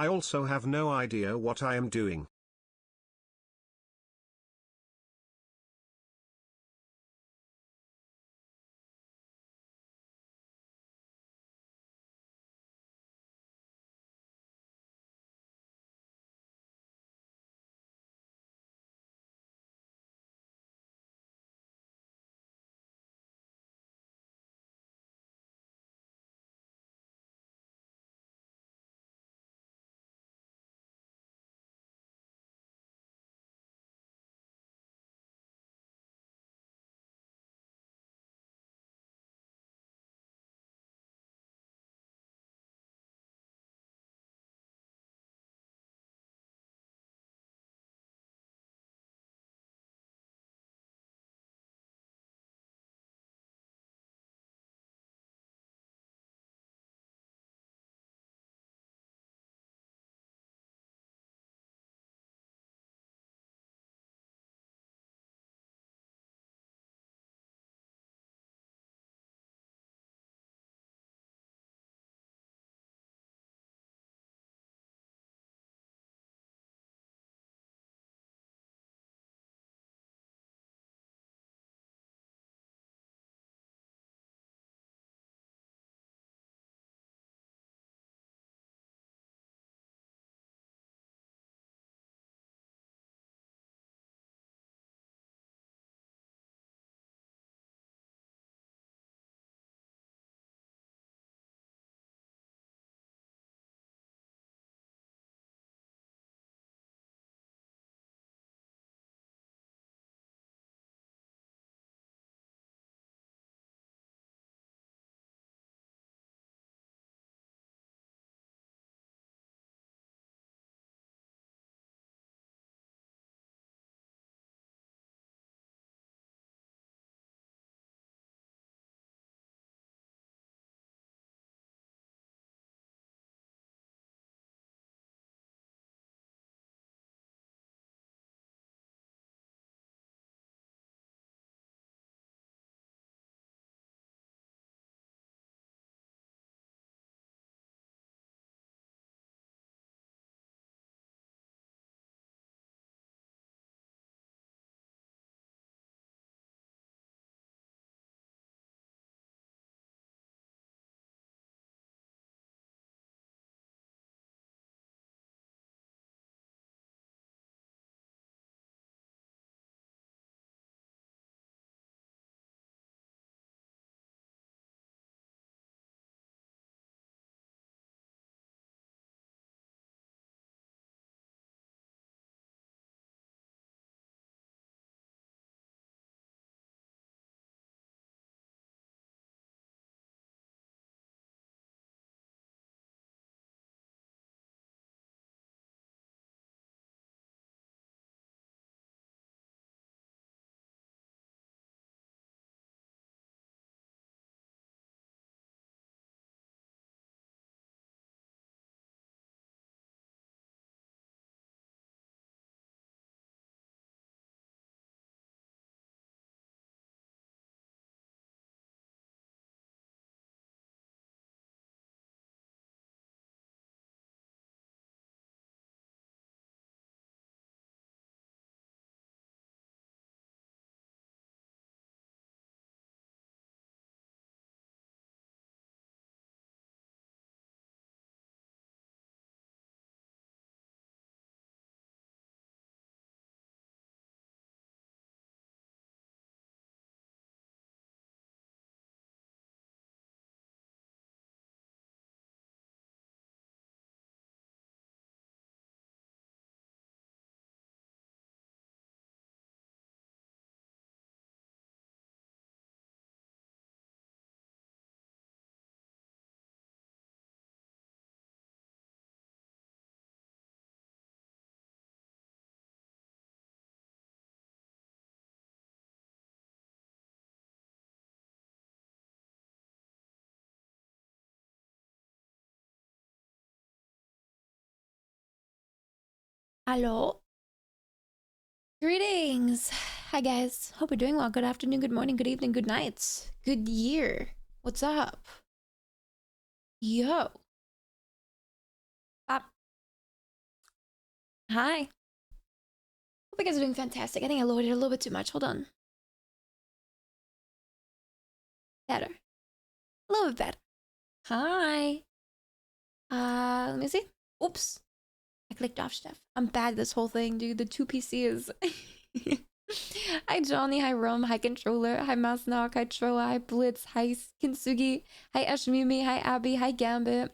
I also have no idea what I am doing. Hello. Greetings. Hi, guys. Hope you're doing well. Good afternoon, good morning, good evening, good night, good year. What's up? Yo. Hi. Hope you guys are doing fantastic. I think I lowered it a little bit too much. Hold on. Better. A little bit better. Hi. Let me see. Oops. I clicked off stuff. I'm bad at this whole thing, dude. The two PCs. Hi Johnny, hi Rum, hi Controller, hi Masnok, hi Troa, hi Blitz, hi Kintsugi, hi Ashmimi, hi Abby, hi Gambit,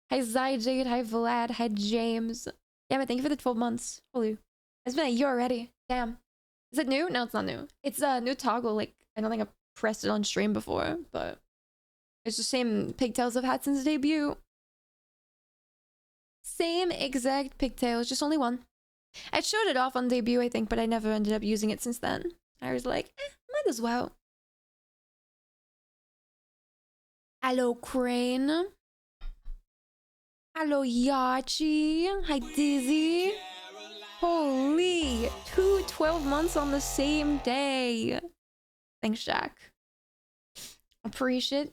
hi Zyjade, hi Vlad, hi James. Damn it, thank you for the 12 months. Holy. It's been a year already. Damn. Is it new? No, it's not new. It's a new toggle. Like, I don't think I've pressed it on stream before, but it's the same pigtails I've had since debut. Same exact pigtails, just only one. I showed it off on debut, I think, but I never ended up using it since then. I was like, might as well. Hello, Crane. Hello, Yachi. Hi, Dizzy. Holy, 12 months on the same day. Thanks, Jack. Appreciate.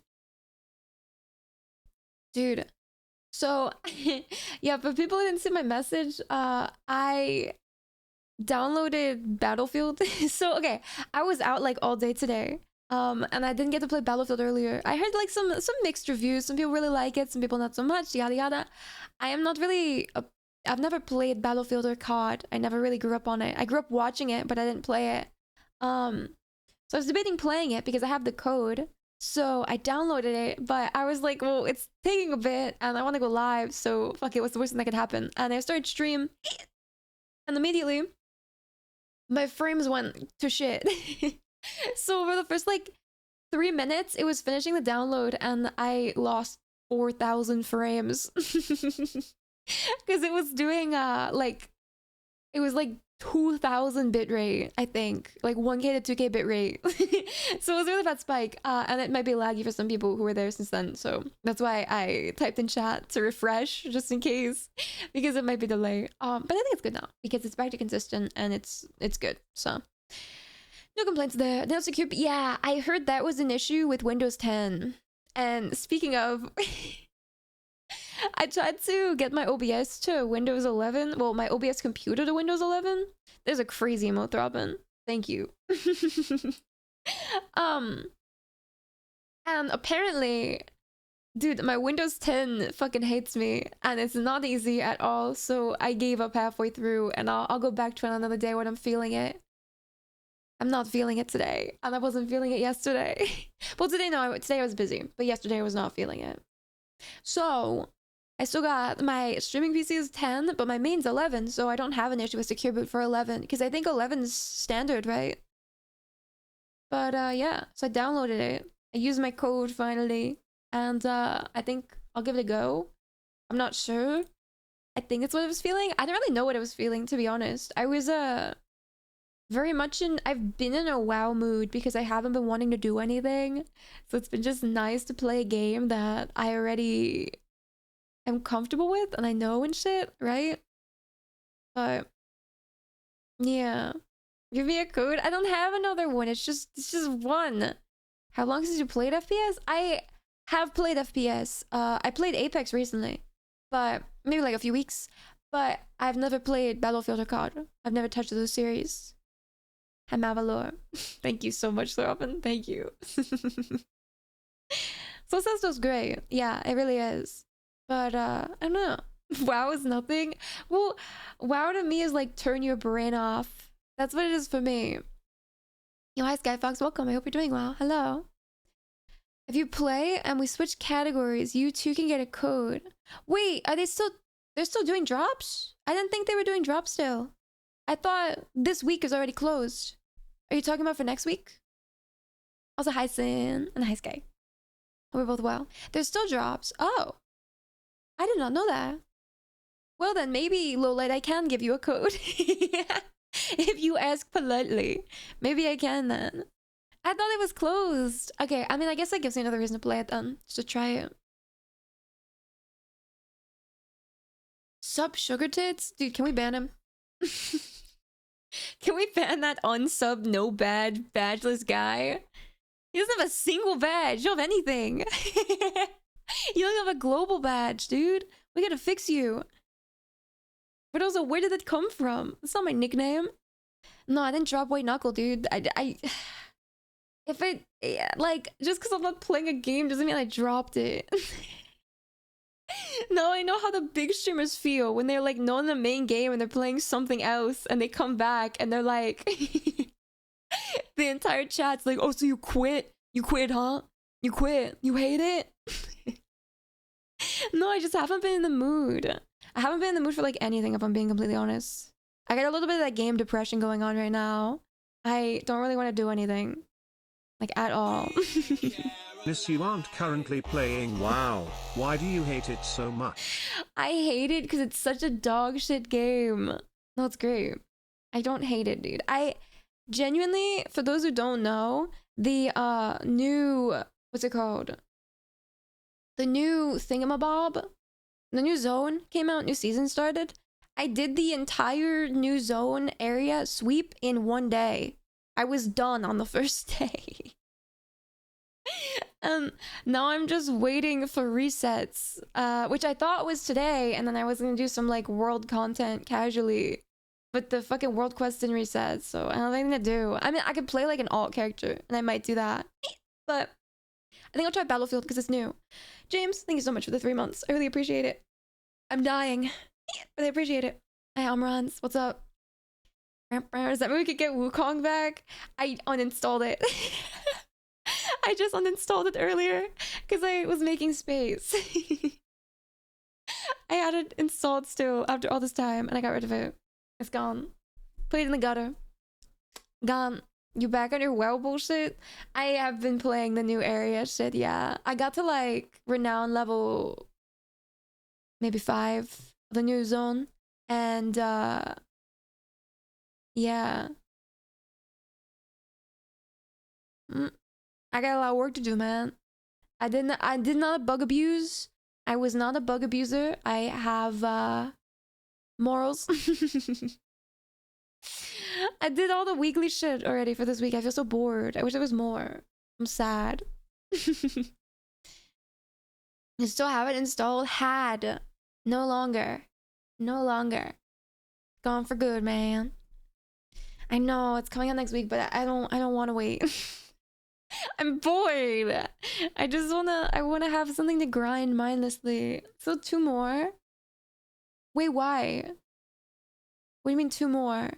Dude. So, yeah, for people who didn't see my message, I downloaded Battlefield. So, okay, I was out like all day today. And I didn't get to play Battlefield earlier. I heard like some mixed reviews. Some people really like it, some people not so much, yada yada. I am not really I've never played Battlefield or COD. I never really grew up on it. I grew up watching it, but I didn't play it. So I was debating playing it because I have the code. So I downloaded it, but I was like, well, it's taking a bit and I want to go live, so fuck it, what's the worst thing that could happen? And I started stream, and immediately my frames went to shit. So for the first like 3 minutes, it was finishing the download and I lost 4,000 frames. Because it was doing like, it was like 2,000 bitrate, I think, like 1K to 2K bitrate. So it was a really bad spike, and it might be laggy for some people who were there since then, so that's why I typed in chat to refresh just in case, because it might be delayed. But I think it's good now because it's back to consistent and it's good, so no complaints there. No secure. Yeah, I heard that was an issue with Windows 10. And speaking of, I tried to get my OBS to Windows 11. Well, my OBS computer to Windows 11. There's a crazy emote throbbing. Thank you. And apparently, dude, my Windows 10 fucking hates me, and it's not easy at all. So I gave up halfway through, and I'll go back to it another day when I'm feeling it. I'm not feeling it today, and I wasn't feeling it yesterday. Well, today no, today I was busy, but yesterday I was not feeling it. So I still got my streaming PC is 10, but my main's 11, so I don't have an issue with secure boot for 11, because I think 11 is standard, right? But yeah, so I downloaded it. I used my code finally, and I think I'll give it a go. I'm not sure. I think it's what I was feeling. I don't really know what I was feeling, to be honest. I was very much I've been in a WoW mood because I haven't been wanting to do anything. So it's been just nice to play a game that I already am comfortable with and I know and shit, right? But yeah. Give me a code. I don't have another one. It's just one. How long since you played FPS? I have played FPS. I played Apex recently, but maybe like a few weeks. But I've never played Battlefield or COD. I've never touched those series. Hi Mavalor. Thank you so much, Robin. Thank you. So Sesto's great. Yeah, it really is. But I don't know. WoW is nothing. Well, WoW to me is like turn your brain off. That's what it is for me. Yo, hi Skyfox, welcome. I hope you're doing well. Hello. If you play and we switch categories, you too can get a code. Wait, are they still they're still doing drops? I didn't think they were doing drops still. I thought this week is already closed. Are you talking about for next week? Also, hi Sin and hi Sky. We're both well. There's still drops. Oh. I did not know that. Well then, maybe, Lowlight, I can give you a code. If you ask politely. Maybe I can then. I thought it was closed. Okay, I mean, I guess that gives me another reason to play it then. Just to try it. Sup, Sugar Tits? Dude, can we ban him? Can we ban that unsub, no badge, badgeless guy? He doesn't have a single badge. You don't have anything. You don't have a global badge, dude. We gotta fix you. But also, where did it come from? It's not my nickname. No, I didn't drop White Knuckle, dude. If it, yeah, like, just because I'm not playing a game doesn't mean I dropped it. No, I know how the big streamers feel when they're like not in the main game and they're playing something else and they come back and they're like, the entire chat's like, oh, so you quit? You quit, huh? You quit? You hate it? No, I just haven't been in the mood. I haven't been in the mood for like anything, if I'm being completely honest. I got a little bit of that game depression going on right now. I don't really want to do anything. Like, at all. Niskii, you aren't currently playing WoW. Why do you hate it so much? I hate it because it's such a dog shit game. No, it's great. I don't hate it, dude. I genuinely, for those who don't know, the new, what's it called? The new thingamabob, the new zone came out, new season started. I did the entire new zone area sweep in one day. I was done on the first day. Now I'm just waiting for resets, which I thought was today, and then I was gonna do some like world content casually, but the fucking world quest didn't reset, so I don't have anything to do. I mean, I could play like an alt character, and I might do that, but I think I'll try Battlefield because it's new. James, thank you so much for the 3 months. I really appreciate it. I'm dying, but I appreciate it. Hey, Amrans, what's up? Does that mean we could get Wukong back? I uninstalled it. I just uninstalled it earlier because I was making space. I had it installed still after all this time and I got rid of it. It's gone. Put it in the gutter. Gone. You back on your WoW bullshit? I have been playing the new area shit, yeah. I got to like renown level maybe 5 of the new zone. And yeah. I got a lot of work to do, man. I did not bug abuse. I was not a bug abuser. I have morals. I did all the weekly shit already for this week. I feel so bored. I wish there was more. I'm sad. You still have it installed? Had. No longer. No longer. Gone for good, man. I know it's coming out next week, but I don't want to wait. I'm bored. I wanna have something to grind mindlessly. So 2 more? Wait, why? What do you mean 2 more?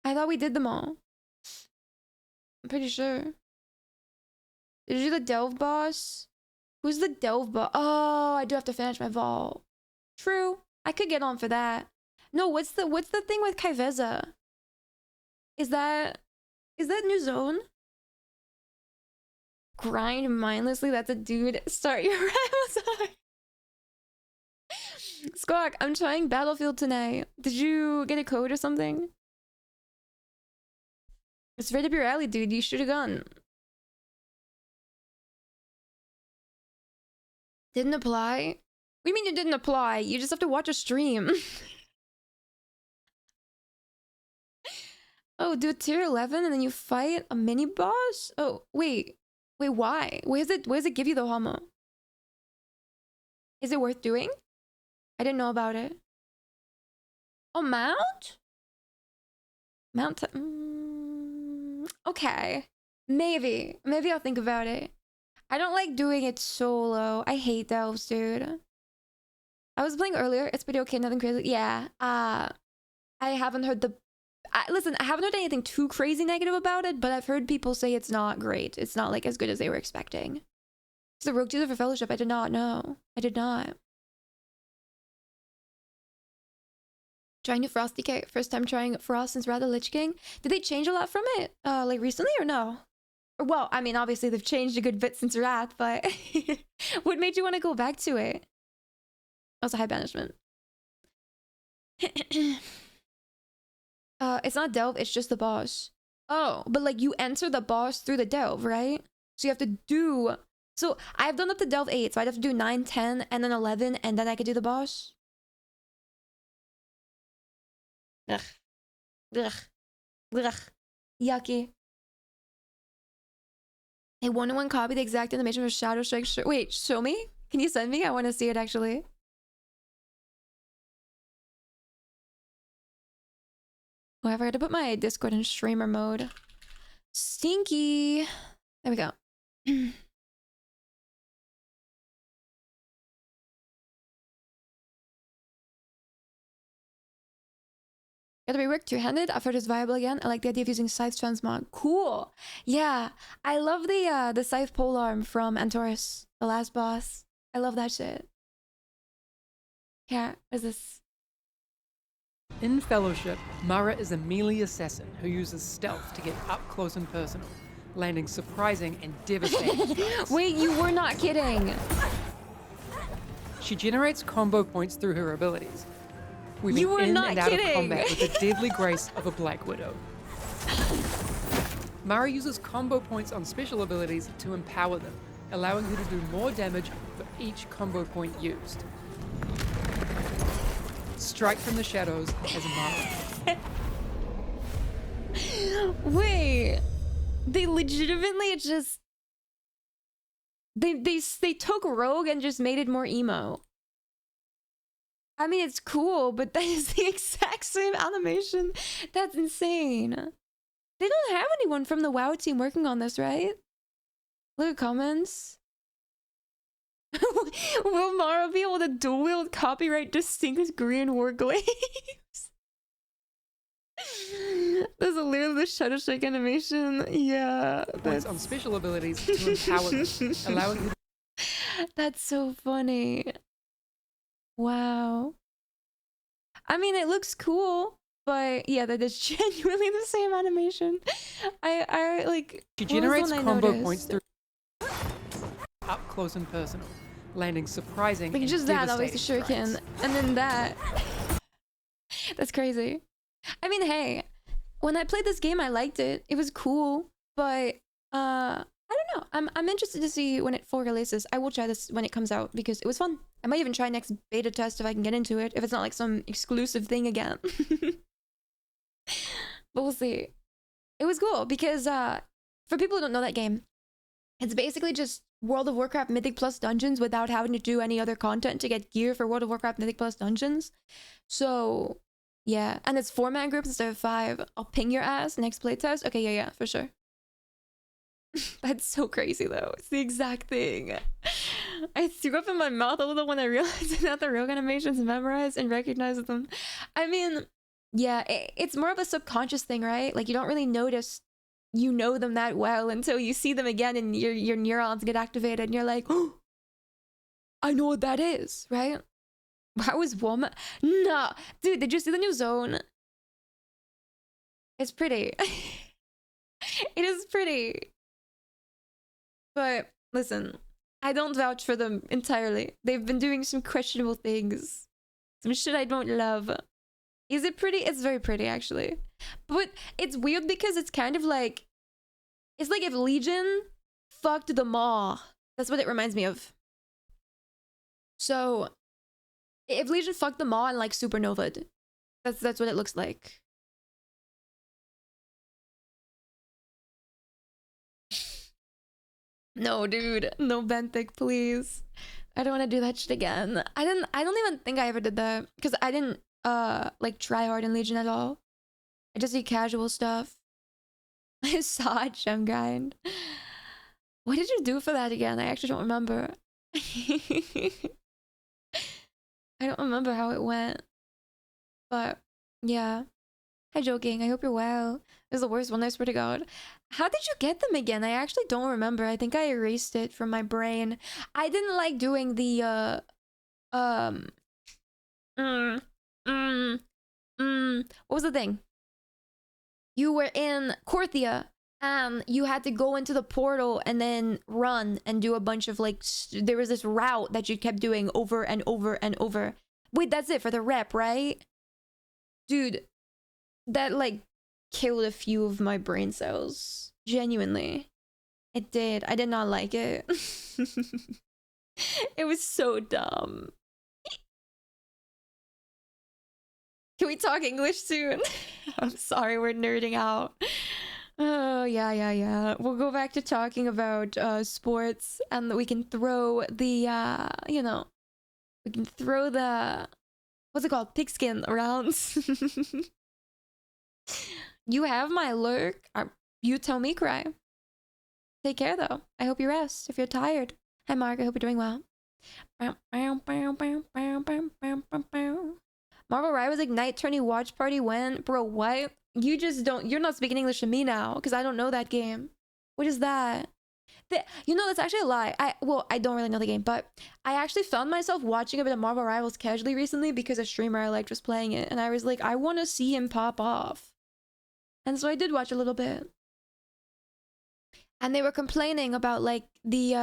I thought we did them all. I'm pretty sure. Did you do the Delve boss? Who's the Delve boss? Oh, I do have to finish my vault. True. I could get on for that. No, what's the thing with Kaiveza? Is that new zone? Grind mindlessly? That's a dude. Start your Amazon. Squawk, I'm trying Battlefield tonight. Did you get a code or something? It's right up your alley, dude. You should have gone. Didn't apply? What do you mean you didn't apply? You just have to watch a stream. Oh, do a tier 11 and then you fight a mini boss? Oh, wait. Wait, why? Where does it give you the homo? Is it worth doing? I didn't know about it. Oh, mount? Mount. Okay. Maybe I'll think about it. I don't like doing it solo. I hate delves, dude. I was playing earlier. It's pretty okay, nothing crazy. Yeah. I haven't heard listen, I haven't heard anything too crazy negative about it, but I've heard people say it's not great. It's not like as good as they were expecting. It's the rogue teaser for Fellowship. I did not know. I did not. Trying new Frosty Cake. First time trying Frost since Rather Lich King. Did they change a lot from it? Like recently or no? Well, I mean, obviously they've changed a good bit since Wrath, but what made you want to go back to it? Also, high banishment. It's not Delve, it's just the boss. Oh, but like you enter the boss through the Delve, right? So you have to do... So I've done up to Delve 8, so I'd have to do 9, 10, and then 11, and then I could do the boss. Ugh. Ugh. Ugh. Yucky. A 1-to-1 copy, the exact animation for Shadow Strike. Wait, show me? Can you send me? I want to see it actually. Oh, I forgot to put my Discord in streamer mode. Stinky. There we go. Gotta be work two-handed. I've heard it's viable again. I like the idea of using scythe transmog. Cool. Yeah, I love the scythe polearm from Antorus, the last boss. I love that shit. Yeah, what is this? In Fellowship, Mara is a melee assassin who uses stealth to get up close and personal, landing surprising and devastating strikes. Wait, you were not kidding. She generates combo points through her abilities, weaving You were in not and out kidding. of combat with the deadly grace of a Black Widow. Mara uses combo points on special abilities to empower them, allowing her to do more damage for each combo point used. Strike from the shadows as Mara. Wait, they legitimately just they took Rogue and just made it more emo. I mean, it's cool, but that is the exact same animation. That's insane. They don't have anyone from the WoW team working on this, right? Look at comments. Will Mara be able to dual wield copyright distinct green war glaives? There's literally the shadow shake animation. Yeah. Points on special abilities to empower them, allowing her That's so funny. Wow. I mean, it looks cool, but yeah, that is genuinely the same animation. I like. She what was the generates one I combo noticed? points through up close and personal, landing surprising Like and just that, always the devastating shuriken, strikes. and then that. That's crazy. I mean, hey, when I played this game, I liked it. It was cool, but I don't know. I'm interested to see when it full releases. I will try this when it comes out because it was fun. I might even try next beta test if I can get into it. If it's not like some exclusive thing again. But we'll see. It was cool because for people who don't know that game, it's basically just World of Warcraft Mythic Plus Dungeons without having to do any other content to get gear for World of Warcraft Mythic Plus Dungeons. So yeah, and it's 4-man groups instead of 5. I'll ping your ass next playtest. Okay, yeah, for sure. That's so crazy though. It's the exact thing. I threw up in my mouth a little when I realized that the rogue animations memorized and recognized them. I mean, yeah, it's more of a subconscious thing, right? Like you don't really notice you know them that well until you see them again and your neurons get activated and you're like, oh, I know what that is, right? How is woman? Nah, dude, did you see the new zone? It's pretty. It is pretty. But listen, I don't vouch for them entirely. They've been doing some questionable things. Some shit I don't love. Is it pretty? It's very pretty, actually. But it's weird because it's kind of like... It's like if Legion fucked the Maw. That's what it reminds me of. So, if Legion fucked the Maw and like supernovaed. That's what it looks like. No, dude. No Benthic, please. I don't want to do that shit again. I don't even think I ever did that. Because I didn't, like, try hard in Legion at all. I just did casual stuff. I saw a gem grind. What did you do for that again? I actually don't remember. I don't remember how it went. But, yeah. Hi, joking. I hope you're well. This is the worst one, I swear to God. How did you get them again? I actually don't remember. I think I erased it from my brain. I didn't like doing the, what was the thing? You were in Korthia, and you had to go into the portal and then run and do a bunch of, like, there was this route that you kept doing over and over and over. Wait, that's it for the rep, right? Dude, that, like, killed a few of my brain cells. Genuinely. It did. I did not like it. It was so dumb. Can we talk English soon? I'm sorry, we're nerding out. Oh, yeah. We'll go back to talking about sports, and we can throw the, we can throw the, what's it called? Pigskin around. You have my lurk. You tell me, Cry. Take care, though. I hope you rest if you're tired. Hi, Mark. I hope you're doing well. Marvel Rivals Ignite Tourney Watch Party when? Bro, what? You just don't... You're not speaking English to me now, because I don't know that game. What is that? That's actually a lie. I don't really know the game, but I actually found myself watching a bit of Marvel Rivals casually recently because a streamer I liked was playing it, and I was like, I want to see him pop off. And so I did watch a little bit. And they were complaining about, like, the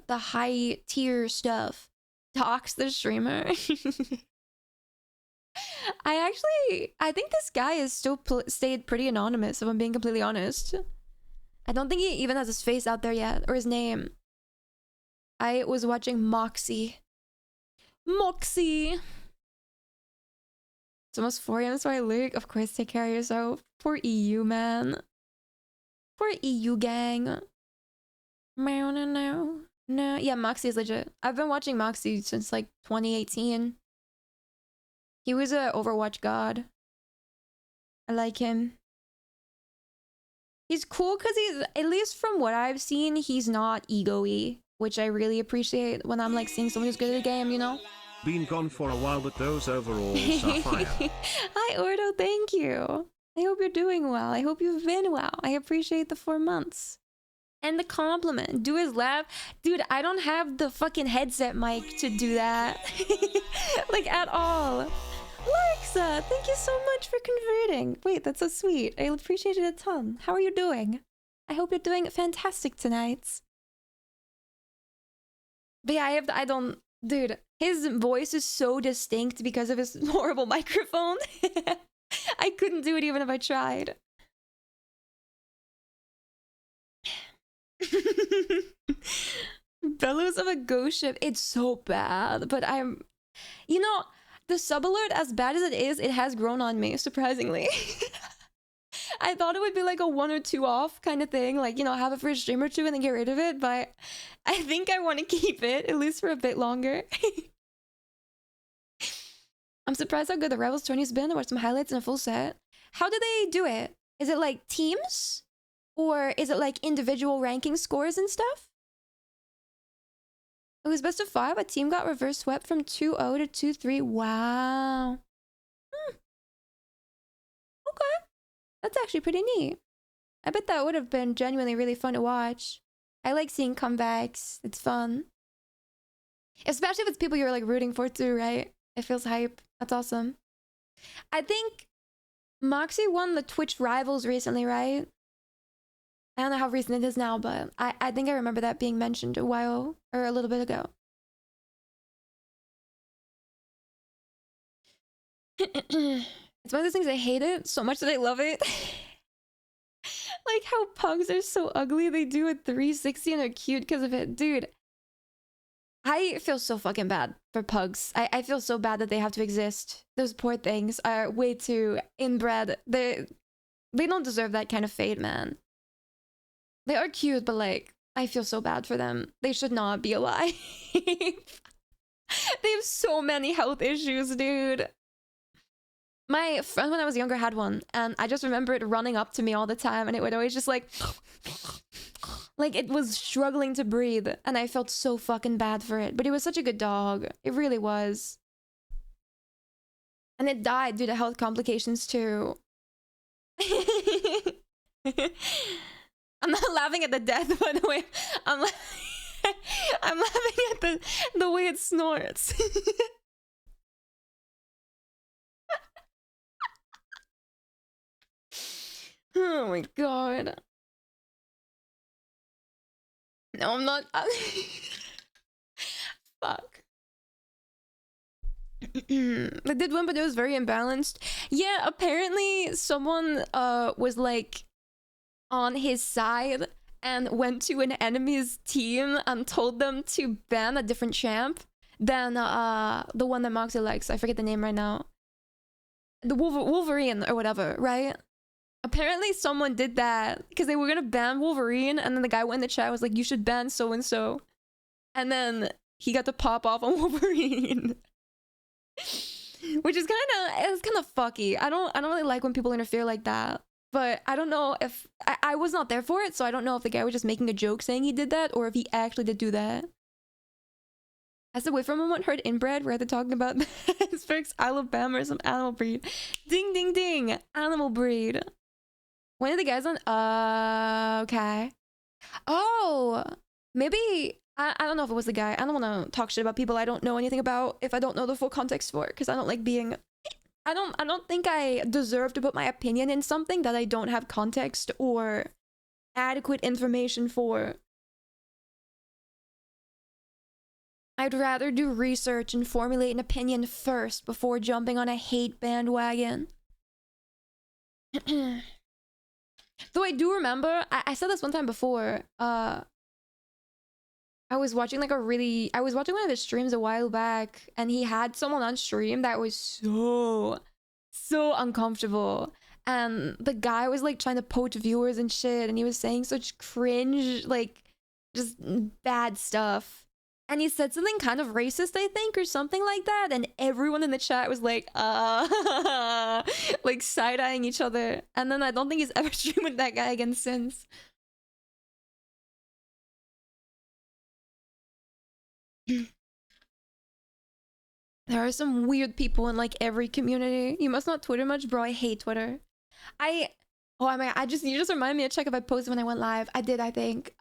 high tier stuff. Talks the streamer. I think this guy is still stayed pretty anonymous, if I'm being completely honest. I don't think he even has his face out there yet, or his name. I was watching Moxie. It's almost 4 a.m, so I look. Of course, take care of yourself. Poor EU, man. Poor EU gang. No. Yeah, Moxie is legit. I've been watching Moxie since like 2018. He was a Overwatch god. I like him. He's cool because he's, at least from what I've seen, he's not ego-y, which I really appreciate when I'm like seeing someone who's good at a game, you know? Been gone for a while, but those overalls are fire. Hi, Ordo, thank you. I hope you're doing well. I hope you've been well. I appreciate the 4 months. And the compliment. Do his laugh. Dude, I don't have the fucking headset mic to do that. Like, at all. Larxa, thank you so much for converting. Wait, that's so sweet. I appreciate it a ton. How are you doing? I hope you're doing fantastic tonight. But yeah, I don't... Dude, his voice is so distinct because of his horrible microphone. I couldn't do it even if I tried. Bellows of a ghost ship. It's so bad, but I'm... You know, the sub alert, as bad as it is, it has grown on me, surprisingly. I thought it would be like a 1 or 2 off kind of thing, like, you know, have it for a stream or 2 and then get rid of it, but I think I want to keep it, at least for a bit longer. I'm surprised how good the Rebels tourney's been. I watched some highlights and a full set. How do they do it? Is it like teams? Or is it like individual ranking scores and stuff? It was best of 5. A team got reverse swept from 2-0 to 2-3. Wow. Okay. That's actually pretty neat. I bet that would have been genuinely really fun to watch. I like seeing comebacks. It's fun. Especially if it's people you're like rooting for too, right? It feels hype. That's awesome. I think Moxie won the Twitch Rivals recently, right? I don't know how recent it is now, but I think I remember that being mentioned a while or a little bit ago. It's one of those things I hate it so much that I love it. Like how pugs are so ugly. They do a 360 and are cute because of it. Dude, I feel so fucking bad for pugs. I feel so bad that they have to exist. Those poor things are way too inbred. They don't deserve that kind of fate, man. They are cute, but like, I feel so bad for them. They should not be alive. They have so many health issues, dude. My friend when I was younger had one, and I just remember it running up to me all the time, and it would always just like it was struggling to breathe, and I felt so fucking bad for it. But it was such a good dog. It really was. And it died due to health complications too. I'm not laughing at the death, by the way. I'm laughing at the way it snorts. Oh my god. No, I'm not. Fuck. They did win, but it was very imbalanced. Yeah, apparently someone was like on his side and went to an enemy's team and told them to ban a different champ than the one that Moxie likes. I forget the name right now. The Wolverine or whatever, right? Apparently someone did that because they were gonna ban Wolverine, and then the guy went in the chat was like, you should ban so and so, and then he got to pop off on Wolverine. Which is kind of fucky. I don't really like when people interfere like that. But I don't know if I was not there for it, so I don't know if the guy was just making a joke saying he did that or if he actually did do that. As the way from a moment heard inbred, where they're talking about Pittsburgh's Alabama or some animal breed. Ding ding ding, animal breed. One of the guys on okay. Oh, maybe I don't know if it was the guy. I don't want to talk shit about people I don't know anything about if I don't know the full context for, because I don't like being I don't think I deserve to put my opinion in something that I don't have context or adequate information for. I'd rather do research and formulate an opinion first before jumping on a hate bandwagon. Though I do remember, I said this one time before, I was watching one of his streams a while back, and he had someone on stream that was so uncomfortable. And the guy was like trying to poach viewers and shit, and he was saying such cringe, like, just bad stuff. And he said something kind of racist, I think, or something like that. And everyone in the chat was like, like side-eyeing each other. And then I don't think he's ever streamed with that guy again since. There are some weird people in like every community. You must not Twitter much, bro. I hate Twitter. You just reminded me to check if I posted when I went live. I did, I think.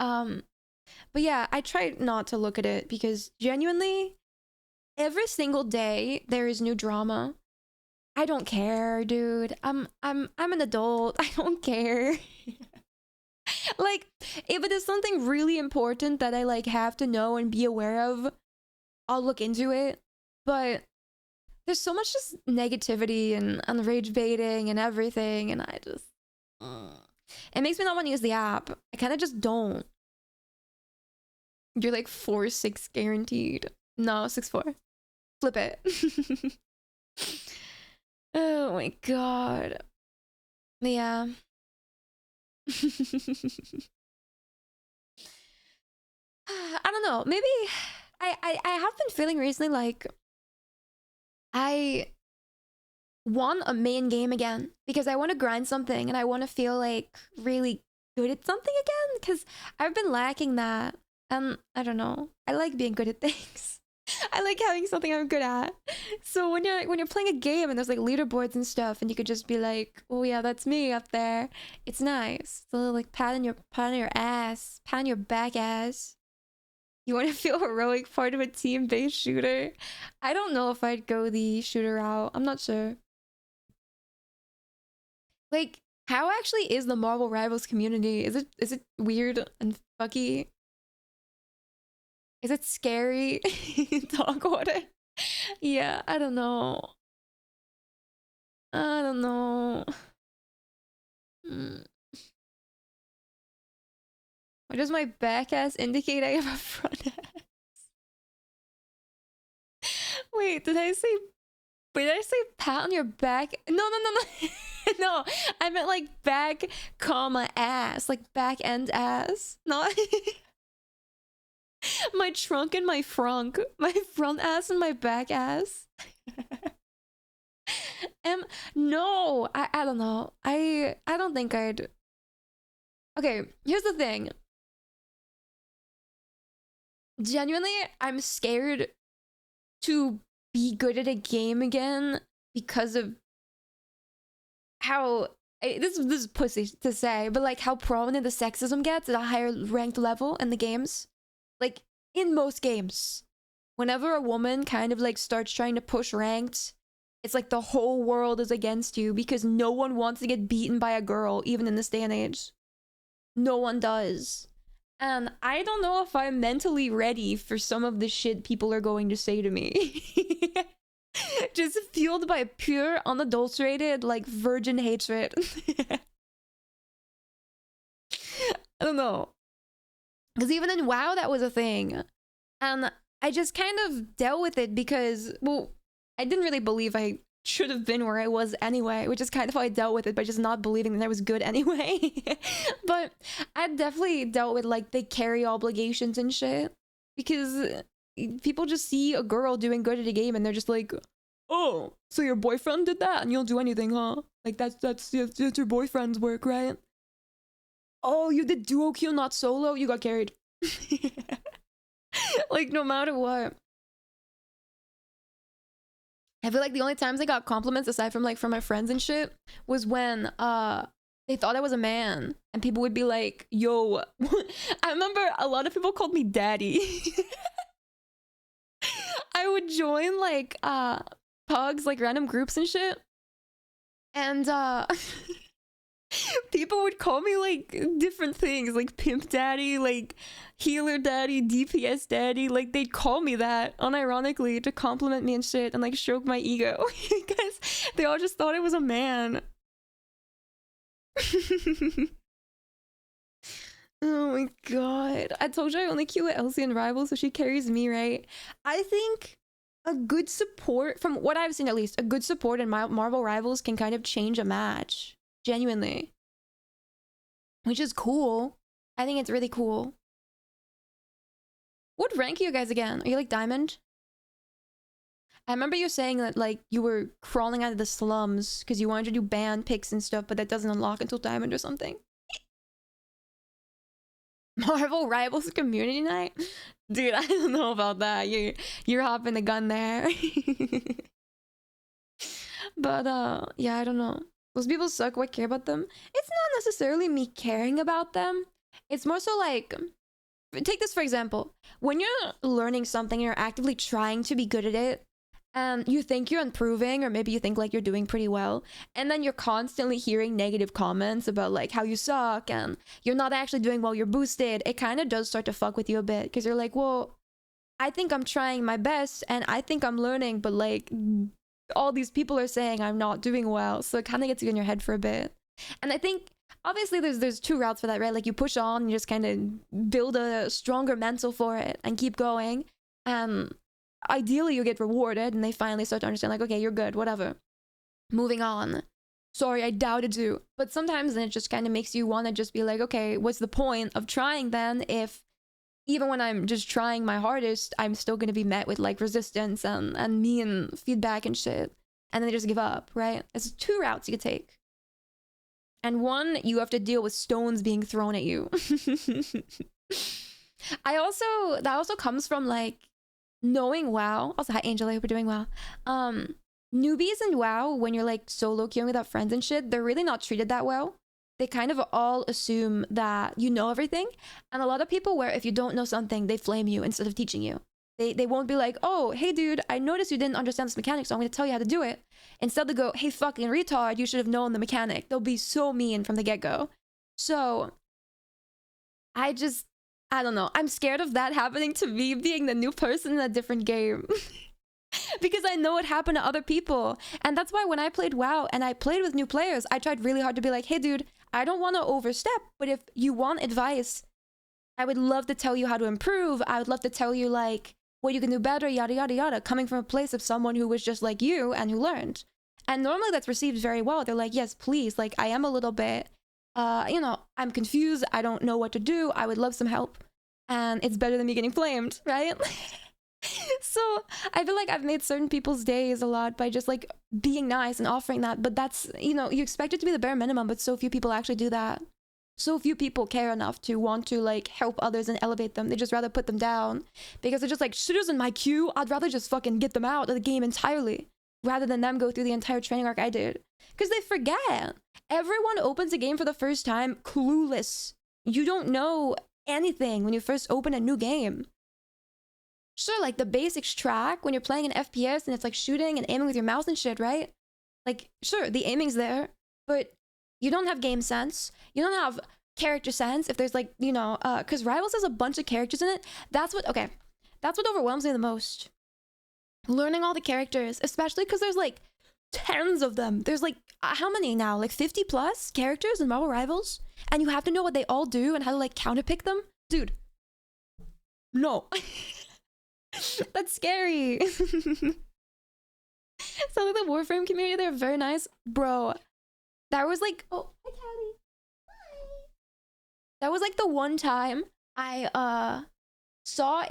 But yeah, I try not to look at it because genuinely, every single day there is new drama. I don't care, dude. I'm an adult. I don't care. Like, if it is something really important that I like have to know and be aware of, I'll look into it. But there's so much just negativity and rage baiting and everything, and I just it makes me not want to use the app. I kind of just don't. You're like 4'6" guaranteed. No, 6'4". Flip it. Oh my god. Yeah. I don't know. Maybe I have been feeling recently like I want a main game again because I want to grind something and I want to feel like really good at something again because I've been lacking that. And I don't know. I like being good at things. I like having something I'm good at. So when you're playing a game and there's like leaderboards and stuff, and you could just be like, "Oh yeah, that's me up there." It's nice. It's a little like pat on your ass, pat on your back ass. You want to feel heroic, part of a team-based shooter? I don't know if I'd go the shooter route. I'm not sure. Like, how actually is the Marvel Rivals community? Is it weird and fucky? Is it scary? Talk about it. Yeah, I don't know. I don't know. Why does my back ass indicate I have a front ass? Wait, did I say pat on your back? No. No, I meant like back, comma, ass. Like back end ass. Not my trunk and my frunk. My front ass and my back ass. No, I don't know. I don't think I'd... Okay, here's the thing. Genuinely, I'm scared to be good at a game again because of how this is pussy to say, but like how prominent the sexism gets at a higher ranked level in the games. Like in most games, whenever a woman kind of like starts trying to push ranked, it's like the whole world is against you because no one wants to get beaten by a girl, even in this day and age. No one does. And I don't know if I'm mentally ready for some of the shit people are going to say to me. Just fueled by pure, unadulterated, like, virgin hatred. I don't know. Because even in WoW, that was a thing. And I just kind of dealt with it because, well, I didn't really believe I should have been where I was anyway, which is kind of how I dealt with it by just not believing that I was good anyway. But I definitely dealt with like the carry obligations and shit, because people just see a girl doing good at a game and they're just like, oh, so your boyfriend did that and you don't do anything, huh? Like that's your boyfriend's work, right? Oh, you did duo queue, not solo, you got carried. Like, no matter what. I feel like the only times I got compliments, aside from like from my friends and shit, was when they thought I was a man and people would be like, yo. I remember a lot of people called me daddy. I would join like pugs, like random groups and shit, and people would call me like different things, like pimp daddy, like healer daddy, DPS daddy. Like they'd call me that unironically to compliment me and shit and like stroke my ego because they all just thought I was a man. Oh my god. I told you I only queue with Elsie and Rival, so she carries me, right? I think a good support, from what I've seen at least, a good support in Marvel Rivals can kind of change a match. Genuinely. Which is cool. I think it's really cool. What rank are you guys again? Are you like diamond? I remember you saying that like you were crawling out of the slums because you wanted to do band picks and stuff, but that doesn't unlock until diamond or something. Marvel Rivals community night? Dude, I don't know about that. You're hopping the gun there. But yeah, I don't know. Those people suck. What care about them? It's not necessarily me caring about them. It's more so like, take this for example. When you're learning something and you're actively trying to be good at it, and you think you're improving, or maybe you think like you're doing pretty well, and then you're constantly hearing negative comments about like how you suck and you're not actually doing well, you're boosted, it kind of does start to fuck with you a bit, because you're like, well, I think I'm trying my best and I think I'm learning, but like all these people are saying I'm not doing well, so it kind of gets you in your head for a bit. And I think obviously there's two routes for that, right? Like you push on and you just kind of build a stronger mental for it and keep going. Ideally you get rewarded and they finally start to understand like, okay, you're good, whatever, moving on, sorry I doubted you. But sometimes then it just kind of makes you want to just be like, okay, what's the point of trying then if even when I'm just trying my hardest, I'm still going to be met with like resistance and mean feedback and shit, and then they just give up, right? It's two routes you could take, and one, you have to deal with stones being thrown at you. That also comes from like knowing WoW. Also, hi Angel, I hope you're doing well. Newbies in WoW, when you're like solo queuing without friends and shit, they're really not treated that well. They kind of all assume that you know everything, and a lot of people where if you don't know something, they flame you instead of teaching you. They won't be like, oh, hey dude, I noticed you didn't understand this mechanic, so I'm gonna tell you how to do it. Instead they go, hey fucking retard, you should have known the mechanic. They'll be so mean from the get-go. So I don't know. I'm scared of that happening to me, being the new person in a different game. Because I know it happened to other people. And that's why when I played WoW and I played with new players, I tried really hard to be like, hey dude, I don't want to overstep, but if you want advice, I would love to tell you how to improve. I would love to tell you like what you can do better, yada yada yada, coming from a place of someone who was just like you and who learned. And normally that's received very well. They're like, yes, please, like I am a little bit I'm confused, I don't know what to do, I would love some help. And it's better than me getting flamed, right? So I feel like I've made certain people's days a lot by just like being nice and offering that. But that's, you expect it to be the bare minimum, but so few people actually do that. So few people care enough to want to like help others and elevate them. They just rather put them down because they're just like, shitters in my queue, I'd rather just fucking get them out of the game entirely rather than them go through the entire training arc I did. Because they forget. Everyone opens a game for the first time clueless. You don't know anything when you first open a new game. Sure, like the basics track when you're playing an FPS and it's like shooting and aiming with your mouse and shit, right? Like, sure, the aiming's there, but you don't have game sense. You don't have character sense if there's like, because Rivals has a bunch of characters in it. That's what overwhelms me the most. Learning all the characters, especially because there's like tens of them. There's like, how many now? Like 50 plus characters in Marvel Rivals? And you have to know what they all do and how to like counterpick them? Dude, no. That's scary. So like the Warframe community, they're very nice. Bro, that was like, oh, hi Callie. Hi. That was like the one time I saw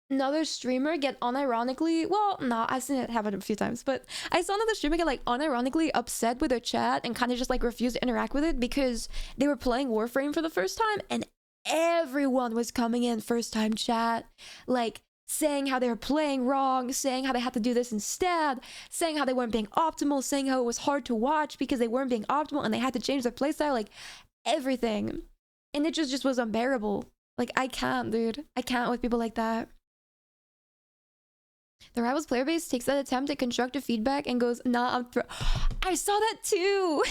another streamer get unironically, well, no, I've seen it happen a few times, but I saw another streamer get like unironically upset with their chat and kind of just like refuse to interact with it because they were playing Warframe for the first time and everyone was coming in first time chat, like saying how they were playing wrong, saying how they had to do this instead, saying how they weren't being optimal, saying how it was hard to watch because they weren't being optimal and they had to change their playstyle, like everything. And it just was unbearable. Like, I can't, dude. I can't with people like that. The Rivals player base takes that attempt at constructive feedback and goes, nah, I saw that too.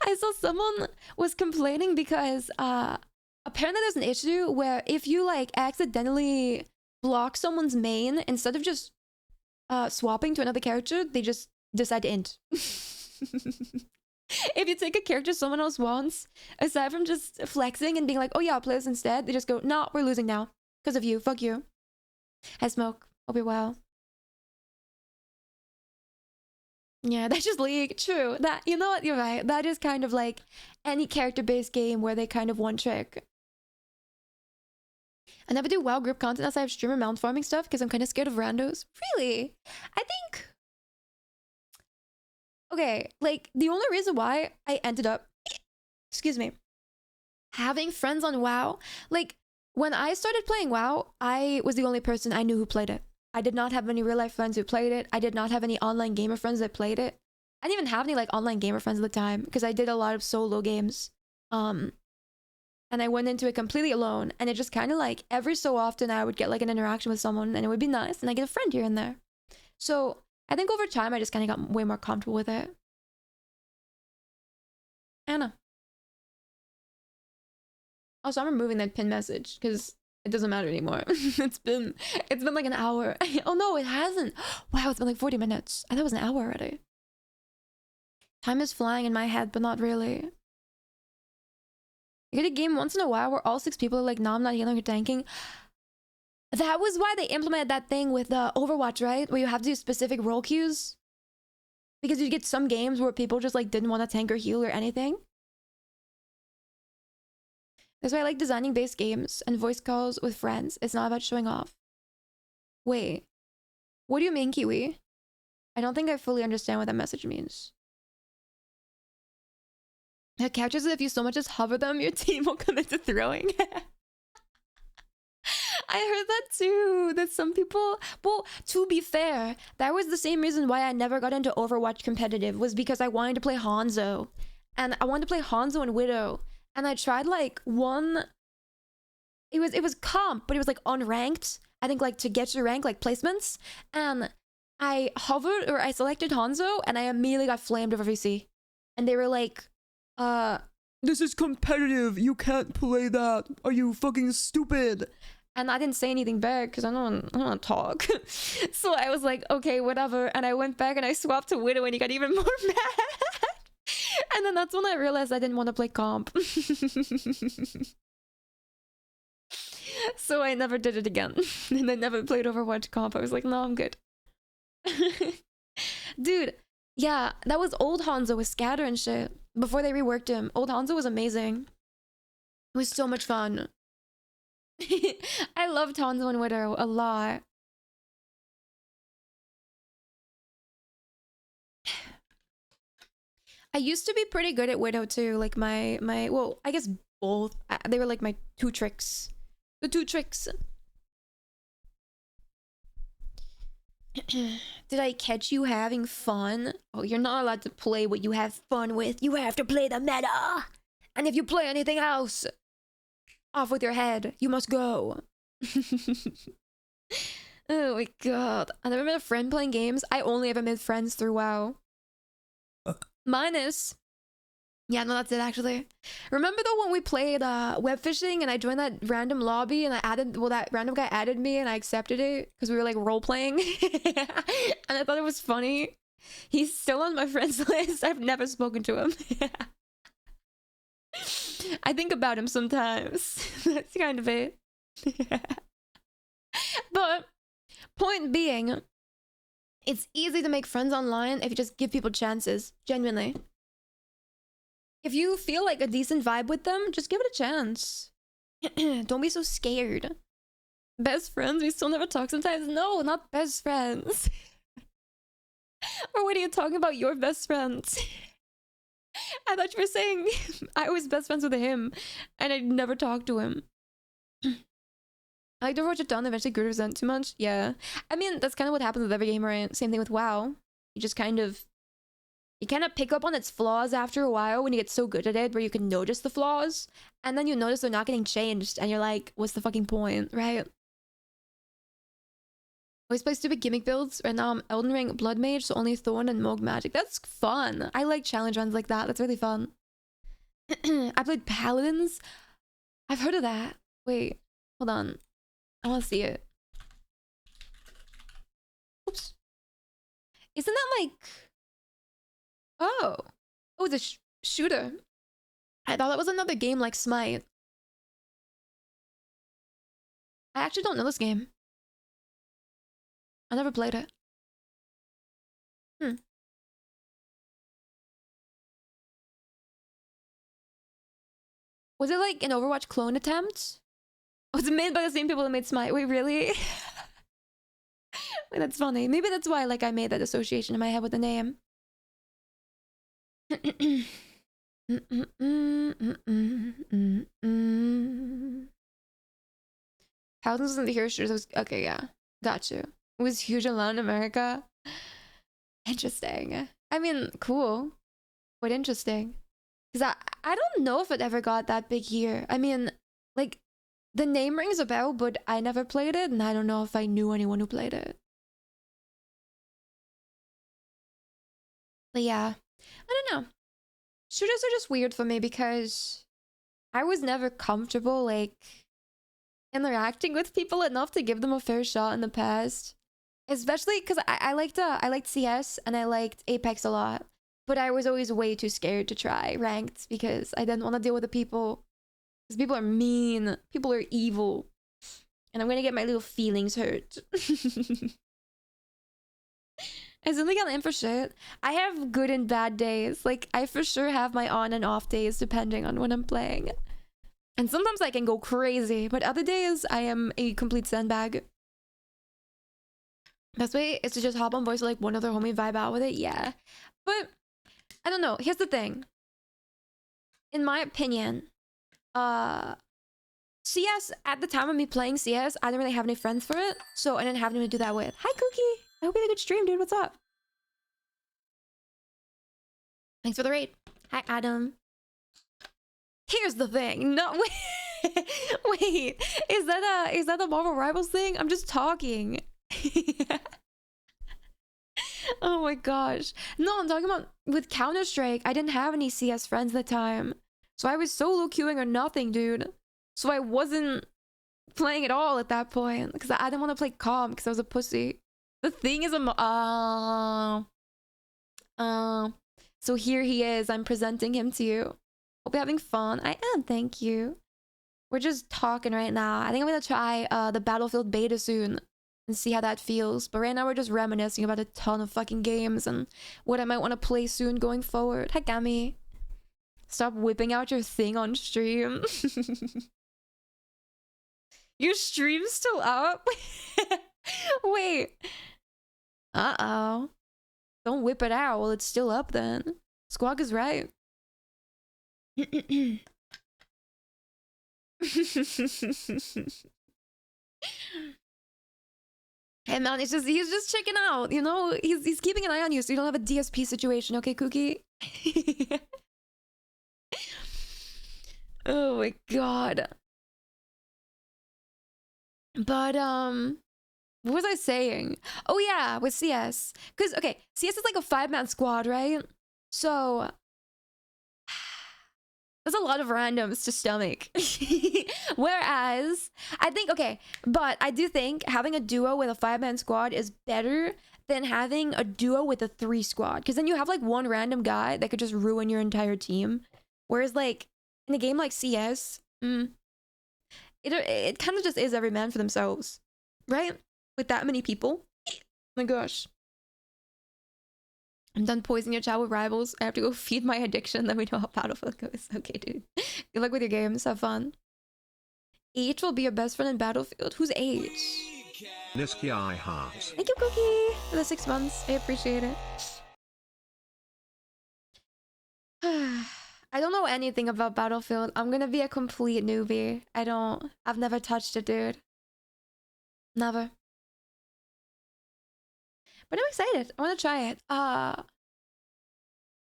I saw someone was complaining because apparently there's an issue where if you like accidentally block someone's main, instead of just swapping to another character, they just decide to int. If you take a character someone else wants, aside from just flexing and being like, oh yeah, I'll play this instead, they just go, nah, we're losing now. Because of you. Fuck you. Hi, Smoke. Hope you're well. Yeah, that's just League. True. That, you know what? You're right. That is kind of like any character-based game where they kind of one trick. I never do WoW group content unless I have streamer mount farming stuff because I'm kind of scared of randos. Really? I think... Okay, like, the only reason why I ended up, excuse me, having friends on WoW, like, when I started playing WoW, I was the only person I knew who played it. I did not have any real-life friends who played it. I did not have any online gamer friends that played it. I didn't even have any, like, online gamer friends at the time, because I did a lot of solo games. And I went into it completely alone, and it just kind of, like, every so often I would get, like, an interaction with someone, and it would be nice, and I get a friend here and there. So... I think over time, I just kind of got way more comfortable with it. Anna. Also, I'm removing that pin message because it doesn't matter anymore. It's been like an hour. Oh no, it hasn't. Wow, it's been like 40 minutes. I thought it was an hour already. Time is flying in my head, but not really. You get a game once in a while where all 6 people are like, nah, I'm not healing or tanking. That was why they implemented that thing with Overwatch, right? Where you have to do specific role queues. Because you get some games where people just like didn't want to tank or heal or anything. That's why I like designing based games and voice calls with friends. It's not about showing off. Wait. What do you mean, Kiwi? I don't think I fully understand what that message means. It catches it if you so much as hover them, your team will commit to throwing. I heard that too, that some people... Well, to be fair, that was the same reason why I never got into Overwatch competitive, was because I wanted to play Hanzo. And I wanted to play Hanzo and Widow. And I tried like one... It was comp, but it was like unranked. I think like to get your rank, like placements. And I hovered, or I selected Hanzo, and I immediately got flamed over VC. And they were like, this is competitive, you can't play that. Are you fucking stupid? And I didn't say anything back because I don't want to talk. So I was like, okay, whatever. And I went back and I swapped to Widow and he got even more mad. And then that's when I realized I didn't want to play comp. So I never did it again. And I never played Overwatch comp. I was like, no, I'm good. Dude, yeah, that was old Hanzo with Scatter and shit. Before they reworked him. Old Hanzo was amazing. It was so much fun. I loved Hanzo and Widow a lot. I used to be pretty good at Widow too. Like my well, I guess both. They were like my 2 tricks. The 2 tricks. Did I catch you having fun? Oh, you're not allowed to play what you have fun with. You have to play the meta. And if you play anything else, off with your head. You must go. Oh my god. I never met a friend playing games. I only ever made friends through WoW. Minus. Yeah, no, that's it actually. Remember though when we played web fishing and I joined that random lobby and I added, well, that random guy added me and I accepted it because we were like role playing. And I thought it was funny. He's still on my friends list. I've never spoken to him. I think about him sometimes. That's kind of it. But point being, It's easy to make friends online if you just give people chances, genuinely. If you feel like a decent vibe with them, just give it a chance. Don't be so scared. Best friends, we still never talk sometimes. No, not best friends. Or what are you talking about, your best friends? I thought you were saying I was best friends with him and I never talked to him. I like to watch it done, eventually grew to resent too much. Yeah. I mean, that's kind of what happens with every game, right? Same thing with WoW. You just kind of pick up on its flaws after a while when you get so good at it where you can notice the flaws. And then you notice they're not getting changed and you're like, what's the fucking point, right? Always play stupid gimmick builds. Right now I'm Elden Ring Blood Mage, so only Thorn and Moog Magic. That's fun. I like challenge runs like that. That's really fun. I played Paladins. I've heard of that. Wait, hold on. I want to see it. Oops. Isn't that like... Oh. Oh, it's a shooter. I thought that was another game like Smite. I actually don't know this game. I never played it. Was it like an Overwatch clone attempt? Was it made by the same people that made Smite? Wait, really? Wait, that's funny. Maybe that's why like I made that association in my head with the name. Thousands of the hero shooters. Okay, yeah. Got you. It was huge in Latin America. Interesting. I mean, cool. But interesting. Because I don't know if it ever got that big here. I mean, like, the name rings a bell, but I never played it, and I don't know if I knew anyone who played it. But yeah, I don't know. Shooters are just weird for me because I was never comfortable, like, interacting with people enough to give them a fair shot in the past. Especially because I liked CS and I liked Apex a lot. But I was always way too scared to try ranked because I didn't want to deal with the people. Because people are mean. People are evil. And I'm going to get my little feelings hurt. I simply got in for shit. I have good and bad days. Like, I for sure have my on and off days depending on when I'm playing. And sometimes I can go crazy. But other days, I am a complete sandbag. Best way is to just hop on voice like one other homie, vibe out with it. Yeah. But I don't know. Here's the thing. In my opinion, CS, at the time of me playing CS, I didn't really have any friends for it. So I didn't have anyone to do that with. Hi, Cookie. I hope you had a good stream, dude. What's up? Thanks for the raid. Hi, Adam. Here's the thing. No, wait. Wait. Is that a Marvel Rivals thing? I'm just talking. Oh my gosh. No, I'm talking about with Counter-Strike. I didn't have any CS friends at the time. So I was solo queuing or nothing, dude. So I wasn't playing at all at that point. Because I didn't want to play calm because I was a pussy. The thing is, so here he is. I'm presenting him to you. Hope you're having fun. I am, thank you. We're just talking right now. I think I'm gonna try the Battlefield beta soon and see how that feels. But right now we're just reminiscing about a ton of fucking games and what I might want to play soon going forward. Hi, Gami. Stop whipping out your thing on stream. Your stream's still up? Wait. Uh-oh. Don't whip it out while it's still up then. Squawk is right. Hey man, he's just checking out, you know? He's keeping an eye on you so you don't have a DSP situation, okay, Cookie? Oh my god. But what was I saying? Oh yeah, with CS. Cause okay, CS is like a 5-man squad, right? So there's a lot of randoms to stomach. Whereas, I think, okay, but I do think having a duo with a 5-man squad is better than having a duo with a 3 squad. Because then you have like one random guy that could just ruin your entire team. Whereas like, in a game like CS, it kind of just is every man for themselves. Right? With that many people. Oh my gosh. I'm done poisoning your child with rivals. I have to go feed my addiction. Then we know how Battlefield goes. Okay, dude. Good luck with your games. Have fun. H will be your best friend in Battlefield. Who's H? Niskii heart. Thank you, Cookie, for the 6 months. I appreciate it. I don't know anything about Battlefield. I'm gonna be a complete newbie. I've never touched it, dude. Never. But I'm excited. I want to try it. I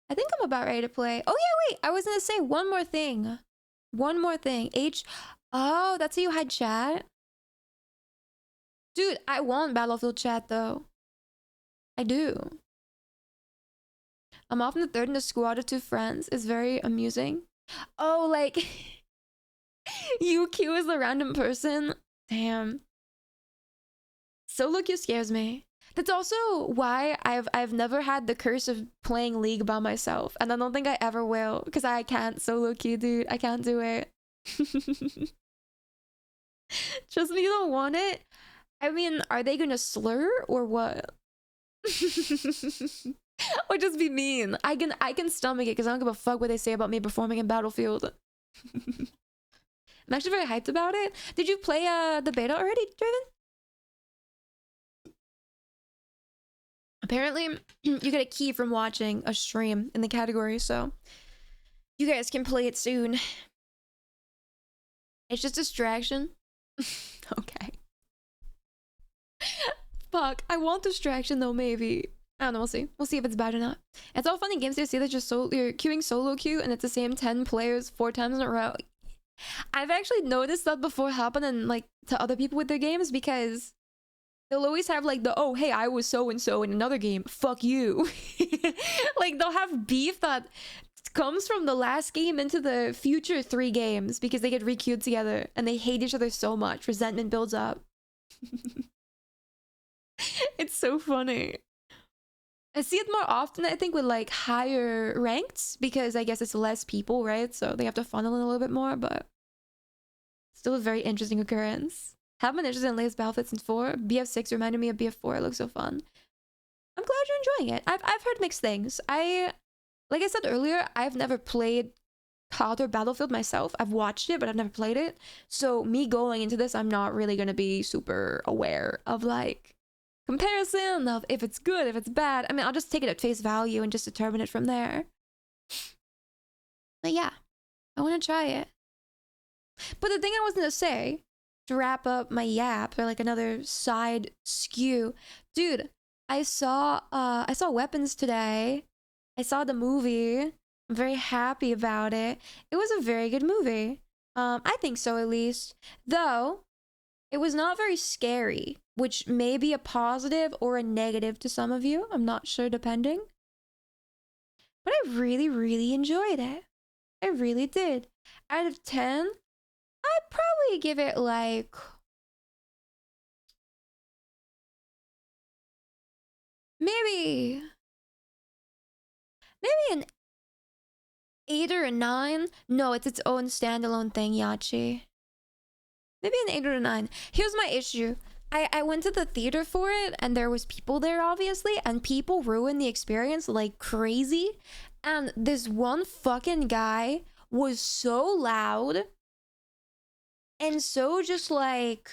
think I'm about ready to play. Oh yeah, wait. I was gonna say one more thing. One more thing. H. Oh, that's how you hide chat? Dude, I want Battlefield chat though. I do. I'm often the third in a squad of 2 friends. It's very amusing. Oh, like UQ is the random person. Damn. Solo queue scares me. That's also why I've never had the curse of playing League by myself, and I don't think I ever will, because I can't solo queue, dude. I can't do it. Trust me, you don't want it. I mean, are they gonna slur or what? Or just be mean? I can stomach it because I don't give a fuck what they say about me performing in Battlefield. I'm actually very hyped about it. Did you play the beta already, Draven? Apparently, you get a key from watching a stream in the category, so you guys can play it soon. It's just distraction. Okay. Fuck, I want distraction though, maybe. I don't know, we'll see. We'll see if it's bad or not. It's all fun in games to see that you're queuing solo queue and it's the same 10 players 4 times in a row. I've actually noticed that before happening like to other people with their games, because they'll always have like the, oh, hey, I was so-and-so in another game. Fuck you. Like they'll have beef that comes from the last game into the future 3 games because they get re-queued together and they hate each other so much. Resentment builds up. It's so funny. I see it more often, I think, with like higher ranked, because I guess it's less people, right? So they have to funnel in a little bit more, but still a very interesting occurrence. Have been interested in latest Battlefield since 4. BF6 reminded me of BF4. It looks so fun. I'm glad you're enjoying it. I've heard mixed things. Like I said earlier, I've never played COD or Battlefield myself. I've watched it, but I've never played it. So me going into this, I'm not really gonna be super aware of like comparison of if it's good, if it's bad. I mean, I'll just take it at face value and just determine it from there. But yeah, I want to try it. But the thing I was gonna say, to wrap up my yap, or like another side skew, dude, I saw Weapons today. I saw the movie. I'm very happy about it. It was a very good movie. I think so, at least. Though it was not very scary, which may be a positive or a negative to some of you. I'm not sure, depending. But I really, really enjoyed it. I really did. Out of 10, I'd probably give it like maybe an 8 or a 9. No, it's its own standalone thing, Yachi. Maybe an 8 or a 9. Here's my issue. I went to the theater for it, and there was people there, obviously, and people ruined the experience like crazy. And this one fucking guy was so loud and so just like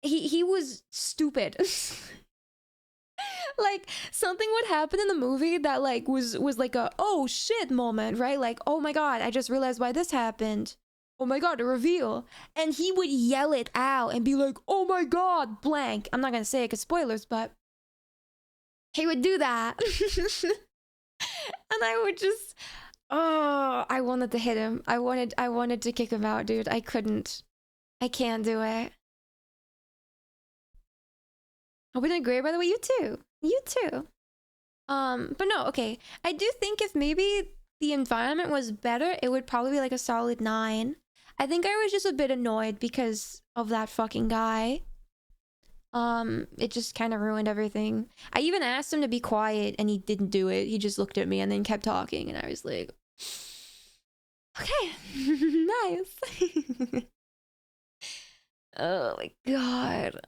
he was stupid. Like something would happen in the movie that like was like a oh shit moment, right? Like, oh my god, I just realized why this happened. Oh my god, a reveal. And he would yell it out and be like, oh my god, blank. I'm not gonna say it because spoilers, but he would do that. And I would just, oh, I wanted to hit him. I wanted to kick him out, dude. I couldn't. I can't do it. Hope you're doing great, by the way. You too. You too. But no, okay. I do think if maybe the environment was better, it would probably be like a solid 9. I think I was just a bit annoyed because of that fucking guy. It just kind of ruined everything. I even asked him to be quiet and he didn't do it. He just looked at me and then kept talking, and I was like, okay, nice. Oh my god.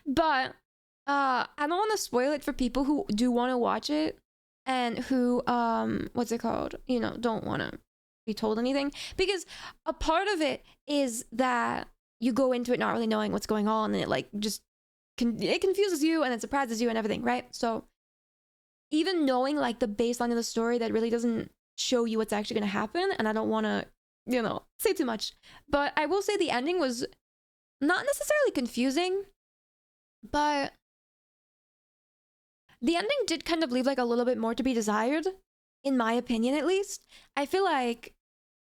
But I don't want to spoil it for people who do want to watch it and who what's it called, you know, don't want to be told anything, because a part of it is that you go into it not really knowing what's going on, and it like just it confuses you and it surprises you and everything, right? So even knowing like the baseline of the story, that really doesn't show you what's actually going to happen, and I don't want to, you know, say too much, but I will say the ending was not necessarily confusing, but the ending did kind of leave like a little bit more to be desired, in my opinion at least. I feel like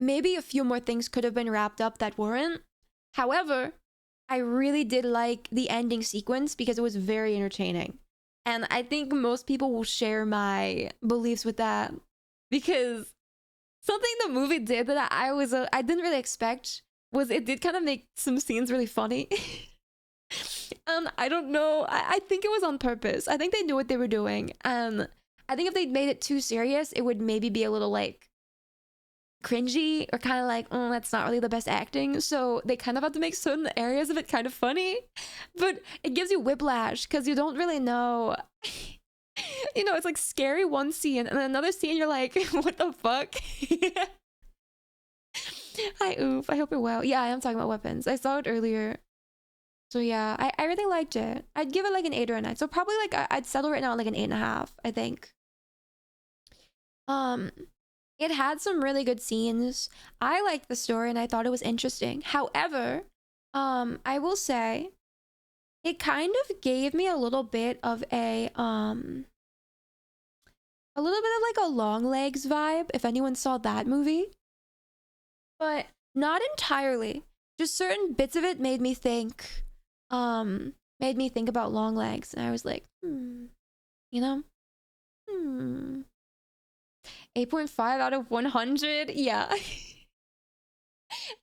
maybe a few more things could have been wrapped up that weren't. However, I really did like the ending sequence because it was very entertaining. And I think most people will share my beliefs with that, because something the movie did that I didn't really expect was it did kind of make some scenes really funny. I don't know. I think it was on purpose. I think they knew what they were doing. And I think if they'd made it too serious, it would maybe be a little like cringy, or kind of like, oh, that's not really the best acting. So they kind of have to make certain areas of it kind of funny, but it gives you whiplash because you don't really know. You know, it's like scary one scene, and then another scene you're like, what the fuck? Hi, Oof. I hope you're well. Yeah, I am talking about weapons. I saw it earlier. So yeah, I really liked it. I'd give it like an 8 or a 9. So probably like I'd settle right now on like an 8.5, I think. It had some really good scenes. I liked the story and I thought it was interesting. However, I will say it kind of gave me a little bit of a like a Long Legs vibe, if anyone saw that movie. But not entirely. Just certain bits of it made me think about Long Legs, and I was like, you know? 8.5 out of 100? Yeah.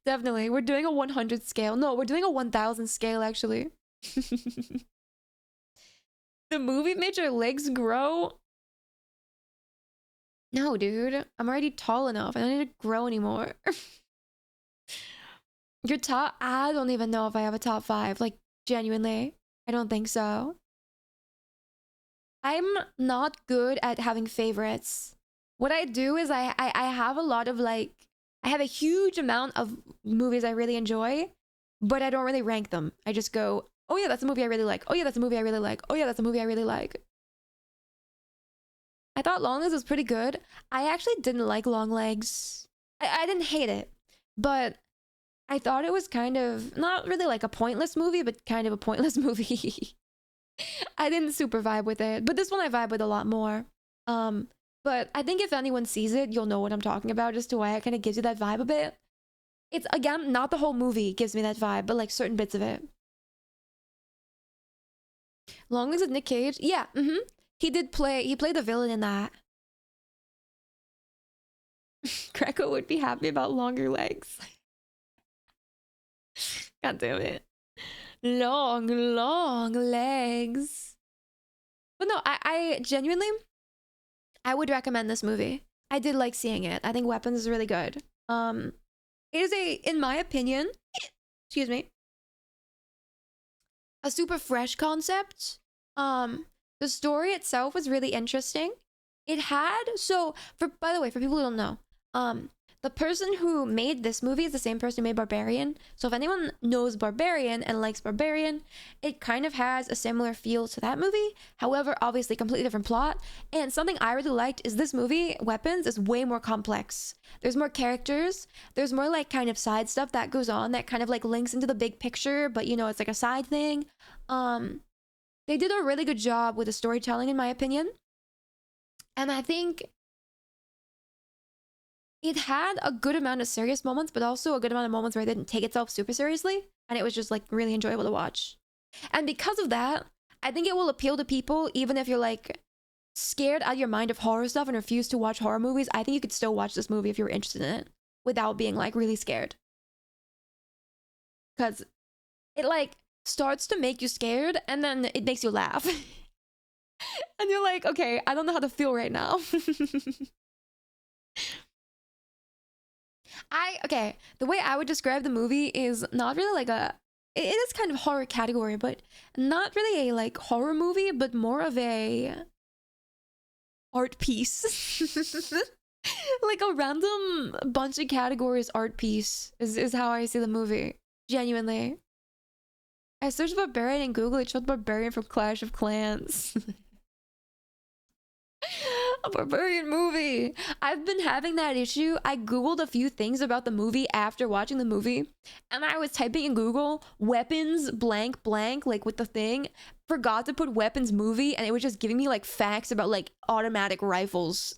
Definitely. We're doing a 100 scale. No, we're doing a 1000 scale, actually. The movie made your legs grow? No, dude. I'm already tall enough. I don't need to grow anymore. Your top? I don't even know if I have a top 5. Like, genuinely. I don't think so. I'm not good at having favorites. What I do is I have a lot of like, I have a huge amount of movies I really enjoy, but I don't really rank them. I just go, oh yeah, that's a movie I really like. Oh yeah, that's a movie I really like. Oh yeah, that's a movie I really like. I thought Long Legs was pretty good. I actually didn't like Long Legs. I didn't hate it, but I thought it was kind of, not really like a pointless movie, but kind of a pointless movie. I didn't super vibe with it, but this one I vibe with a lot more. But I think if anyone sees it, you'll know what I'm talking about, just to why it kind of gives you that vibe a bit. It's, again, not the whole movie gives me that vibe, but like certain bits of it. Long Legs with Nick Cage? Yeah, he played the villain in that. Greco would be happy about longer legs. God damn it. Long legs. But no, I genuinely, I would recommend this movie. I did like seeing it. I think Weapons is really good. It is in my opinion, excuse me, a super fresh concept. The story itself was really interesting. It had, by the way, for people who don't know, the person who made this movie is the same person who made Barbarian. So if anyone knows Barbarian and likes Barbarian, it kind of has a similar feel to that movie. However, obviously completely different plot. And something I really liked is this movie, Weapons, is way more complex. There's more characters. There's more like kind of side stuff that goes on that kind of like links into the big picture, but you know, it's like a side thing. They did a really good job with the storytelling, in my opinion. And I think it had a good amount of serious moments, but also a good amount of moments where it didn't take itself super seriously. And it was just like really enjoyable to watch. And because of that, I think it will appeal to people, even if you're like scared out of your mind of horror stuff and refuse to watch horror movies. I think you could still watch this movie if you were interested in it without being like really scared. Because it like starts to make you scared and then it makes you laugh. And you're like, okay, I don't know how to feel right now. Okay, the way I would describe the movie is not really like it is kind of horror category, but not really a like horror movie, but more of a art piece. Like a random bunch of categories art piece is how I see the movie. Genuinely. I searched Barbarian in Google, it showed Barbarian from Clash of Clans. A Barbarian movie. I've been having that issue. I googled a few things about the movie after watching the movie, and I was typing in Google weapons blank blank like with the thing, forgot to put weapons movie, and it was just giving me like facts about like automatic rifles.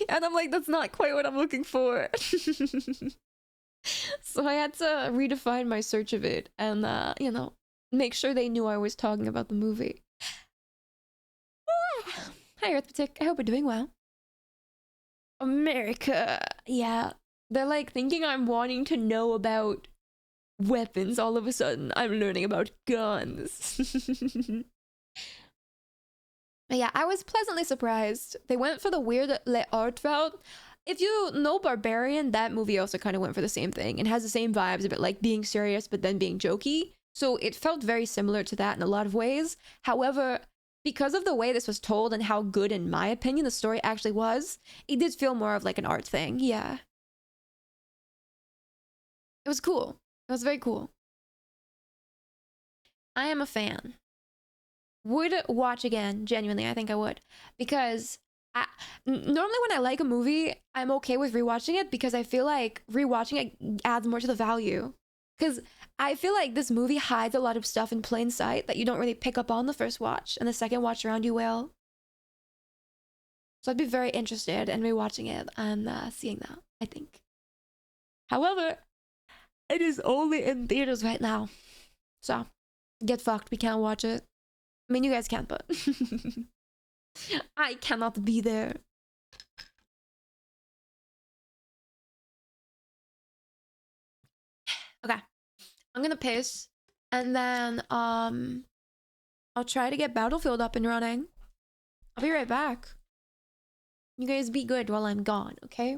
And I'm like, that's not quite what I'm looking for. So I had to redefine my search of it and you know, make sure they knew I was talking about the movie. Hi Arithmetic, I hope you're doing well. America. Yeah. They're like thinking I'm wanting to know about weapons all of a sudden. I'm learning about guns. But yeah, I was pleasantly surprised. They went for the weird art route. If you know Barbarian, that movie also kind of went for the same thing and has the same vibes, a bit like being serious but then being jokey. So it felt very similar to that in a lot of ways. However, because of the way this was told and how good, in my opinion, the story actually was, it did feel more of like an art thing. Yeah. It was cool. It was very cool. I am a fan. Would watch again, genuinely. I think I would. Because normally when I like a movie, I'm okay with rewatching it because I feel like rewatching it adds more to the value. Because I feel like this movie hides a lot of stuff in plain sight that you don't really pick up on the first watch, and the second watch around you will. So I'd be very interested in rewatching it and seeing that, I think. However, it is only in theaters right now. So, get fucked, we can't watch it. I mean, you guys can, but I cannot be there. Okay. I'm gonna piss, and then I'll try to get Battlefield up and running. I'll be right back. You guys be good while I'm gone, okay?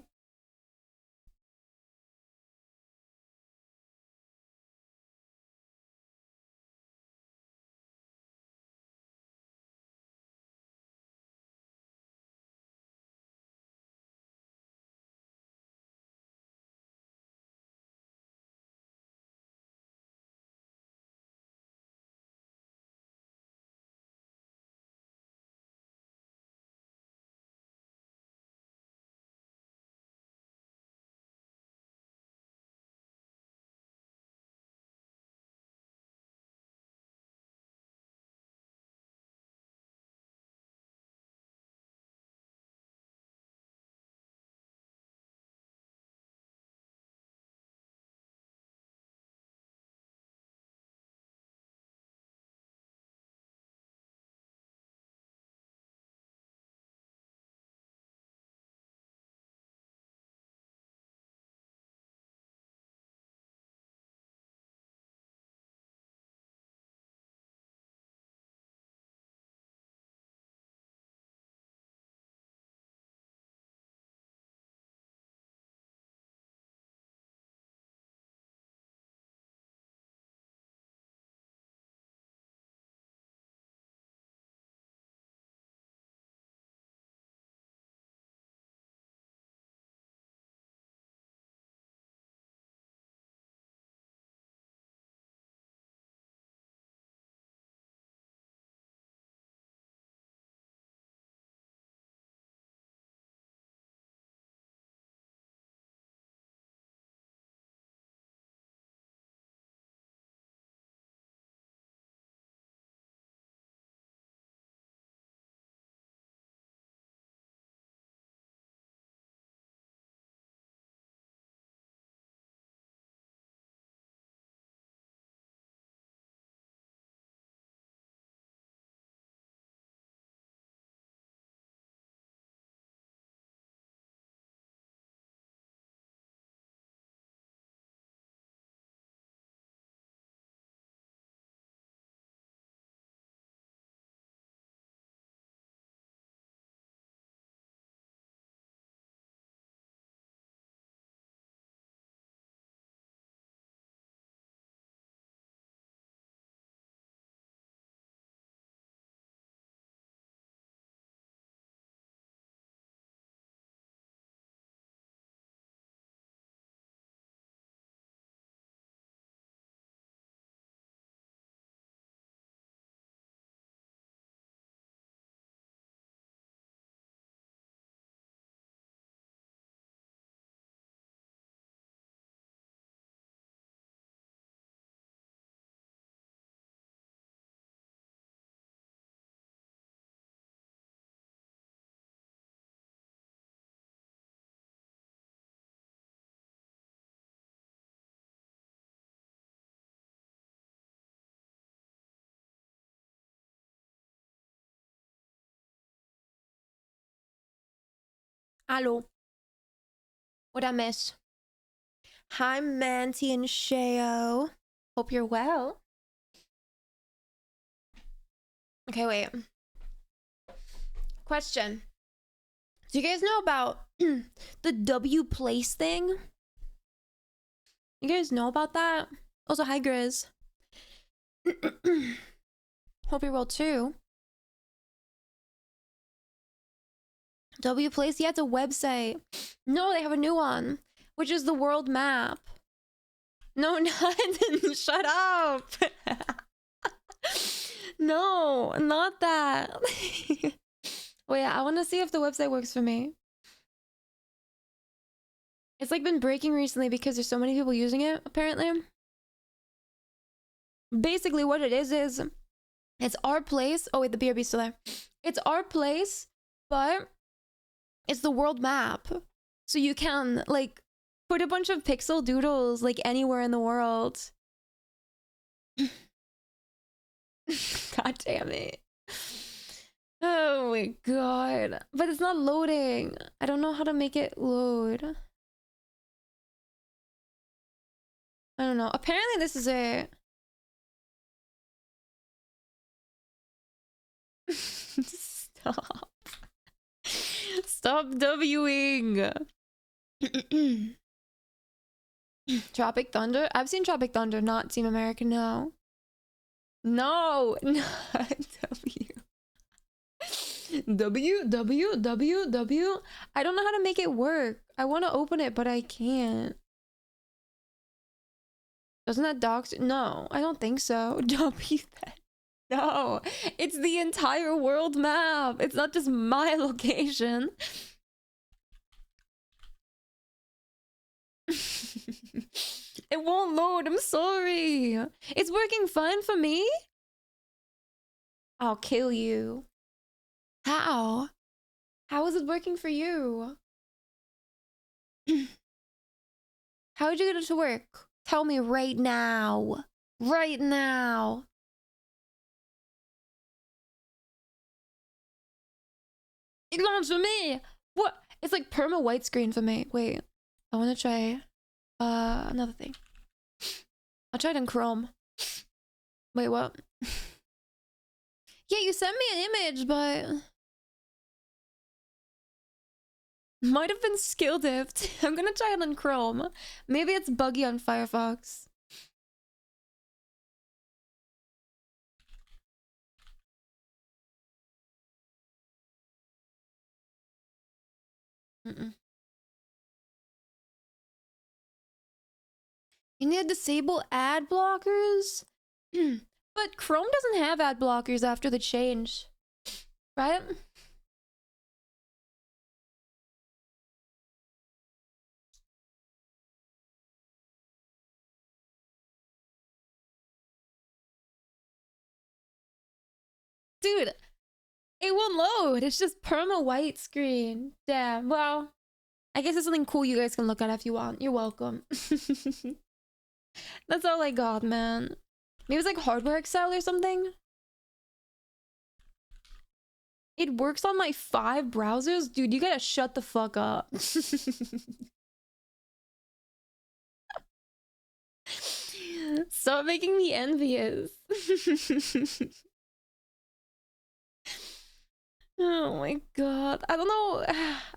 Hello. What I miss? Hi, Manti and Sheo. Hope you're well. Okay, wait. Question. Do you guys know about the W place thing? You guys know about that? Also, hi, Grizz. Hope you're well too. W place? Yeah, it's a website. No, they have a new one, which is the world map. No, not. Shut up. No, not that. Wait, I want to see if the website works for me. It's like been breaking recently because there's so many people using it, apparently. Basically, what it is it's our place. Oh, wait, the BRB's still there. It's our place, but it's the world map. So you can, like, put a bunch of pixel doodles, like, anywhere in the world. God damn it. Oh my god. But it's not loading. I don't know how to make it load. I don't know. Apparently this is it. Stop. Stop Wing. Tropic Thunder? I've seen Tropic Thunder, not Team America, no. No, not W. W. I don't know how to make it work. I want to open it, but I can't. Doesn't that docs? No, I don't think so. W. No, it's the entire world map. It's not just my location. It won't load. I'm sorry. It's working fine for me. I'll kill you. How? How is it working for you? How did you get it to work? Tell me right now. Right now. It launched for me. What? It's like perma white screen for me. Wait. I want to try another thing. I'll try it in Chrome. Wait, what? Yeah, you sent me an image, but might have been skill dipped. I'm gonna try it on Chrome. Maybe it's buggy on Firefox. You need to disable ad blockers? But Chrome doesn't have ad blockers after the change, right? Dude, it won't load. It's just perma white screen. Damn. Well, I guess it's something cool you guys can look at if you want. You're welcome. That's all I got, man. Maybe it's like Hardware Excel or something. It works on my 5 browsers? Dude, you gotta shut the fuck up. Stop making me envious. Oh my god. I don't know.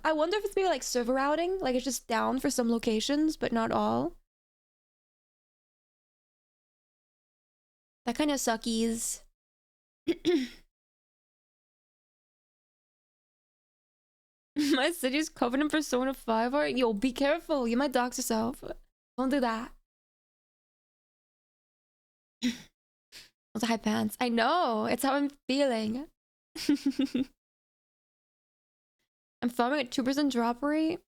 I wonder if it's maybe like server routing. Like it's just down for some locations, but not all. That kind of suckies. My city's covered in Persona 5 art. Yo, be careful. You might dox yourself. Don't do that. Those high pants. I know. It's how I'm feeling. I'm farming at 2% drop rate.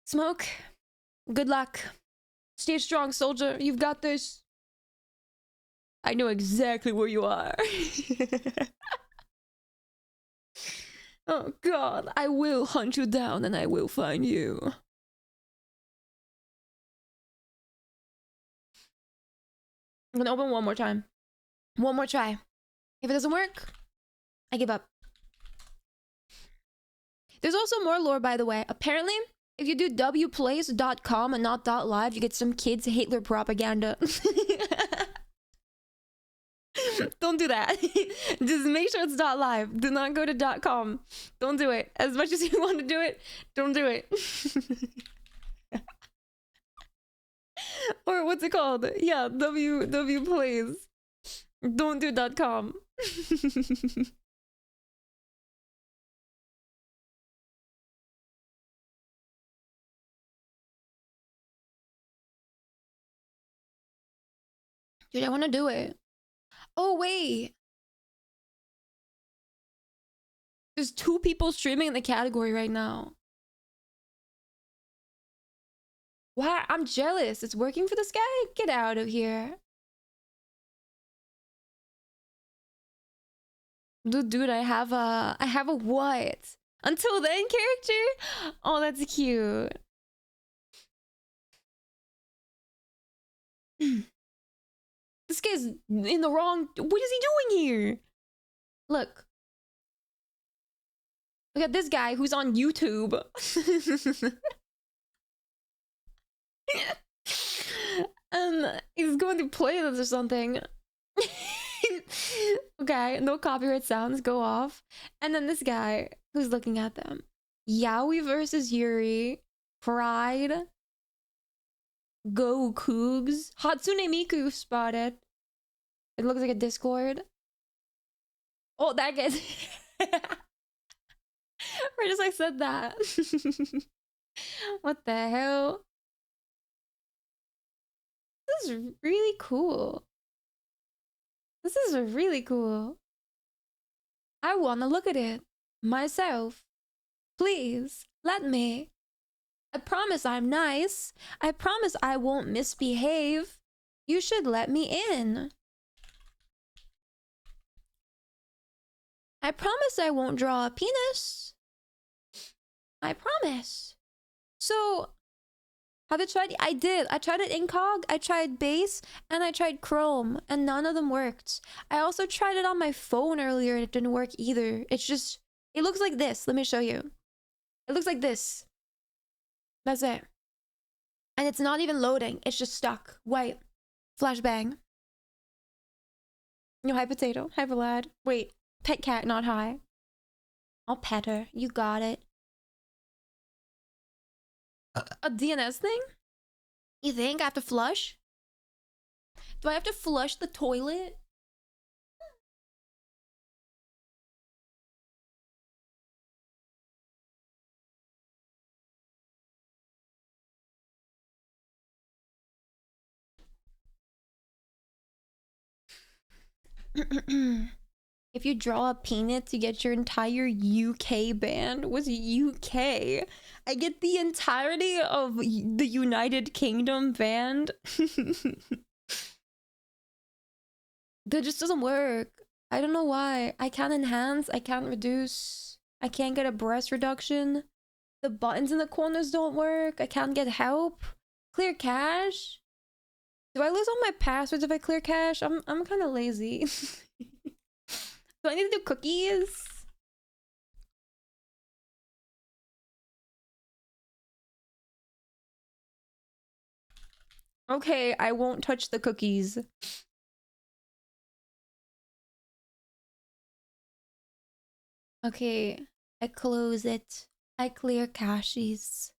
Smoke. Good luck. Stay strong, soldier. You've got this. I know exactly where you are. Oh god, I will hunt you down and I will find you. I'm gonna open one more time. One more try. If it doesn't work, I give up. There's also more lore, by the way. Apparently, if you do wplays.com and not .live, you get some kids Hitler propaganda. Don't do that. Just make sure it's .live. Do not go to .com. Don't do it. As much as you want to do it, don't do it. Or what's it called? Yeah, W plays. Don't do .com. Dude, I want to do it. Oh, wait. There's 2 people streaming in the category right now. Wow, I'm jealous. It's working for this guy? Get out of here. Dude, I have a what? Until then character? Oh, that's cute. This guy's in the wrong... What is he doing here? Look. Look at this guy who's on YouTube. He's going to play this or something. Okay, no copyright sounds, go off. And then this guy who's looking at them. Yaoi versus Yuri. Pride. Go Cougs. Hatsune Miku spotted. It looks like a Discord. Oh, that guy's... Right as I said that. What the hell? This is really cool. This is really cool. I wanna look at it myself. Please, let me. I promise I'm nice. I promise I won't misbehave. You should let me in. I promise I won't draw a penis. I promise. So, have you tried? I did. I tried it incog, I tried base, and I tried Chrome, and none of them worked. I also tried it on my phone earlier and it didn't work either. It's just, it looks like this. Let me show you. It looks like this. That's it. And it's not even loading. It's just stuck. White. Flashbang. No, hi potato. Hi Vlad. Wait. Pet cat, not hi. I'll pet her. You got it. A DNS thing? You think I have to flush? Do I have to flush the toilet? If you draw a penis to get your entire UK banned, what's UK? I get the entirety of the United Kingdom banned. That just doesn't work. I don't know why. I can't enhance, I can't reduce, I can't get a breast reduction. The buttons in the corners don't work. I can't get help. Clear cache? Do I lose all my passwords if I clear cache? I'm kind of lazy. Do I need to do cookies? Okay, I won't touch the cookies. Okay, I close it. I clear caches.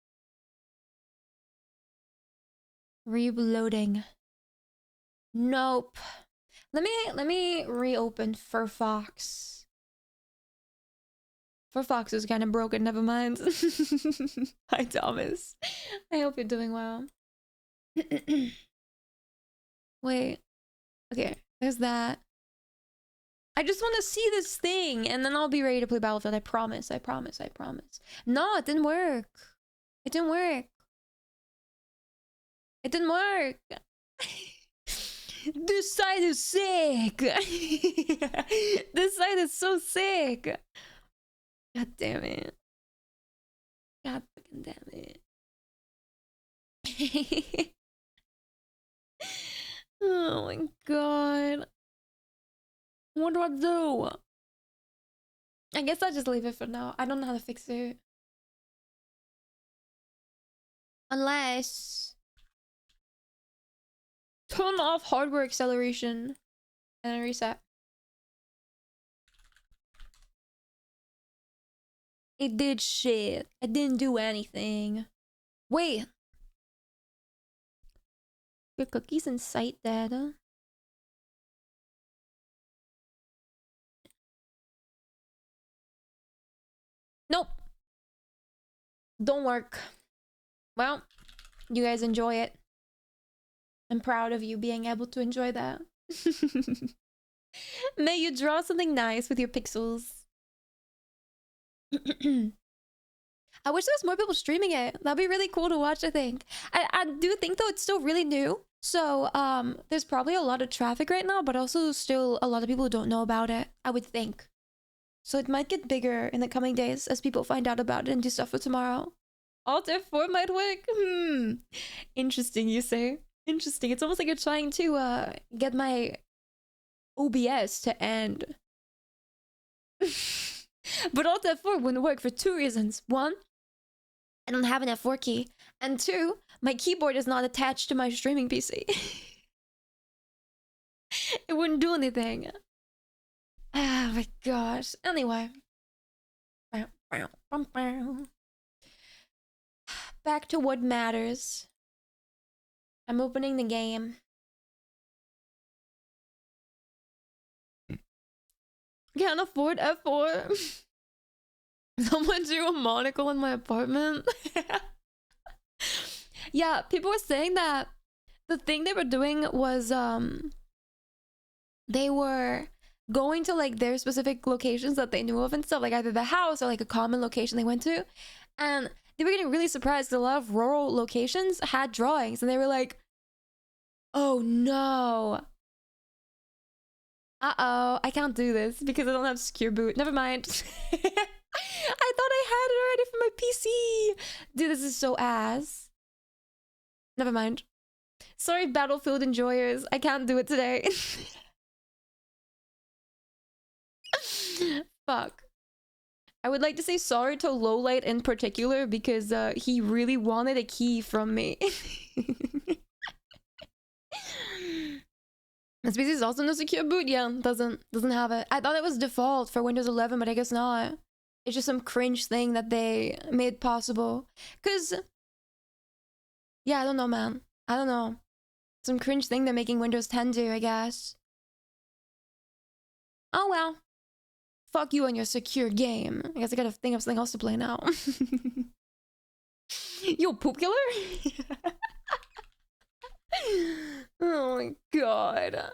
Reloading. Nope. Let me reopen Furfox. Furfox is kind of broken, never mind. Hi Thomas. I hope you're doing well. Wait. Okay, there's that. I just want to see this thing and then I'll be ready to play Battlefield. I promise, I promise, I promise. No, it didn't work. It didn't work. It didn't work. This side is sick. This side is so sick. God damn it. God fucking damn it. Oh my god. What do I do? I guess I'll just leave it for now. I don't know how to fix it. Unless turn off hardware acceleration and then reset. It did shit. I didn't do anything. Wait. Your cookies and site data. Nope. Don't work. Well, you guys enjoy it. I'm proud of you being able to enjoy that. May you draw something nice with your pixels. I wish there was more people streaming it. That'd be really cool to watch, I think. I do think though it's still really new. So there's probably a lot of traffic right now, but also still a lot of people who don't know about it, I would think. So it might get bigger in the coming days as people find out about it and do stuff for tomorrow. Alt F4 might work? Interesting, you say. Interesting. It's almost like you're trying to get my OBS to end. But Alt F4 wouldn't work for two reasons. One, I don't have an F4 key. And two, my keyboard is not attached to my streaming PC. It wouldn't do anything. Oh my gosh. Anyway. Back to what matters. I'm opening the game. Can't afford F4. Someone drew a monocle in my apartment. Yeah, people were saying that the thing they were doing was they were going to like their specific locations that they knew of and stuff, like either the house or like a common location they went to, and they were getting really surprised because a lot of rural locations had drawings and they were like, oh no, uh-oh, I can't do this because I don't have secure boot. Never mind. I thought I had it already for my PC. Dude, this is so ass. Never mind. Sorry, Battlefield enjoyers. I can't do it today. Fuck. I would like to say sorry to Lowlight in particular because he really wanted a key from me. This PC is also no secure boot. Yeah, doesn't have it. I thought it was default for Windows 11, but I guess not. It's just some cringe thing that they made possible. Cause yeah, I don't know, man. I don't know. Some cringe thing they're making Windows 10 do, I guess. Oh well. Fuck you and your secure game. I guess I gotta think of something else to play now. Yo, poop killer? Oh my god.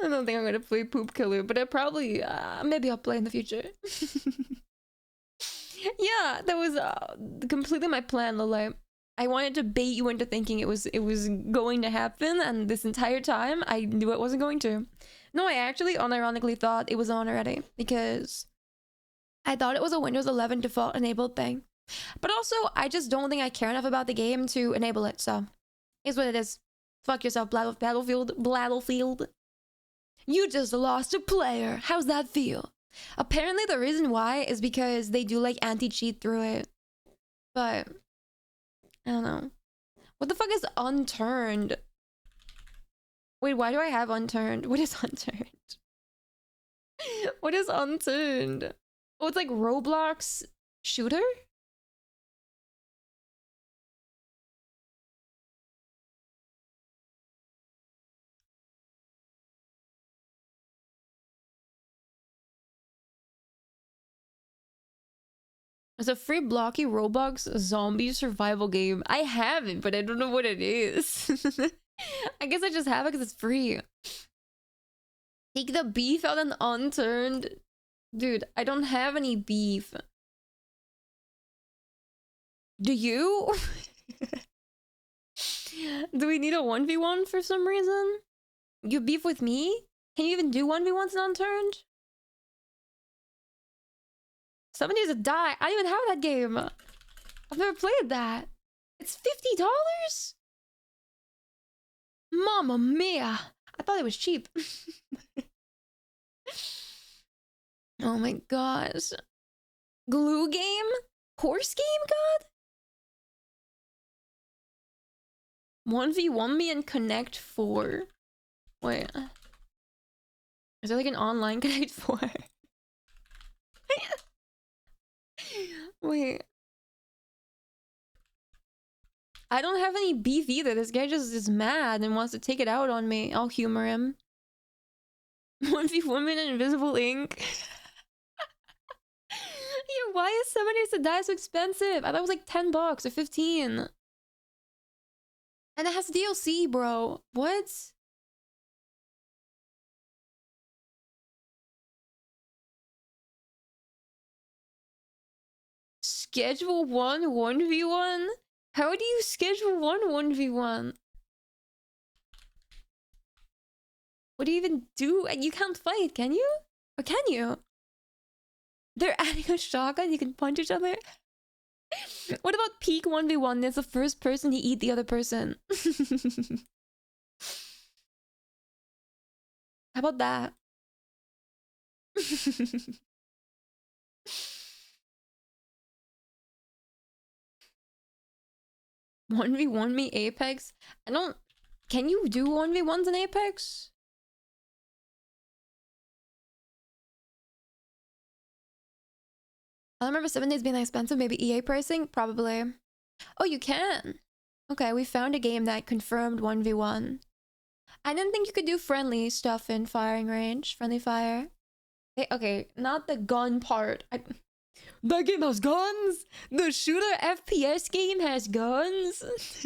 I don't think I'm gonna play poop killer, but I probably, maybe I'll play in the future. Yeah, that was completely my plan, Lele. I wanted to bait you into thinking it was going to happen, and this entire time I knew it wasn't going to. No, I actually unironically thought it was on already because I thought it was a Windows 11 default enabled thing. But also, I just don't think I care enough about the game to enable it, so it's what it is. Fuck yourself, Battlefield. You just lost a player. How's that feel? Apparently the reason why is because they do like anti-cheat through it. But I don't know. What the fuck is unturned? Wait, why do I have unturned? What is unturned? What is unturned? Oh, it's like Roblox shooter? It's a free blocky Roblox zombie survival game. I have it, but I don't know what it is. I guess I just have it because it's free. Take the beef out and unturned. Dude, I don't have any beef. Do you? Do we need a 1v1 for some reason? You beef with me? Can you even do 1v1s and unturned? 7 Days to Die. I don't even have that game. I've never played that. It's $50? Mamma mia. I thought it was cheap. Oh my gosh. Glue game? Horse game god? 1v1 me and Connect 4. Wait. Is there like an online Connect 4? Wait. I don't have any beef either. This guy just is mad and wants to take it out on me. I'll humor him. 1v1 me and invisible ink. Yeah, why is 7 days to die so expensive? I thought it was like 10 bucks or 15. And it has DLC, bro. What? Schedule 1v1? How do you schedule 1v1? What do you even do? You can't fight, can you? Or can you? They're adding a shotgun, you can punch each other? What about peak 1v1? It's the first person to eat the other person. How about that? 1v1 me Apex? I don't... Can you do 1v1s in Apex? I remember 7 days being expensive. Maybe EA pricing? Probably. Oh, you can. Okay, we found a game that confirmed 1v1. I didn't think you could do friendly stuff in firing range. Friendly fire. Okay, not the gun part. That game has guns? The shooter FPS game has guns?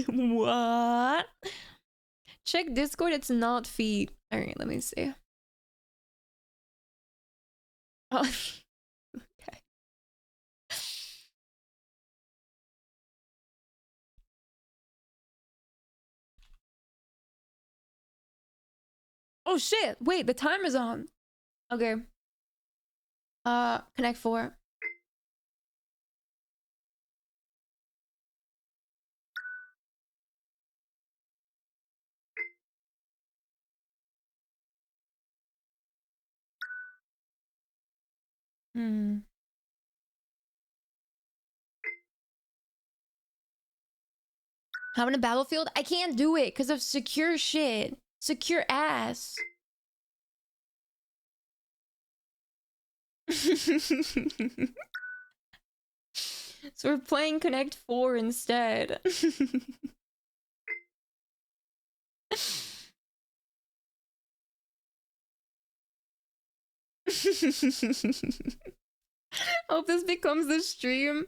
What? Check Discord, it's not feed. Alright, let me see. Oh, okay. Oh shit! Wait, the timer's on. Okay. Connect 4. How in a battlefield? I can't do it because of secure shit. Secure ass. So we're playing Connect 4 instead. Hope this becomes the stream.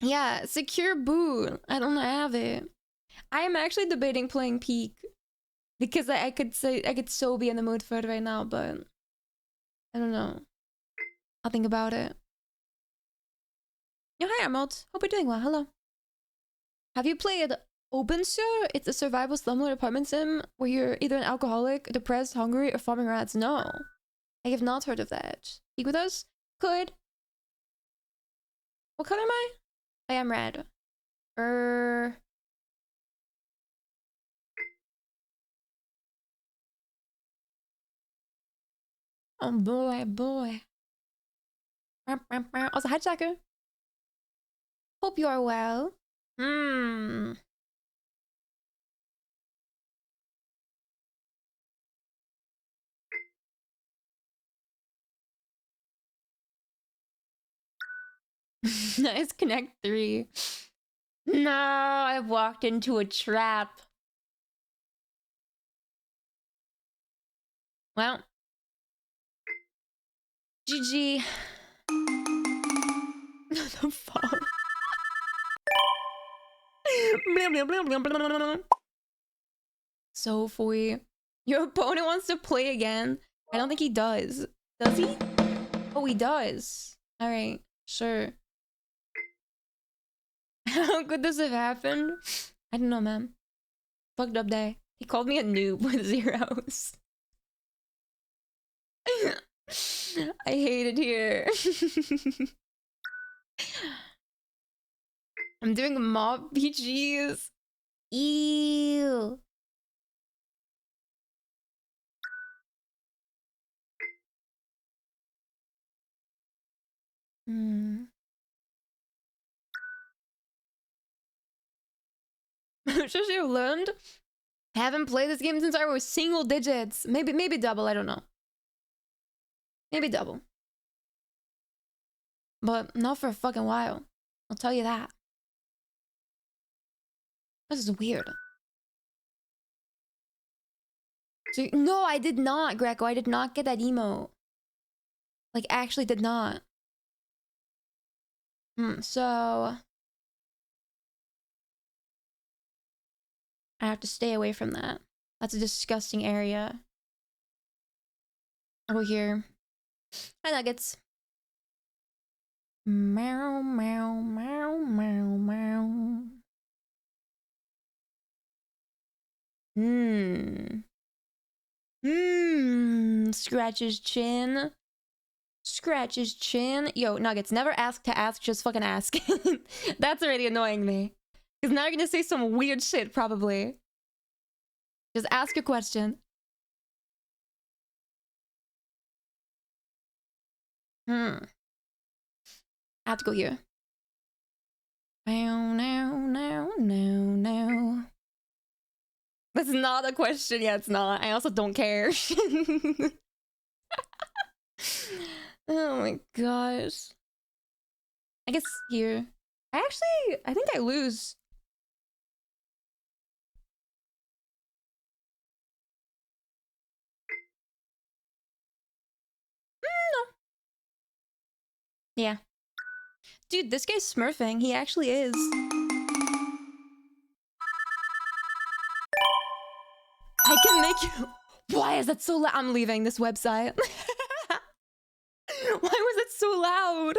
Yeah, secure boot. I don't have it. I am actually debating playing Peak because I could say I could so be in the mood for it right now, but I don't know. I'll think about it. Yo, hi Arnold. Hope you're doing well. Hello. Have you played OpenSur? It's a survival slumlord apartment sim where you're either an alcoholic, depressed, hungry, or farming rats. No, I have not heard of that. Speak with us? Could. What color am I? I am red. Oh boy, boy. Also, hi Jacker. Hope you are well. Nice Connect 3. No, I've walked into a trap. Well. GG. The fuck? So Foy. Your opponent wants to play again? I don't think he does. Does he? Oh, he does. Alright, sure. How could this have happened? I don't know, man. Fucked up day. He called me a noob with zeros. I hate it here. I'm doing mob PGs. Ew. Should you have learned? Haven't played this game since I was single digits. Maybe double, I don't know. Maybe double. But not for a fucking while. I'll tell you that. This is weird. So, no, I did not, Greco. I did not get that emote. Like, actually did not. So... I have to stay away from that. That's a disgusting area. I'll go here. Hi, Nuggets. Meow, meow, meow, meow, meow. Scratch his chin. Scratch his chin. Yo, Nuggets, never ask to ask, just fucking ask. That's already annoying me. Because now you're gonna say some weird shit, probably. Just ask a question. I have to go here. No. That's not a question. Yeah, it's not. I also don't care. Oh my gosh. I guess here. I think I lose. No. Yeah. Dude, this guy's smurfing. He actually is. I can make you... Why is that so loud? I'm leaving this website. Why was it so loud?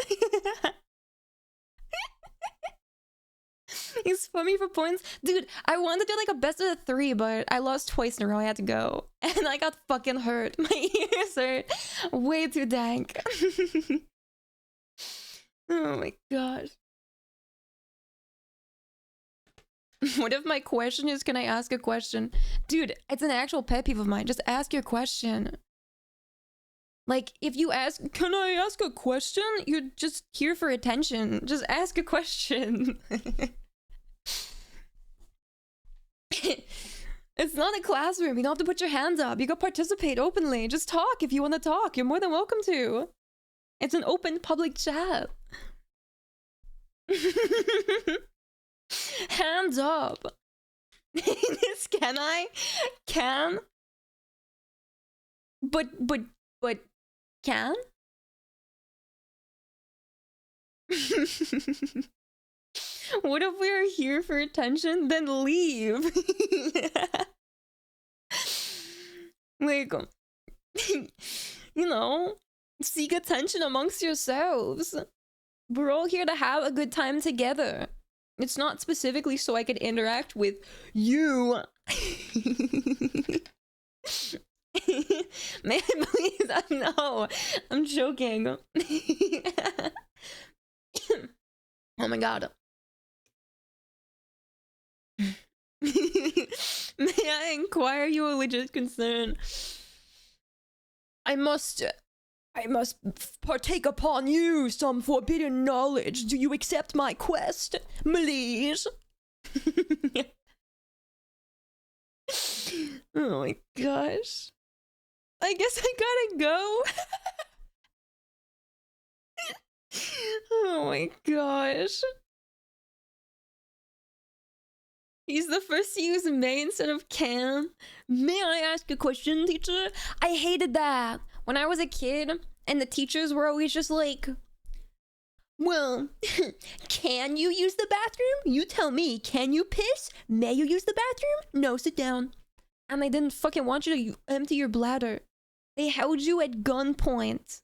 He's funny for points. Dude, I wanted to do like a best of the 3, but I lost twice in a row. I had to go. And I got fucking hurt. My ears hurt. Way too dank. Oh my gosh. What if my question is, can I ask a question? Dude, it's an actual pet peeve of mine. Just ask your question. Like, if you ask, can I ask a question? You're just here for attention. Just ask a question. It's not a classroom. You don't have to put your hands up. You can participate openly. Just talk if you want to talk. You're more than welcome to. It's an open public chat. Hands up. This can I? Can? But can? What if we are here for attention? Then leave. Like, you know, seek attention amongst yourselves. We're all here to have a good time together. It's not specifically so I could interact with you. Man, please, no. I'm joking. Oh my god. May I inquire you a legit concern? I must partake upon you some forbidden knowledge. Do you accept my quest, please? Oh my gosh. I guess I gotta go. Oh my gosh. He's the first to use may instead of can. May I ask a question, teacher? I hated that. When I was a kid, and the teachers were always just like, well, can you use the bathroom? You tell me, can you piss? May you use the bathroom? No, sit down. And they didn't fucking want you to empty your bladder. They held you at gunpoint.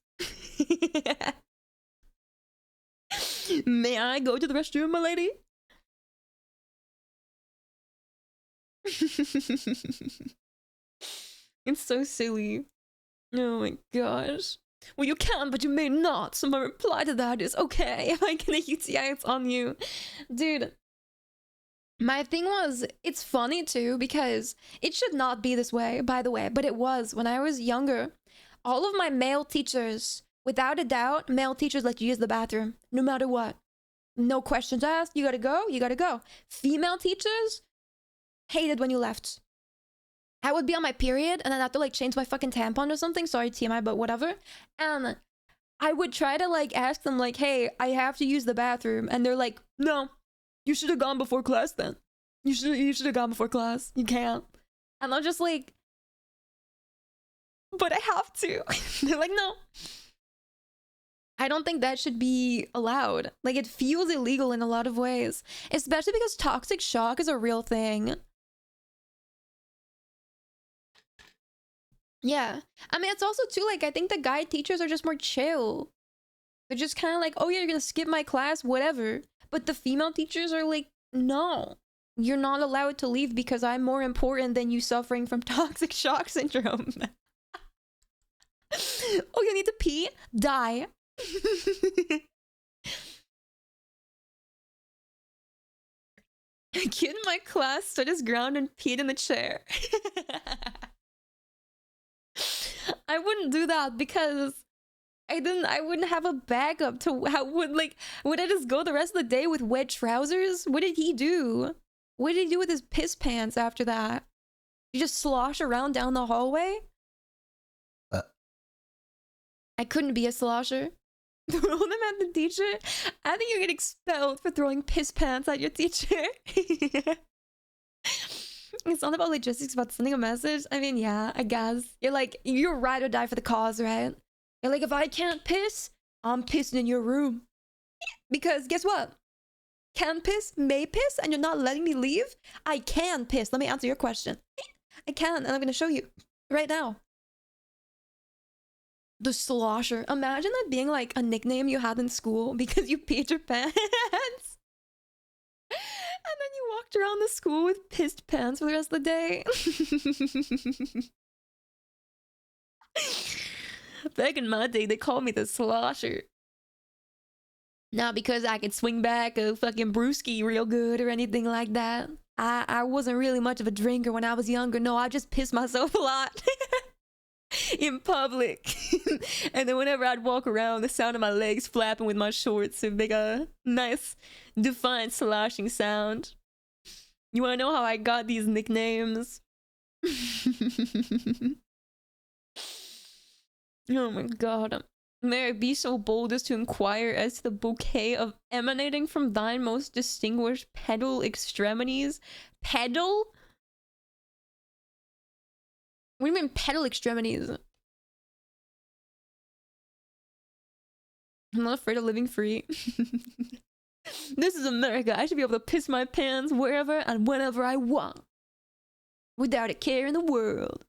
May I go to the restroom, my lady? It's so silly. Oh my gosh. Well, you can, but you may not. So my reply to that is, okay, if I get a UTI, it's on you. Dude, my thing was, it's funny too, because it should not be this way, by the way, but it was. When I was younger, all of my male teachers, without a doubt, male teachers let you use the bathroom, no matter what. No questions asked, you gotta go, you gotta go. Female teachers, Hated when you left. I would be on my period and then I have to like change my fucking tampon or something. Sorry, TMI, but whatever. And I would try to like ask them like, hey, I have to use the bathroom. And they're like, no, you should have gone before class then. You should have gone before class. You can't. And I'm just like, but I have to. They're like, no. I don't think that should be allowed. Like, it feels illegal in a lot of ways. Especially because toxic shock is a real thing. Yeah. I mean, it's also too, like, I think the guy teachers are just more chill. They're just kind of like, oh yeah, you're gonna skip my class, whatever. But the female teachers are like, no. You're not allowed to leave because I'm more important than you suffering from toxic shock syndrome. Oh, you need to pee? Die. A kid in my class stood his ground and peed in the chair. I wouldn't do that because I wouldn't have a backup to would I just go the rest of the day with wet trousers? What did he do? What did he do with his piss pants after that? You just slosh around down the hallway? I couldn't be a slosher. Throw them at the teacher? I think you're getting expelled for throwing piss pants at your teacher. It's not about logistics, about sending a message. I mean, yeah, I guess. You're like, you're ride or die for the cause, right? You're like, if I can't piss, I'm pissing in your room. Because guess what? Can piss, may piss, and you're not letting me leave? I can piss. Let me answer your question. I can, and I'm gonna show you right now. The slosher. Imagine that being like a nickname you had in school because you peed your pants. And then you walked around the school with pissed pants for the rest of the day. Back in my day, they called me the slosher. Not because I could swing back a fucking brewski real good or anything like that. I wasn't really much of a drinker when I was younger. No, I just pissed myself a lot. In public. And then whenever I'd walk around, the sound of my legs flapping with my shorts would make a nice, defiant sloshing sound. You wanna know how I got these nicknames? Oh my god. May I be so bold as to inquire as to the bouquet of emanating from thine most distinguished pedal extremities? Pedal? What do you mean pedal extremities? I'm not afraid of living free. This is America. I should be able to piss my pants wherever and whenever I want. Without a care in the world.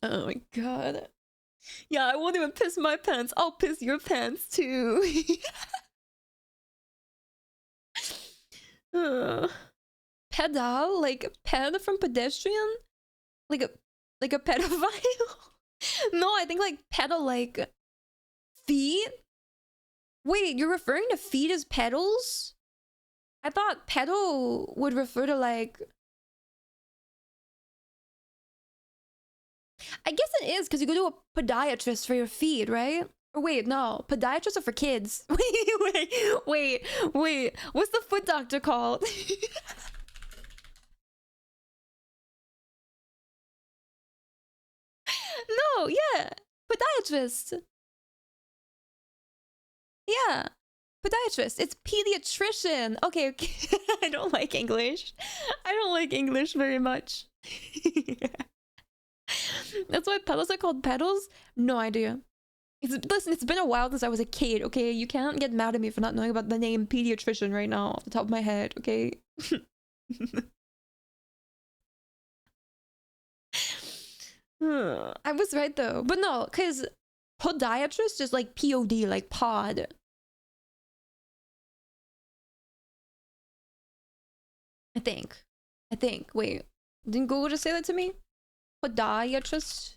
Oh my god. Yeah, I won't even piss my pants. I'll piss your pants too. Pedal? Like ped from pedestrian? Like a pedophile? No, I think like pedal like feet? Wait, you're referring to feet as pedals? I thought pedal would refer to like... I guess it is because you go to a podiatrist for your feet, right? Or wait, no, podiatrists are for kids. Wait. What's the foot doctor called? No, yeah, podiatrist. Yeah, podiatrist. It's pediatrician. Okay. I don't like English. I don't like English very much. That's why pedals are called pedals? No idea. Listen, it's been a while since I was a kid, okay? You can't get mad at me for not knowing about the name pediatrician right now off the top of my head, okay? I was right though. But no, because podiatrist is like P-O-D, like pod. I think. Wait, didn't Google just say that to me? Podiatrist?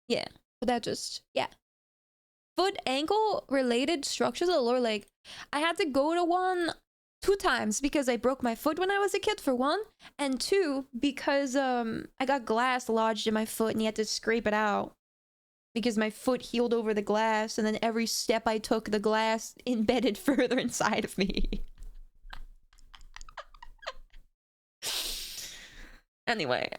Yeah, podiatrist. Yeah. Foot ankle related structures of the lower leg. I had to go to one 2 times because I broke my foot when I was a kid, for one, and 2 because I got glass lodged in my foot and you had to scrape it out. because my foot healed over the glass, and then every step I took, the glass embedded further inside of me. Anyway.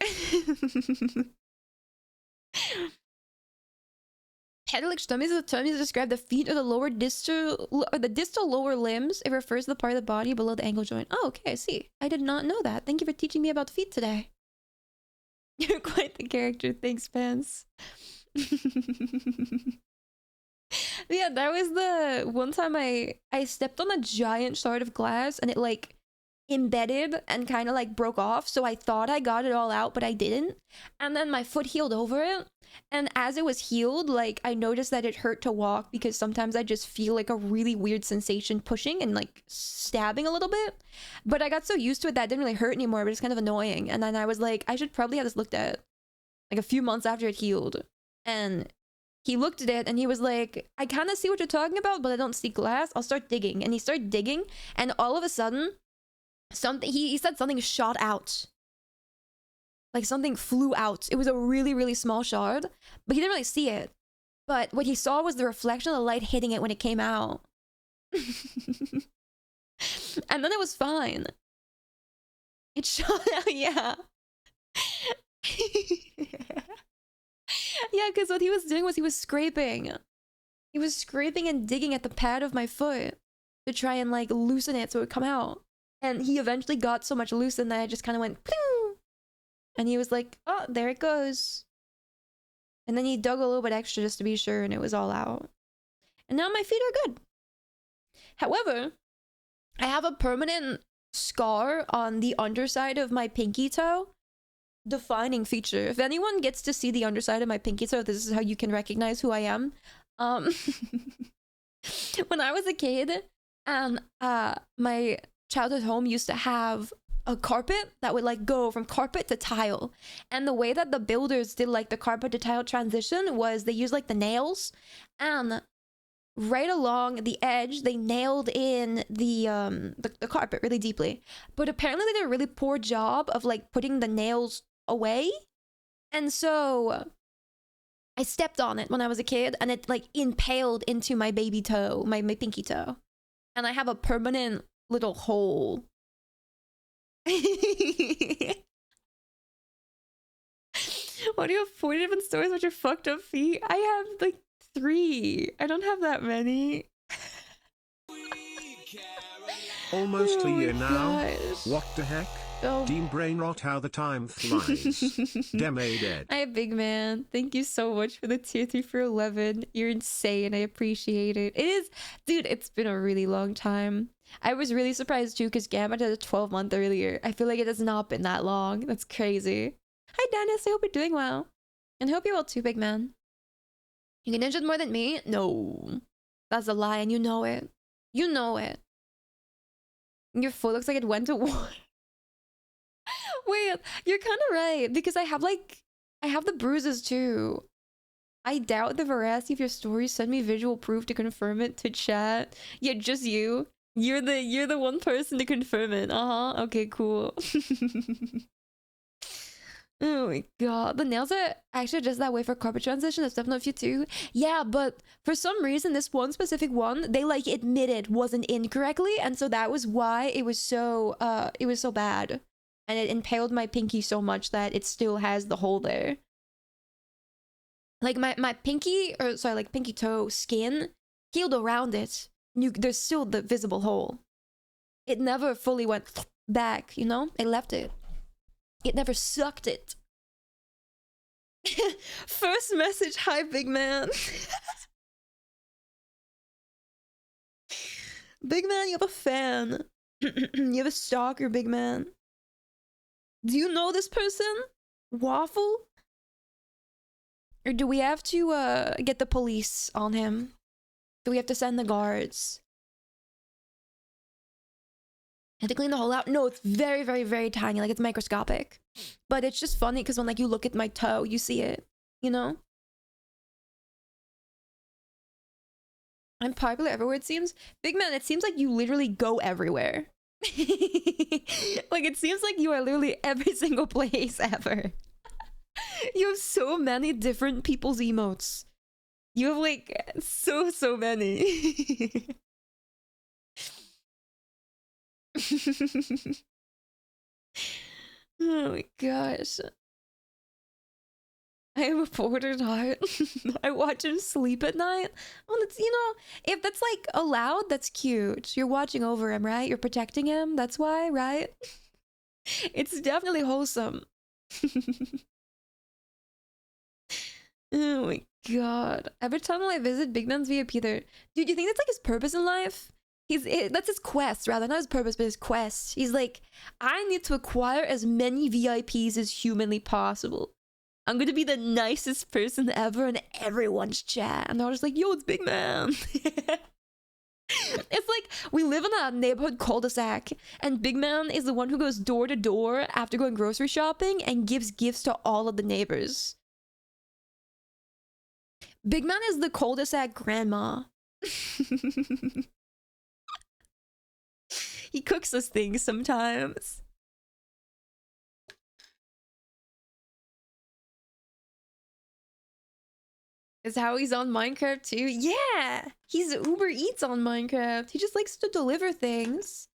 Pedalic tummy is a term used to describe the feet or the lower distal or the distal lower limbs. It refers to the part of the body below the ankle joint. Oh, okay, I see. I did not know that. Thank you for teaching me about feet today. You're quite the character. Thanks, Pence. Yeah, that was the one time I stepped on a giant shard of glass and it like embedded and kind of like broke off, so I thought I got it all out, but I didn't. And then my foot healed over it, and as it was healed, like I noticed that it hurt to walk because sometimes I just feel like a really weird sensation pushing and like stabbing a little bit, but I got so used to it that it didn't really hurt anymore, but it's kind of annoying. And then I was like, I should probably have this looked at like a few months after it healed. And he looked at it and he was like, I kind of see what you're talking about, but I don't see glass. I'll start digging. And he started digging, and all of a sudden something, he said something shot out, like something flew out. It was a really, really small shard, but he didn't really see it. But what he saw was the reflection of the light hitting it when it came out. And then it was fine. It shot out. Yeah. Yeah, because what he was doing was he was scraping and digging at the pad of my foot to try and like loosen it so it would come out. And he eventually got so much loosened that I just kind of went, pling! And he was like, oh, there it goes. And then he dug a little bit extra just to be sure, and it was all out. And now my feet are good. However, I have a permanent scar on the underside of my pinky toe. Defining feature. If anyone gets to see the underside of my pinky toe, this is how you can recognize who I am. When I was a kid, and my childhood home used to have a carpet that would like go from carpet to tile, and the way that the builders did like the carpet to tile transition was they used like the nails, and right along the edge they nailed in the carpet really deeply, but apparently they did a really poor job of like putting the nails away, and so I stepped on it when I was a kid and it like impaled into my baby toe, my pinky toe, and I have a permanent little hole. What do you have 40 different stories about your fucked up feet? I have like 3. I don't have that many. Almost Oh a year my now. gosh. What the heck? Oh. Dean brain rot, how the time flies. Deme dead. Hi, big man. Thank you so much for the tier 3 for 11. You're insane. I appreciate it. It is, dude, it's been a really long time. I was really surprised too because Gamma did a 12-month earlier. I feel like it has not been that long. That's crazy. Hi, Dennis. I hope you're doing well. And hope you're well too, big man. You get injured more than me? No. That's a lie, and you know it. You know it. Your foot looks like it went to war. Wait, you're kind of right, because I have the bruises too. I doubt the veracity of your story. Send me visual proof to confirm it to chat. Yeah, just you. You're the one person to confirm it. Okay, cool. Oh my god, the nails are actually just that way for carpet transition. That's definitely you too. Yeah, but for some reason, this one specific one, they like admitted wasn't in correctly, and so that was why it was so bad. And it impaled my pinky so much that it still has the hole there. Like my pinky, or sorry, like pinky toe skin healed around it. There's still the visible hole. It never fully went back, you know? It left it. It never sucked it. First message, hi big man. Big man, you have a fan. You have a stalker, big man. Do you know this person? Waffle? Or do we have to get the police on him? Do we have to send the guards? I have to clean the hole out? No, it's very, very, very tiny. Like, it's microscopic. But it's just funny because when like you look at my toe, you see it. You know? I'm popular everywhere, it seems. Big man, it seems like you literally go everywhere. Like, it seems like you are literally every single place ever. You have so many different people's emotes. You have like so many. Oh my gosh. I am a border heart. I watch him sleep at night. Well, it's, you know, if that's like allowed, that's cute. You're watching over him, right? You're protecting him. That's why, right? It's definitely wholesome. Oh my god. Every time I visit Big Man's VIP there. Dude, you think that's like his purpose in life? That's his quest, rather. Not his purpose, but his quest. He's like, I need to acquire as many VIPs as humanly possible. I'm gonna be the nicest person ever in everyone's chat. And they're all just like, yo, it's Big Man. It's like, we live in a neighborhood cul-de-sac, and Big Man is the one who goes door to door after going grocery shopping and gives gifts to all of the neighbors. Big Man is the cul-de-sac grandma. He cooks us things sometimes. Is how he's on Minecraft too? Yeah! He's Uber Eats on Minecraft. He just likes to deliver things.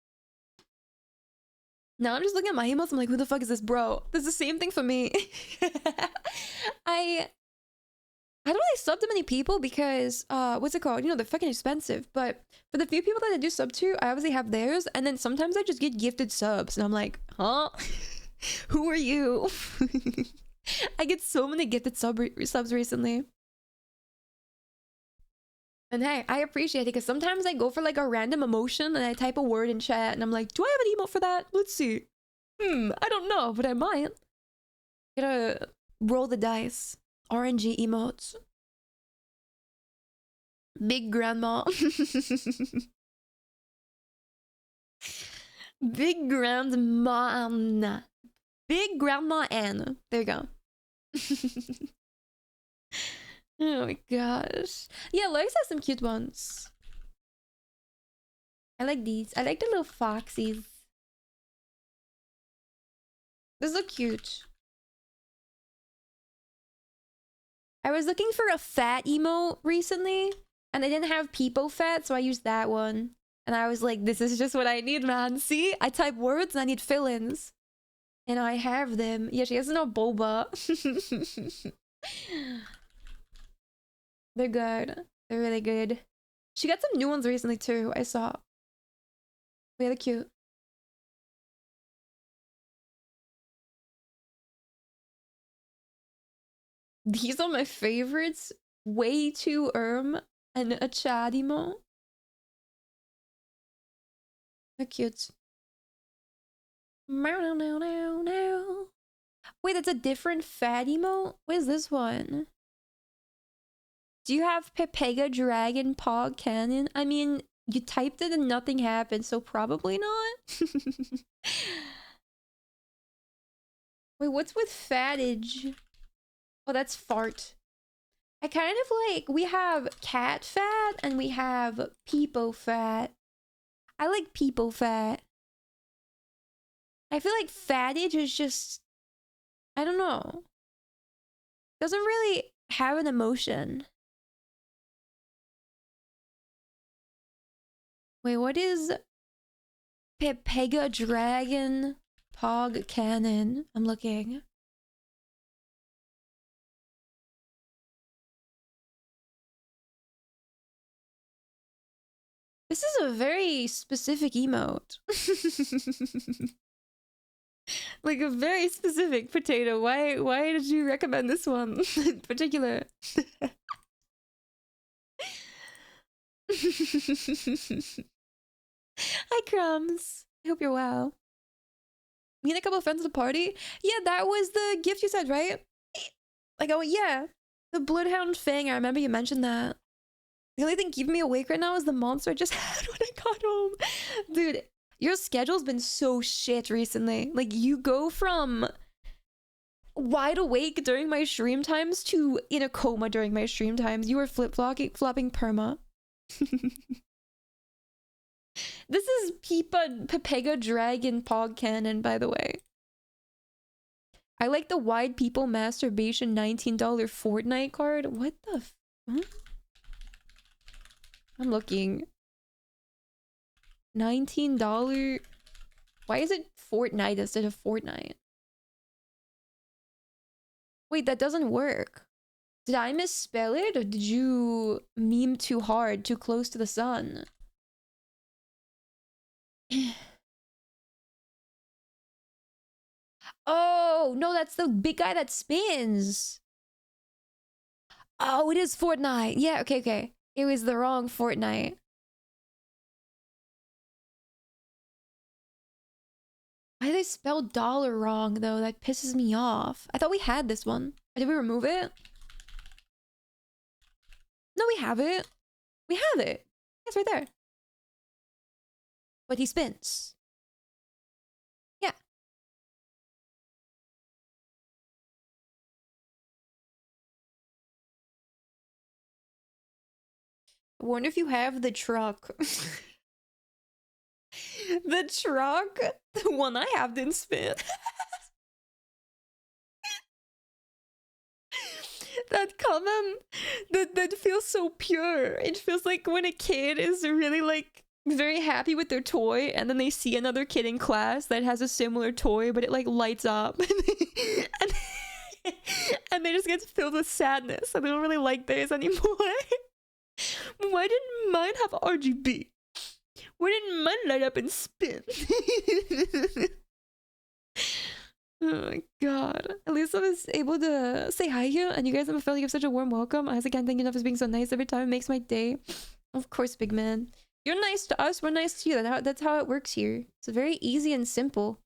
Now I'm just looking at my emails. I'm like, who the fuck is this bro? This is the same thing for me. I don't really sub to many people because, what's it called? You know, they're fucking expensive. But for the few people that I do sub to, I obviously have theirs. And then sometimes I just get gifted subs. And I'm like, huh? Who are you? I get so many gifted subs recently. And hey, I appreciate it because sometimes I go for like a random emotion and I type a word in chat and I'm like, do I have an emote for that? Let's see. I don't know, but I might. Gotta roll the dice. RNG emotes. Big grandma. Big grandma. Big grandma Anne. There you go. Oh my gosh. Yeah, Lois has some cute ones. I like these. I like the little foxies. These look cute. I was looking for a fat emote recently, and I didn't have Peepo fat, so I used that one. And I was like, this is just what I need, man. See? I type words and I need fill-ins. And I have them. Yeah, she has no boba. They're good. They're really good. She got some new ones recently too, I saw. Really cute. These are my favorites. Way too and a Chad emote. They're cute. Wait, that's a different fat emote? What is this one? Do you have Pepega Dragon Pog Cannon? I mean, you typed it and nothing happened, so probably not. Wait, what's with fattage? Oh, that's fart. I kind of like, we have cat fat and we have Peepo fat. I like Peepo fat. I feel like fattage is just, I don't know. Doesn't really have an emotion. Wait, what is Pepega Dragon Pog Cannon? I'm looking. This is a very specific emote. Like a very specific potato. Why did you recommend this one in particular? Hi, Crumbs. I hope you're well. Me and a couple of friends at the party? Yeah, that was the gift you said, right? Like, oh, yeah. The Bloodhound Fang. I remember you mentioned that. The only thing keeping me awake right now is the monster I just had when I got home. Dude, your schedule's been so shit recently. Like, you go from wide awake during my stream times to in a coma during my stream times. You were flip-flopping perma. This is Pepega Dragon Pog Cannon, by the way. I like the Wide People Masturbation $19 Fortnite card. What the f- huh? I'm looking. $19. Why is it Fortnite instead of Fortnite? Wait, that doesn't work. Did I misspell it, or did you meme too hard, too close to the sun? Oh, no, that's the big guy that spins. Oh, it is Fortnite. Yeah, okay, okay. It was the wrong Fortnite. Why did they spell dollar wrong, though? That pisses me off. I thought we had this one. Did we remove it? No, we have it. We have it. It's right there. But he spins. Yeah. I wonder if you have the truck. The truck? The one I have didn't spin. That comment, that feels so pure. It feels like when a kid is really like very happy with their toy, and then they see another kid in class that has a similar toy, but it like lights up, and, and they just get filled with sadness. And they don't really like theirs anymore. Why didn't mine have RGB? Why didn't mine light up and spin? Oh my god. At least I was able to say hi here, and you guys have felt like you have such a warm welcome. I can't thank you enough for being so nice every time. It makes my day. Of course, big man. You're nice to us, we're nice to you. That's how it works here. It's very easy and simple.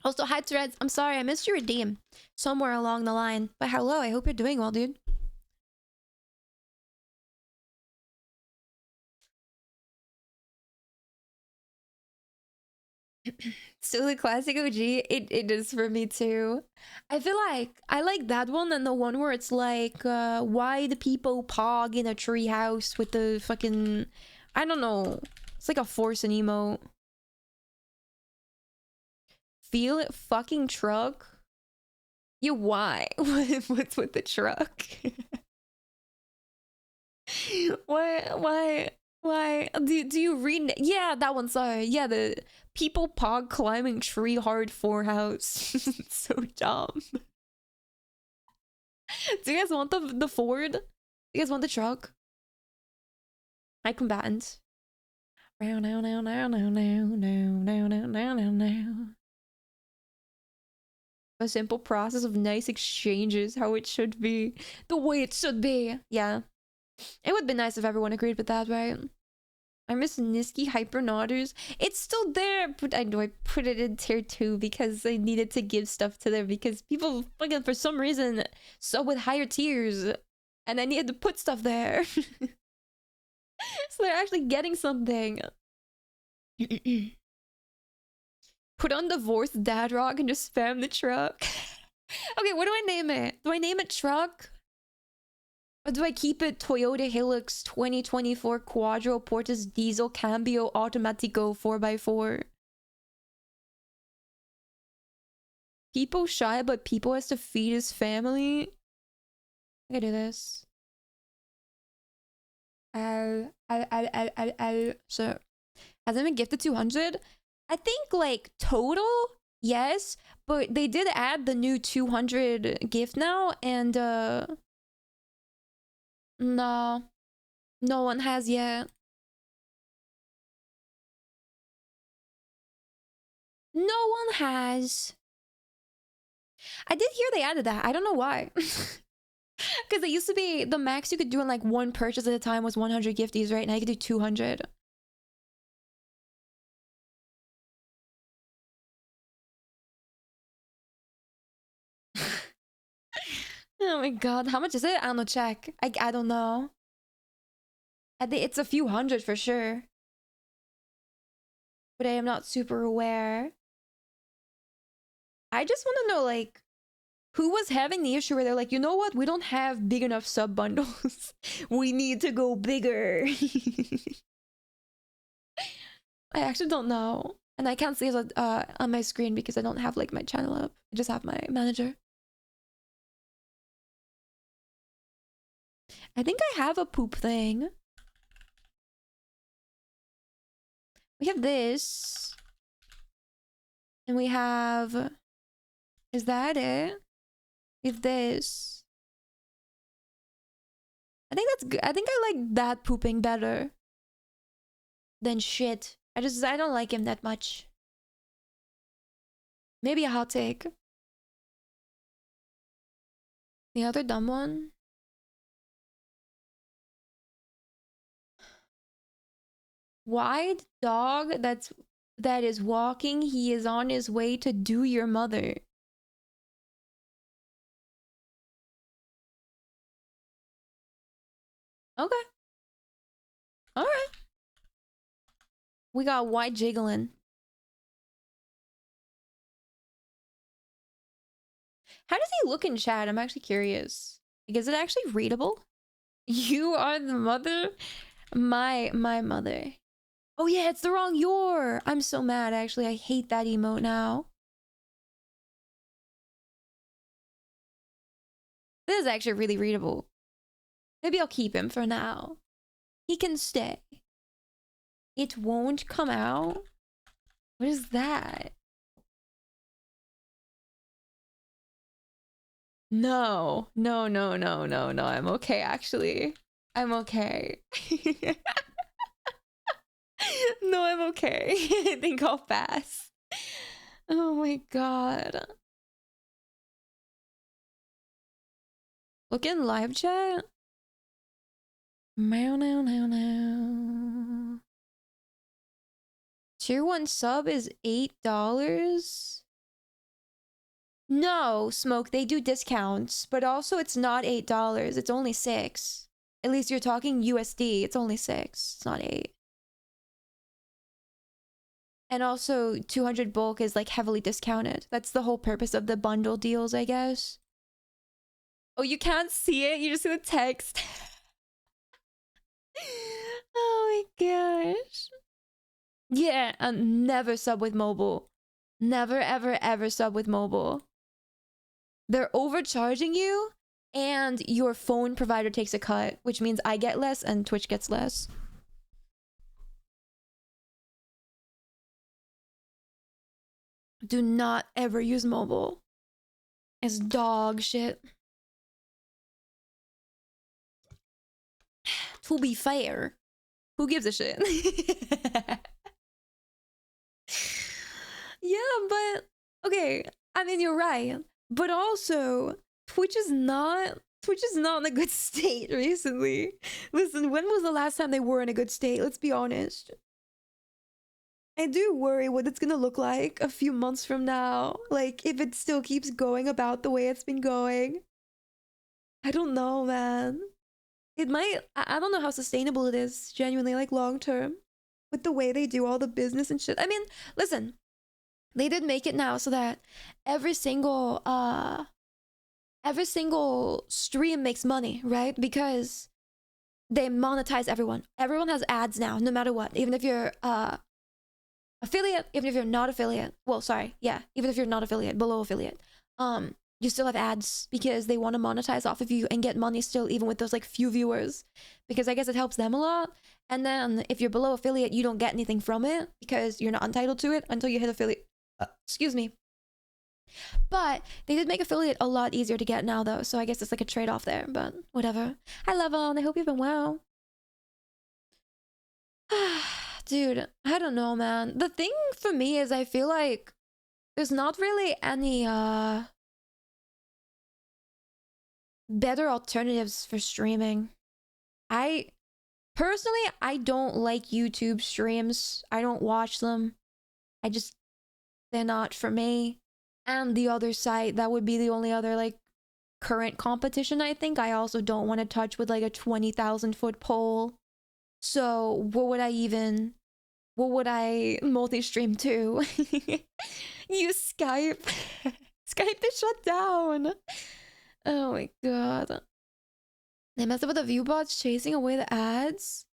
Also, hi Threads. I'm sorry, I missed your redeem somewhere along the line. But hello, I hope you're doing well, dude. Still the classic OG. It is for me too. I feel like I like that one and the one where it's like, why the people pog in a treehouse with the fucking, I don't know. It's like a force and emote. Feel it, fucking truck. You why? What's with the truck? Why? Do you read? Yeah, that one. Sorry. Yeah, the people pog climbing tree hard for house. It's so dumb. Do you guys want the Ford? Do you guys want the truck? Hi, combatant. Now. A simple process of nice exchanges, how it should be. The way it should be. Yeah. It would be nice if everyone agreed with that, right? I miss Niskii Hypernauters. It's still there, but I know I put it in tier 2 because I needed to give stuff to them because people fucking for some reason sub with higher tiers and I needed to put stuff there. So they're actually getting something. Put on divorced dad rock and just spam the truck. Okay, what do I name it? Do I name it truck? Or do I keep it Toyota Hilux 2024 Quadro Portis Diesel Cambio Automatico 4x4? People shy, but people has to feed his family. I can do this. So, has it been gifted 200? I think like total, yes, but they did add the new 200 gift now, and no one has yet. No one has. I did hear they added that. I don't know why. Because it used to be the max you could do in like one purchase at a time was 100 gifties, right? Now you can do 200. Oh my god, how much is it? I don't know, check. I don't know. I think it's a few hundred for sure. But I am not super aware. I just want to know, like, who was having the issue where they're like, you know what? We don't have big enough sub bundles. We need to go bigger. I actually don't know. And I can't see it on my screen because I don't have, like, my channel up. I just have my manager. I think I have a poop thing. We have this. And we have... Is that it? We have this. I think that's good. I think I like that pooping better than shit. I don't like him that much. Maybe a hot take. The other dumb one. Wide dog that is walking, he is on his way to do your mother. Okay. Alright. We got white jiggling. How does he look in chat? I'm actually curious. Like, is it actually readable? You are the mother? My mother. Oh yeah, it's the wrong your. I'm so mad, actually. I hate that emote now. This is actually really readable. Maybe I'll keep him for now. He can stay. It won't come out? What is that? No. No. I'm okay, actually. I'm okay. No, I'm okay. I think I'll pass. Oh my god. Look in live chat. Meow, now, now, now. Tier 1 sub is $8? No, Smoke, they do discounts, but also it's not $8. It's only $6. At least you're talking USD. It's only $6. It's not 8. And also 200 bulk is like heavily discounted. That's the whole purpose of the bundle deals, I guess. Oh, you can't see it? You just see the text. Oh my gosh. Yeah, never sub with mobile. Never, ever, ever sub with mobile. They're overcharging you, and your phone provider takes a cut, which means I get less and Twitch gets less. Do not ever use mobile. It's dog shit. To be fair, who gives a shit? Yeah, but okay, I mean you're right. But also, Twitch is not in a good state recently. Listen, when was the last time they were in a good state? Let's be honest. I do worry what it's gonna look like a few months from now. Like, if it still keeps going about the way it's been going. I don't know, man. It might... I don't know how sustainable it is, genuinely, like, long term. With the way they do all the business and shit. I mean, listen. They did make it now so that every single stream makes money, right? Because they monetize everyone. Everyone has ads now, no matter what. Even if you're affiliate, even if you're not affiliate. Well, sorry, yeah, even if you're not affiliate, below affiliate. You still have ads because they want to monetize off of you and get money still, even with those like few viewers. Because I guess it helps them a lot. And then if you're below affiliate, you don't get anything from it because you're not entitled to it until you hit affiliate. Excuse me. But they did make affiliate a lot easier to get now, though. So I guess it's like a trade-off there, but whatever. Hi, Levon. I hope you've been well. Dude, I don't know, man. The thing for me is I feel like there's not really any better alternatives for streaming. Personally, I don't like YouTube streams. I don't watch them. They're not for me. And the other site, that would be the only other like current competition, I think. I also don't want to touch with like a 20,000 foot pole. So what would I multi-stream to? Use Skype. Skype is shut down. Oh my god. They messed up with the view bots chasing away the ads?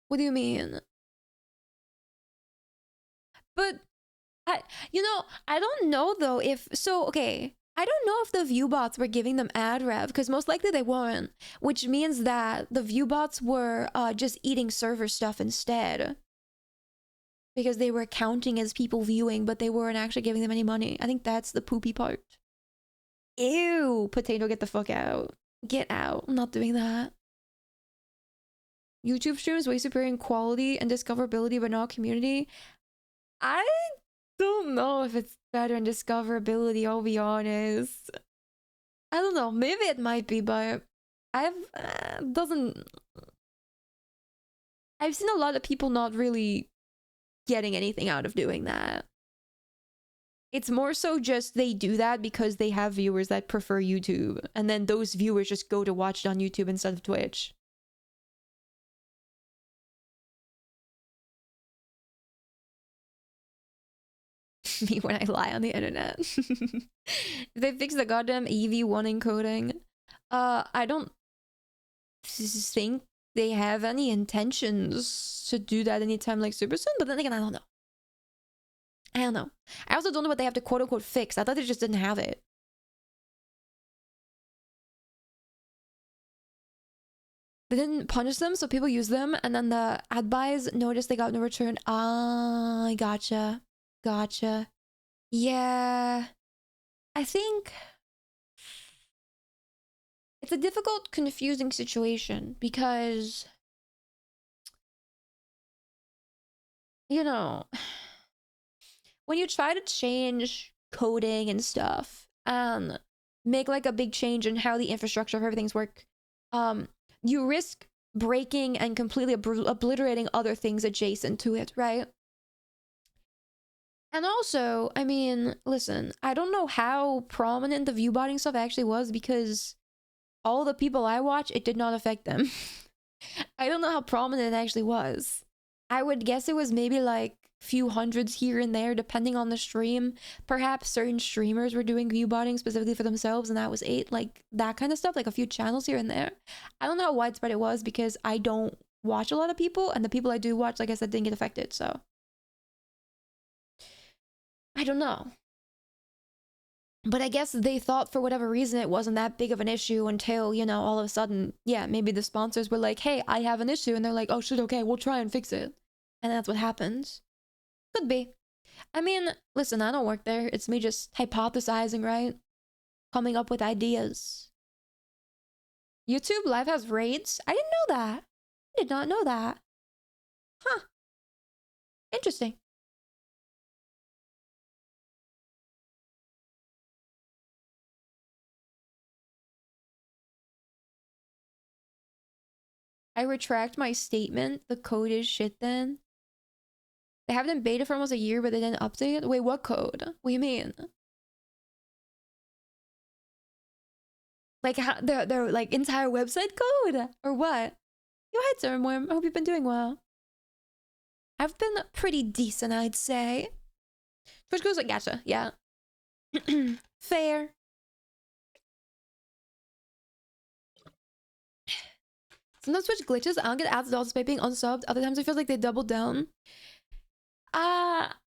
What do you mean? But I don't know though if so. Okay, I don't know if the view bots were giving them ad rev, because most likely they weren't, which means that the view bots were just eating server stuff instead. Because they were counting as people viewing, but they weren't actually giving them any money. I think that's the poopy part. Ew, potato, get the fuck out. Get out. I'm not doing that. YouTube streams way superior in quality and discoverability, but not community. I don't know if it's better in discoverability, I'll be honest. I don't know, maybe it might be, but I've seen a lot of people not really getting anything out of doing that. It's more so just they do that because they have viewers that prefer YouTube, and then those viewers just go to watch it on YouTube instead of Twitch. Me when I lie on the internet. They fixed the goddamn EV1 encoding. I don't think they have any intentions to do that anytime like super soon, but then again, I don't know. I also don't know what they have to quote unquote fix. I thought they just didn't have it. They didn't punish them, so people use them, and then the ad buys noticed they got no return. Ah, gotcha. Gotcha. Yeah. I think it's a difficult, confusing situation because, you know, when you try to change coding and stuff and make like a big change in how the infrastructure of everything's work, you risk breaking and completely obliterating other things adjacent to it, right? And also, I mean, listen, I don't know how prominent the viewbotting stuff actually was because all the people I watch, it did not affect them. I don't know how prominent it actually was. I would guess it was maybe like few hundreds here and there, depending on the stream. Perhaps certain streamers were doing viewbotting specifically for themselves, and that was it. Like that kind of stuff, like a few channels here and there. I don't know how widespread it was because I don't watch a lot of people, and the people I do watch, like I said, didn't get affected, so I don't know. But I guess they thought for whatever reason it wasn't that big of an issue until, you know, all of a sudden, yeah, maybe the sponsors were like, hey, I have an issue. And they're like, oh shit, okay, we'll try and fix it. And that's what happens. Could be. I mean, listen, I don't work there. It's me just hypothesizing, right? Coming up with ideas. YouTube Live has raids? I didn't know that. I did not know that. Huh. Interesting. I retract my statement. The code is shit then. They have it in beta for almost a year, but they didn't update it? Wait, what code? What do you mean? Like how their like entire website code? Or what? Yo, hi Termworm. I hope you've been doing well. I've been pretty decent, I'd say. Twitch goes like, gotcha, yeah. Fair. Sometimes Twitch glitches. I don't get ads at all despite being unsubbed. Other times it feels like they doubled down.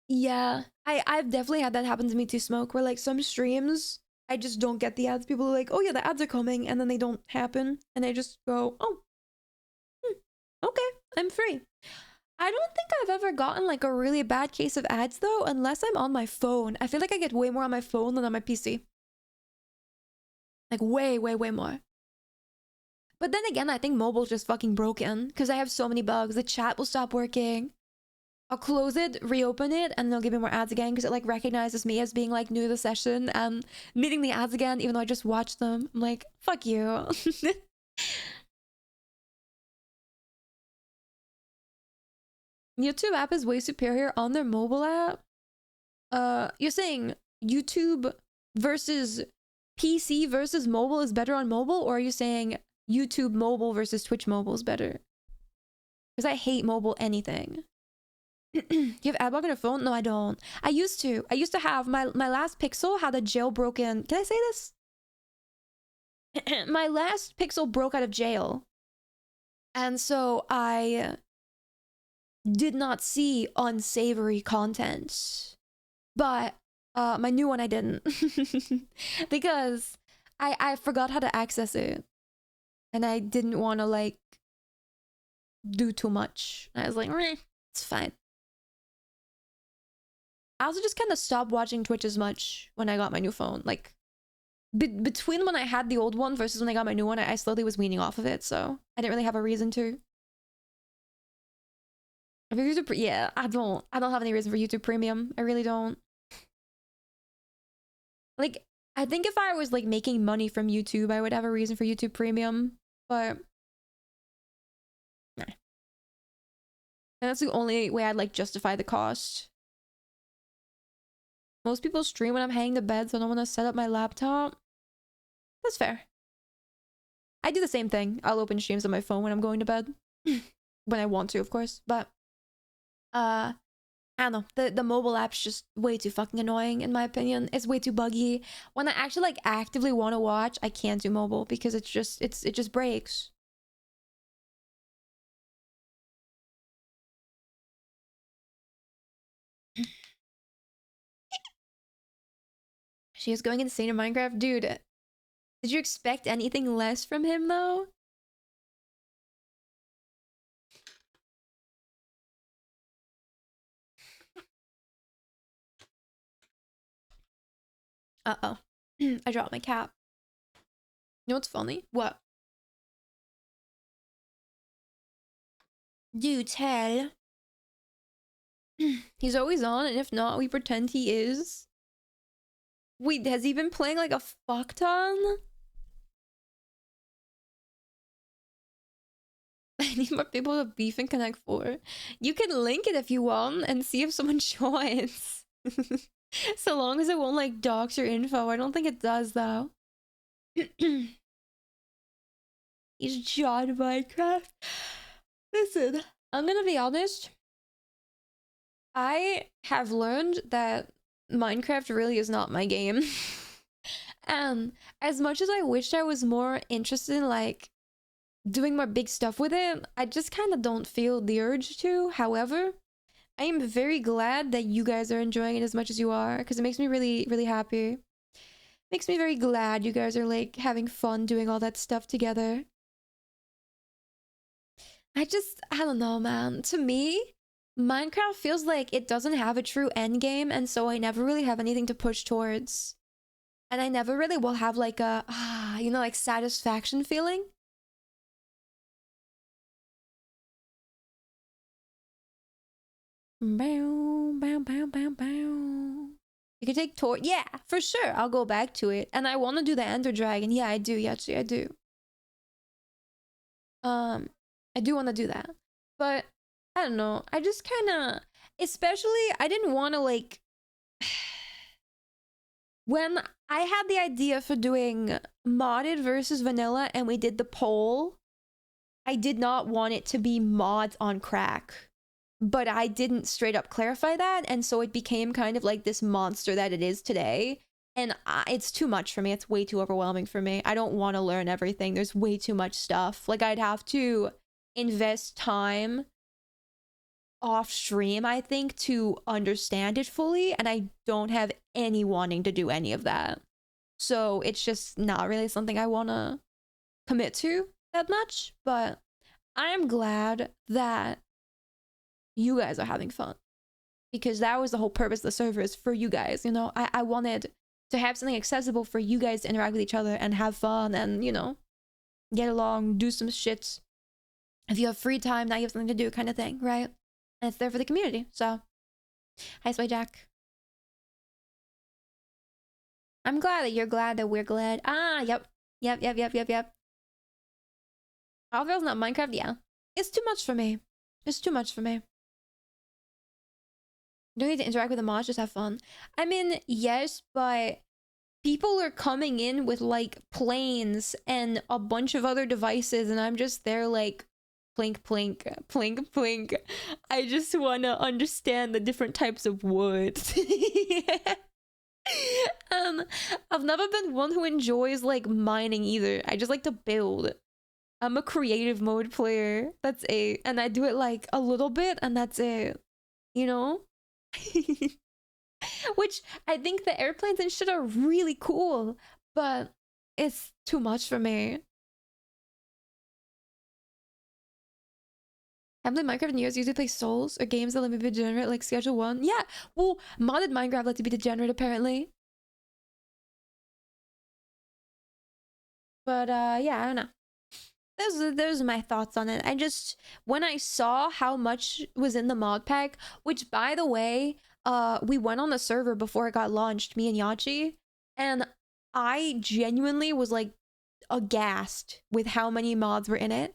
Yeah. I've definitely had that happen to me too, Smoke, where like some streams, I just don't get the ads. People are like, oh yeah, the ads are coming, and then they don't happen. And I just go, oh, okay, I'm free. I don't think I've ever gotten like a really bad case of ads though, unless I'm on my phone. I feel like I get way more on my phone than on my PC. Like way, way, way more. But then again, I think mobile's just fucking broken because I have so many bugs. The chat will stop working. I'll close it, reopen it, and they'll give me more ads again because it like recognizes me as being like new to the session and needing the ads again, even though I just watched them. I'm like, fuck you. YouTube app is way superior on their mobile app. You're saying YouTube versus PC versus mobile is better on mobile, or are you saying YouTube mobile versus Twitch mobile is better? Because I hate mobile anything. You have adblock on your phone? No, I don't. I used to have my last Pixel had a jailbroken. Can I say this? My last Pixel broke out of jail. And so I did not see unsavory content. But My new one I didn't. Because I forgot how to access it. And I didn't want to like do too much. I was like, "Meh, it's fine." I also just kind of stopped watching Twitch as much when I got my new phone. Like between when I had the old one versus when I got my new one, I slowly was weaning off of it, so I didn't really have a reason to. For YouTube, yeah, I don't have any reason for YouTube Premium. I really don't. Like, I think if I was like making money from YouTube, I would have a reason for YouTube Premium, but nah. And that's the only way I'd like justify the cost. Most people stream when I'm heading to bed, so I don't want to set up my laptop. That's fair. I do the same thing. I'll open streams on my phone when I'm going to bed. When I want to, of course. But, I don't know. The mobile app's just way too fucking annoying, in my opinion. It's way too buggy. When I actually, like, actively want to watch, I can't do mobile because it just breaks. She is going insane in Minecraft. Dude, did you expect anything less from him, though? Uh-oh. I dropped my cap. You know what's funny? What? Do tell. He's always on, and if not, we pretend he is. Wait, has he been playing like a fuck ton? I need more people to beef and connect for. You can link it if you want and see if someone joins. So long as it won't like dox your info. I don't think it does though. He's John Minecraft. Listen, I'm gonna be honest. I have learned that Minecraft really is not my game. And as much as I wished I was more interested in like doing more big stuff with it, I just kind of don't feel the urge to. However, I am very glad that you guys are enjoying it as much as you are, because it makes me really, really happy. Makes me very glad you guys are like having fun doing all that stuff together. I don't know, man. To me, Minecraft feels like it doesn't have a true end game, and so I never really have anything to push towards. And I never really will have like a, you know, like satisfaction feeling. Bow, bow, bow, bow, bow. You can take tour. Yeah, for sure. I'll go back to it. And I want to do the Ender Dragon. Yeah, I do. Actually, I do. I do want to do that. But I don't know. I just kind of, especially, I didn't want to like, when I had the idea for doing modded versus vanilla and we did the poll, I did not want it to be mods on crack. But I didn't straight up clarify that, and so it became kind of like this monster that it is today. And it's too much for me. It's way too overwhelming for me. I don't want to learn everything. There's way too much stuff. Like, I'd have to invest time off stream, I think, to understand it fully, and I don't have any wanting to do any of that. So it's just not really something I want to commit to that much. But I am glad that you guys are having fun, because that was the whole purpose of the server, is for you guys. You know, I wanted to have something accessible for you guys to interact with each other and have fun and, you know, get along, do some shit. If you have free time, now you have something to do, kind of thing, right? And it's there for the community. So hi, Sway Jack. I'm glad that you're glad that we're glad. Yep. Outfield's not Minecraft. Yeah, it's too much for me. It's too much for me. You don't need to interact with the mods, just have fun. I mean, yes, but people are coming in with like planes and a bunch of other devices, and I'm just there like plink plink plink plink. I just want to understand the different types of wood. I've never been one who enjoys like mining either. I just like to build. I'm a creative mode player. That's it. And I do it like a little bit, and that's it. You know? Which I think the airplanes and shit are really cool, but it's too much for me. I've played Minecraft in years. Usually play Souls or games that let me be degenerate, like Schedule 1. Yeah, well, modded Minecraft lets you be degenerate apparently. But yeah, I don't know. Those are my thoughts on it. I just, when I saw how much was in the mod pack, which by the way, we went on the server before it got launched, me and Yachi, and I genuinely was like aghast with how many mods were in it.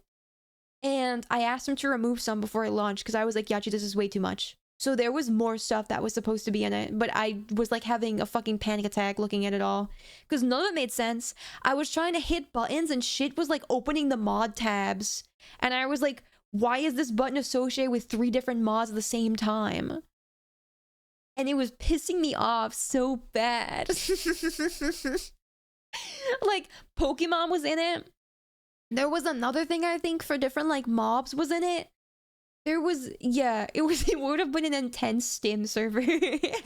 And I asked him to remove some before it launched because I was like, Yachi, this is way too much. So there was more stuff that was supposed to be in it, but I was like having a fucking panic attack looking at it all because none of it made sense. I was trying to hit buttons and shit was like opening the mod tabs. And I was like, why is this button associated with 3 different mods at the same time? And it was pissing me off so bad. Like, Pokemon was in it. There was another thing I think for different like mobs was in it. There was, yeah, it would have been an intense stim server. It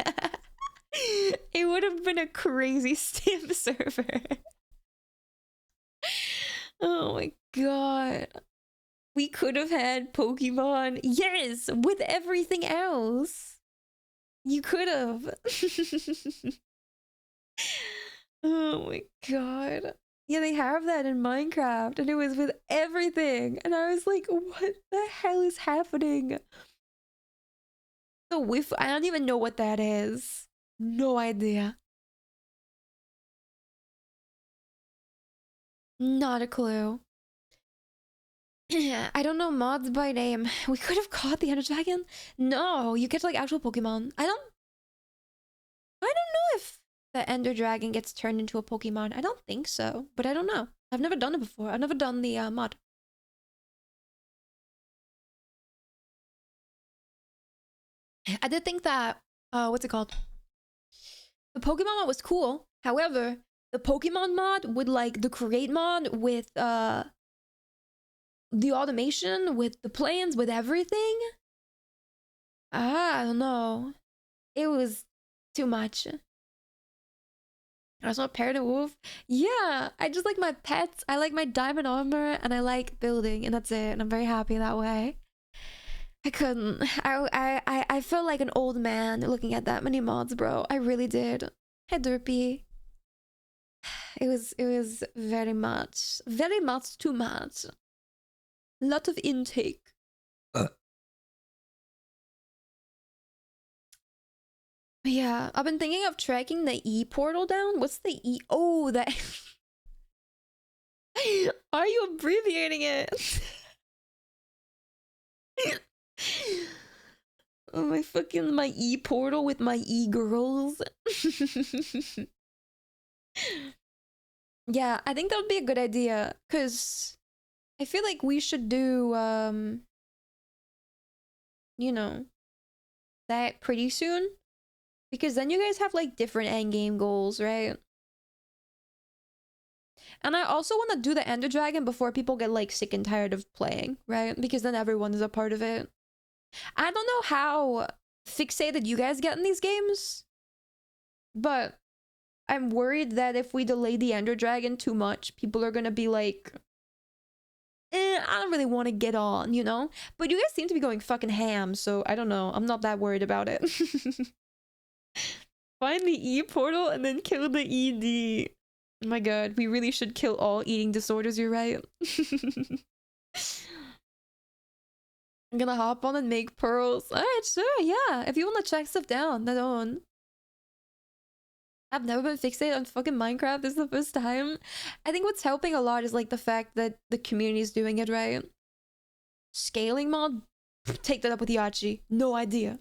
would have been a crazy stim server. Oh my god. We could have had Pokemon. Yes, with everything else. You could have. Oh my god. Yeah, they have that in Minecraft, and it was with everything. And I was like, what the hell is happening? The whiff, I don't even know what that is. No idea. Not a clue. I don't know mods by name. We could have caught the Ender Dragon. No, you get like actual Pokemon. I don't know if the Ender Dragon gets turned into a Pokemon. I don't think so, but I don't know. I've never done it before. I've never done the mod. I did think that, what's it called? The Pokemon mod was cool. However, the Pokemon mod with like the create mod with the automation, with the plans, with everything. I don't know. It was too much. I was not parrot and wolf. Yeah, I just like my pets. I like my diamond armor and I like building, and that's it. And I'm very happy that way. I couldn't. I felt like an old man looking at that many mods, bro. I really did. Hey, Derpy. It was very much too much. Lot of intake. Yeah, I've been thinking of tracking the E portal down. What's the E? Oh, that. Are you abbreviating it? Oh, my E portal with my E girls. Yeah, I think that would be a good idea because I feel like we should do you know, that pretty soon. Because then you guys have like different endgame goals, right? And I also want to do the Ender Dragon before people get like sick and tired of playing, right? Because then everyone is a part of it. I don't know how fixated you guys get in these games, but I'm worried that if we delay the Ender Dragon too much, people are gonna be like, I don't really want to get on, you know? But you guys seem to be going fucking ham, so I don't know. I'm not that worried about it. Find the E portal and then kill the ED. Oh my god, we really should kill all eating disorders, you're right. I'm gonna hop on and make pearls. Alright, sure, yeah. If you wanna check stuff down, then on. I've never been fixated on fucking Minecraft. This is the first time. I think what's helping a lot is like the fact that the community is doing it right. Scaling mod? Take that up with Yachi. No idea.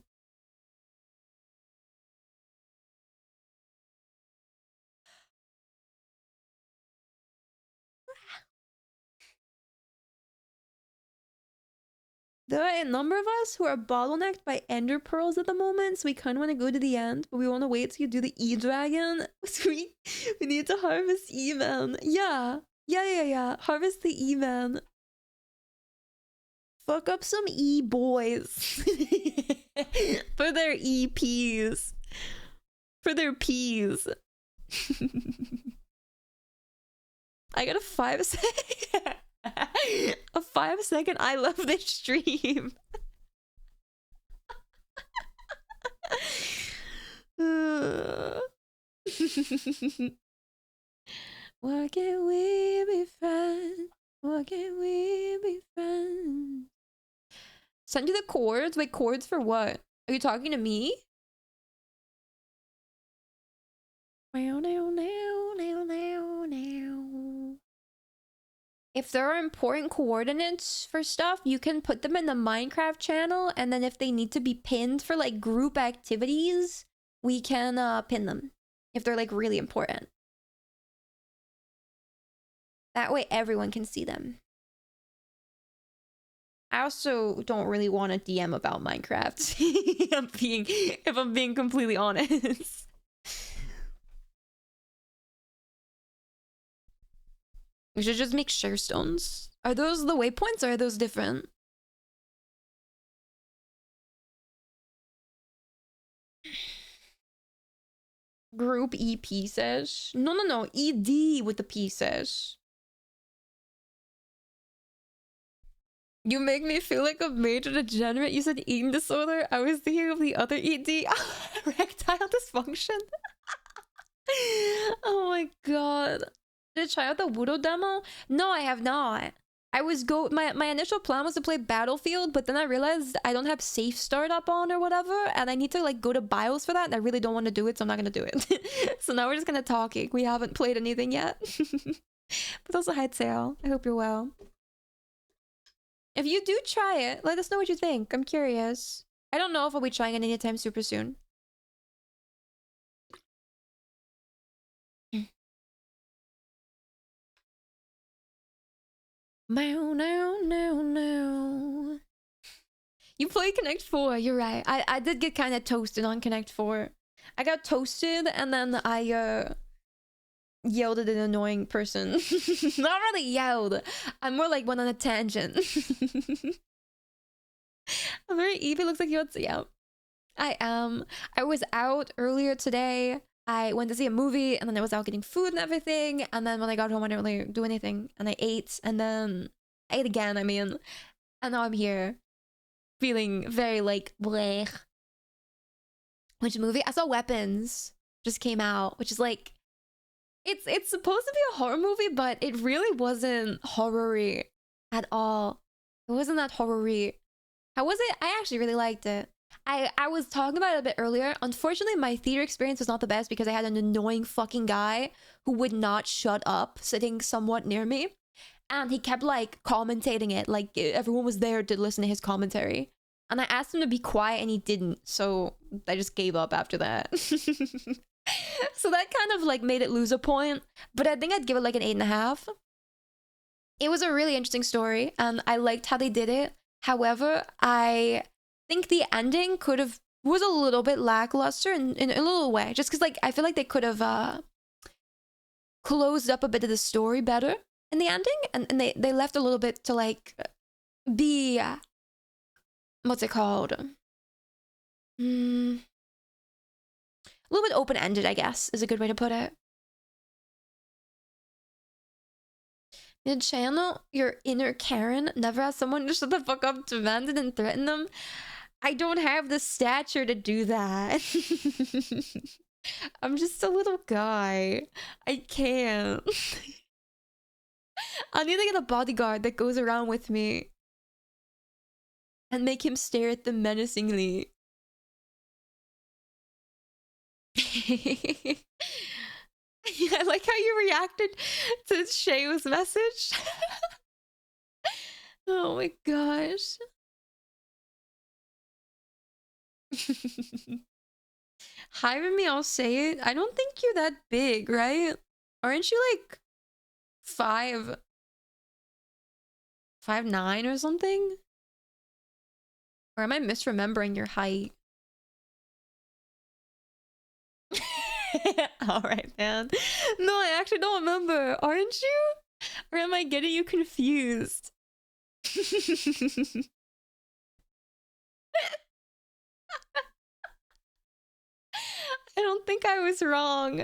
There are a number of us who are bottlenecked by ender pearls at the moment, so we kind of want to go to the end, but we want to wait till you do the E-Dragon. So we need to harvest E-Man. Yeah. Harvest the E-Man. Fuck up some E-boys. For their EPs. for their peas. I got a 5-second a 5-second I love this stream. Why can't we be friends? Why can't we be friends? Send you the chords? Wait, chords for what? Are you talking to me? If there are important coordinates for stuff, you can put them in the Minecraft channel, and then if they need to be pinned for like group activities, we can pin them if they're like really important. That way everyone can see them. I also don't really want to DM about Minecraft. If I'm being completely honest. We should just make share stones. Are those the waypoints or are those different? Group EP says. No. ED with the P says. You make me feel like a major degenerate. You said eating disorder. I was thinking of the other ED. Erectile dysfunction. Oh my god. Did I try out the Wudo demo? No, I have not. My initial plan was to play Battlefield, but then I realized I don't have safe start up on or whatever, and I need to like go to BIOS for that, and I really don't want to do it, so I'm not gonna do it. So now we're just gonna talking. We haven't played anything yet. But also hi Sale. I hope you're well. If you do try it, let us know what you think. I'm curious. I don't know if I'll be trying it anytime super soon. No. You play Connect 4, you're right. I did get kind of toasted on Connect 4. I got toasted and then I yelled at an annoying person. Not really yelled. I more like went on a tangent. I'm very Evie, looks like you want to, yeah. I am. I was out earlier today. I went to see a movie and then I was out getting food and everything. And then when I got home, I didn't really do anything. And I ate and then I ate again, I mean. And now I'm here feeling very like bleh. Which movie? I saw Weapons just came out, which is like, it's supposed to be a horror movie, but it really wasn't horror-y at all. It wasn't that horror-y. How was it? I actually really liked it. I was talking about it a bit earlier. Unfortunately, my theater experience was not the best because I had an annoying fucking guy who would not shut up sitting somewhat near me. And he kept like commentating it, like everyone was there to listen to his commentary. And I asked him to be quiet and he didn't, so I just gave up after that. So that kind of like made it lose a point, but I think I'd give it like an 8.5. It was a really interesting story and I liked how they did it. However, I think the ending was a little bit lackluster in a little way, just because like I feel like they could have closed up a bit of the story better in the ending, and they left a little bit to like be what's it called, a little bit open-ended, I guess is a good way to put it. Mid-channel, your inner Karen never has someone to shut the fuck up, demand it, and threaten them. I don't have the stature to do that. I'm just a little guy. I can't. I need to get a bodyguard that goes around with me and make him stare at them menacingly. I like how you reacted to Shay's message. Oh my gosh. Hi, Remy, I'll say it. I don't think you're that big, right? Aren't you like 5'9" or something? Or am I misremembering your height? Alright, man. No, I actually don't remember. Aren't you? Or am I getting you confused? I don't think I was wrong.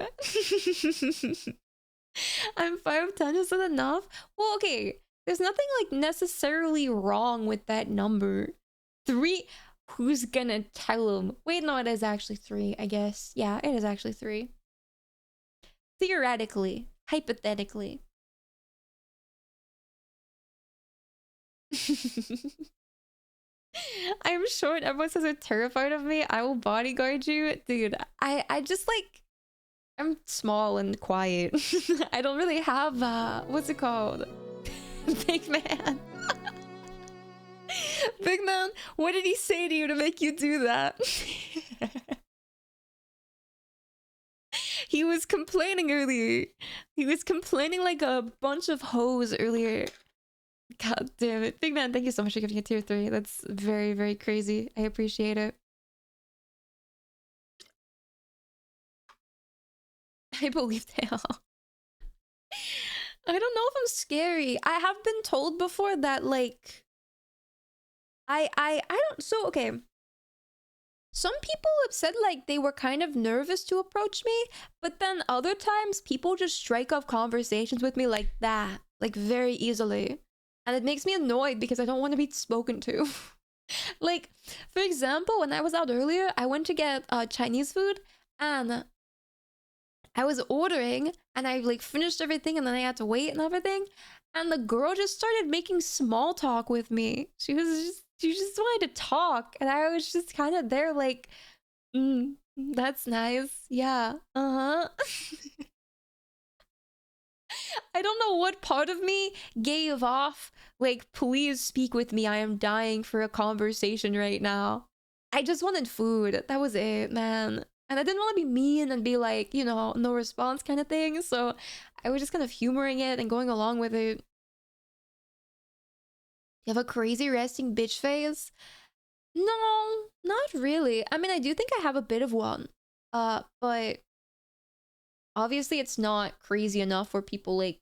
I'm 5'10", is that enough? Well, okay. There's nothing like necessarily wrong with that number. 3. Who's gonna tell him? Wait, no, it is actually 3, I guess. Yeah, it is actually 3. Theoretically, hypothetically. I'm short. Everyone says they're terrified of me. I will bodyguard you. Dude, I just like... I'm small and quiet. I don't really have, what's it called? Big man. Big man, what did he say to you to make you do that? He was complaining earlier. He was complaining like a bunch of hoes earlier. God damn it. Big man, thank you so much for giving it tier 3. That's very, very crazy. I appreciate it. I believe they all. I don't know if I'm scary. I have been told before that like I don't, so okay. Some people have said like they were kind of nervous to approach me, but then other times people just strike up conversations with me like that, like very easily. And it makes me annoyed because I don't want to be spoken to. Like, for example, when I was out earlier, I went to get Chinese food and I was ordering and I like finished everything and then I had to wait and everything. And the girl just started making small talk with me. She just wanted to talk. And I was just kind of there like, that's nice. Yeah. Uh-huh. I don't know what part of me gave off, like, please speak with me. I am dying for a conversation right now. I just wanted food. That was it, man. And I didn't want to be mean and be like, you know, no response kind of thing. So I was just kind of humoring it and going along with it. You have a crazy resting bitch face? No, not really. I mean, I do think I have a bit of one. But obviously it's not crazy enough where people like,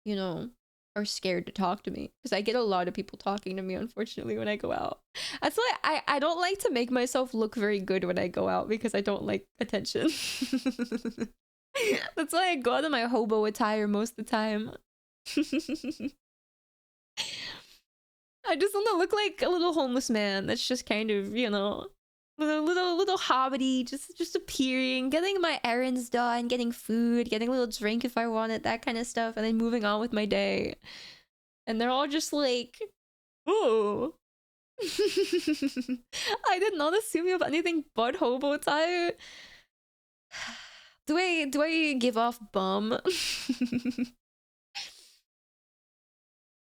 you know, are scared to talk to me. Because I get a lot of people talking to me, unfortunately, when I go out. That's why I don't like to make myself look very good when I go out because I don't like attention. That's why I go out in my hobo attire most of the time. I just want to look like a little homeless man that's just kind of, you know, little hobbity, just appearing, getting my errands done, getting food, getting a little drink if I want it, that kind of stuff, and then moving on with my day. And they're all just like, oh. I did not assume you have anything but hobo attire. Do I give off bum?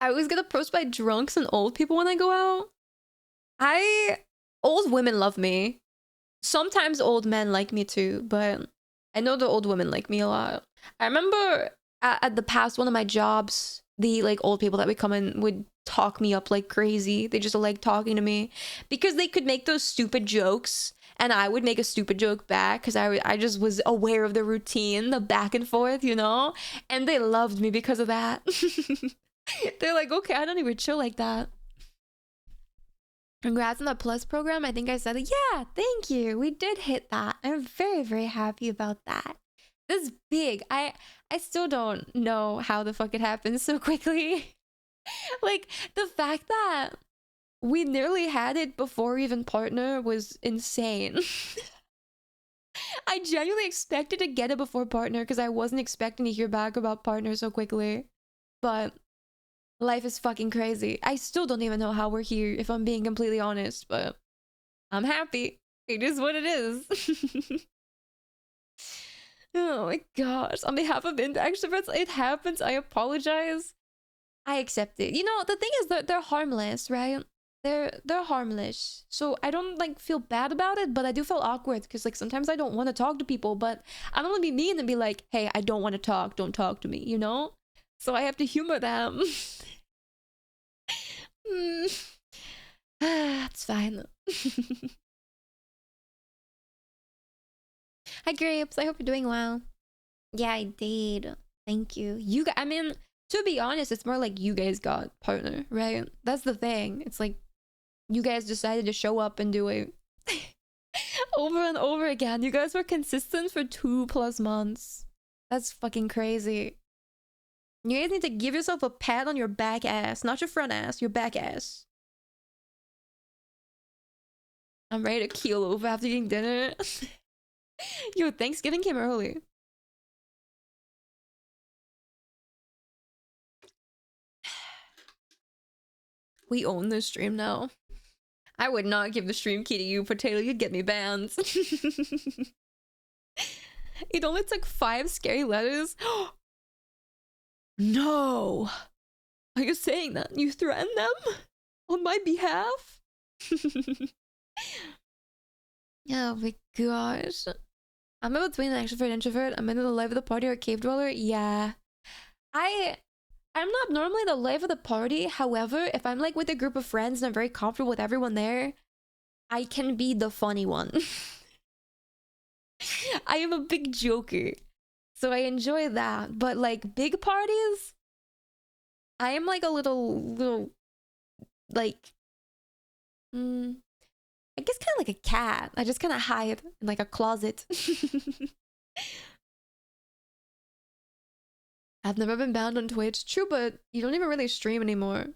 I always get approached by drunks and old people when I go out. Old women love me. Sometimes old men like me too, but I know the old women like me a lot. I remember at the past one of my jobs, the like old people that would come in would talk me up like crazy. They just like talking to me because they could make those stupid jokes and I would make a stupid joke back because I just was aware of the routine, the back and forth, you know? And they loved me because of that. They're like, okay, I don't even chill like that. Congrats on the Plus program. I think I said it. Yeah, thank you. We did hit that. I'm very, very happy about that. This is big. I still don't know how the fuck it happened so quickly. Like, the fact that we nearly had it before even partner was insane. I genuinely expected to get it before partner because I wasn't expecting to hear back about partner so quickly. But life is fucking crazy. I still don't even know how we're here, if I'm being completely honest, but I'm happy. It is what it is. Oh my gosh. On behalf of extroverts, it happens. I apologize. I accept it. You know, the thing is that they're harmless, right? They're harmless. So I don't like feel bad about it, but I do feel awkward because like sometimes I don't want to talk to people, but I don't want to be mean and be like, hey, I don't want to talk. Don't talk to me, you know? So I have to humor them. It's fine. Hi Grapes, I hope you're doing well. Yeah, I did. Thank you. I mean, to be honest, it's more like you guys got partner, right? That's the thing. It's like you guys decided to show up and do it. Over and over again. You guys were consistent for 2+ months. That's fucking crazy. You guys need to give yourself a pat on your back ass. Not your front ass, your back ass. I'm ready to keel over after eating dinner. Yo, Thanksgiving came early. We own this stream now. I would not give the stream key to you, Potato. You'd get me banned. It only took 5 scary letters. No. Are you saying that? You threatened them? On my behalf? Oh my gosh. I'm in between an extrovert and introvert. I'm in the life of the party or cave dweller. Yeah. I'm not normally the life of the party. However, if I'm like with a group of friends and I'm very comfortable with everyone there, I can be the funny one. I am a big joker. So I enjoy that. But like big parties, I am like a little like I guess kind of like a cat. I just kind of hide in like a closet. I've never been banned on Twitch. True, but you don't even really stream anymore.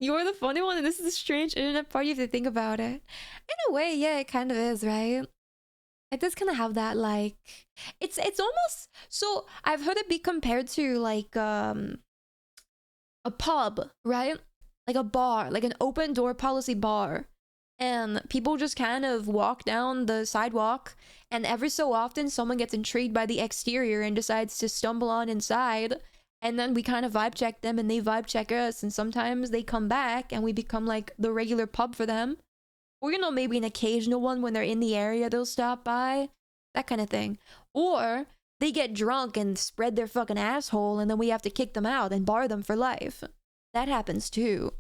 You're the funny one, and this is a strange internet party if you think about it. In a way, yeah, it kind of is, right? It does kind of have that, like... It's almost... So, I've heard it be compared to, like, a pub, right? Like a bar, like an open door policy bar. And people just kind of walk down the sidewalk, and every so often someone gets intrigued by the exterior and decides to stumble on inside, and then we kind of vibe check them and they vibe check us, and sometimes they come back and we become like the regular pub for them. Or, you know, maybe an occasional one when they're in the area they'll stop by, that kind of thing. Or they get drunk and spread their fucking asshole, and then we have to kick them out and bar them for life. That happens too.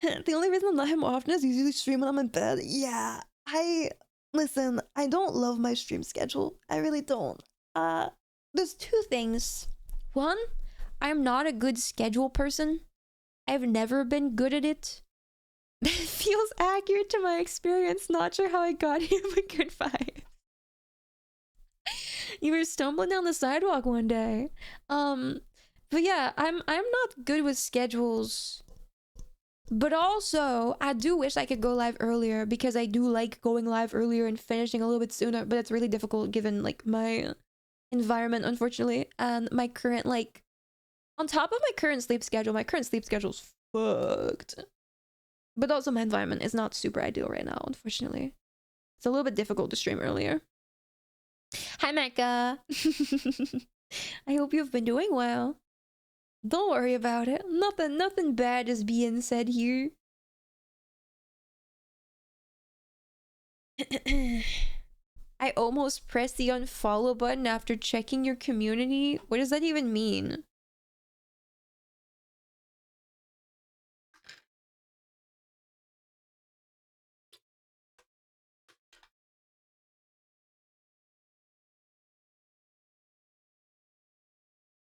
The only reason I'm not him often is usually stream when I'm in bed. Yeah, listen, I don't love my stream schedule. I really don't. There's 2 things. One, I'm not a good schedule person. I've never been good at it. That feels accurate to my experience. Not sure how I got here, but good vibes. You were stumbling down the sidewalk one day. But yeah, I'm not good with schedules. But also, I do wish I could go live earlier, because I do like going live earlier and finishing a little bit sooner, but it's really difficult given like my environment, unfortunately, and my current, like, on top of my current sleep schedule's fucked. But also my environment is not super ideal right now, unfortunately. It's a little bit difficult to stream earlier. Hi, Mecca. I hope you've been doing well. Don't worry about it. Nothing bad is being said here. I almost pressed the unfollow button after checking your community. What does that even mean?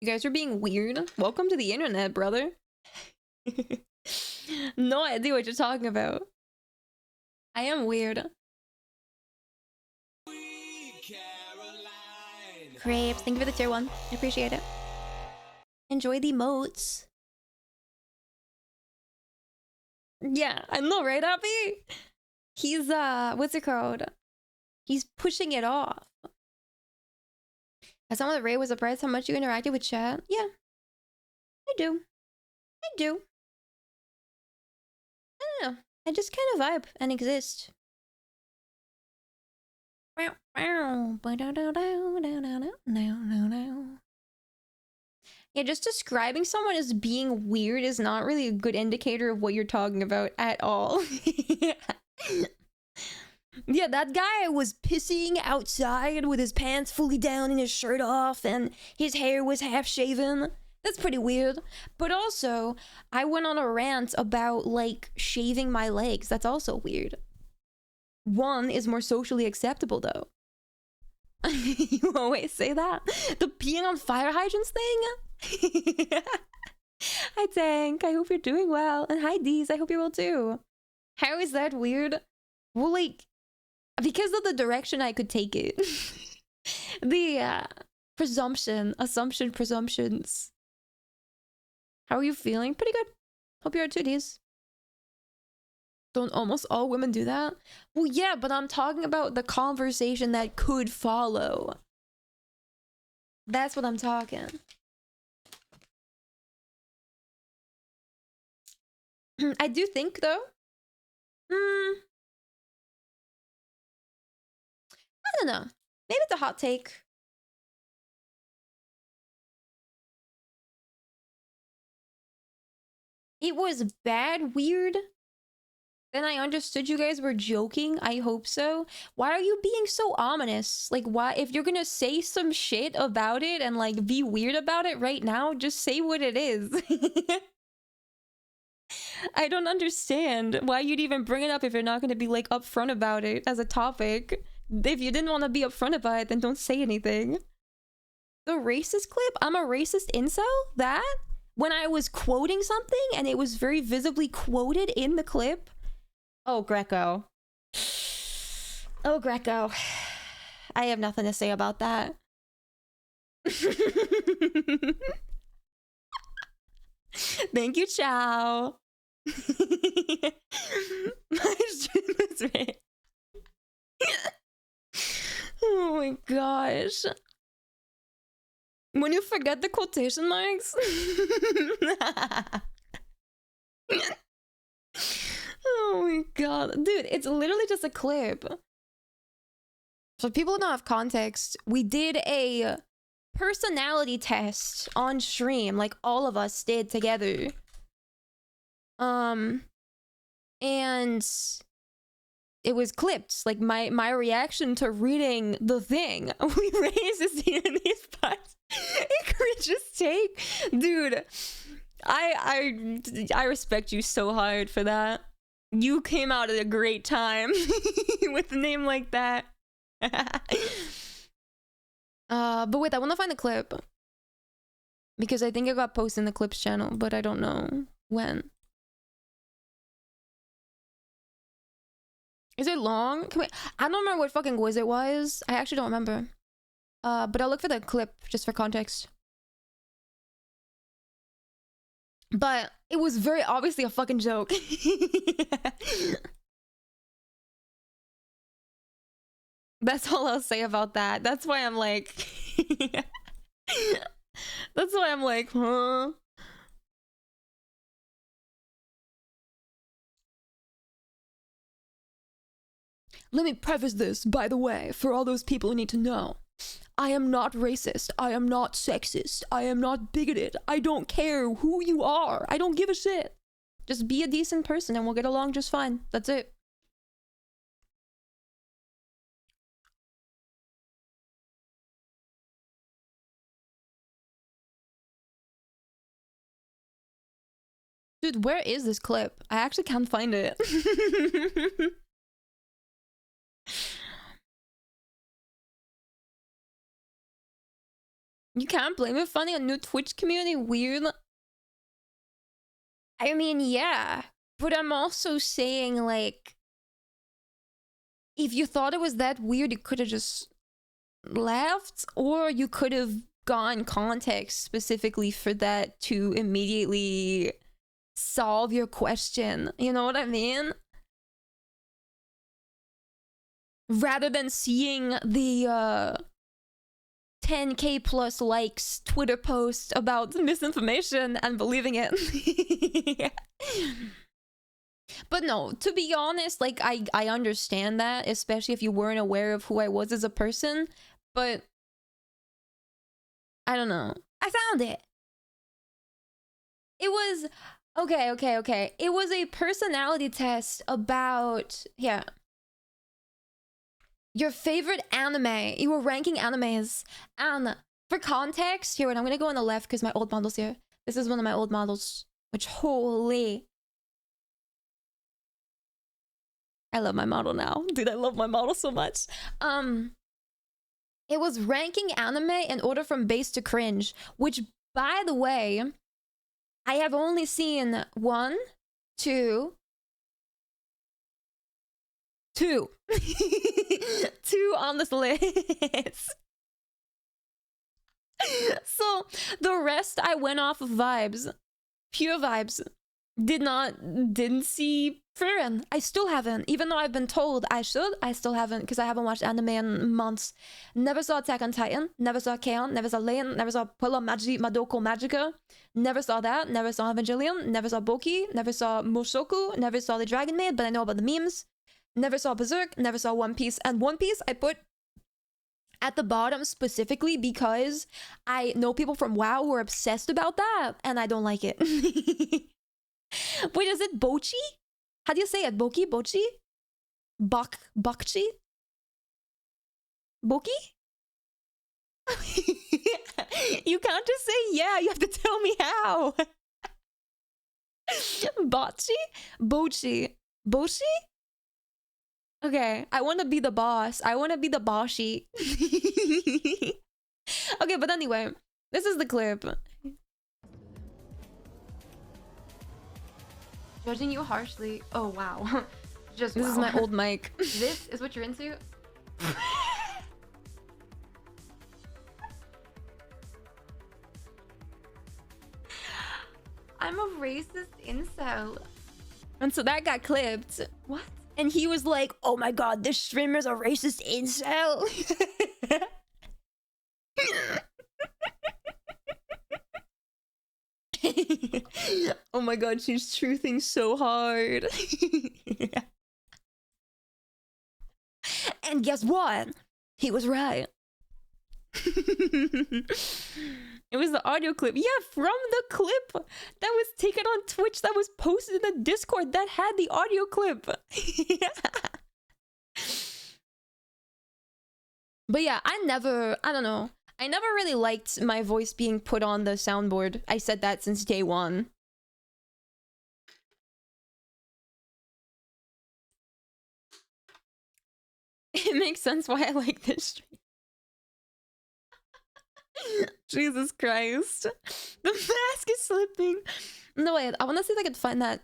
You guys are being weird. Welcome to the internet, brother. No idea what you're talking about. I am weird. Crepes, thank you for the tier 1. I appreciate it. Enjoy the emotes. Yeah, I know, right, Abby? He's, what's it called? He's pushing it off. As someone that Ray was surprised how much you interacted with chat. Yeah, I do. I do. I don't know. I just kind of vibe and exist. Yeah, just describing someone as being weird is not really a good indicator of what you're talking about at all. Yeah, that guy was pissing outside with his pants fully down and his shirt off, and his hair was half shaven. That's pretty weird. But also, I went on a rant about, like, shaving my legs. That's also weird. One is more socially acceptable, though. You always say that. The peeing on fire hydrants thing. Hi Tank, I hope you're doing well. And hi Deez, I hope you're well too. How is that weird? Well, like, because of the direction I could take it. The presumptions. How are you feeling? Pretty good. Hope you're too, Deez. Don't almost all women do that? Well, yeah, but I'm talking about the conversation that could follow. That's what I'm talking. I do think, though. I don't know. Maybe it's a hot take. It was bad, weird. Then I understood you guys were joking. I hope so. Why are you being so ominous? Like, why? If you're gonna say some shit about it and like be weird about it right now, just say what it is. I don't understand why you'd even bring it up if you're not gonna be like upfront about it as a topic. If you didn't want to be upfront about it, then don't say anything. The racist clip? I'm a racist incel? That? When I was quoting something and it was very visibly quoted in the clip? Oh, Greco. Oh, Greco. I have nothing to say about that. Thank you, Chow. My stream is red. Oh my gosh. When you forget the quotation marks. Oh my god. Dude, it's literally just a clip. For people who don't have context, we did a personality test on stream, like all of us did together. And it was clipped, like my reaction to reading the thing. We raised this here in these parts. Egregious take. Dude, I respect you so hard for that. You came out at a great time with a name like that. But wait, I want to find the clip. Because I think it got posted in the clips channel, but I don't know when. Is it long? I don't remember what fucking quiz it was. I actually don't remember. But I'll look for the clip just for context. But it was very obviously a fucking joke. That's all I'll say about that. That's why I'm like... That's why I'm like, huh? Let me preface this, by the way, for all those people who need to know. I am not racist. I am not sexist. I am not bigoted. I don't care who you are. I don't give a shit. Just be a decent person and we'll get along just fine. That's it. Dude, where is this clip? I actually can't find it. You can't blame it finding a new Twitch community weird. I mean, yeah. But I'm also saying, like, if you thought it was that weird, you could have just left, or you could have gotten context specifically for that to immediately solve your question. You know what I mean? Rather than seeing the 10k plus likes Twitter post about misinformation and believing it. But no, to be honest, like I understand that, especially if you weren't aware of who I was as a person, but I don't know. I found it. It was okay. It was a personality test about, yeah, your favorite anime. You were ranking animes. And for context, here, wait, I'm gonna go on the left because my old model's here. This is one of my old models, which, holy. I love my model now. Dude, I love my model so much. It was ranking anime in order from base to cringe, which, by the way, I have only seen one, two, two on this list. So the rest I went off of vibes, pure vibes. Didn't see Frieren. I still haven't, even though I've been told I should. I still haven't, because I haven't watched anime in months. Never saw Attack on Titan, never saw K-On!, never saw Lane, never saw Puella Madoko Magica, never saw that, never saw Evangelion, never saw Boki, never saw Mushoku, never saw the Dragon Maid, but I know about the memes. Never saw Berserk, never saw One Piece. And One Piece I put at the bottom specifically because I know people from WoW who are obsessed about that, and I don't like it. Wait, is it Bochi? How do you say it? Boki? Bochi? Bakchi? Boki? You can't just say yeah, you have to tell me how. Bocchi? Bochi? Boshi? Okay, I want to be the boss. I want to be the bossy. Okay, but anyway, this is the clip. Judging you harshly. Oh, wow. Just this wow. Is my old mic. This is what you're into? I'm a racist incel. And so that got clipped. What? And he was like, oh my god, this streamer's a racist incel. Oh my god, she's truthing so hard. And guess what? He was right. It was the audio clip. Yeah, from the clip that was taken on Twitch that was posted in the Discord that had the audio clip. But yeah, I don't know. I never really liked my voice being put on the soundboard. I said that since day one. It makes sense why I like this stream. Jesus Christ. The mask is slipping. No, wait, I want to see if I could find that.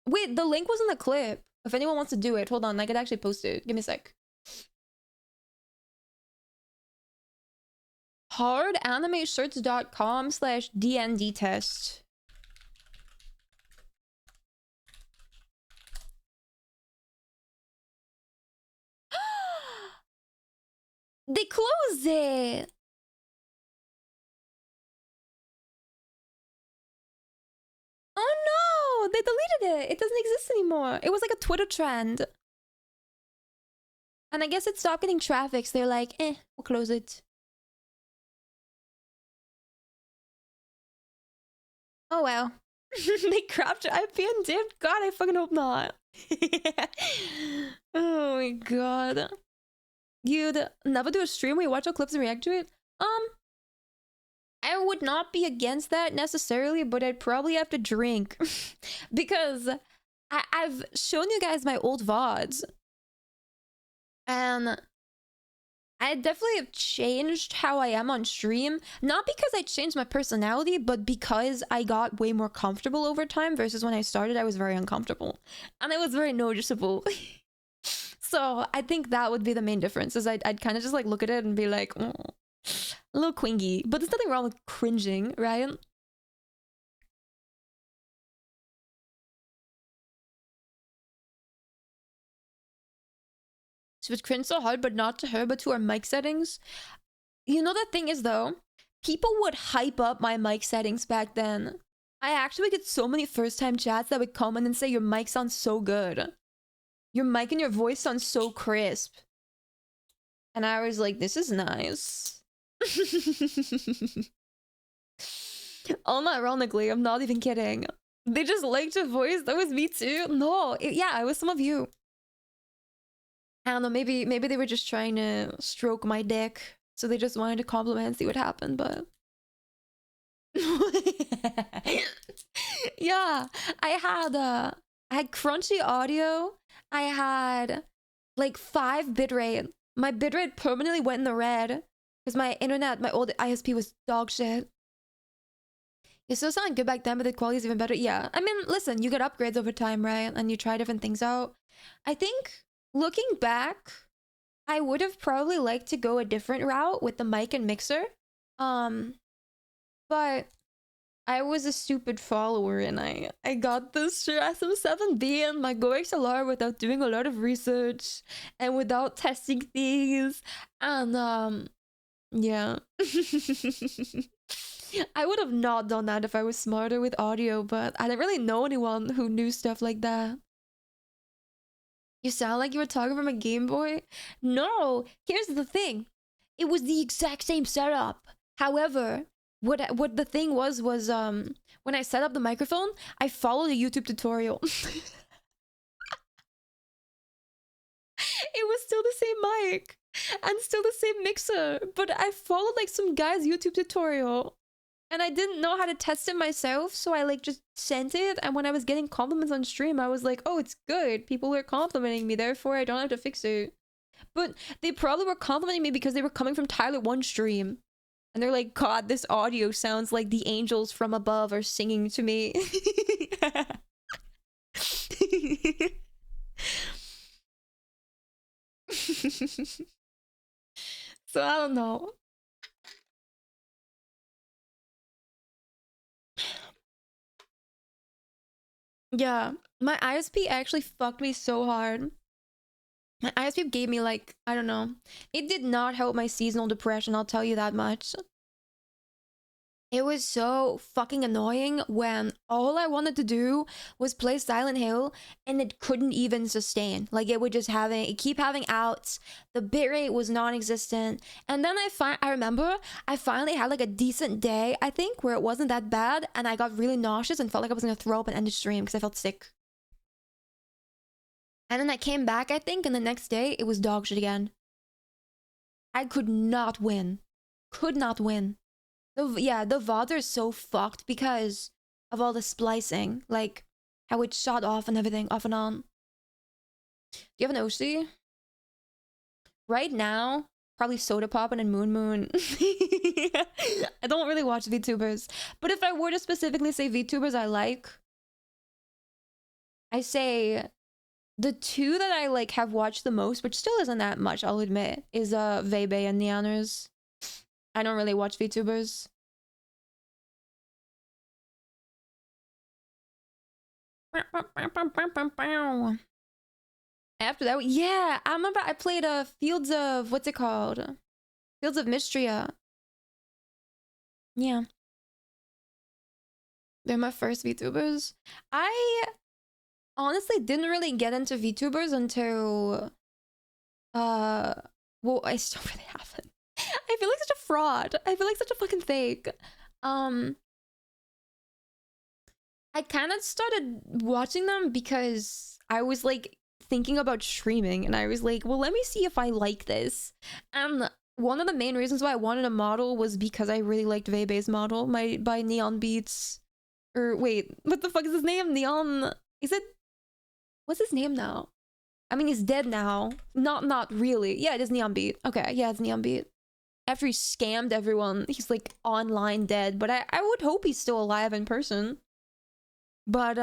Wait, the link was in the clip. If anyone wants to do it, hold on, I could actually post it. Give me a sec. hardanimeshirts.com/DND test. They closed it. Oh no, they deleted it. It doesn't exist anymore. It was like a Twitter trend. And I guess it stopped getting traffic, so they're like, we'll close it. Oh well. They crapped your IP and dipped? God, I fucking hope not. Oh my god. You'd never do a stream where you watch all clips and react to it? I would not be against that necessarily, but I'd probably have to drink. Because I've shown you guys my old VODs. And I definitely have changed how I am on stream. Not because I changed my personality, but because I got way more comfortable over time versus when I started, I was very uncomfortable. And it was very noticeable. So I think that would be the main difference, is I'd kind of just like look at it and be like, oh, a little quingy. But there's nothing wrong with cringing, right? She would cringe so hard, but not to her, but to our mic settings. You know, the thing is though, people would hype up my mic settings back then. I actually get so many first-time chats that would comment and say, your mic sounds so good. Your mic and your voice sound so crisp. And I was like, this is nice. Unironically, I'm not even kidding. They just liked your voice. That was me too. No, yeah, it was some of you. I don't know, maybe they were just trying to stroke my dick. So they just wanted to compliment and see what happened, but... Yeah, I had crunchy audio. I had like 5 bitrate. My bitrate permanently went in the red because my internet, my old ISP was dog shit. It still sounded good back then, but the quality is even better. Yeah, I mean, listen, you get upgrades over time, right? And you try different things out. I think looking back, I would have probably liked to go a different route with the mic and mixer. But I was a stupid follower and I got this SM7B and my GoXLR without doing a lot of research and without testing things. And yeah. I would have not done that if I was smarter with audio, but I didn't really know anyone who knew stuff like that. You sound like you were talking from a Game Boy? No, here's the thing. It was the exact same setup. However, what the thing was when I set up the microphone, I followed a YouTube tutorial. It was still the same mic and still the same mixer, but I followed like some guy's YouTube tutorial. And I didn't know how to test it myself, so I like just sent it. And when I was getting compliments on stream, I was like, oh, it's good. People are complimenting me, therefore I don't have to fix it. But they probably were complimenting me because they were coming from Tyler One stream. And they're like, God, this audio sounds like the angels from above are singing to me. So I don't know. Yeah, my ISP actually fucked me so hard. My ISP gave me like, I don't know. It did not help my seasonal depression, I'll tell you that much. It was so fucking annoying when all I wanted to do was play Silent Hill and it couldn't even sustain. Like it would just keep having outs. The bitrate was non-existent. And then I remember I finally had like a decent day, I think, where it wasn't that bad and I got really nauseous and felt like I was gonna throw up and end the stream because I felt sick. And then I came back, I think, and the next day it was dog shit again. I could not win. Could not win. Yeah, the VODs are so fucked because of all the splicing, like how it shot off and everything, off and on. Do you have an OC? Right now, probably Soda Poppin' and Moon Moon. I don't really watch VTubers, but if I were to specifically say VTubers I like, I say the two that I like have watched the most, which still isn't that much, I'll admit, is Vebe and Neaners. I don't really watch VTubers. After that, yeah, I remember I played Fields of, what's it called? Fields of Mystria. Yeah. They're my first VTubers. I honestly didn't really get into VTubers until well, I still really haven't. I feel like such a fraud. I feel like such a fucking fake. I kind of started watching them because I was like thinking about streaming and I was like, well, let me see if I like this. And one of the main reasons why I wanted a model was because I really liked Vebe's model by Neon Beats. Or wait, what the fuck is his name? Neon, is it, what's his name now? I mean, he's dead now. Not really. Yeah, it is Neon Beat. Okay, yeah, it's Neon Beat. After he scammed everyone, he's like online dead, but I would hope he's still alive in person. But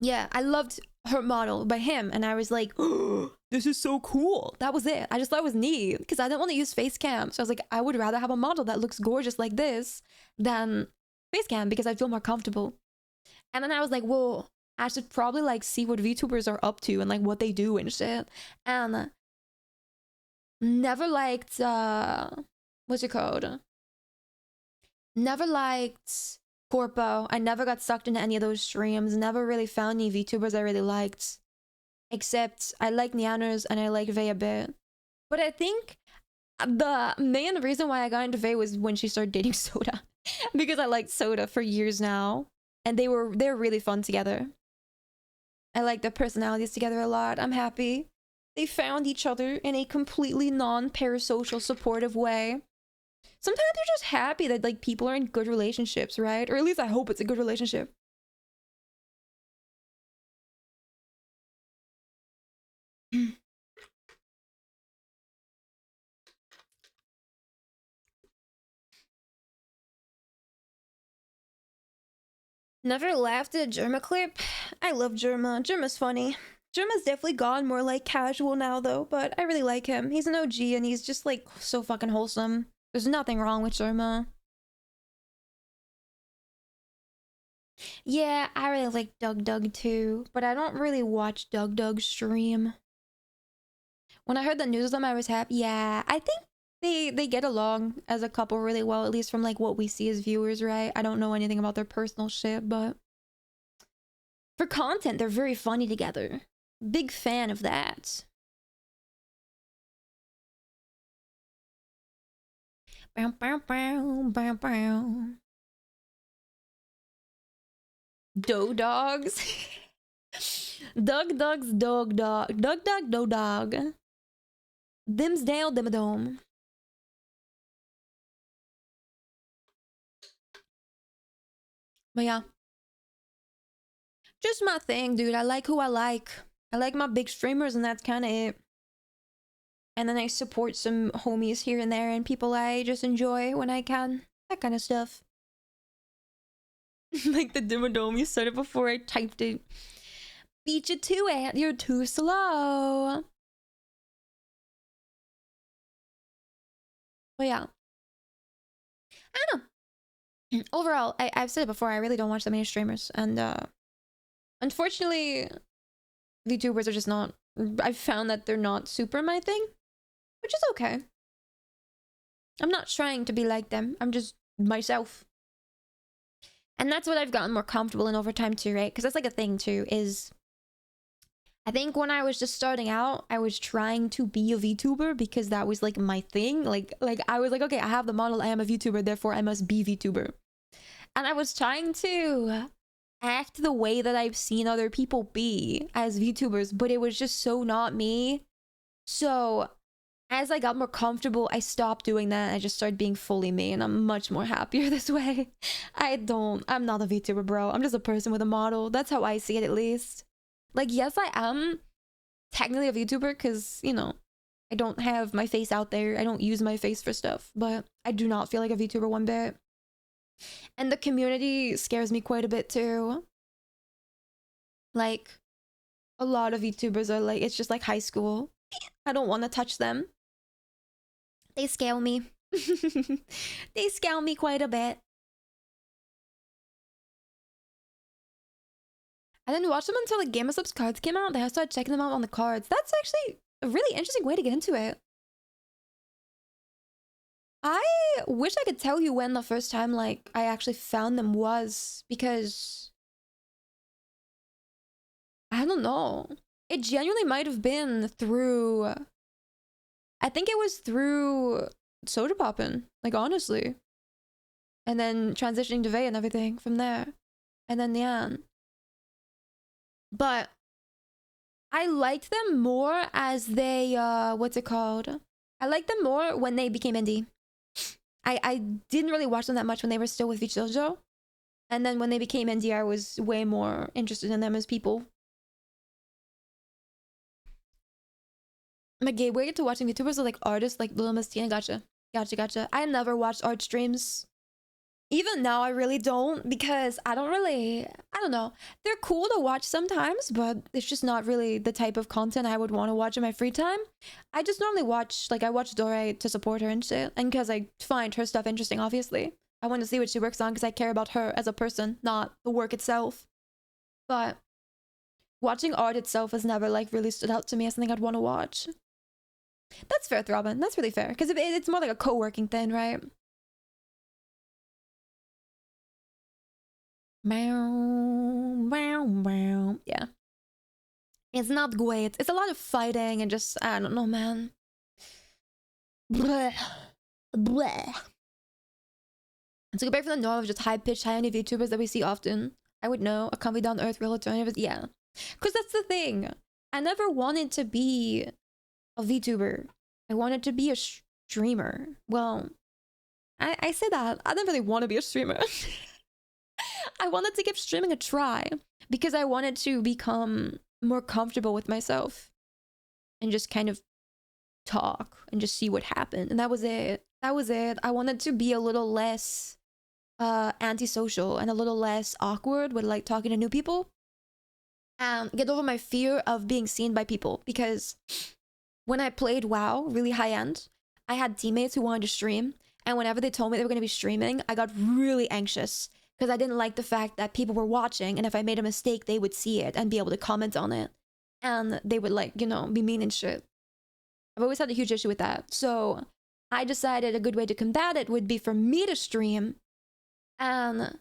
yeah, I loved her model by him and I was like, oh, this is so cool. That was it. I just thought it was neat because I didn't want to use face cam. So I was like, I would rather have a model that looks gorgeous like this than face cam because I feel more comfortable. And then I was like, whoa, I should probably like see what VTubers are up to and like what they do and shit. And never liked what's it called? Never liked Corpo. I never got sucked into any of those streams. Never really found any VTubers I really liked. Except I like Neaners and I like Vey a bit. But I think the main reason why I got into Vey was when she started dating Soda. Because I liked Soda for years now. And they're really fun together. I like their personalities together a lot. I'm happy they found each other in a completely non-parasocial supportive way. Sometimes you're just happy that like people are in good relationships, right? Or at least I hope it's a good relationship. Never laughed at a Germa clip. I love Germa. Germa's funny. Germa's definitely gone more like casual now though, but I really like him. He's an OG and he's just like so fucking wholesome. There's nothing wrong with Germa. Yeah, I really like Doug too, but I don't really watch Doug stream. When I heard the news of them, I was happy. Yeah, I think they get along as a couple really well, at least from like what we see as viewers, right? I don't know anything about their personal shit, but for content, they're very funny together. Big fan of that. Bow, bow, bow, bow, bow. Dough dogs. Doug's dog. Doug, dough dog. Dimsdale, dimadome. But yeah. Just my thing, dude. I like who I like. I like my big streamers and that's kind of it. And then I support some homies here and there and people I just enjoy when I can. That kind of stuff. Like the Dimmadome, you said it before I typed it. Beat you to it. You're too slow. But yeah. I don't know. Overall, I've said it before, I really don't watch that many streamers. And unfortunately, VTubers are just not... I've found that they're not super my thing. Which is okay. I'm not trying to be like them. I'm just myself. And that's what I've gotten more comfortable in over time too, right? Because that's like a thing too, is... I think when I was just starting out, I was trying to be a VTuber because that was like my thing. Like I was like, okay, I have the model, I am a VTuber, therefore I must be VTuber. And I was trying to act the way that I've seen other people be as VTubers, but it was just so not me. So as I got more comfortable, I stopped doing that. I just started being fully me, and I'm much more happier this way. I'm not a VTuber, bro. I'm just a person with a model. That's how I see it, at least. Like, yes, I am technically a VTuber because, you know, I don't have my face out there. I don't use my face for stuff, but I do not feel like a VTuber one bit. And the community scares me quite a bit too. Like, a lot of VTubers are like, it's just like high school. I don't want to touch them. They scale me. They scale me quite a bit. I didn't watch them until the Game of Subs cards came out. Then I started checking them out on the cards. That's actually a really interesting way to get into it. I wish I could tell you when the first time like I actually found them was, because I don't know. It genuinely might have been through, I think it was through Soda Poppin', like honestly. And then transitioning to Vey and everything from there. And then Nyan. But I liked them more as they, what's it called? I liked them more when they became indie. I didn't really watch them that much when they were still with VTuber. And then when they became indie, I was way more interested in them as people. My gateway to watching VTubers are like artists like Lil Miss Tina. Gotcha. I never watched art streams. Even now, I really don't, because I don't know. They're cool to watch sometimes, but it's just not really the type of content I would want to watch in my free time. I just normally watch, like, I watch Dore to support her and shit, and because I find her stuff interesting, obviously. I want to see what she works on because I care about her as a person, not the work itself. But watching art itself has never, like, really stood out to me as something I'd want to watch. That's fair, Throbbin. That's really fair, because it's more like a co-working thing, right? Yeah. It's not great. It's a lot of fighting and just, I don't know, man. Bleh. And to compare from the norm of just high-pitched, high-energy VTubers that we see often, I would know a comfy down-to-earth real alternative is, yeah. Because that's the thing. I never wanted to be a VTuber. I wanted to be a streamer. Well, I say that. I didn't really want to be a streamer. I wanted to give streaming a try because I wanted to become more comfortable with myself and just kind of talk and just see what happened. And that was it. I wanted to be a little less antisocial and a little less awkward with like talking to new people, and get over my fear of being seen by people. Because when I played WoW really high end, I had teammates who wanted to stream, and whenever they told me they were going to be streaming, I got really anxious because I didn't like the fact that people were watching, and if I made a mistake, they would see it and be able to comment on it, and they would like, you know, be mean and shit. I've always had a huge issue with that. So I decided a good way to combat it would be for me to stream and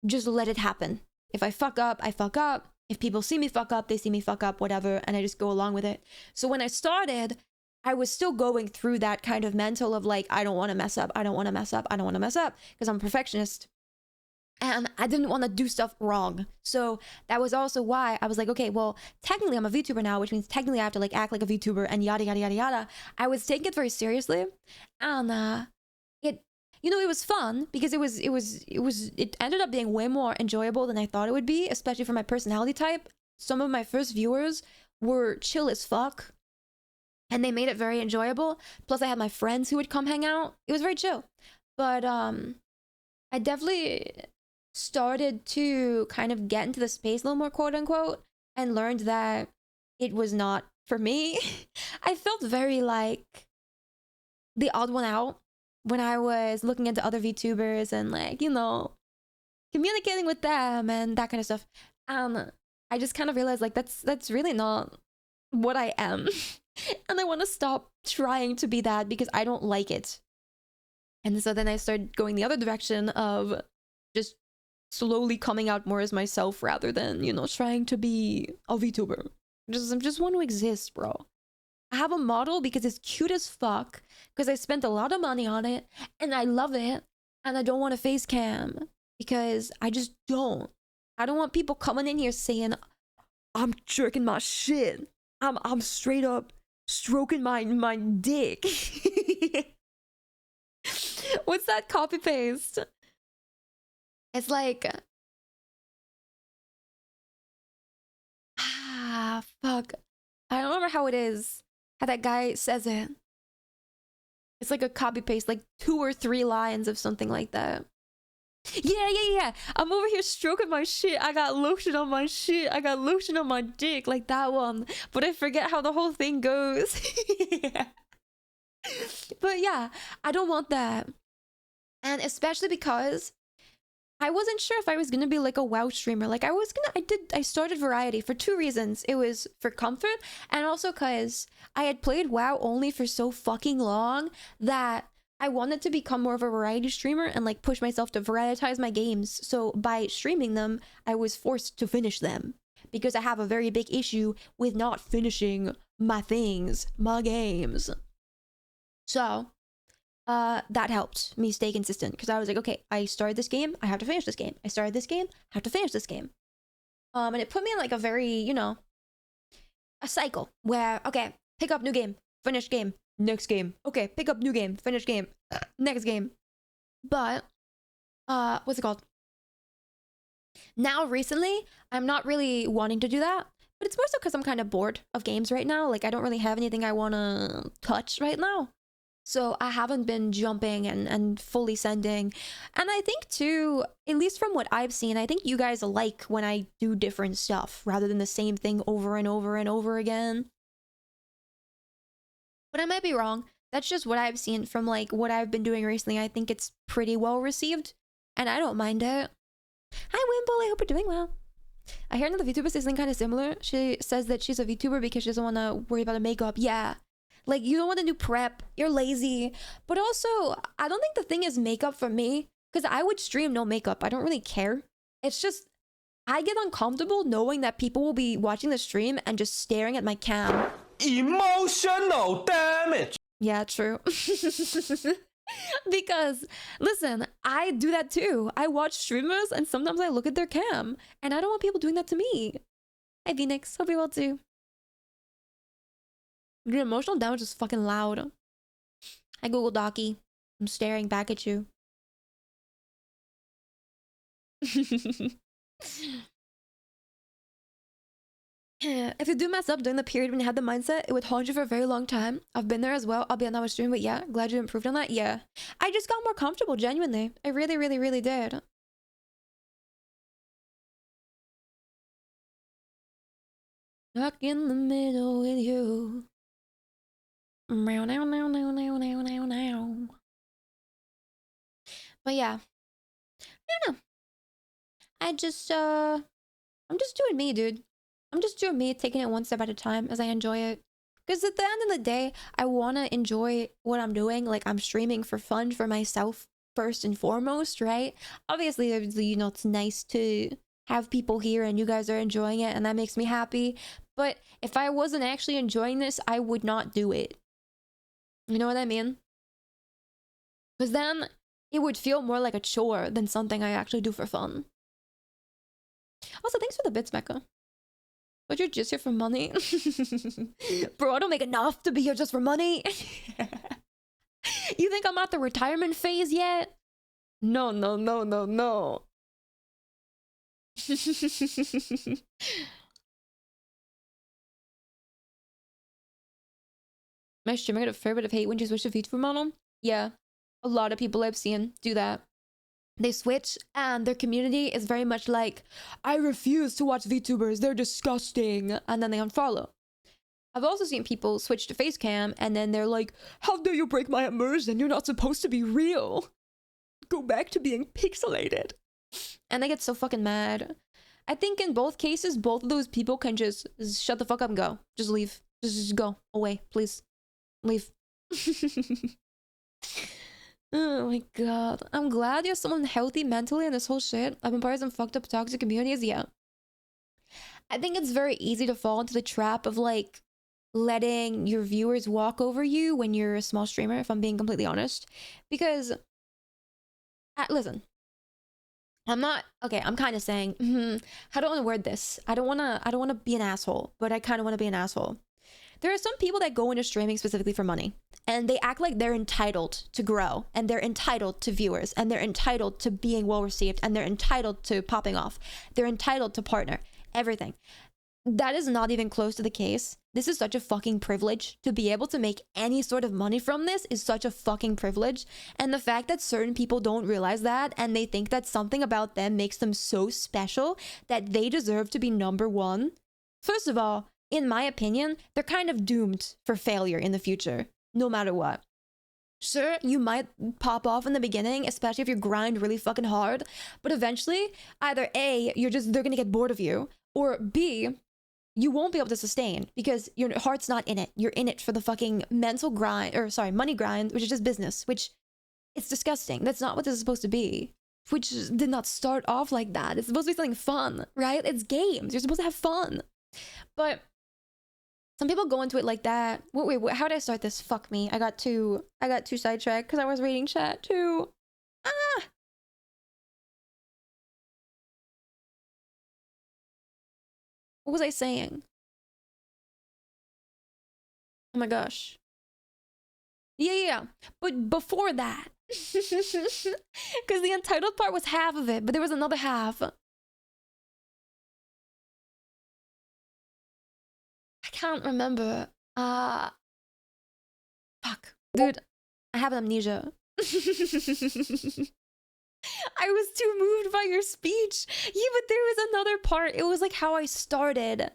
just let it happen. If I fuck up, I fuck up. If people see me fuck up, they see me fuck up, whatever, and I just go along with it. So when I started, I was still going through that kind of mental of like, I don't want to mess up, I don't want to mess up, I don't want to mess up, because I'm a perfectionist. And I didn't want to do stuff wrong. So that was also why I was like, okay, well, technically I'm a VTuber now, which means technically I have to like act like a VTuber and yada, yada, yada, yada. I was taking it very seriously. And it, you know, it was fun because it ended up being way more enjoyable than I thought it would be, especially for my personality type. Some of my first viewers were chill as fuck, and they made it very enjoyable. Plus I had my friends who would come hang out. It was very chill. But I definitely started to kind of get into the space a little more, quote unquote, and learned that it was not for me. I felt very like the odd one out when I was looking into other VTubers and like, you know, communicating with them and that kind of stuff. I just kind of realized like that's really not what I am. And I want to stop trying to be that because I don't like it. And so then I started going the other direction of just slowly coming out more as myself rather than, you know, trying to be a VTuber. I just want to exist, bro. I have a model because it's cute as fuck, because I spent a lot of money on it and I love it, and I don't want a face cam because I just don't. I don't want people coming in here saying I'm jerking my shit. I'm straight up stroking my dick. What's that copy paste? It's like, fuck. I don't remember how it is. How that guy says it. It's like a copy paste, like 2 or 3 lines of something like that. Yeah. I'm over here stroking my shit. I got lotion on my shit. I got lotion on my dick, like that one. But I forget how the whole thing goes. Yeah. But yeah, I don't want that. And especially because I wasn't sure if I was gonna be like a WoW streamer. Like I started variety for 2 reasons. It was for comfort, and also because I had played WoW only for so fucking long that I wanted to become more of a variety streamer and like push myself to varietize my games. So by streaming them, I was forced to finish them because I have a very big issue with not finishing my things, my games. So that helped me stay consistent because I was like, okay, I started this game, I have to finish this game. I started this game, I have to finish this game. And it put me in like a very, you know, a cycle where, okay, pick up new game, finish game, next game. Okay, pick up new game, finish game, next game. But, what's it called? Now recently, I'm not really wanting to do that, but it's more so because I'm kind of bored of games right now. Like I don't really have anything I want to touch right now. So I haven't been jumping and fully sending. And I think too, at least from what I've seen, I think you guys like when I do different stuff rather than the same thing over and over and over again. But I might be wrong. That's just what I've seen from like what I've been doing recently. I think it's pretty well received and I don't mind it. Hi Wimble, I hope you're doing well. I hear another VTuber say something kind of similar. She says that she's a VTuber because she doesn't want to worry about her makeup. Yeah. Like, you don't want to do prep, you're lazy. But also, I don't think the thing is makeup for me, because I would stream no makeup. I don't really care. It's just, I get uncomfortable knowing that people will be watching the stream and just staring at my cam. Emotional damage. Yeah, true. Because, listen, I do that too. I watch streamers and sometimes I look at their cam, and I don't want people doing that to me. Hi, Phoenix. Hope you're well too. Your emotional damage is fucking loud. Hi, Google Docky. I'm staring back at you. if you do mess up during the period when you had the mindset, it would haunt you for a very long time. I've been there as well. I'll be on that stream, but yeah, glad you improved on that. Yeah, I just got more comfortable, genuinely. I really, really, really did. Stuck in the middle with you. Meow, now, now, now, now, now, now, now. But yeah, I don't know. I'm just doing me, dude. I'm just doing me, taking it one step at a time as I enjoy it. Because at the end of the day, I want to enjoy what I'm doing. Like, I'm streaming for fun for myself first and foremost, right? Obviously, you know, it's nice to have people here and you guys are enjoying it and that makes me happy. But if I wasn't actually enjoying this, I would not do it. You know what I mean? Because then it would feel more like a chore than something I actually do for fun. Also, thanks for the bits, Mecca. But you're just here for money? Bro, I don't make enough to be here just for money. You think I'm at the retirement phase yet? No, no, no, no, no. My streamer got a fair bit of hate when she switched to VTuber model. Yeah, a lot of people I've seen do that. They switch and their community is very much like, I refuse to watch VTubers, they're disgusting, and then they unfollow. I've also seen people switch to face cam and then they're like, how dare you break my immersion, you're not supposed to be real. Go back to being pixelated. And they get so fucking mad. I think in both cases, both of those people can just shut the fuck up and go. Just leave. Just go away, please. Leave. Oh my god. I'm glad you're someone healthy mentally in this whole shit. I've been part of some fucked up toxic communities, yeah. I think it's very easy to fall into the trap of like letting your viewers walk over you when you're a small streamer, if I'm being completely honest. Because listen, I'm not okay, I'm kind of saying, how do I want to word this? I don't want to be an asshole, but I kind of want to be an asshole. There are some people that go into streaming specifically for money, and they act like they're entitled to grow, and they're entitled to viewers, and they're entitled to being well received, and they're entitled to popping off. They're entitled to partner, everything. That is not even close to the case. This is such a fucking privilege. To be able to make any sort of money from this is such a fucking privilege. And the fact that certain people don't realize that, and they think that something about them makes them so special that they deserve to be number one. First of all, in my opinion, they're kind of doomed for failure in the future, no matter what. Sure, you might pop off in the beginning, especially if you grind really fucking hard, but eventually, either A, they're gonna get bored of you, or B, you won't be able to sustain because your heart's not in it. You're in it for the fucking mental grind, or sorry, money grind, which is just business, which it's disgusting. That's not what this is supposed to be. Which did not start off like that. It's supposed to be something fun, right? It's games. You're supposed to have fun. But some people go into it like that. Wait, how did I start this? Fuck me. I got too sidetracked because I was reading chat too. Ah! What was I saying? Oh my gosh. Yeah. But before that. Because the entitled part was half of it, but there was another half. I can't remember. Fuck. Dude, I have amnesia. I was too moved by your speech. Yeah, but there was another part. It was like how I started.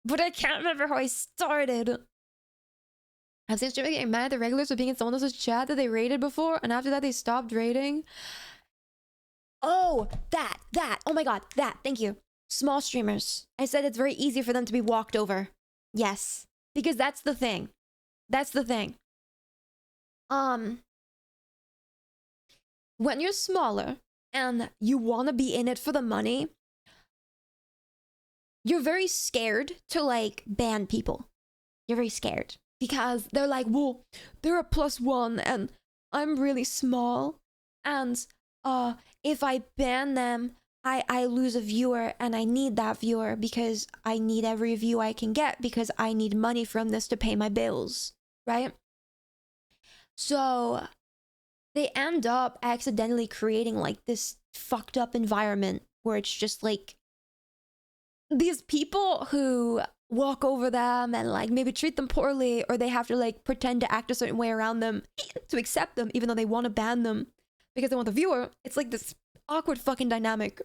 But I can't remember how I started. I've seen streamers getting mad at the regulars for being in someone else's chat that they raided before, and after that they stopped raiding. Oh, that. Oh my god, that. Thank you. Small streamers. I said it's very easy for them to be walked over. Yes, because that's the thing. When you're smaller and you want to be in it for the money, you're very scared to like ban people. You're very scared because they're like, well, they're a +1 and I'm really small, and if I ban them, I lose a viewer, and I need that viewer because I need every view I can get because I need money from this to pay my bills, right? So they end up accidentally creating like this fucked up environment where it's just like these people who walk over them and like maybe treat them poorly, or they have to like pretend to act a certain way around them to accept them, even though they want to ban them because they want the viewer. It's like this awkward fucking dynamic.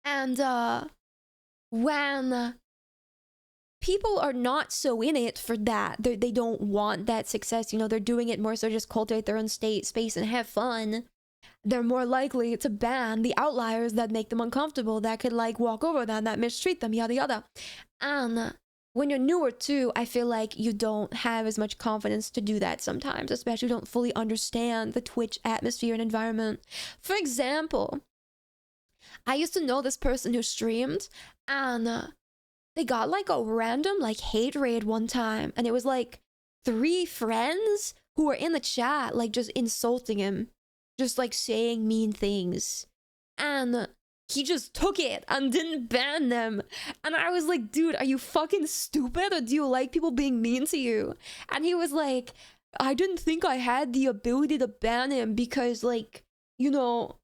And when people are not so in it for that, they don't want that success, you know, they're doing it more so just cultivate their own space and have fun, they're more likely to ban the outliers that make them uncomfortable, that could like walk over them, that mistreat them, yada yada. And when you're newer too, I feel like you don't have as much confidence to do that sometimes, especially if you don't fully understand the Twitch atmosphere and environment. For example, I used to know this person who streamed, and they got like a random like hate raid one time, and it was like 3 friends who were in the chat like just insulting him, just like saying mean things, and he just took it and didn't ban them. And I was like, dude, are you fucking stupid, or do you like people being mean to you? And he was like, I didn't think I had the ability to ban him because, like, you know,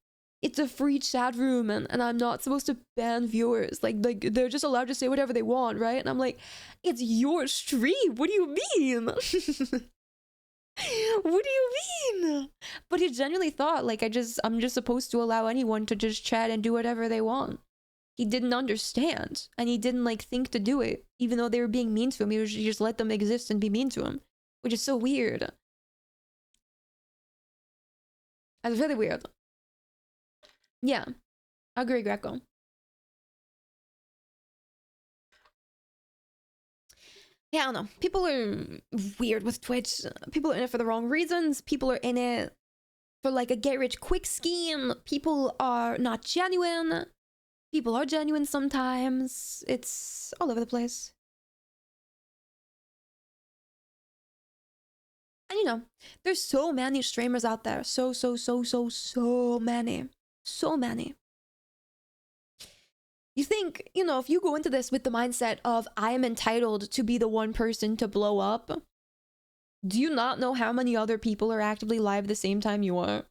it's a free chat room and I'm not supposed to ban viewers. Like they're just allowed to say whatever they want, right? And I'm like, it's your stream. What do you mean? What do you mean? But he genuinely thought like I'm just supposed to allow anyone to just chat and do whatever they want. He didn't understand, and he didn't like think to do it, even though they were being mean to him. He just let them exist and be mean to him, which is so weird. That's really weird. Yeah, I agree, Greco. Yeah, I don't know. People are weird with Twitch. People are in it for the wrong reasons. People are in it for like a get-rich-quick scheme. People are not genuine. People are genuine sometimes. It's all over the place. And you know, there's so many streamers out there. So many. So many. You think, you know, if you go into this with the mindset of I am entitled to be the one person to blow up, do you not know how many other people are actively live at the same time you are?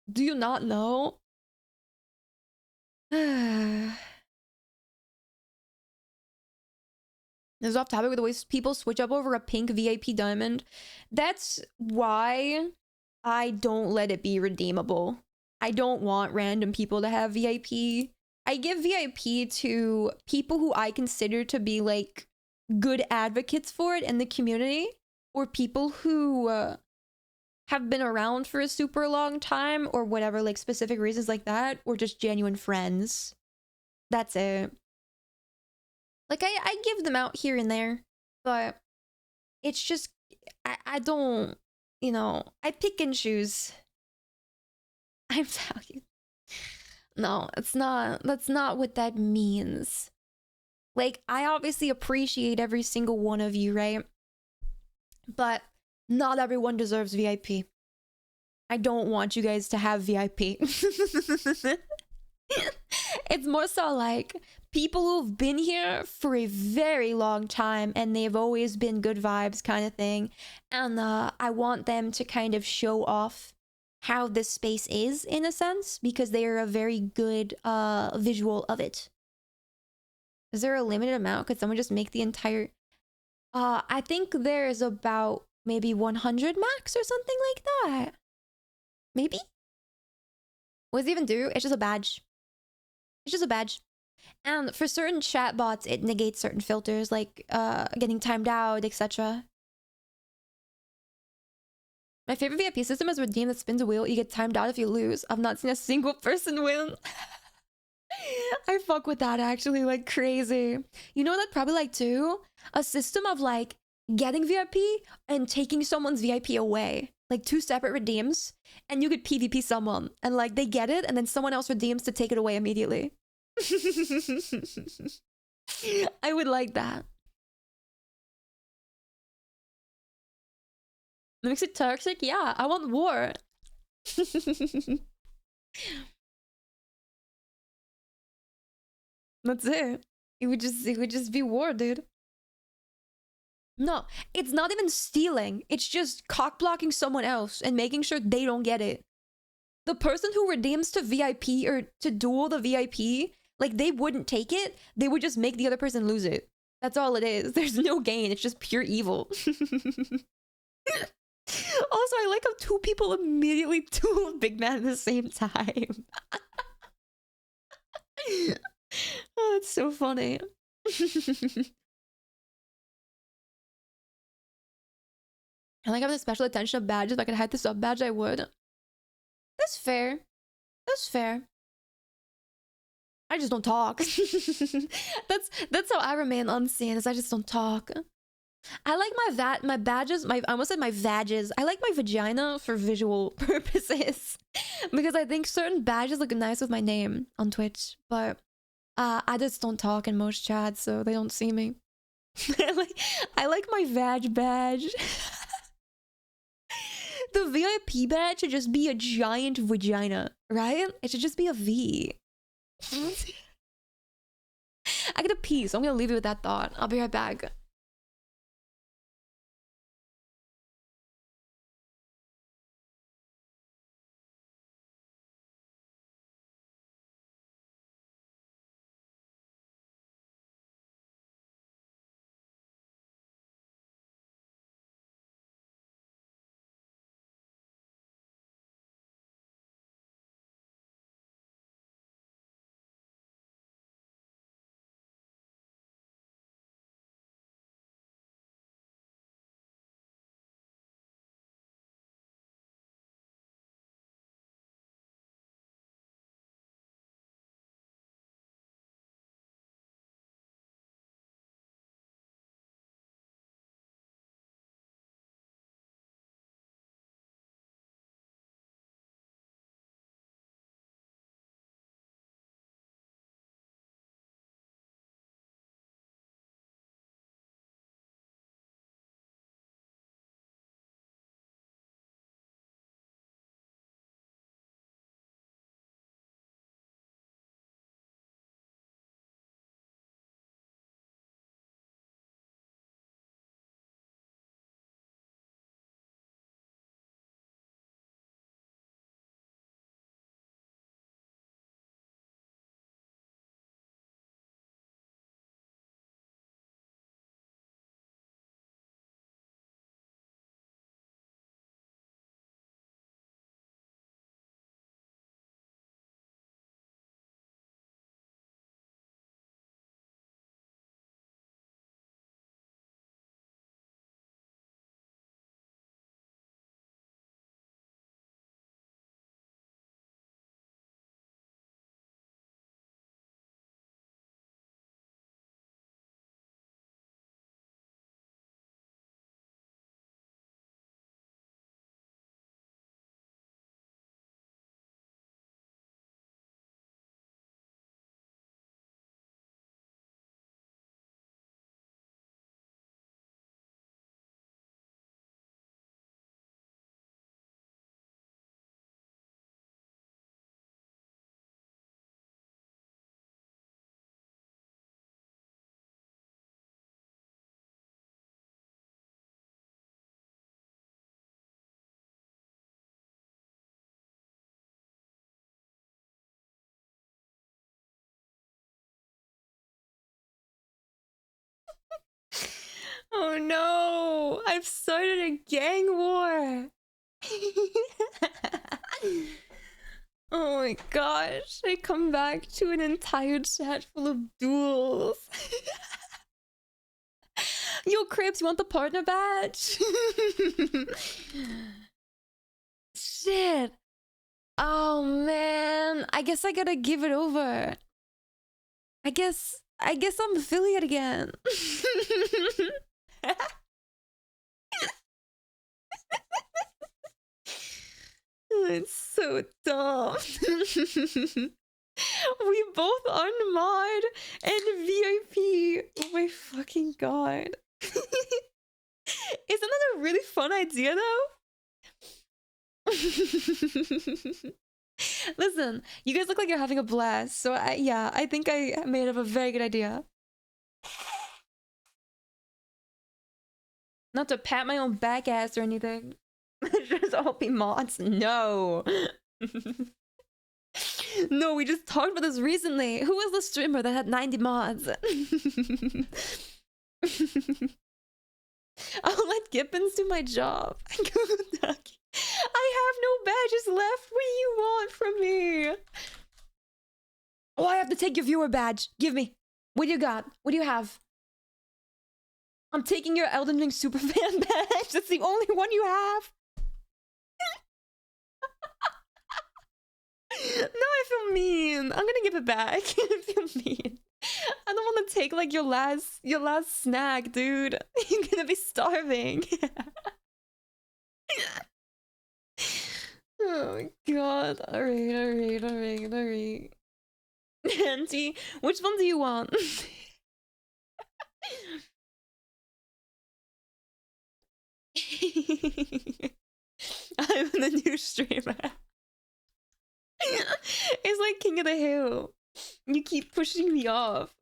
Do you not know? This is off topic with the way people switch up over a pink VIP diamond. That's why I don't let it be redeemable. I don't want random people to have VIP. I give VIP to people who I consider to be like good advocates for it in the community, or people who have been around for a super long time, or whatever, like specific reasons like that, or just genuine friends. That's it. Like I give them out here and there, but it's just I don't, you know, I pick and choose. I'm talking. No, it's not. That's not what that means. Like, I obviously appreciate every single one of you, right? But not everyone deserves VIP. I don't want you guys to have VIP. It's more so like people who've been here for a very long time and they've always been good vibes kind of thing. And I want them to kind of show off how this space is, in a sense, because they are a very good visual of it. Is there a limited amount? Could someone just make the entire... I think there's about maybe 100 max or something like that. Maybe? What does it even do? It's just a badge. It's just a badge. And for certain chatbots, it negates certain filters, like getting timed out, etc. My favorite VIP system is redeem that spins a wheel. You get timed out if you lose. I've not seen a single person win. I fuck with that actually like crazy. You know what I'd probably like too? A system of like getting VIP and taking someone's VIP away. Like 2 separate redeems. And you could PvP someone. And like they get it and then someone else redeems to take it away immediately. I would like that. Makes it toxic? Yeah, I want war. That's it. It would just be war, dude. No, it's not even stealing. It's just cock blocking someone else and making sure they don't get it. the person who redeems to VIP or to duel the VIP, like they wouldn't take it. They would just make the other person lose it. That's all it is. There's no gain. It's just pure evil. Also, I like how two people immediately duel Big Man at the same time. Oh, it's so funny. I like having the special attention of badges. If I could hide the sub badge, I would. That's fair. That's fair. I just don't talk. that's how I remain unseen, is I just don't talk. I like my badges, I almost said my vages. I like my vagina for visual purposes. Because I think certain badges look nice with my name on Twitch. But I just don't talk in most chats, so they don't see me. I like my vag badge. The VIP badge should just be a giant vagina, right? It should just be a V. I get a pee, so I'm gonna leave you with that thought. I'll be right back. Oh no! I've started a gang war! Oh my gosh, I come back to an entire chat full of duels. Yo, Cribs, you want the partner badge? Shit. Oh man, I guess I gotta give it over. I guess I'm affiliate again. It's so dumb. We both unmod and VIP. Oh my fucking god. Isn't that a really fun idea though? Listen, you guys look like you're having a blast, so I think I made up a very good idea. Not to pat my own back ass or anything. Just all be mods. No. No, we just talked about this recently. Who was the streamer that had 90 mods? I'll let Gibbons do my job. I have no badges left. What do you want from me? Oh, I have to take your viewer badge. Give me. What do you got? What do you have? I'm taking your Elden Ring superfan badge. That's the only one you have. No, I feel mean. I'm gonna give it back. I feel mean. I don't want to take like your last snack, dude. You're gonna be starving. Oh my god. Alright. Auntie, which one do you want? I'm the new streamer. It's like King of the Hill. You keep pushing me off.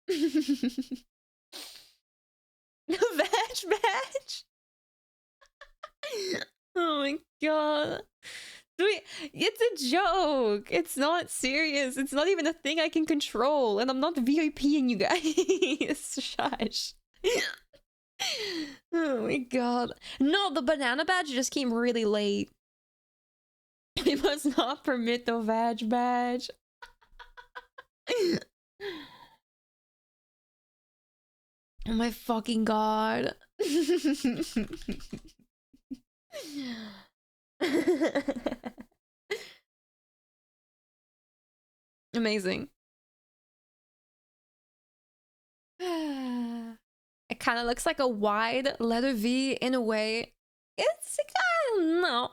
The badge? Oh my god. It's a joke. It's not serious. It's not even a thing I can control. And I'm not VIPing you guys. Shush. Oh my god. No, the banana badge just came really late. We must not permit the vag badge. Oh my fucking god. Amazing. It kind of looks like a wide letter V in a way. It's, I don't know.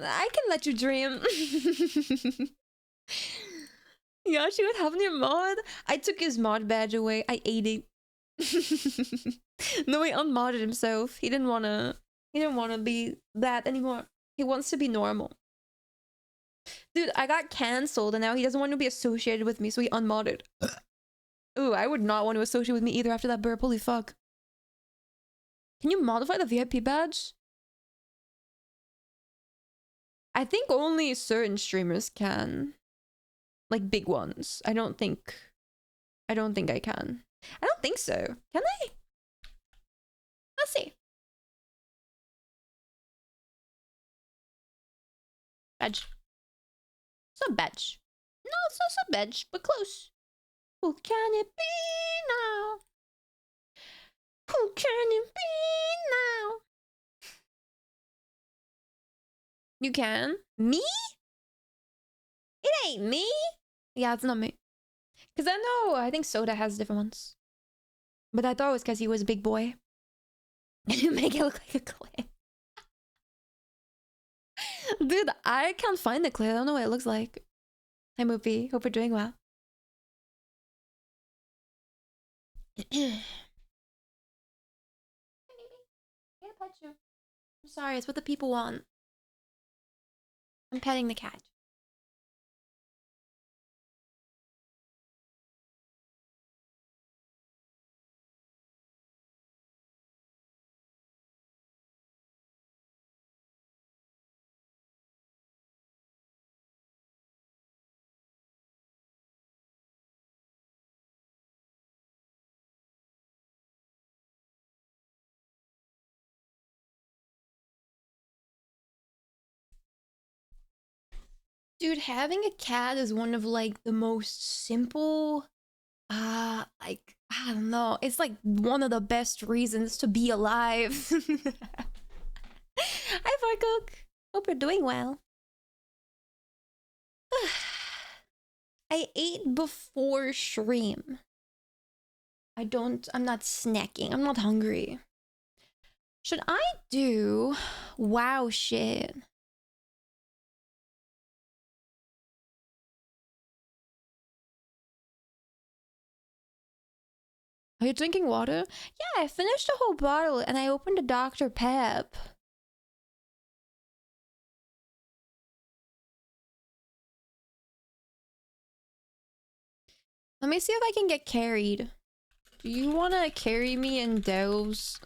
I can let you dream. Yeah, she would have your mod. I took his mod badge away. I ate it. No, he unmodded himself. He didn't wanna be that anymore. He wants to be normal. Dude, I got cancelled and now he doesn't want to be associated with me, so he unmodded. Ooh, I would not want to associate with me either after that burp. Holy fuck. Can you modify the VIP badge? I think only certain streamers can. Like big ones. I don't think I can. I don't think so. Can I? Let's see. Badge. It's not badge. No, it's not a badge, but close. Who can it be now? Who can it be now? You can? Me? It ain't me. Yeah, it's not me. Because I think Soda has different ones. But I thought it was because he was a big boy. And you make it look like a clip. Dude, I can't find the clip. I don't know what it looks like. Hi, Moopy. Hope you're doing well. I'm sorry, it's what the people want. I'm petting the cat. Dude, having a cat is one of like the most simple, like, I don't know, it's like one of the best reasons to be alive. Hi, Farcook. Hope you're doing well. I ate before stream. I'm not snacking. I'm not hungry. Should I do wow shit? Are you drinking water? Yeah, I finished a whole bottle and I opened a Dr. Pep. Let me see if I can get carried. Do you wanna carry me in delves?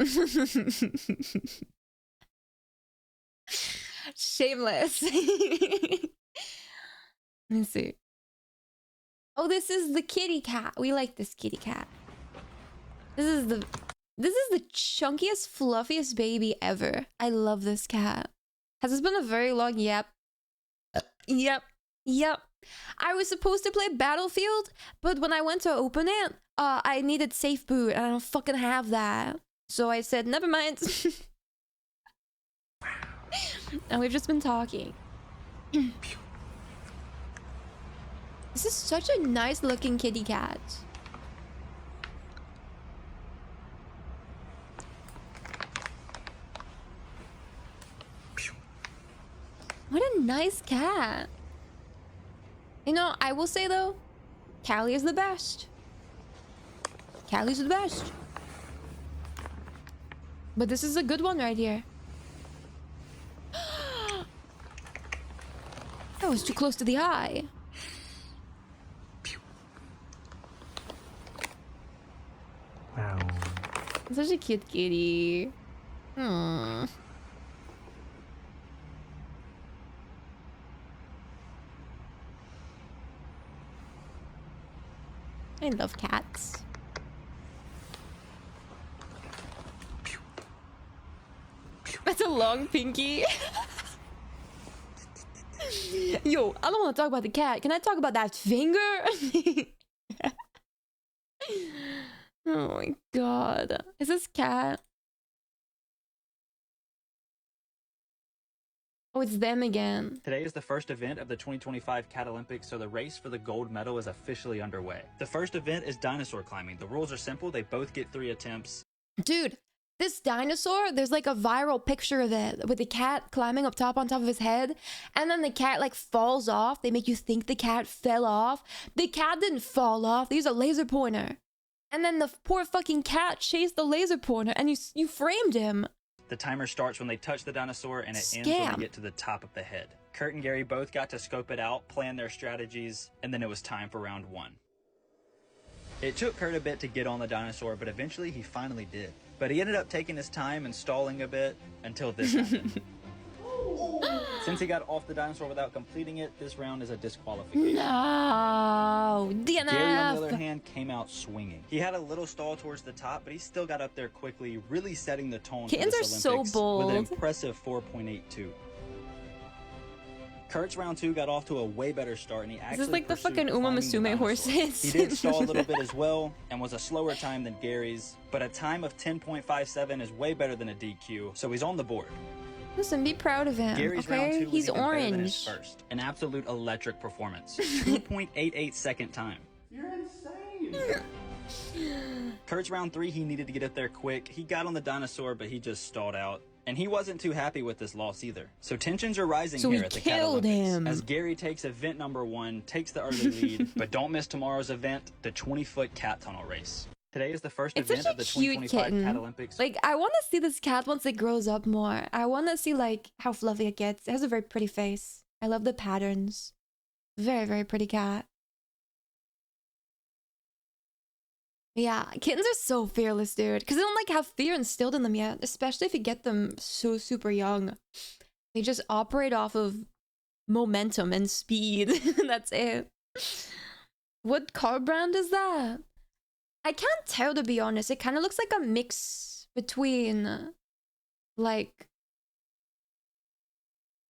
Shameless. Let me see. Oh, this is the kitty cat. We like this kitty cat. This is the chunkiest, fluffiest baby ever. I love this cat. Has this been a very long yep? Yep. I was supposed to play Battlefield, but when I went to open it, I needed safe boot, and I don't fucking have that. So I said, never mind. And we've just been talking. This is such a nice looking kitty cat. What a nice cat. You know, I will say though, Callie is the best. Callie's the best. But this is a good one right here. That was too close to the eye. Wow. Such a cute kitty. Hmm. I love cats. That's a long pinky. Yo, I don't want to talk about the cat. Can I talk about that finger? Oh my god. Is this cat? Oh, it's them again. Today is the first event of the 2025 Cat Olympics, so the race for the gold medal is officially underway. The first event is dinosaur climbing. The rules are simple. They both get 3 attempts. Dude, this dinosaur, there's like a viral picture of it with the cat climbing up top on top of his head, and then the cat like falls off. They make you think the cat fell off. The cat didn't fall off. They used a laser pointer. And then the poor fucking cat chased the laser pointer, and you framed him. The timer starts when they touch the dinosaur, and it ends when they get to the top of the head. Kurt and Gary both got to scope it out, plan their strategies, and then it was time for round 1. It took Kurt a bit to get on the dinosaur, but eventually he finally did. But he ended up taking his time and stalling a bit until this happened. Since he got off the dinosaur without completing it, this round is a disqualification. No, DNF. Gary, on the other hand, came out swinging. He had a little stall towards the top, but he still got up there quickly, really setting the tone Kittens for are this so Olympics bold. with an impressive 4.82. Kurt's round 2 got off to a way better start, and he actually This is like the pursued fucking Uma climbing the Musume dinosaur. horses. He did stall a little bit as well, and was a slower time than Gary's, but a time of 10.57 is way better than a DQ, so he's on the board. Listen, be proud of him. Gary's round Okay, 2 was he's even better than his orange. first. An absolute electric performance. 2.88 second time. You're insane. Kurt's round 3, he needed to get up there quick. He got on the dinosaur, but he just stalled out. And he wasn't too happy with this loss either. So tensions are rising So here he at the Cat killed Olympics. him. As Gary takes event number 1, takes the early lead, but don't miss tomorrow's event, the 20-foot cat tunnel race. Today is the first It's event such of the a cute 2025 kitten. Cat Olympics. Like, I want to see this cat once it grows up more. I want to see, like, how fluffy it gets. It has a very pretty face. I love the patterns. Very, very pretty cat. Yeah, kittens are so fearless, dude. Because they don't, like, have fear instilled in them yet. Especially if you get them so super young. They just operate off of momentum and speed. That's it. What car brand is that? I can't tell, to be honest. It kind of looks like a mix between, like,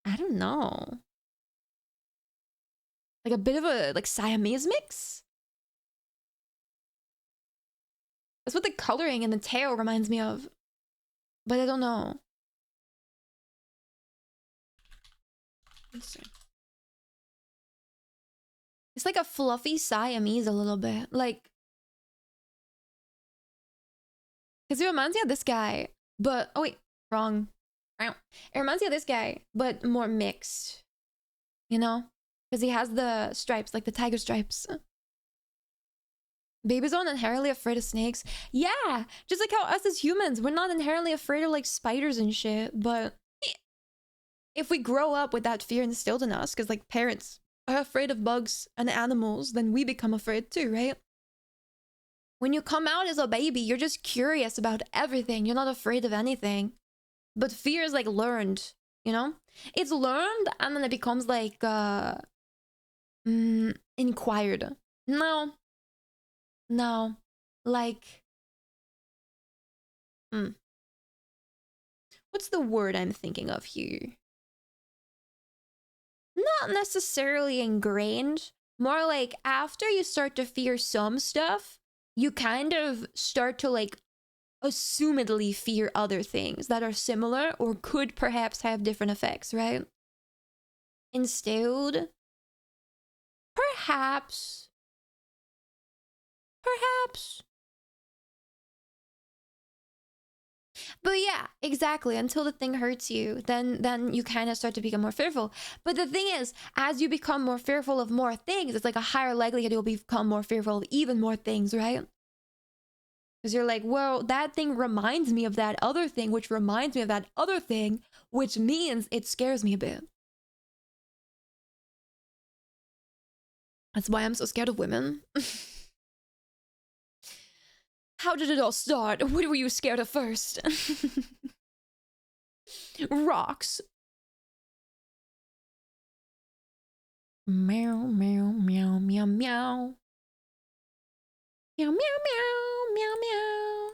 I don't know. Like a bit of a, like, Siamese mix? That's what the coloring and the tail reminds me of. But I don't know. Let's see. It's like a fluffy Siamese a little bit. Like, because it reminds me of this guy, but... Oh, wait. Wrong. It reminds me of this guy, but more mixed. You know? Because he has the stripes, like the tiger stripes. Babies aren't inherently afraid of snakes. Yeah! Just like how us as humans, we're not inherently afraid of, like, spiders and shit. But if we grow up with that fear instilled in us, because, like, parents are afraid of bugs and animals, then we become afraid too, right? When you come out as a baby, you're just curious about everything. You're not afraid of anything. But fear is like learned, you know? It's learned and then it becomes like inquired. No. No. Like what's the word I'm thinking of here? Not necessarily ingrained. More like after you start to fear some stuff, you kind of start to like assumedly fear other things that are similar or could perhaps have different effects, right? Instead, perhaps. But yeah, exactly. Until the thing hurts you, then you kind of start to become more fearful. But the thing is, as you become more fearful of more things, it's like a higher likelihood you'll become more fearful of even more things, right? Because you're like, well, that thing reminds me of that other thing, which reminds me of that other thing, which means it scares me a bit. That's why I'm so scared of women. How did it all start? What were you scared of first? Rocks. Meow, meow, meow, meow, meow. Meow, meow, meow, meow, meow.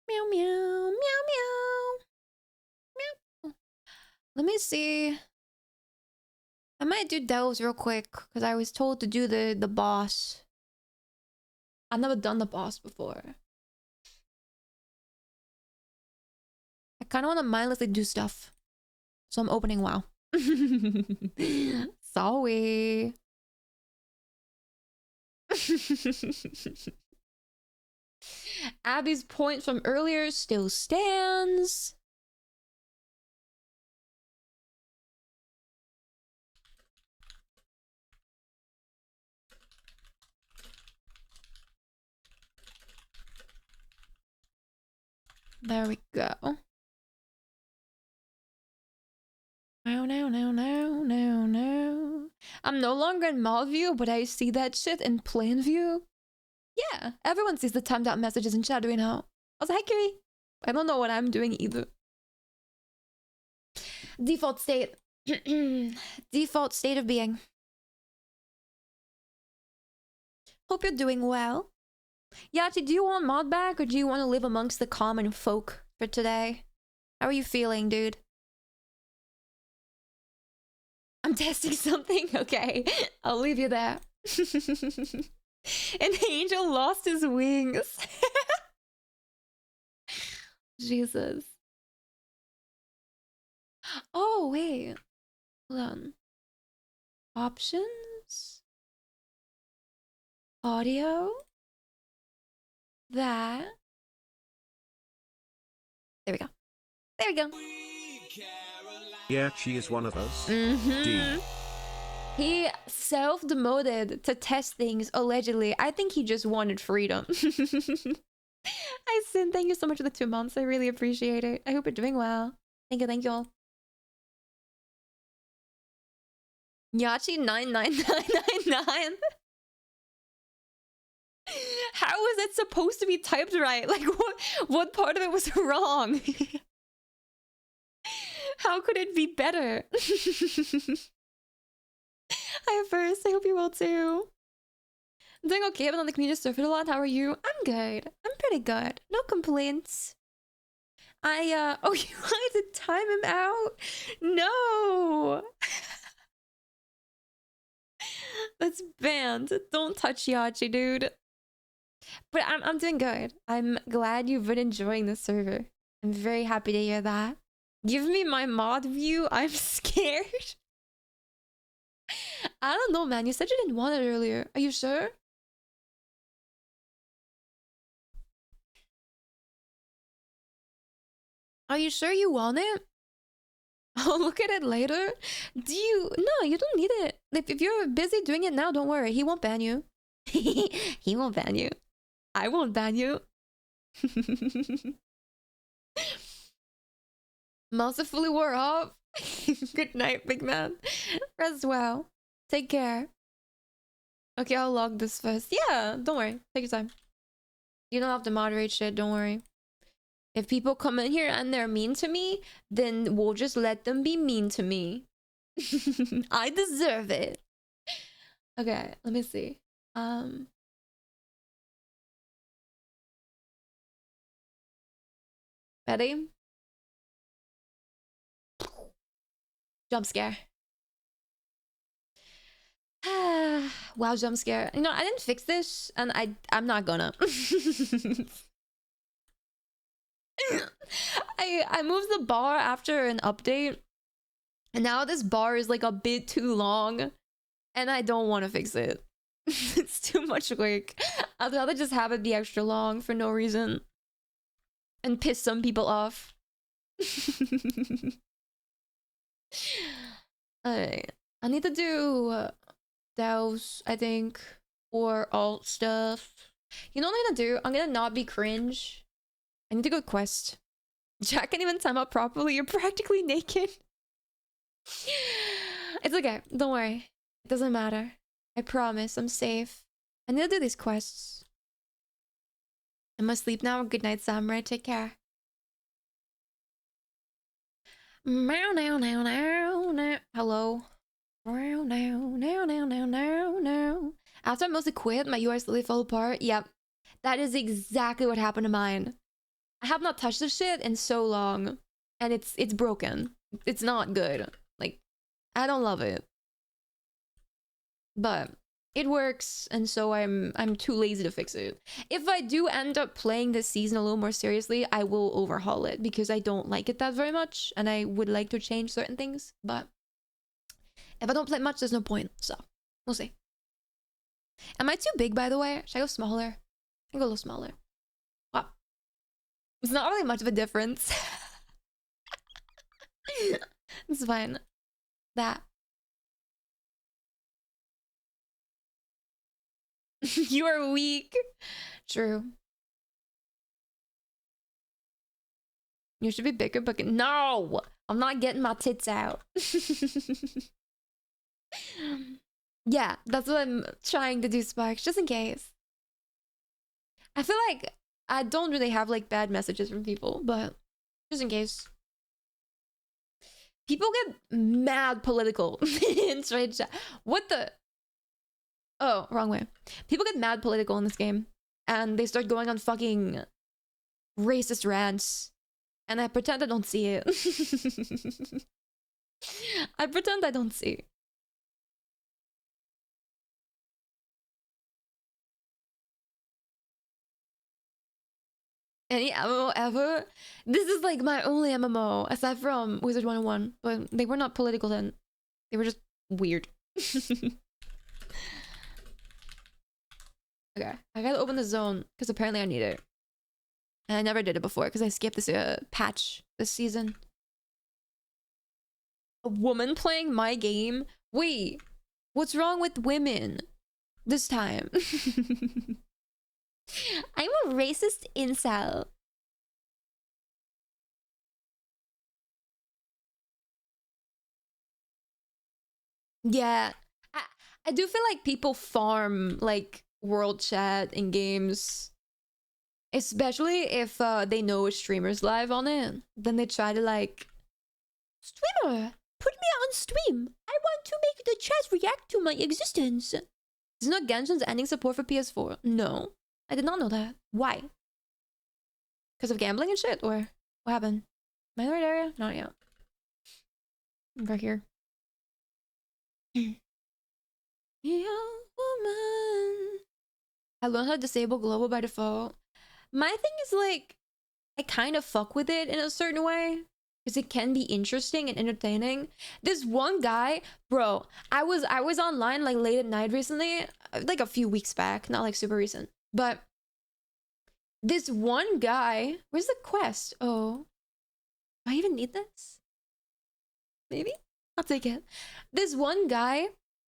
Meow, meow, meow, meow. Meow. Let me see. I might do delves real quick because I was told to do the boss. I've never done the boss before. I kind of want to mindlessly do stuff. So I'm opening WoW. Sorry. Abby's point from earlier still stands. There we go. No, no, no, no, no, no. I'm no longer in mod view, but I see that shit in plain view. Yeah, everyone sees the timed out messages in chat right now. I was like, hey, I don't know what I'm doing either. Default state. Default state of being. Hope you're doing well. Yachi, do you want mod back or do you want to live amongst the common folk for today? How are you feeling, dude? I'm testing something? Okay, I'll leave you there. An angel lost his wings. Jesus. Oh, wait. Hold on. Options? Audio? That. There we go. There we go. Yeah, she is one of us. Mm-hmm. He self-demoted to test things, allegedly. I think he just wanted freedom. I sin, thank you so much for the 2 months. I really appreciate it. I hope you're doing well. Thank you, thank you all. Yachi 99999. How was it supposed to be typed right? Like what part of it was wrong? How could it be better? Hi first, I hope you will too. I'm doing okay, I've been on the community surfing a lot. How are you? I'm good. I'm pretty good. No complaints. Oh, you wanted to time him out? No. That's banned. Don't touch Yachi, dude. But I'm doing good. I'm glad you've been enjoying the server. I'm very happy to hear that. Give me my mod view. I'm scared. I don't know, man. You said you didn't want it earlier. Are you sure? Are you sure you want it? I'll look at it later. No, you don't need it. If you're busy doing it now, don't worry. He won't ban you. He won't ban you. I won't ban you. Mercifully wore off. Good night, big man. Rest well. Take care. Okay, I'll log this first. Yeah, don't worry. Take your time. You don't have to moderate shit, don't worry. If people come in here and they're mean to me, then we'll just let them be mean to me. I deserve it. Okay, let me see. Ready? Jump scare. Wow, jump scare. You know, I didn't fix this, and I'm not gonna. I moved the bar after an update, and now this bar is like a bit too long, and I don't want to fix it. It's too much work. I'd rather just have it be extra long for no reason and piss some people off. Alright, I need to do douse, I think, or alt stuff. You know what I'm gonna do? I'm gonna not be cringe. I need to go quest. Jack can't even time out properly. You're practically naked. It's okay. Don't worry. It doesn't matter. I promise. I'm safe. I need to do these quests. I must sleep now. Good night, Samurai. Take care. Meow, now, now, now, now. Hello. Meow, now, now, now, now, now, now. After I mostly quit, my UI slowly fell apart. Yep. That is exactly what happened to mine. I have not touched this shit in so long, and it's broken. It's not good. Like, I don't love it, but it works, and so I'm too lazy to fix it. If I do end up playing this season a little more seriously, I will overhaul it because I don't like it that very much, and I would like to change certain things. But if I don't play much, there's no point. So we'll see. Am I too big, by the way? Should I go smaller? I go a little smaller. Wow. It's not really much of a difference. It's fine. That. You are weak. True. You should be bigger, but no! I'm not getting my tits out. Yeah, that's what I'm trying to do, Sparks, just in case. I feel like I don't really have like bad messages from people, but just in case. People get mad political in trade chat. What the? Oh, wrong way. People get mad political in this game, and they start going on fucking racist rants, and I pretend I don't see it. I pretend I don't see. Any MMO ever? This is like my only MMO, aside from Wizard 101, but they were not political then. They were just weird. Okay, I gotta open the zone, because apparently I need it. And I never did it before, because I skipped this patch this season. A woman playing my game? Wait, what's wrong with women this time? I'm a racist incel. Yeah, I do feel like people farm like world chat in games, especially if they know a streamer's live on it. Then they try to like, streamer, put me on stream. I want to make the chat react to my existence. Is not Genshin's ending support for PS4? No, I did not know that. Why? Because of gambling and shit, or what happened? Am I in the right area? Not yet. I'm right here. Yeah, woman. I learned how to disable global by default. My thing is like, I kind of fuck with it in a certain way, because it can be interesting and entertaining. This one guy, bro, I was online like late at night recently, like a few weeks back, not like super recent. But this one guy, where's the quest? Oh, do I even need this? Maybe? I'll take it. This one guy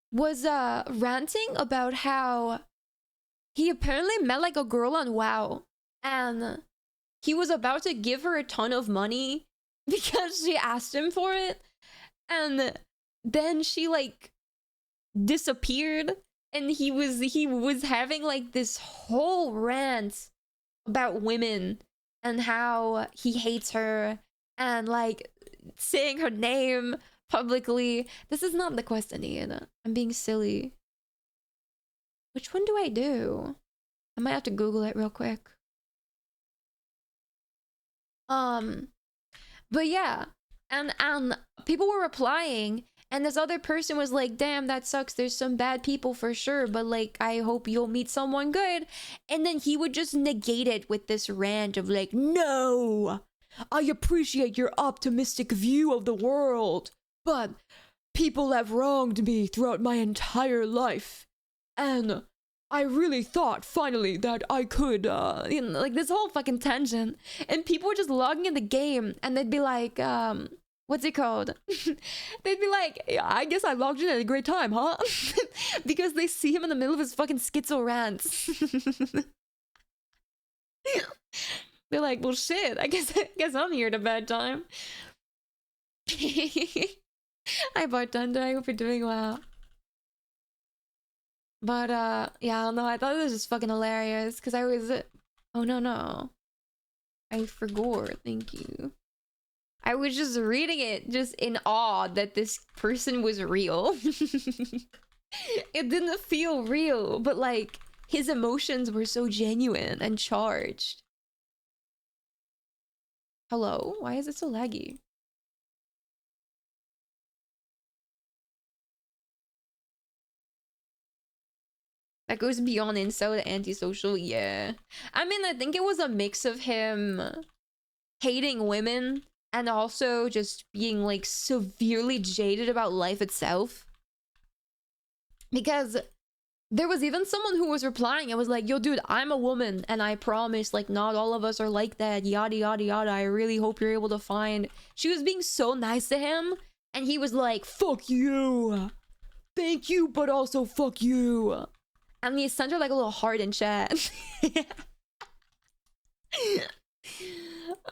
was ranting about how he apparently met like a girl on WoW, and he was about to give her a ton of money because she asked him for it, and then she like disappeared, and he was having like this whole rant about women and how he hates her and like saying her name publicly. This is not the quest I need. I'm being silly. Which one do I do? I might have to Google it real quick. But yeah, and people were replying, and this other person was like, damn, that sucks, there's some bad people for sure, but like I hope you'll meet someone good. And then he would just negate it with this rant of like, no, I appreciate your optimistic view of the world, but people have wronged me throughout my entire life, and I really thought finally that I could, you know, like this whole fucking tangent. And people were just logging in the game and they'd be like, what's it called? They'd be like, yeah, I guess I logged in at a great time, huh? Because they see him in the middle of his fucking schizo rants. They're like, well, shit, I guess I'm here at a bad time. Hi, bartender, I hope you're doing well. But, yeah, I don't know, I thought it was just fucking hilarious, because I was... Oh, no. I forgot, thank you. I was just reading it, just in awe that this person was real. It didn't feel real, but, like, his emotions were so genuine and charged. Hello? Why is it so laggy? That goes beyond incel to antisocial, yeah. I mean, I think it was a mix of him hating women and also just being, like, severely jaded about life itself. Because there was even someone who was replying and was like, yo, dude, I'm a woman, and I promise, like, not all of us are like that, yada, yada, yada. I really hope you're able to find... She was being so nice to him, and he was like, fuck you! Thank you, but also fuck you! And he sent her like a little heart in chat.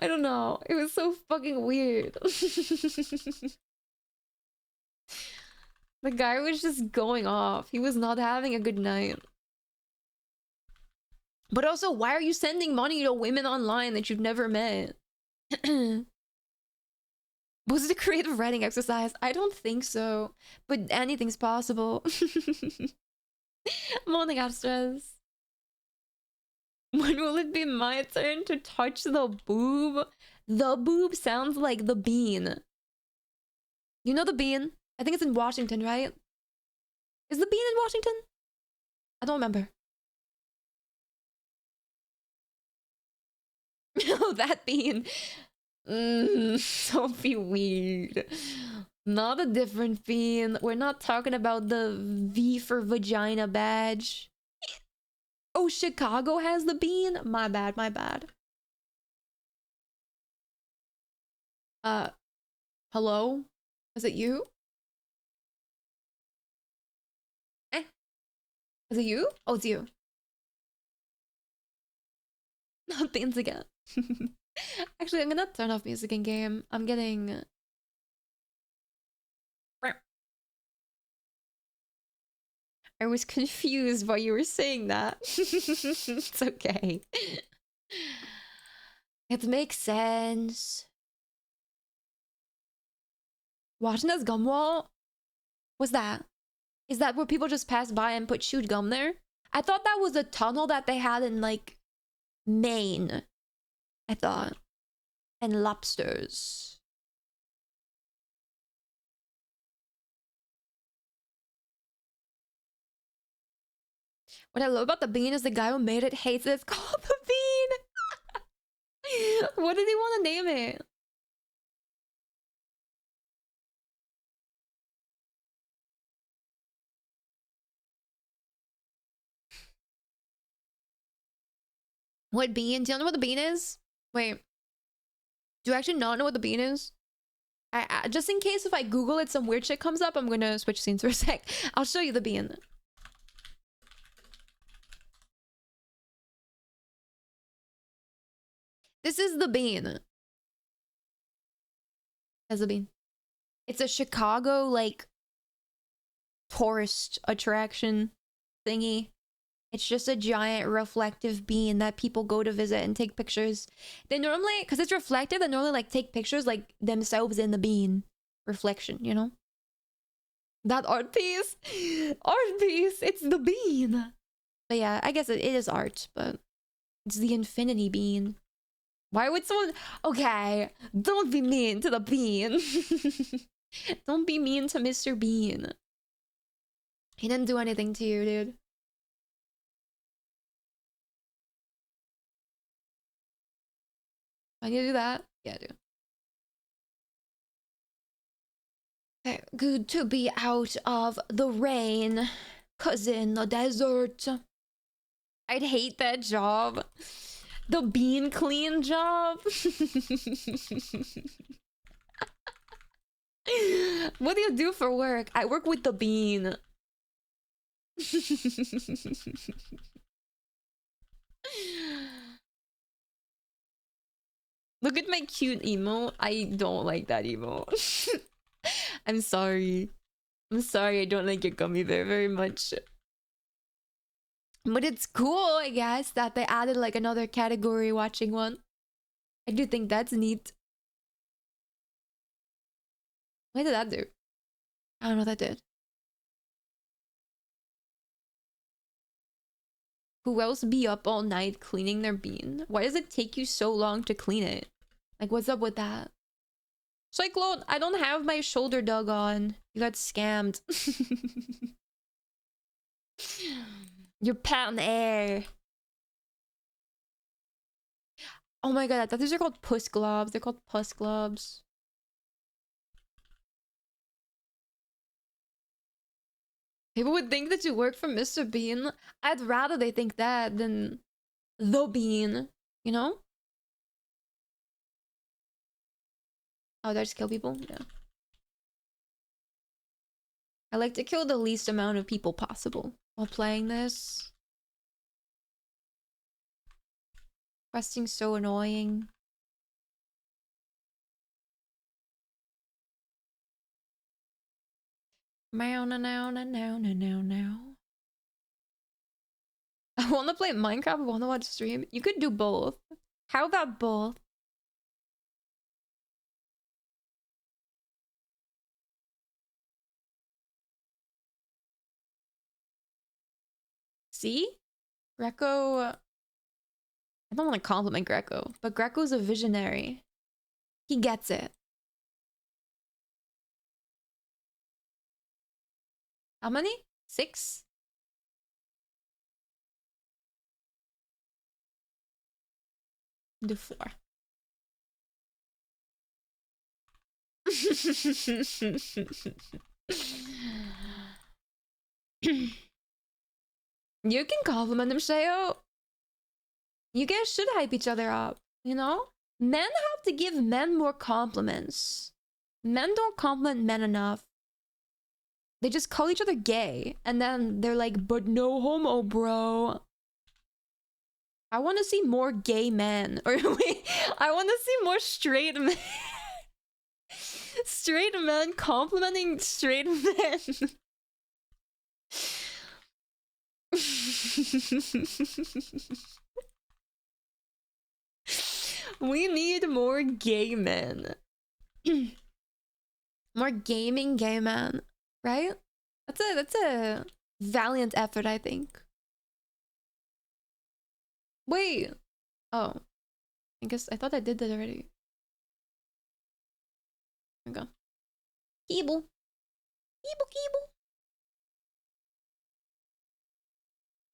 I don't know. It was so fucking weird. The guy was just going off. He was not having a good night. But also, why are you sending money to women online that you've never met? Was it a creative writing exercise? I don't think so. But anything's possible. Morning, Astras. When will it be my turn to touch the boob? The boob sounds like the bean. You know the bean? I think it's in Washington, right? Is the bean in Washington? I don't remember. Oh, that bean. Don't be weird. Not a different bean. We're not talking about the V for vagina badge. Oh, Chicago has the bean? My bad, my bad. Hello? Is it you? Is it you? Oh, it's you. Not beans again. Actually, I'm gonna turn off music in game. I'm getting... I was confused while you were saying that. It's okay. It makes sense. Washington's gum wall? What's that? Is that where people just pass by and put chewed gum there? I thought that was a tunnel that they had in, like, Maine. I thought. And lobsters. What I love about the bean is the guy who made it hates it. It's called the bean. What did he want to name it? What bean? Do you know what the bean is? Wait. Do you actually not know what the bean is? I just in case if I Google it, some weird shit comes up, I'm gonna switch scenes for a sec. I'll show you the bean. This is the bean. That's the bean. It's a Chicago, like, tourist attraction. thingy. It's just a giant reflective bean that people go to visit and take pictures. They normally, because it's reflective, they normally like take pictures like themselves in the bean. Reflection, you know? That art piece. Art piece. It's the bean. But yeah, I guess it is art, but it's the infinity bean. Why would someone... Okay, don't be mean to the bean. Don't be mean to Mr. Bean. He didn't do anything to you, dude. I need to do that? Yeah, dude. Okay, good to be out of the rain. 'Cause in the desert. I'd hate that job. The bean clean job. What do you do for work? I work with the bean. Look at my cute emote. I don't like that emote. I'm sorry. I'm sorry, I don't like your gummy bear very much. But it's cool, I guess, that they added like another category watching one. I do think that's neat. What did that do? I don't know what that did. Who else be up all night cleaning their bean? Why does it take you so long to clean it? Like, what's up with that? Cyclone, I don't have my shoulder dug on. You got scammed. You're pat in the air. Oh my god, I thought these are called puss globs. They're called puss globs. People would think that you work for Mr. Bean. I'd rather they think that than the Bean, you know? Oh, did I just kill people? Yeah. I like to kill the least amount of people possible while playing this. Questing's so annoying. Meow, now, now, now, now, now, now. I want to play Minecraft, I want to watch stream. You could do both. How about both? See? Greco... I don't want to compliment Greco, but Greco's a visionary. He gets it. How many? 6? Do 4. You can compliment him, Sheo. You guys should hype each other up, you know? Men have to give men more compliments. Men don't compliment men enough. They just call each other gay, and then they're like, but no homo, bro. I want to see more gay men. Or wait, I want to see more straight men. Straight men complimenting straight men. We need more gay men. More gaming gay men, right? That's a valiant effort, I think. Wait. Oh. I guess I thought I did that already. There we go. Keeble. Keeble, keeble.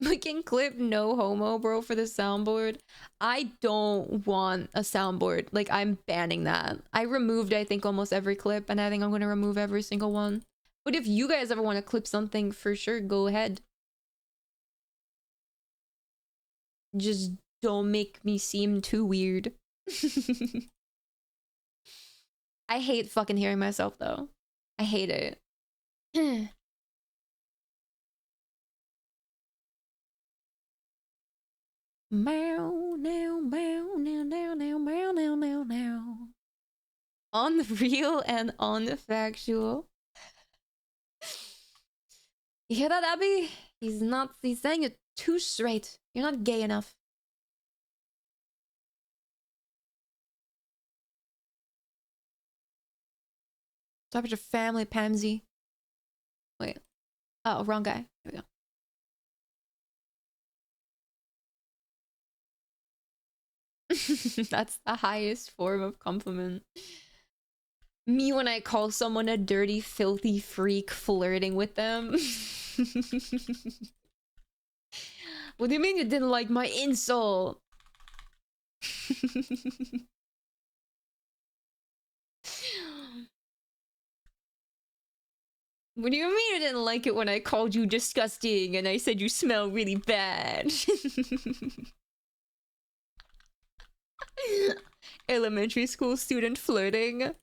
We can clip no homo, bro, for the soundboard. I don't want a soundboard. Like, I'm banning that. I removed, I think, almost every clip, and I think I'm going to remove every single one. But if you guys ever want to clip something, for sure, go ahead. Just don't make me seem too weird. I hate fucking hearing myself, though. I hate it. Meow, now, meow, now, now, now, meow, now, now, now. Unreal and unfactual. You hear that, Abby? He's not. He's saying you're too straight. You're not gay enough. Stop with your family, pansy. Wait. Oh, wrong guy. Here we go. That's the highest form of compliment. Me when I call someone a dirty, filthy freak flirting with them. What do you mean you didn't like my insult? What do you mean you didn't like it when I called you disgusting and I said you smell really bad? Elementary school student flirting.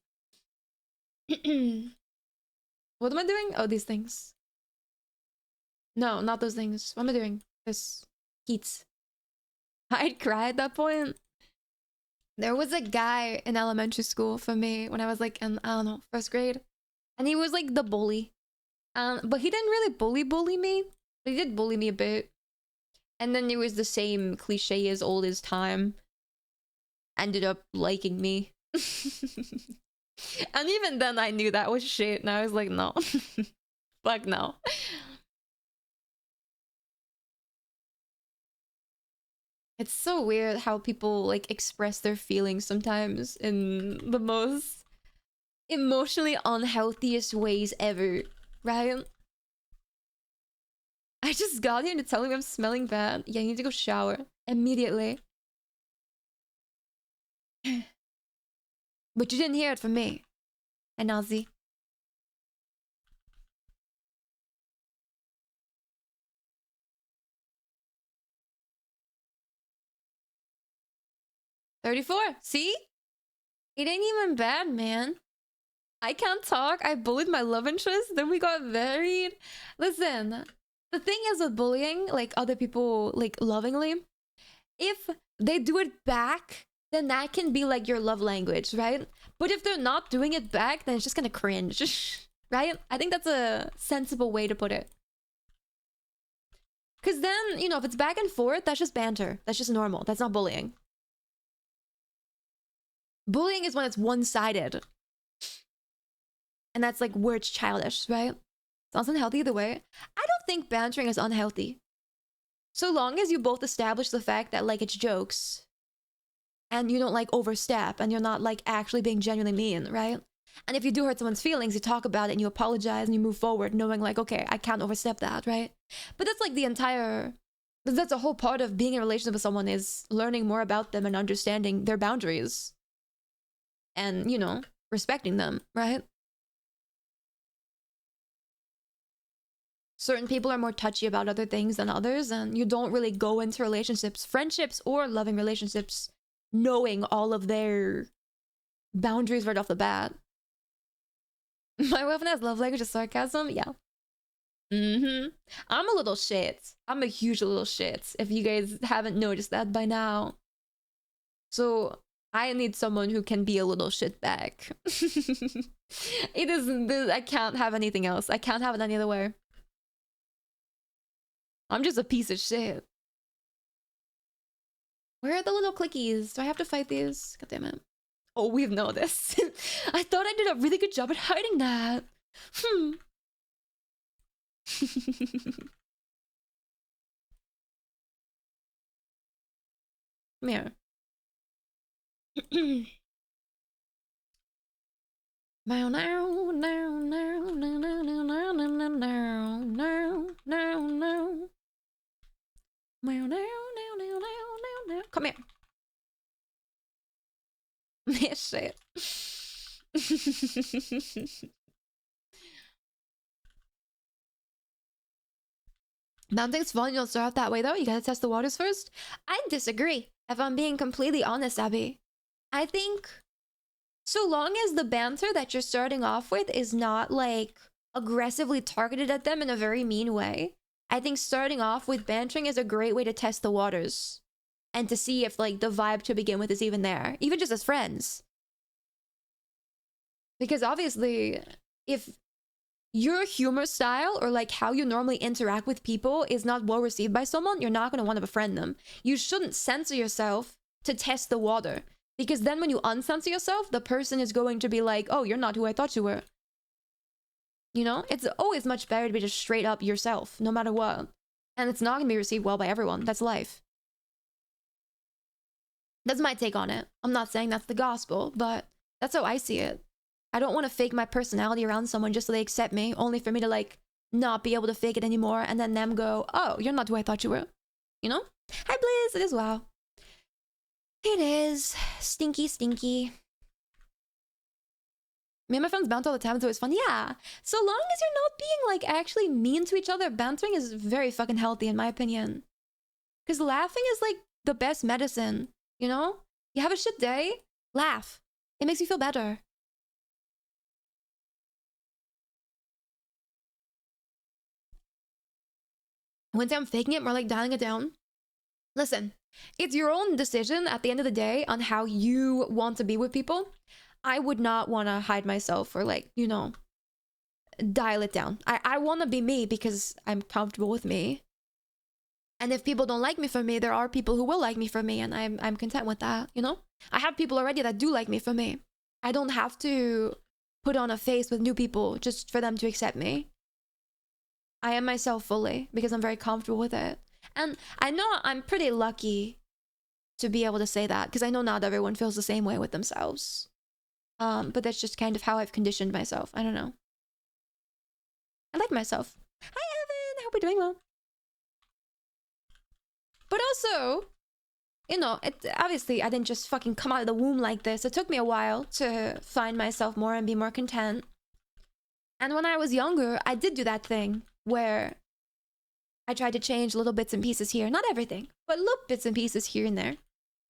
What am I doing? Oh, these things. No, not those things. What am I doing? This heats. I'd cry at that point. There was a guy in elementary school for me when I was like in, I don't know, first grade. And he was like the bully. But he didn't really bully me. But he did bully me a bit. And then it was the same cliche as old as time. Ended up liking me. And even then I knew that was shit. And I was like, no. Fuck no. It's so weird how people like express their feelings sometimes in the most emotionally unhealthiest ways ever, right? I just got here to tell you I'm smelling bad. Yeah, you need to go shower immediately. But you didn't hear it from me. Hey, Nazi. $34. See? It ain't even bad, man. I can't talk. I bullied my love interest. Then we got married. Listen, the thing is with bullying, like other people, like lovingly, if they do it back, then that can be like your love language, right? But if they're not doing it back, then it's just gonna cringe, right? I think that's a sensible way to put it. Because then, you know, if it's back and forth, that's just banter. That's just normal. That's not bullying. Bullying is when it's one-sided. And that's like where it's childish, right? It's unhealthy either way. I don't think bantering is unhealthy. So long as you both establish the fact that like it's jokes. And you don't like overstep and you're not like actually being genuinely mean, right? And if you do hurt someone's feelings, you talk about it and you apologize and you move forward knowing like, okay, I can't overstep that, right? But that's like the entire... That's a whole part of being in a relationship with someone is learning more about them and understanding their boundaries. And, you know, respecting them, right? Certain people are more touchy about other things than others, and you don't really go into relationships, friendships or loving relationships, knowing all of their boundaries right off the bat. My weapon has love language of sarcasm? Yeah. I'm a little shit. I'm a huge little shit, if you guys haven't noticed that by now. So... I need someone who can be a little shit back. It isn't. I can't have anything else. I can't have it any other way. I'm just a piece of shit. Where are the little clickies? Do I have to fight these? God damn it. Oh, we've noticed. I thought I did a really good job at hiding that. Come here. Now, now, now, now, now, now, now, now, now, now, now, now, now. Now, now, now, now, now, now. Come here. This shit. Mounting's fun. You don't start out that way though. You gotta test the waters first. I disagree. If I'm being completely honest, Abby. I think so long as the banter that you're starting off with is not like aggressively targeted at them in a very mean way, I think starting off with bantering is a great way to test the waters and to see if like the vibe to begin with is even there, even just as friends. Because obviously, if your humor style or like how you normally interact with people is not well received by someone, you're not going to want to befriend them. You shouldn't censor yourself to test the water, because then when you uncensor yourself, the person is going to be like, oh, you're not who I thought you were. You know, it's always much better to be just straight up yourself, no matter what. And it's not going to be received well by everyone. That's life. That's my take on it. I'm not saying that's the gospel, but that's how I see it. I don't want to fake my personality around someone just so they accept me, only for me to like not be able to fake it anymore, and then them go, oh, you're not who I thought you were. You know? Hi, Blizz. It is wow. It is. Stinky, stinky. Me and my friends banter all the time. It's always fun. Yeah. So long as you're not being like actually mean to each other, bantering is very fucking healthy in my opinion. Because laughing is like the best medicine. You know? You have a shit day, laugh. It makes you feel better. One day I'm faking it, more like dialing it down. Listen, it's your own decision at the end of the day on how you want to be with people. I would not want to hide myself or like, you know, dial it down. I want to be me because I'm comfortable with me. And if people don't like me for me, there are people who will like me for me, and I'm content with that, you know? I have people already that do like me for me. I don't have to put on a face with new people just for them to accept me. I am myself fully because I'm very comfortable with it. And I know I'm pretty lucky to be able to say that, because I know not everyone feels the same way with themselves. But that's just kind of how I've conditioned myself. I don't know. I like myself. Hi, Evan. I hope you're doing well. But also, you know, obviously I didn't just fucking come out of the womb like this. It took me a while to find myself more and be more content. And when I was younger, I did do that thing where I tried to change little bits and pieces here. Not everything, but little bits and pieces here and there.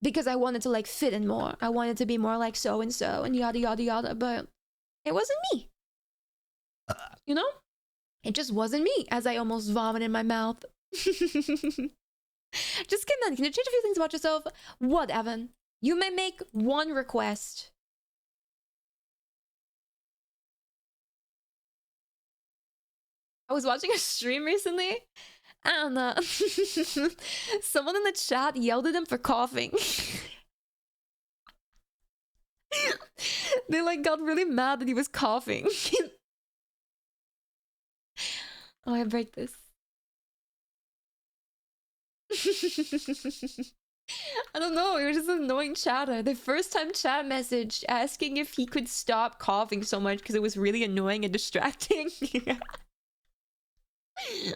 Because I wanted to like fit in more. I wanted to be more like so-and-so and yada yada yada. But it wasn't me. You know? It just wasn't me, as I almost vomit in my mouth. Just kidding, man. Can you change a few things about yourself? What, Evan? You may make one request. I was watching a stream recently, and someone in the chat yelled at him for coughing. They like got really mad that he was coughing. Oh, I break this. I don't know, it was just an annoying chatter. The first time chat messaged asking if he could stop coughing so much because it was really annoying and distracting. If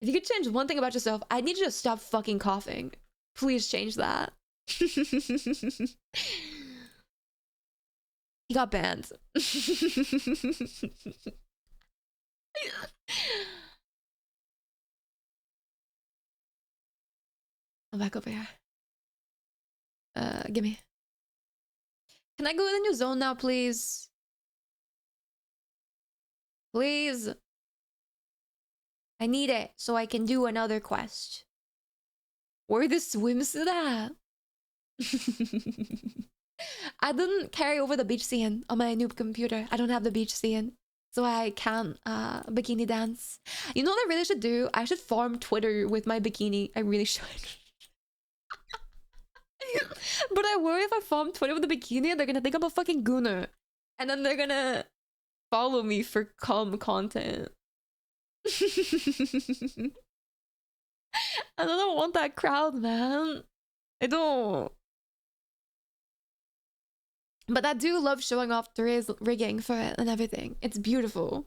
you could change one thing about yourself, I need you to stop fucking coughing. Please change that. He got banned. I'm back over here. Gimme. Can I go in the new zone now, please? Please. I need it so I can do another quest. Where the swimsuit at? I didn't carry over the beach scene on my noob computer. I don't have the beach scene, so I can't bikini dance. You know what I really should do? I should farm Twitter with my bikini. I really should. But I worry if I farm Twitter with a bikini, they're gonna think I'm a fucking gooner. And then they're gonna follow me for cum content. And I don't want that crowd, man. I don't. But I do love showing off Dre's rigging for it and everything. It's beautiful.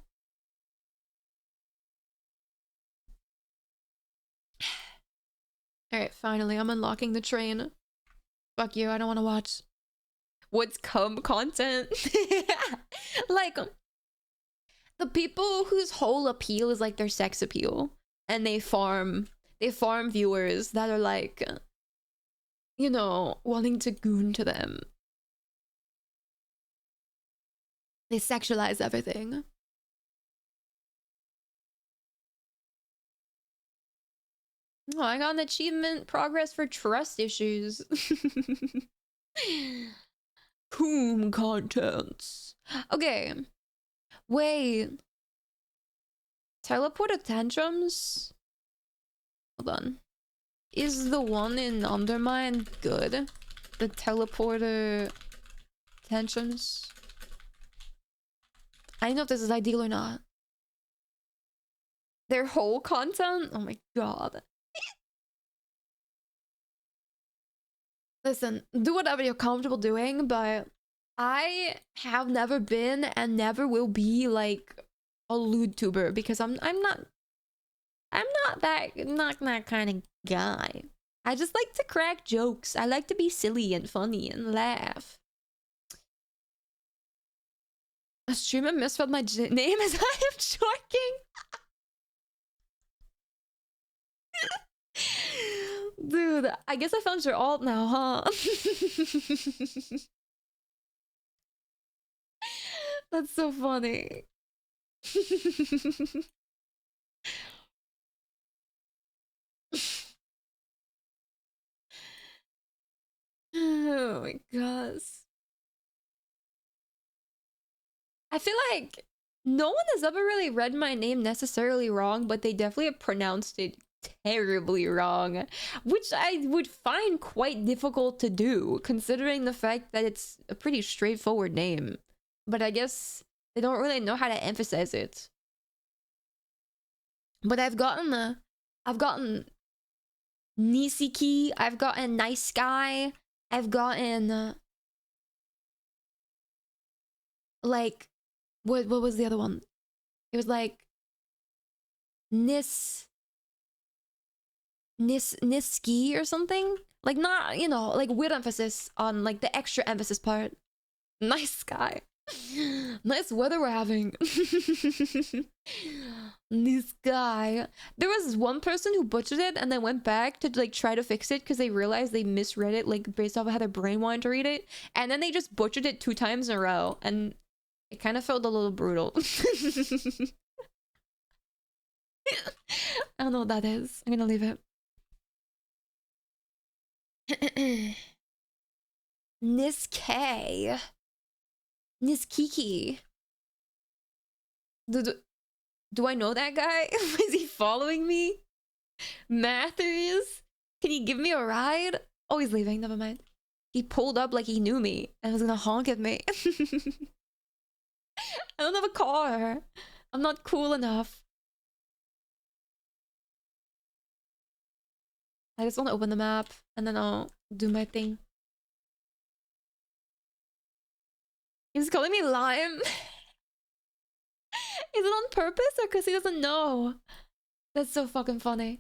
Alright, finally, I'm unlocking the train. Fuck you, I don't want to watch. What's cum content? Like, the people whose whole appeal is like their sex appeal. And they farm viewers that are like, you know, wanting to goon to them. They sexualize everything. Oh, I got an achievement progress for trust issues. Coom contents. Okay. Wait. Teleporter tantrums. Hold on. Is the one in Undermine good? The teleporter tantrums. I don't know if this is ideal or not. Their whole content? Oh my god. Listen, do whatever you're comfortable doing, but I have never been and never will be like a lewd tuber because I'm not that kind of guy. I just like to crack jokes. I like to be silly and funny and laugh. A streamer misspelled my name as I am joking. Dude, I guess I found your alt now, huh? That's so funny. Oh my gosh. I feel like no one has ever really read my name necessarily wrong, but they definitely have pronounced it terribly wrong, which I would find quite difficult to do, considering the fact that it's a pretty straightforward name. But I guess they don't really know how to emphasize it. But I've gotten Niskii, I've gotten Niskii, I've gotten like what was the other one? It was like Niskii or something. Like not, you know, like weird emphasis on like the extra emphasis part. Nice guy. Nice weather we're having. This guy. There was one person who butchered it and then went back to like try to fix it because they realized they misread it like based off of how their brain wanted to read it. And then they just butchered it 2 times in a row. And it kind of felt a little brutal. I don't know what that is. I'm gonna leave it. Niskii. Niskii. Do I know that guy? Is he following me? Mathers? Can he give me a ride? Oh, he's leaving. Never mind. He pulled up like he knew me and was gonna honk at me. I don't have a car. I'm not cool enough. I just want to open the map and then I'll do my thing. He's calling me lime. Is it on purpose or because he doesn't know? That's so fucking funny.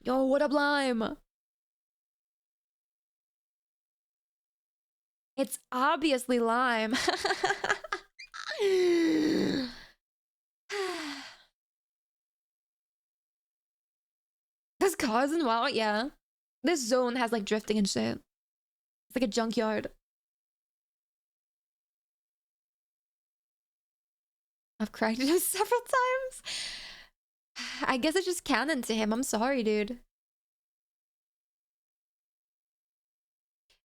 Yo, what up, lime? It's obviously lime. There's cars in WoW, yeah. This zone has like drifting and shit. It's like a junkyard. I've cracked him several times. I guess it's just canon to him. I'm sorry, dude.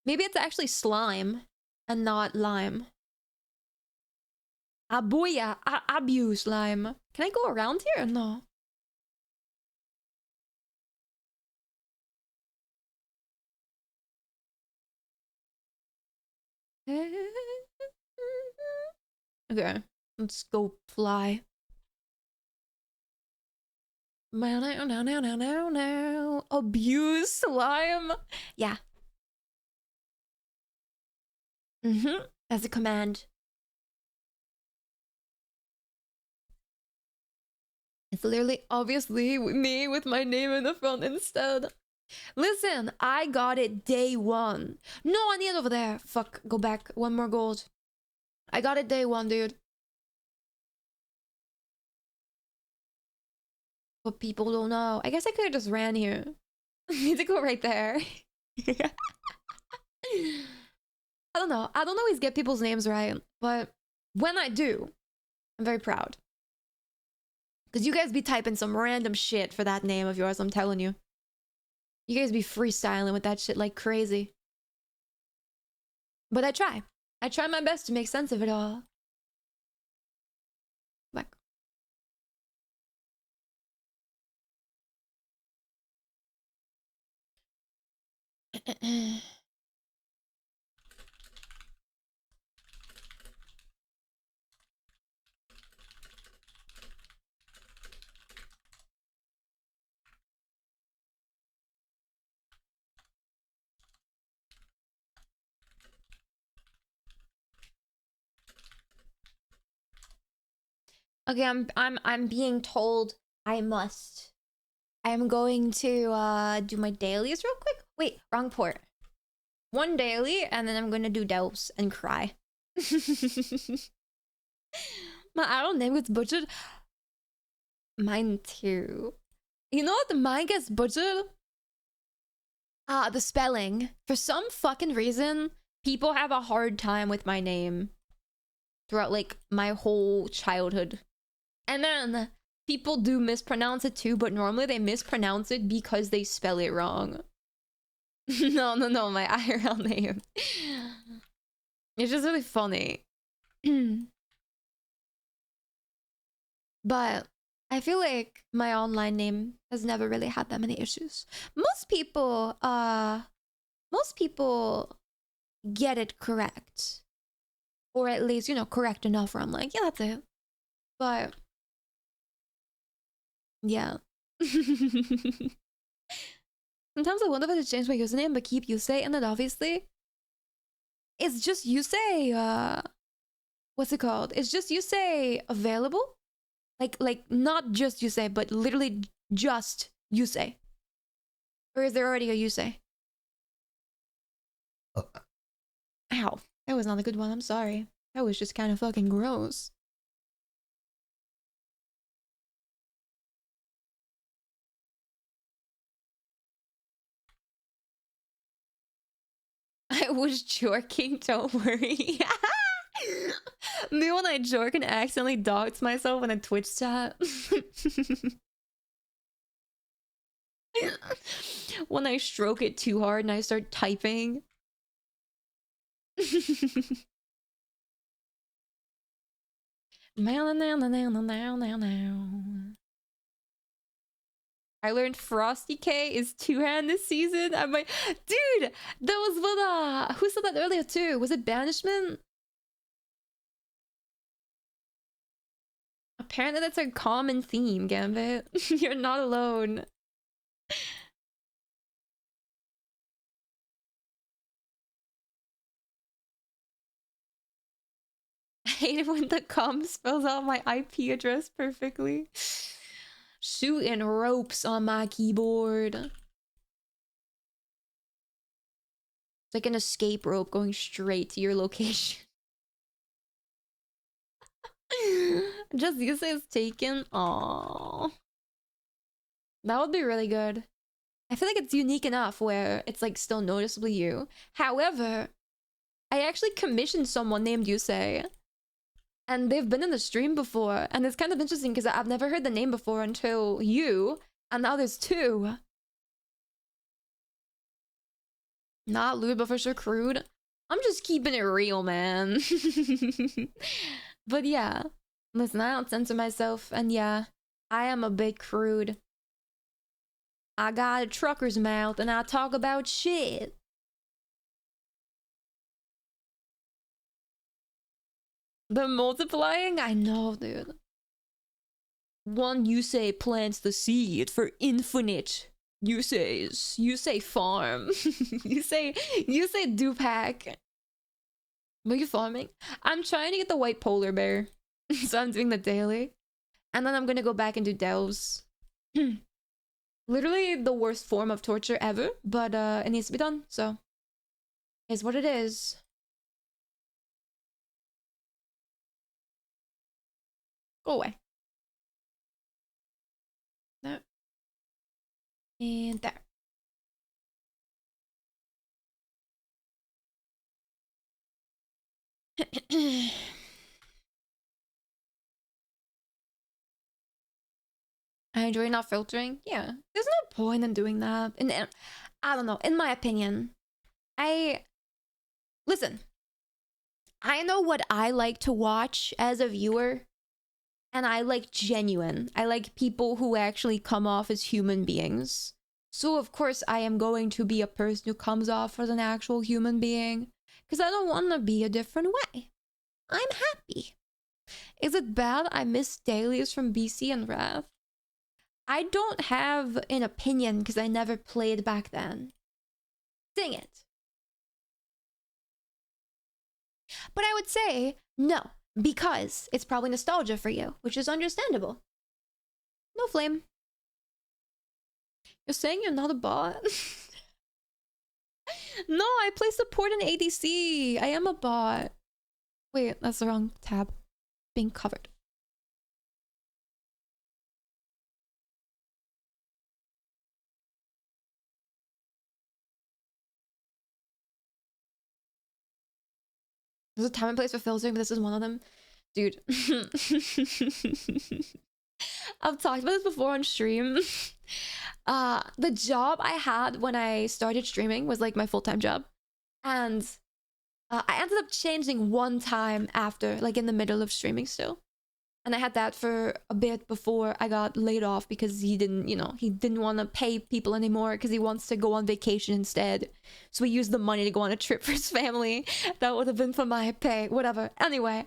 Maybe it's actually slime and not lime. Abuya, abuse lime. Can I go around here or no? Okay, let's go fly. No. Abuse slime. Yeah. As a command. It's literally obviously me with my name in the front instead. Listen, I got it day 1. No, I need it over there. Fuck, go back. 1 more gold. I got it day 1, dude. But people don't know. I guess I could have just ran here. I need to go right there. I don't know. I don't always get people's names right, but when I do, I'm very proud. Because you guys be typing some random shit for that name of yours, I'm telling you. You guys be freestyling with that shit like crazy. But I try. I try my best to make sense of it all. Back. Okay, I'm being told I must. I'm going to do my dailies real quick. Wait, wrong port. One daily, and then I'm gonna do delves and cry. My idle name gets butchered. Mine too. You know what? Mine gets butchered. The spelling. For some fucking reason, people have a hard time with my name throughout like my whole childhood. And then people do mispronounce it too, but normally they mispronounce it because they spell it wrong. No, my IRL name. It's just really funny. But I feel like my online name has never really had that many issues. Most people get it correct. Or at least, you know, correct enough where I'm like, yeah, that's it. But yeah. Sometimes I wonder if I should change my username but keep Yusei, and then obviously it's just Yusei, what's it called? It's just Yusei available? Like not just Yusei, but literally just Yusei. Or is there already a Yusei? Ow. That was not a good one, I'm sorry. That was just kind of fucking gross. I was joking, don't worry. Me when I joke and accidentally dox myself in a Twitch chat. When I stroke it too hard and I start typing. I learned Frosty K is two-hand this season. I'm like, dude, that was what who said that earlier too? Was it Banishment? Apparently that's a common theme, Gambit. You're not alone. I hate it when the com spells out my IP address perfectly. Shooting ropes on my keyboard. It's like an escape rope going straight to your location. Just you say it's taken. Aww. That would be really good. I feel like it's unique enough where it's like still noticeably you. However, I actually commissioned someone named Yusei. And they've been in the stream before. And it's kind of interesting because I've never heard the name before until you. And now there's two. Not lewd, but for sure crude. I'm just keeping it real, man. But yeah. Listen, I don't censor myself. And yeah, I am a bit crude. I got a trucker's mouth and I talk about shit. The multiplying? I know, dude. One Yusei plants the seed for infinite Yuseis. Yusei farm. Yusei Dupac. Are you farming? I'm trying to get the white polar bear. So I'm doing the daily. And then I'm gonna go back and do delves. Literally the worst form of torture ever. But it needs to be done, so. Is what it is. Go away. There. And there. I enjoy not filtering. Yeah. There's no point in doing that. And I don't know. In my opinion, listen. I know what I like to watch as a viewer. And I like genuine. I like people who actually come off as human beings. So of course I am going to be a person who comes off as an actual human being. Because I don't want to be a different way. I'm happy. Is it bad I miss dailies from BC and Wrath? I don't have an opinion because I never played back then. Dang it. But I would say no, because it's probably nostalgia for you, which is understandable. No flame. You're saying you're not a bot? No, I play support in ADC. I am a bot. Wait, that's the wrong tab. Being covered. There's a time and place for filtering, but this is one of them. Dude. I've talked about this before on stream. The job I had when I started streaming was like my full-time job. And I ended up changing one time after, like in the middle of streaming still. And I had that for a bit before I got laid off because he didn't, you know, he didn't want to pay people anymore because he wants to go on vacation instead. So he used the money to go on a trip for his family. That would have been for my pay, whatever. Anyway,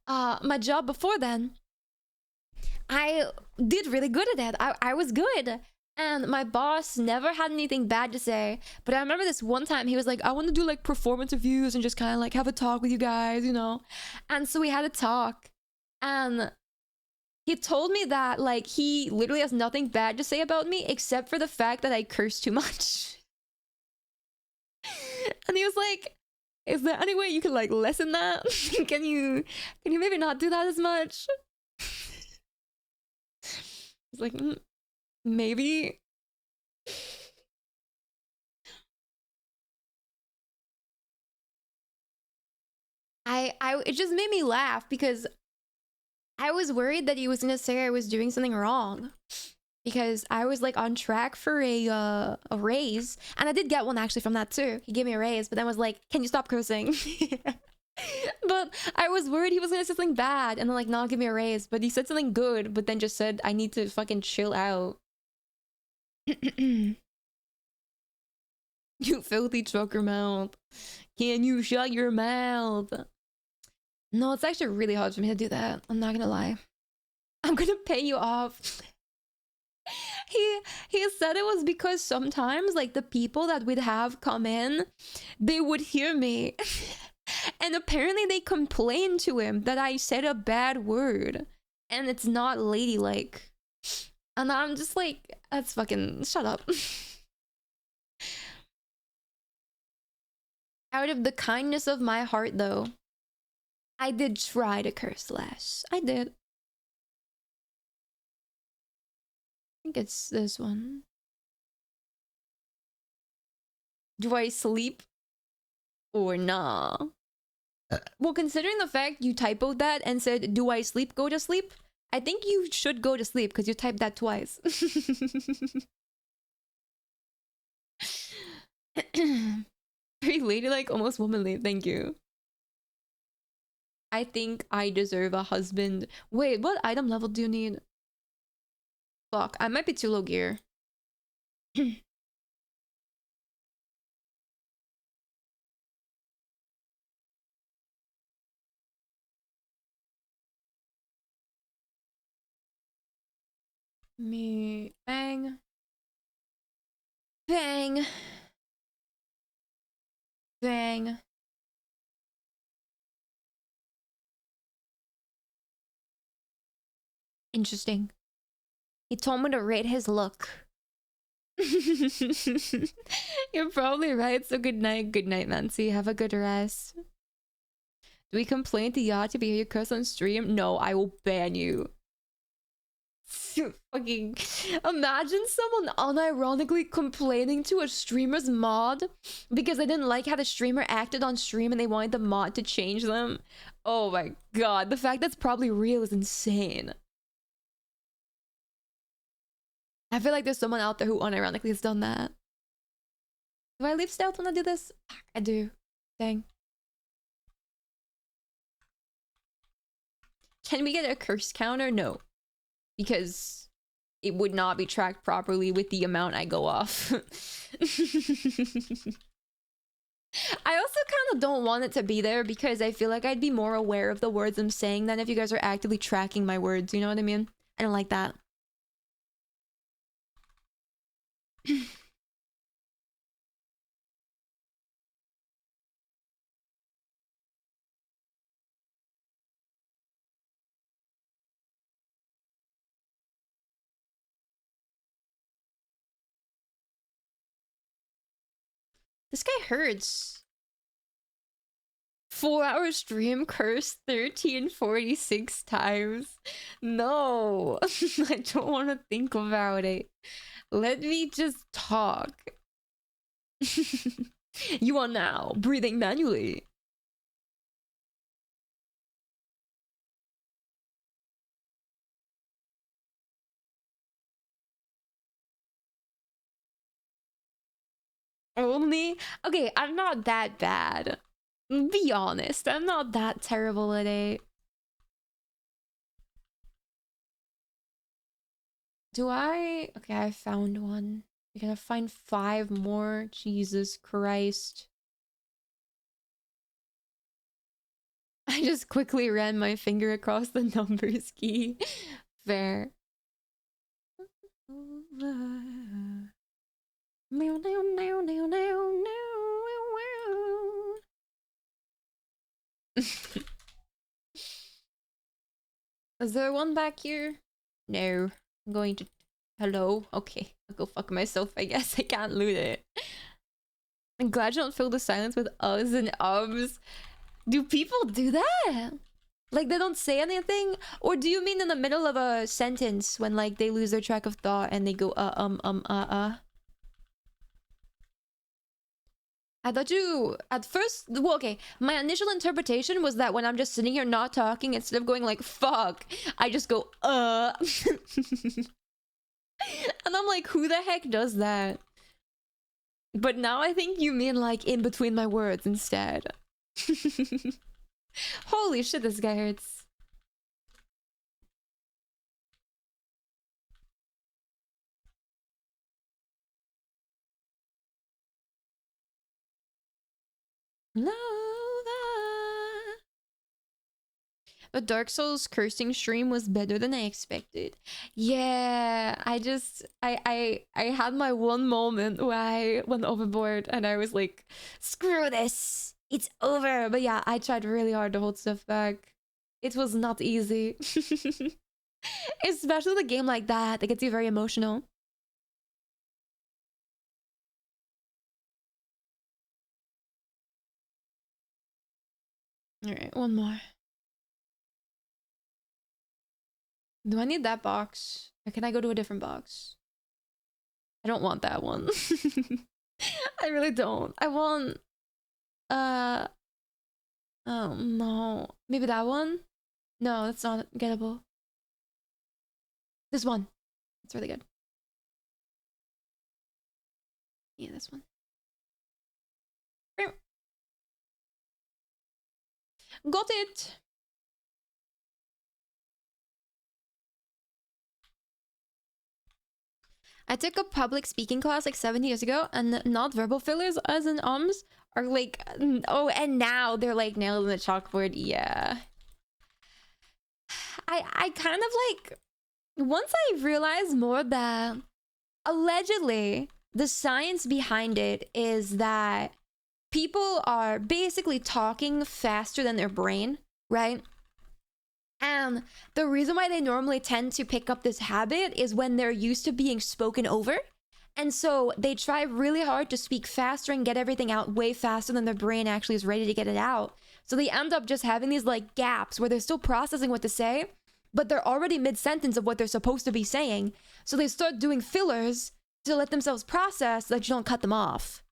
my job before then, I did really good at it. I was good. And my boss never had anything bad to say. But I remember this one time he was like, I want to do like performance reviews and just kind of like have a talk with you guys, you know? And so we had a talk. And he told me that like he literally has nothing bad to say about me except for the fact that I curse too much. And he was like, is there any way you can like lessen that? Can you maybe not do that as much? He's like, maybe. It just made me laugh because I was worried that he was gonna say I was doing something wrong because I was like on track for a raise, and I did get one actually from that too. He gave me a raise, but then was like, "Can you stop cursing?" But I was worried he was gonna say something bad, and then like, "No, give me a raise." But he said something good, but then just said, "I need to fucking chill out." You filthy trucker mouth. Can you shut your mouth? No, it's actually really hard for me to do that. I'm not gonna lie. I'm gonna pay you off. He said it was because sometimes like the people that we'd have come in, they would hear me. And apparently they complained to him that I said a bad word. And it's not ladylike. And I'm just like, that's fucking shut up. Out of the kindness of my heart though, I did try to curse less. I did. I think it's this one. Do I sleep or nah? Well, considering the fact you typoed that and said, do I sleep, go to sleep? I think you should go to sleep because you typed that twice. Very ladylike, almost womanly. Thank you. I think I deserve a husband. Wait, what item level do you need? Fuck, I might be too low gear. Me bang. Bang. Bang. Interesting. He told me to rate his look. You're probably right. So good night, Nancy. Have a good rest. Do we complain to Yacht if you hear you curse on stream? No, I will ban you. Fucking imagine someone unironically complaining to a streamer's mod because they didn't like how the streamer acted on stream and they wanted the mod to change them. Oh my god, the fact that's probably real is insane. I feel like there's someone out there who unironically has done that. Do I leave stealth when I do this? Fuck, I do. Dang. Can we get a curse counter? No. Because it would not be tracked properly with the amount I go off. I also kind of don't want it to be there because I feel like I'd be more aware of the words I'm saying than if you guys are actively tracking my words, you know what I mean? I don't like that. This guy hurts. 4-hour stream cursed 1346 times. No, I don't want to think about it. Let me just talk. You are now breathing manually. Only? Okay, I'm not that bad. Be honest, I'm not that terrible at it. Do I? Okay, I found one. We're gonna find 5 more. Jesus Christ. I just quickly ran my finger across the numbers key. Fair. Is there one back here? No. I'm going to... Hello? Okay. I'll go fuck myself, I guess. I can't loot it. I'm glad you don't fill the silence with uhs and ums. Do people do that? Like, they don't say anything? Or do you mean in the middle of a sentence when, like, they lose their track of thought and they go, I thought you, at first, well, okay, my initial interpretation was that when I'm just sitting here not talking, instead of going like, fuck, I just go, And I'm like, who the heck does that? But now I think you mean like in between my words instead. Holy shit, this guy hurts. Love. The Dark Souls cursing stream was better than I expected. Yeah, I had my one moment where I went overboard and I was like, screw this, it's over. But yeah, I tried really hard to hold stuff back. It was not easy. Especially with a game like that gets you very emotional. Alright, one more. Do I need that box? Or can I go to a different box? I don't want that one. I really don't. I want... Oh, no. Maybe that one? No, that's not gettable. This one. It's really good. Yeah, this one. Got it! I took a public speaking class like 7 years ago, and not verbal fillers as in ums are like, oh, and now they're like nailed in the chalkboard. Yeah. I kind of like, once I realized more that allegedly the science behind it is that people are basically talking faster than their brain, right? And the reason why they normally tend to pick up this habit is when they're used to being spoken over. And so they try really hard to speak faster and get everything out way faster than their brain actually is ready to get it out. So they end up just having these like gaps where they're still processing what to say, but they're already mid-sentence of what they're supposed to be saying. So they start doing fillers to let themselves process so that you don't cut them off.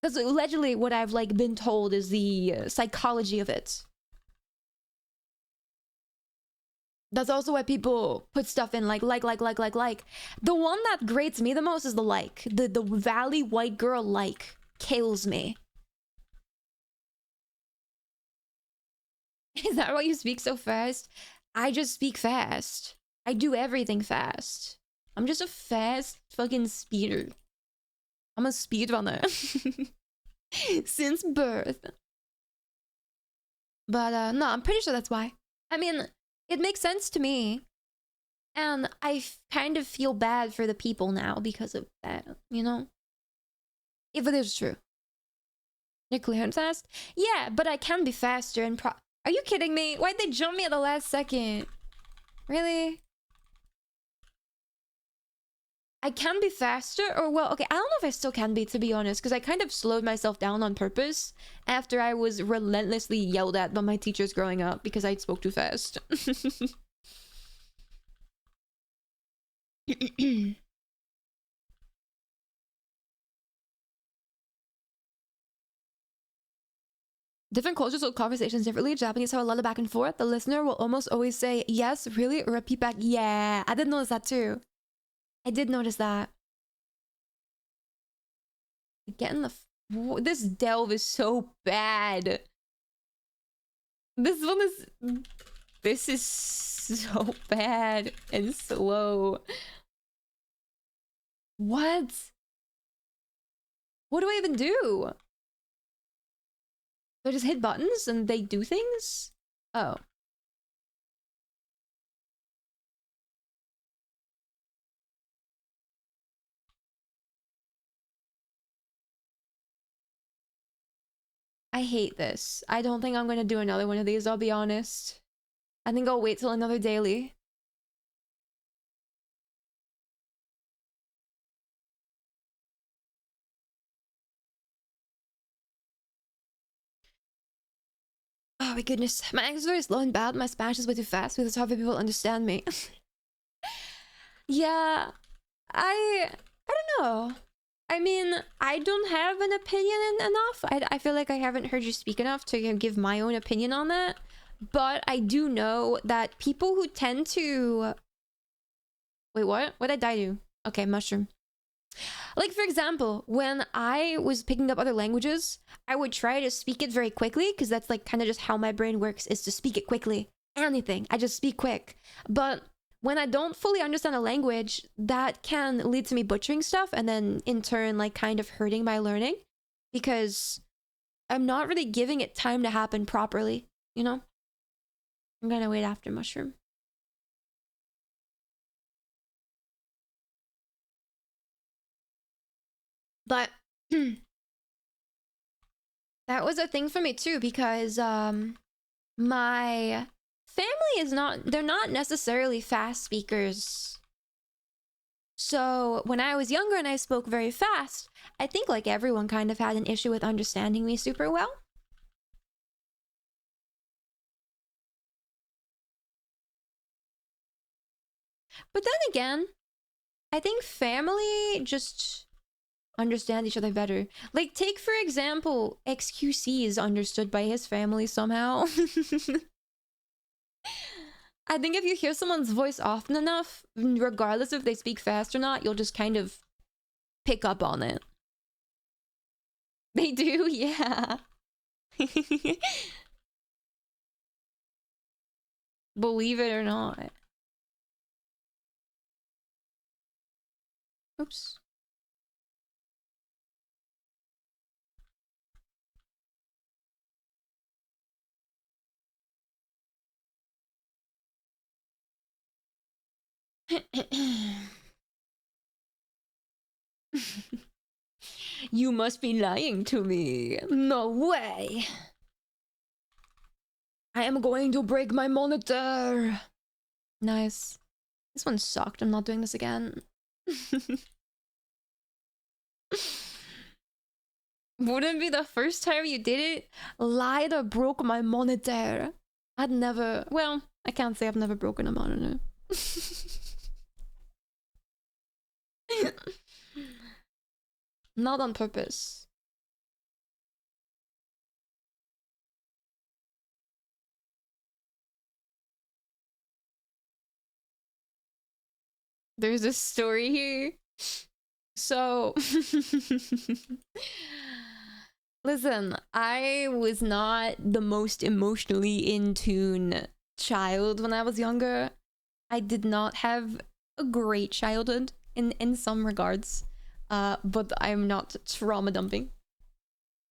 That's allegedly what I've like been told is the psychology of it. That's also why people put stuff in like. The one that grates me the most is the like. The Valley white girl like kills me. Is that why you speak so fast? I just speak fast. I do everything fast. I'm just a fast fucking speeder. I'm a speedrunner. Since birth. But no, I'm pretty sure that's why. I mean, it makes sense to me. And I kind of feel bad for the people now because of that, you know? If it is true. You're clear and fast? Yeah, but I can be faster and Are you kidding me? Why'd they jump me at the last second? Really? I can be faster? Or, well, okay, I don't know if I still can be, to be honest, because I kind of slowed myself down on purpose after I was relentlessly yelled at by my teachers growing up because I spoke too fast. Different cultures hold conversations differently. Japanese have a lot of back and forth. The listener will almost always say, yes, really? Or repeat back, yeah. I did notice that too. I did notice that. Getting the... This delve is so bad. This one is... This is so bad and slow. What? What do I even do? Do I just hit buttons and they do things? Oh. I hate this. I don't think I'm gonna do another one of these, I'll be honest. I think I'll wait till another daily. Oh my goodness. My accent is very slow and bad. My Spanish is way too fast because it's hard for people to understand me. Yeah. I don't know. I mean, I don't have an opinion enough. I feel like I haven't heard you speak enough to give my own opinion on that. But I do know that people who tend to... Wait, what? What did I do? Okay, mushroom. Like, for example, when I was picking up other languages, I would try to speak it very quickly because that's like kind of just how my brain works, is to speak it quickly. Anything. I just speak quick. But when I don't fully understand a language, that can lead to me butchering stuff and then in turn like kind of hurting my learning because I'm not really giving it time to happen properly, you know? I'm gonna wait after mushroom. But that was a thing for me too because my family is they're not necessarily fast speakers. So when I was younger and I spoke very fast, I think like everyone kind of had an issue with understanding me super well. But then again, I think family just understand each other better. Like, take for example, XQC is understood by his family somehow. I think if you hear someone's voice often enough, regardless if they speak fast or not, you'll just kind of pick up on it. They do, yeah. Believe it or not. Oops. You must be lying to me. No way. I am going to break my monitor. Nice. This one sucked. I'm not doing this again. Wouldn't be the first time you did it. Lied or broke my monitor. I'd never... Well, I can't say I've never broken a monitor. Not on purpose. There's a story here. So, listen, I was not the most emotionally in tune child when I was younger. I did not have a great childhood in some regards, but I'm not trauma dumping.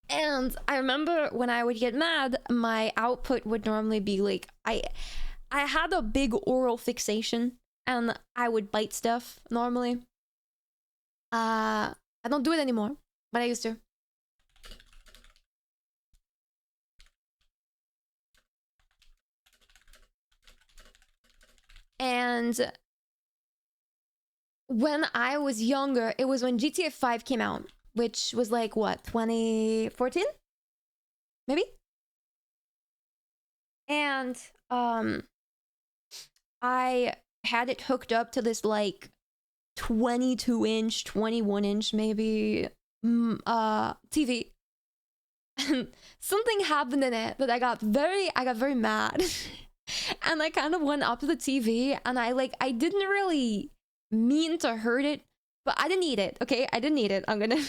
And I remember when I would get mad, my output would normally be like, I had a big oral fixation and I would bite stuff normally. I don't do it anymore, but I used to. And when I was younger, it was when GTA 5 came out, which was like, what, 2014? Maybe? And I had it hooked up to this like 22-inch, 21-inch maybe TV. And something happened in it that I got very mad. And I kind of went up to the TV and I didn't really mean to hurt it, but I didn't eat it, okay? I didn't eat it. I'm gonna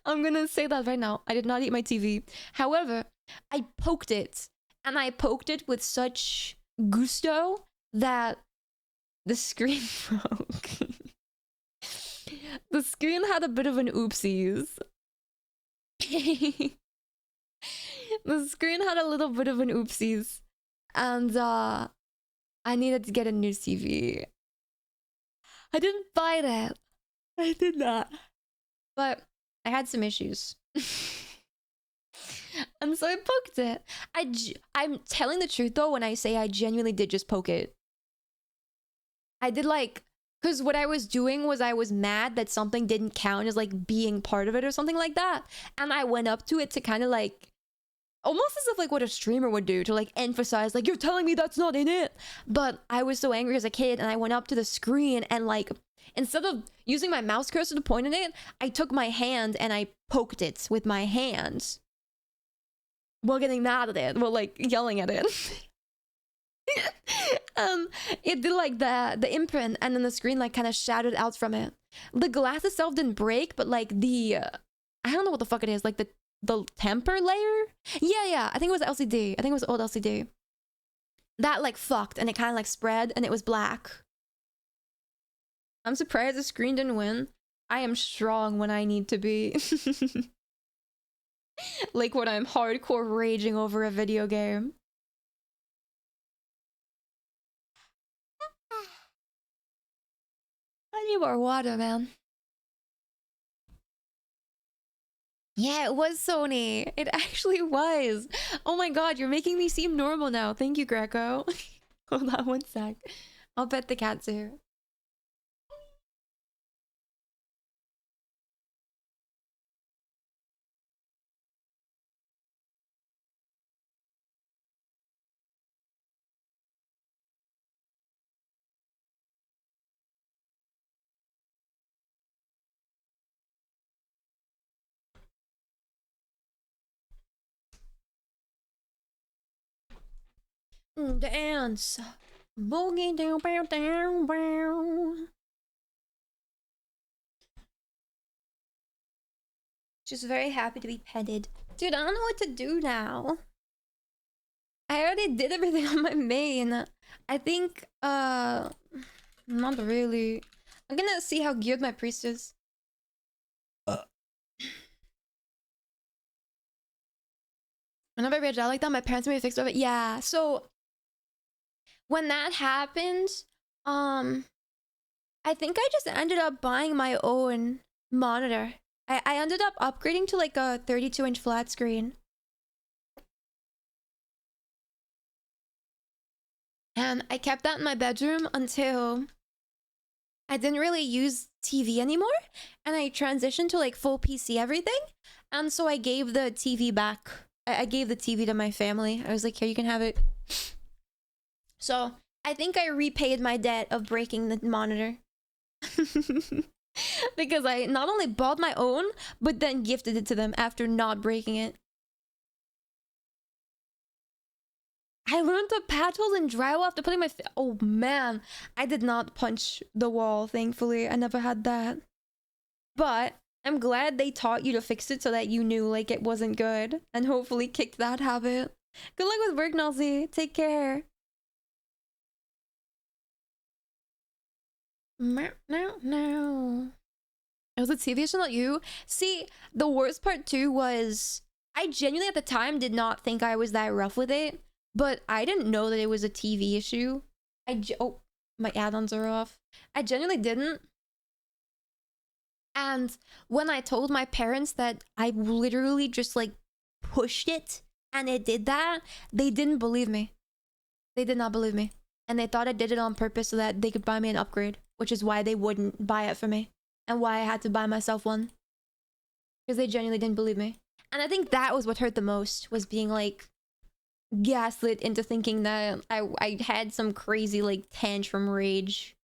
I'm gonna say that right now. I did not eat my TV. However, I poked it, and I poked it with such gusto that the screen broke. The screen had a bit of an oopsies. The screen had a little bit of an oopsies, and I needed to get a new TV. I didn't buy that. I did not. But I had some issues. And so I poked it. I'm telling the truth though when I say I genuinely did just poke it. I did because what I was doing was I was mad that something didn't count as like being part of it or something like that. And I went up to it to kind of almost as if like what a streamer would do to like emphasize like, you're telling me that's not in it. But I was so angry as a kid and I went up to the screen and like, instead of using my mouse cursor to point at it, I took my hand and I poked it with my hand while getting mad at it, while like yelling at it. It did like the imprint, and then the screen like kind of shattered out from it. The glass itself didn't break, but like the I don't know what the fuck it is, like the temper layer. Yeah, I think it was LCD. I think it was old LCD. That like fucked, and it kind of like spread, and it was black. I'm surprised the screen didn't win. I am strong when I need to be. Like when I'm hardcore raging over a video game. I need more water, man. Yeah, it was Sony. It actually was. Oh my god, you're making me seem normal now. Thank you, Greco. Hold on one sec. I'll pet the cat too. Dance. Boogie down, bow, down, bow. She's very happy to be petted. Dude, I don't know what to do now. I already did everything on my main. I think, not really. I'm gonna see how geared my priest is. Whenever I rage out like that, my parents made me fix it. Yeah, so when that happened, I think I just ended up buying my own monitor. I ended up upgrading to like a 32-inch flat screen. And I kept that in my bedroom until I didn't really use TV anymore. And I transitioned to like full PC everything. And so I gave the TV back. I gave the TV to my family. I was like, here, you can have it. So I think I repaid my debt of breaking the monitor. Because I not only bought my own, but then gifted it to them after not breaking it. I learned to patch holes in drywall after putting my... Oh man, I did not punch the wall, thankfully. I never had that. But I'm glad they taught you to fix it so that you knew like it wasn't good. And hopefully kicked that habit. Good luck with work, Nazi. Take care. No, no. It was a TV show, not you. See, the worst part too was I genuinely at the time did not think I was that rough with it, but I didn't know that it was a TV issue. Oh, my add-ons are off. I genuinely didn't. And when I told my parents that I literally just like pushed it and it did that, they didn't believe me. They did not believe me. And they thought I did it on purpose so that they could buy me an upgrade, which is why they wouldn't buy it for me and why I had to buy myself one. Because they genuinely didn't believe me. And I think that was what hurt the most, was being like gaslit into thinking that I had some crazy like tantrum rage.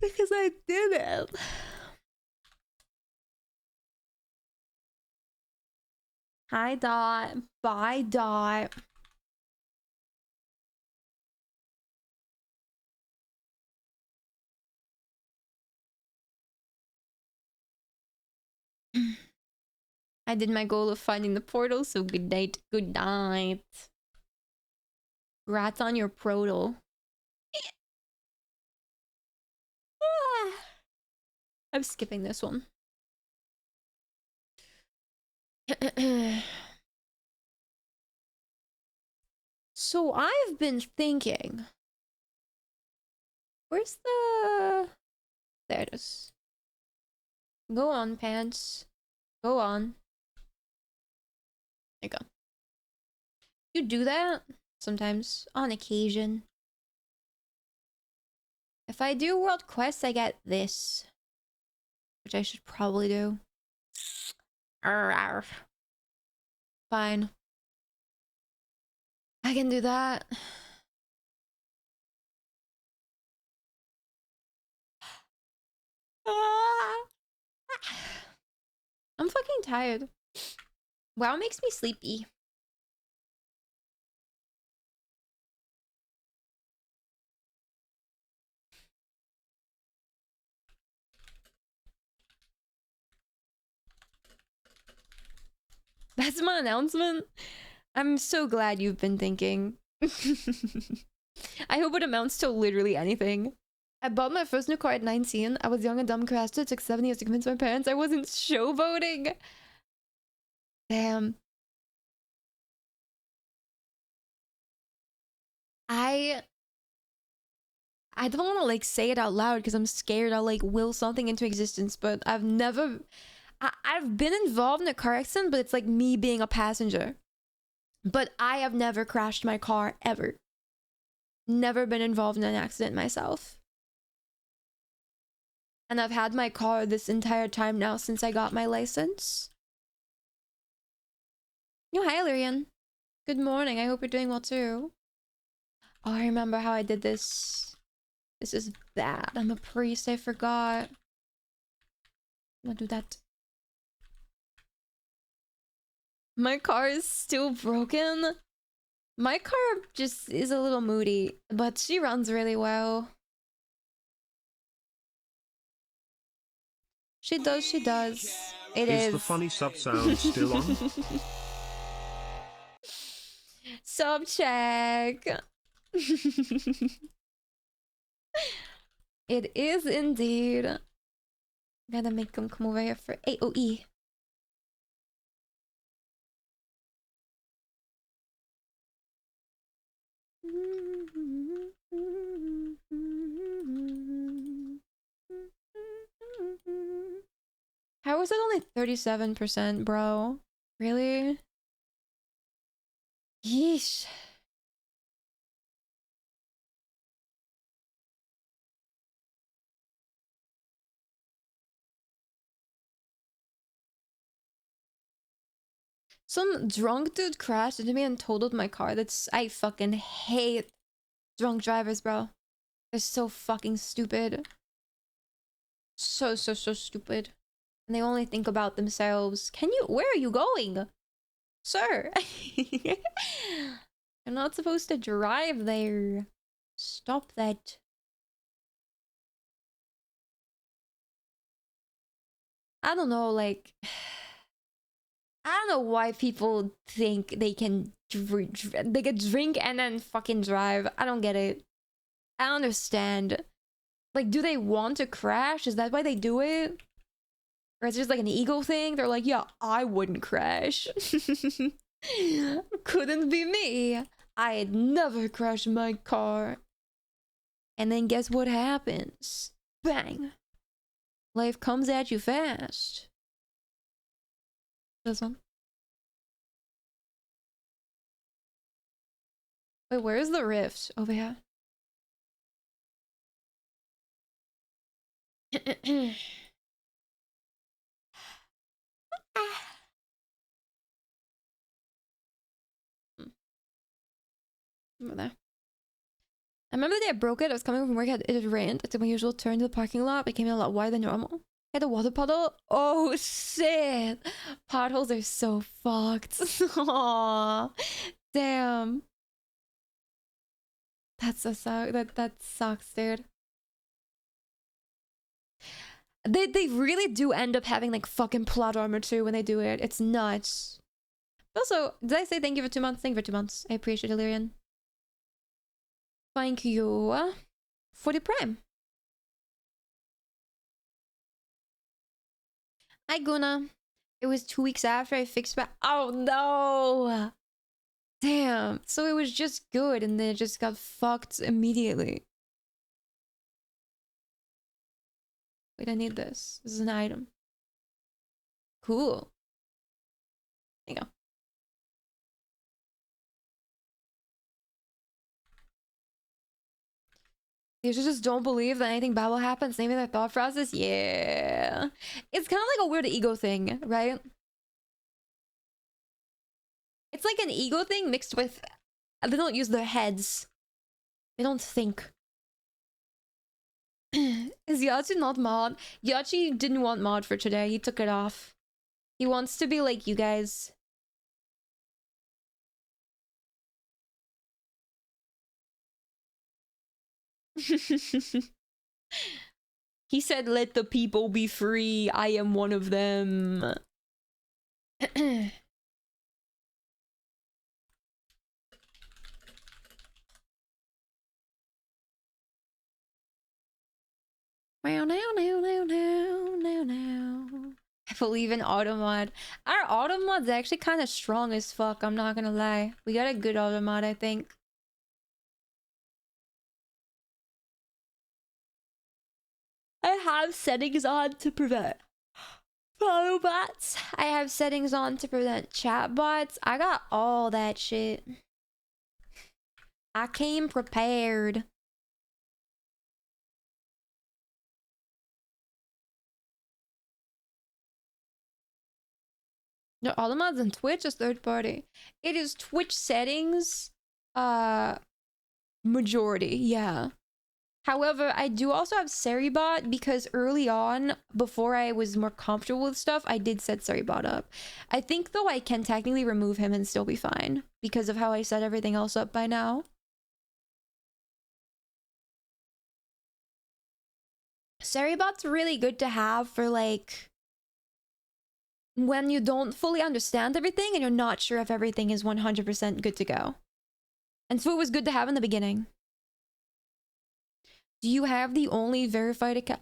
Because I did it. Hi, Dot. Bye, Dot. I did my goal of finding the portal, so good night. Good night. Congrats on your portal. I'm skipping this one. So I've been thinking. Where's the... There it is. Go on, pants. Go on. There you go. You do that sometimes, on occasion. If I do world quests, I get this. Which I should probably do. Arr. Fine. I can do that. I'm fucking tired. WoW makes me sleepy. That's my announcement. I'm so glad you've been thinking. I hope it amounts to literally anything. I bought my first new car at 19. I was young and dumb, crashed it. It took 7 years to convince my parents I wasn't showboating. Damn. I don't want to like say it out loud because I'm scared I'll like will something into existence, but I've been involved in a car accident, but it's like me being a passenger. But I have never crashed my car ever. Never been involved in an accident myself. And I've had my car this entire time now since I got my license. Oh, hi, Lyrian. Good morning. I hope you're doing well too. Oh, I remember how I did this. This is bad. I'm a priest. I forgot. I'm gonna do that. My car is still broken. My car just is a little moody, but she runs really well. She does, she does. It is. Is the funny sub sound still on? Sub check. It is indeed. Gotta make him come over here for AOE. How was it only 37%, bro? Really? Yeesh. Some drunk dude crashed into me and totaled my car. I fucking hate drunk drivers, bro. They're so fucking stupid. So stupid. And they only think about themselves. Where are you going? Sir. You're not supposed to drive there. Stop that. I don't know, like... I don't know why people think they can drink and then fucking drive. I don't get it. I understand. Like, do they want to crash? Is that why they do it? Or is it just like an ego thing? They're like, yeah, I wouldn't crash. Couldn't be me. I'd never crash my car. And then guess what happens? Bang. Life comes at you fast. This one. Wait, where's the rift? Over here. Over there. I remember the day I broke it. I was coming from work. It had rained. I took my usual turn to the parking lot. It became a lot wider than normal. I had a water puddle. Oh shit! Potholes are so fucked. Aww. Damn. That's so that sucks, dude. They really do end up having like fucking plot armor too when they do it. It's nuts. Also, did I say thank you for 2 months? Thank you for 2 months. I appreciate it, Lyrian. Thank you for the prime. Hi, Guna. It was 2 weeks after I fixed my... Oh, no! Damn. So it was just good and then it just got fucked immediately. Wait, I need this. This is an item. Cool. There you go. You just don't believe that anything bad will happen. Same with their thought process. Yeah. It's kind of like a weird ego thing, right? It's like an ego thing mixed with... They don't use their heads. They don't think. Is Yachi not mod? Yachi didn't want mod for today. He took it off. He wants to be like you guys. He said, let the people be free. I am one of them. I believe in automod. Our automod's actually kind of strong as fuck, I'm not gonna lie. We got a good automod, I think. I have settings on to prevent follow bots. I have settings on to prevent chat bots. I got all that shit. I came prepared. No, all the mods on Twitch is third party. It is Twitch settings, majority, yeah. However, I do also have Seribot because early on, before I was more comfortable with stuff, I did set Seribot up. I think though I can technically remove him and still be fine because of how I set everything else up by now. Seribot's really good to have for like when you don't fully understand everything and you're not sure if everything is 100% good to go. And so it was good to have in the beginning. Do you have the only verified account?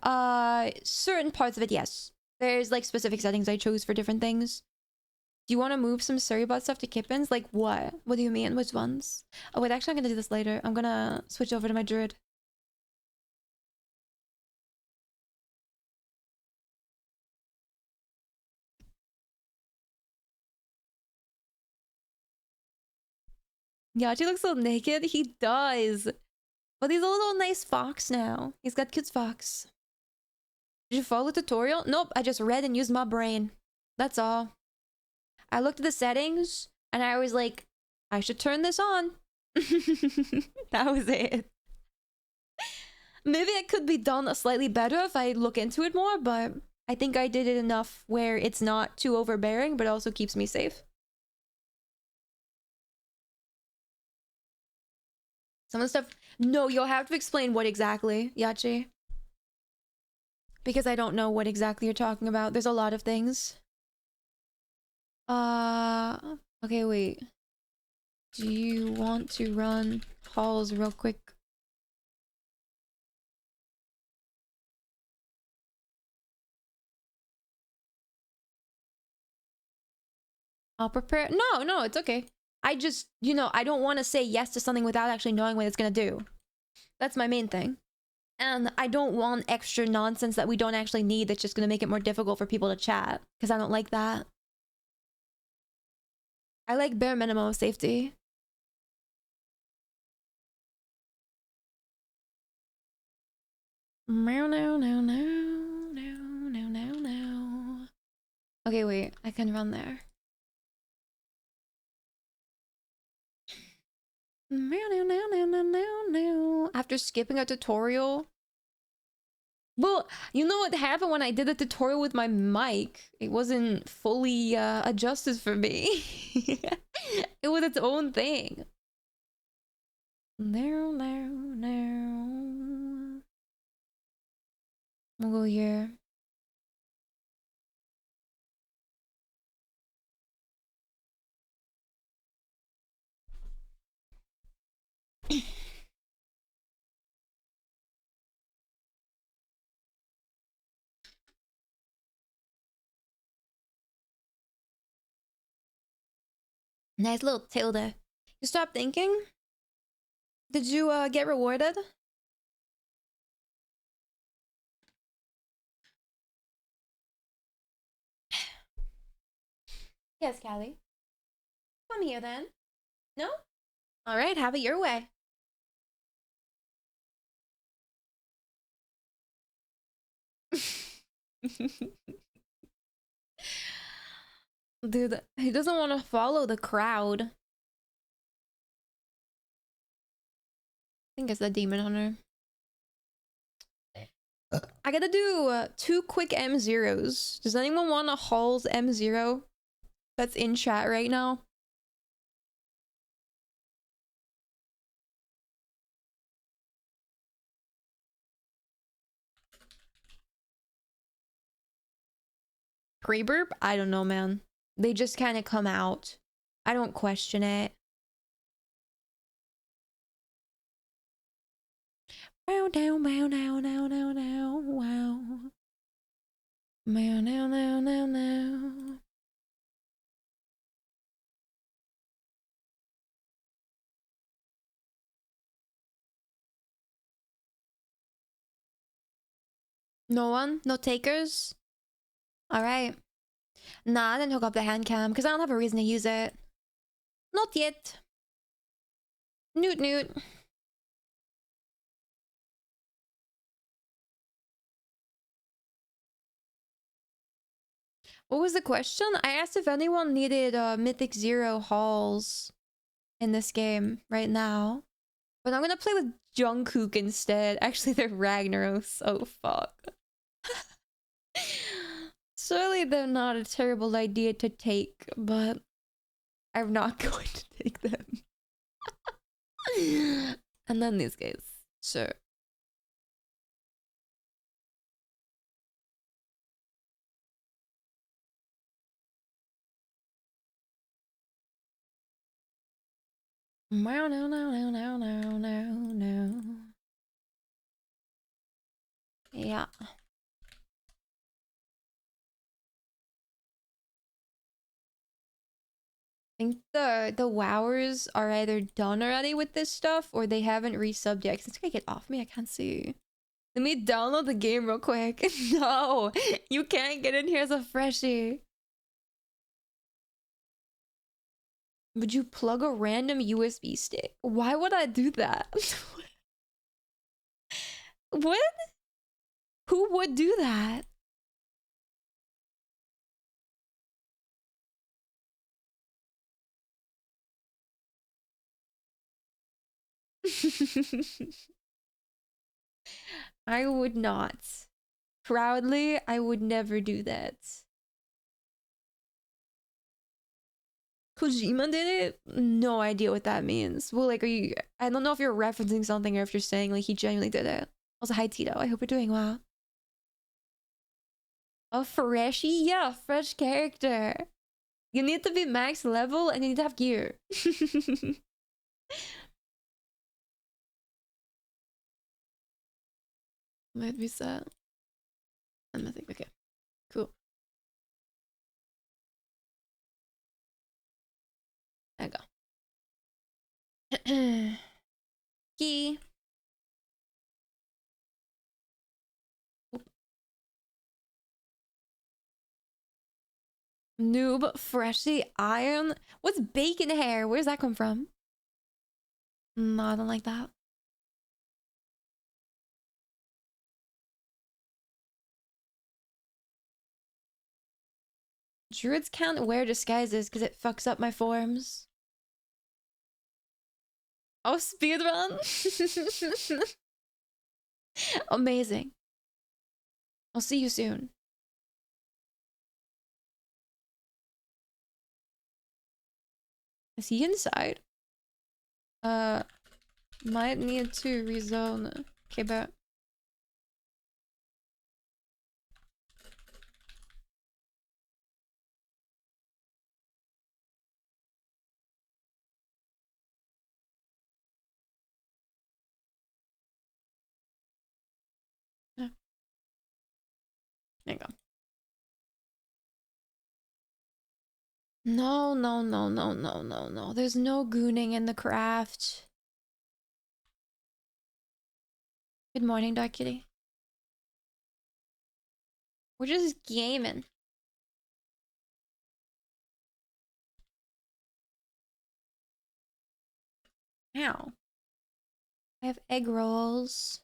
Certain parts of it, yes. There's like specific settings I chose for different things. Do you want to move some Surrybot stuff to Kippins? Like what? What do you mean? Which ones? Oh wait, actually I'm gonna do this later. I'm gonna switch over to my druid. Yachi looks so naked. He does. But he's a little nice fox now. He's got kids fox. Did you follow the tutorial? Nope, I just read and used my brain. That's all. I looked at the settings and I was like, I should turn this on. That was it. Maybe it could be done slightly better if I look into it more, but I think I did it enough where it's not too overbearing, but also keeps me safe. Some of the stuff... No, you'll have to explain what exactly, Yachi. Because I don't know what exactly you're talking about. There's a lot of things. Okay, wait. Do you want to run calls real quick? I'll prepare. No, no, it's okay. I just, you know, I don't want to say yes to something without actually knowing what it's gonna do. That's my main thing. And I don't want extra nonsense that we don't actually need that's just gonna make it more difficult for people to chat. Because I don't like that. I like bare minimum of safety. No, no, no, no, no, no, no, no. Okay, wait. I can run there. No, no, no, no, no, no, no. After skipping a tutorial. Well, you know what happened when I did the tutorial with my mic? It wasn't fully adjusted for me. It was its own thing. No, no, no. We'll go here. Nice little tilde. You stopped thinking? Did you get rewarded? Yes, Callie. Come here then. No? Alright, have it your way. Dude, he doesn't want to follow the crowd. I think it's the demon hunter. I gotta do 2 quick M0s. Does anyone want a Hall's M0 that's in chat right now? Pre-burp? I don't know, man. They just kind of come out. I don't question it. Wow, down, wow, now, now, now, now, wow. Now, now, now, now, now. No one? No takers? Alright. Nah, I didn't hook up the hand cam because I don't have a reason to use it. Not yet. Newt newt. What was the question? I asked if anyone needed Mythic Zero Halls in this game right now. But I'm gonna play with Jungkook instead. Actually, they're Ragnaros. Oh, fuck. Surely they're not a terrible idea to take, but I'm not going to take them. And then these guys. Sure. No, no, no, no, no, no, no, no. Yeah. I think the wowers are either done already with this stuff or they haven't resubbed yet. It's gonna get off me. I can't see. Let me download the game real quick. No, you can't get in here as a freshie. Would you plug a random USB stick? Why would I do that? What? Who would do that? I would not. Proudly, I would never do that. Kojima did it? No idea what that means. Well, like, are you... I don't know if you're referencing something or if you're saying, like, he genuinely did it. Also, hi, Tito. I hope you're doing well. A freshie? Yeah, fresh character. You need to be max level and you need to have gear. Might be set. I'm nothing. Okay. Cool. Key. Noob freshly iron. What's bacon hair? Where's that come from? No, I don't like that. Druids can't wear disguises because it fucks up my forms. Oh, speedrun! Amazing. I'll see you soon. Is he inside? Might need to rezone. Okay, but yeah. There you go. No, no, no, no, no, no, no. There's no gooning in the craft. Good morning, Dark Kitty. We're just gaming. Ow. I have egg rolls.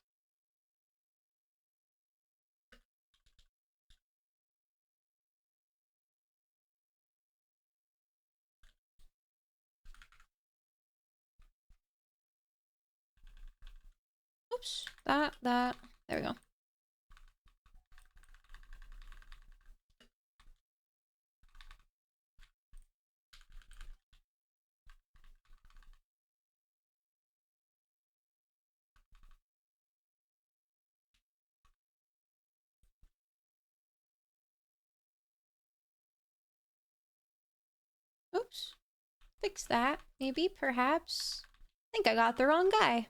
Oops. That. There we go. Oops. Fix that. Maybe, perhaps. I think I got the wrong guy.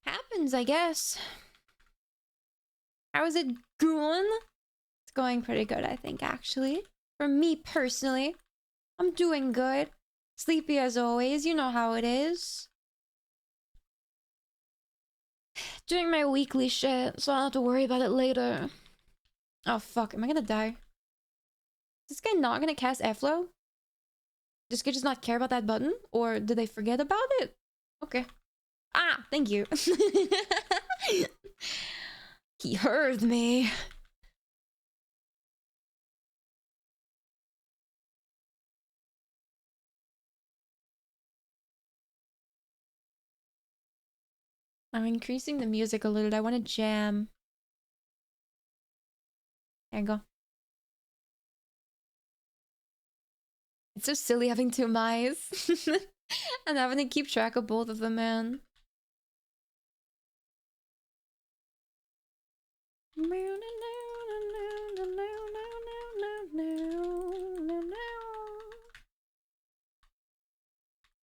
Happens, I guess. How is it going? It's going pretty good, I think, actually. For me personally, I'm doing good. Sleepy as always, you know how it is. Doing my weekly shit, so I don't have to worry about it later. Oh fuck, am I gonna die? Is this guy not gonna cast Airflow? Does guy just not care about that button? Or did they forget about it? Okay. Ah, thank you. He heard me. I'm increasing the music a little. I want to jam. There you go. It's so silly having two mice. And having to keep track of both of them, man.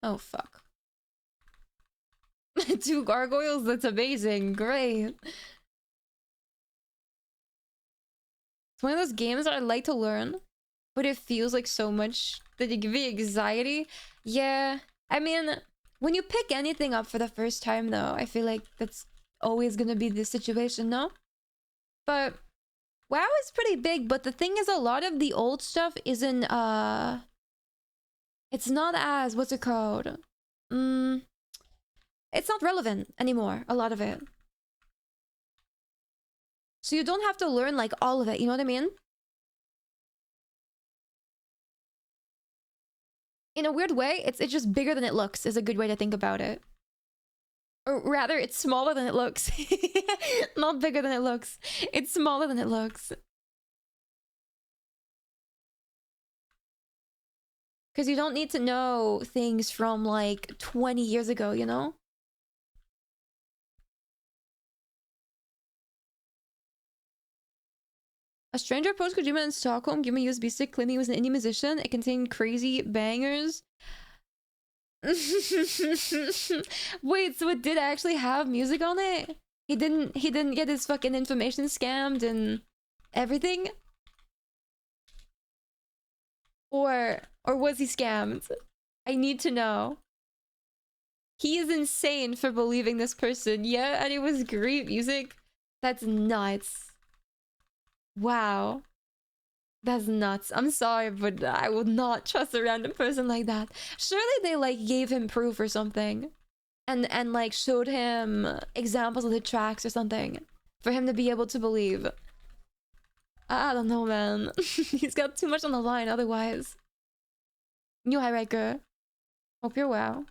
Oh, fuck. Two gargoyles? That's amazing. Great. It's one of those games that I like to learn, but it feels like so much that it gives me anxiety. Yeah. I mean, when you pick anything up for the first time, though, I feel like that's always gonna be the situation, no? But WoW is pretty big, but the thing is a lot of the old stuff isn't, it's not as, what's it called? It's not relevant anymore, a lot of it. So you don't have to learn, like, all of it, you know what I mean? In a weird way, it's just bigger than it looks, is a good way to think about it. Or rather, it's smaller than it looks. Not bigger than it looks. It's smaller than it looks. Because you don't need to know things from, like, 20 years ago, you know? A stranger approached Kojima in Stockholm, gave me a USB stick, claiming he was an indie musician. It contained crazy bangers. Wait, so it did actually have music on it? He didn't get his fucking information scammed and everything? Or was he scammed? I need to know. He is insane for believing this person. Yeah, and it was great music. That's nuts. Wow. That's nuts. I'm sorry, but I would not trust a random person like that. Surely they like gave him proof or something. And like showed him examples of the tracks or something for him to be able to believe. I don't know, man. He's got too much on the line otherwise. New hi, Riker. Hope you're well.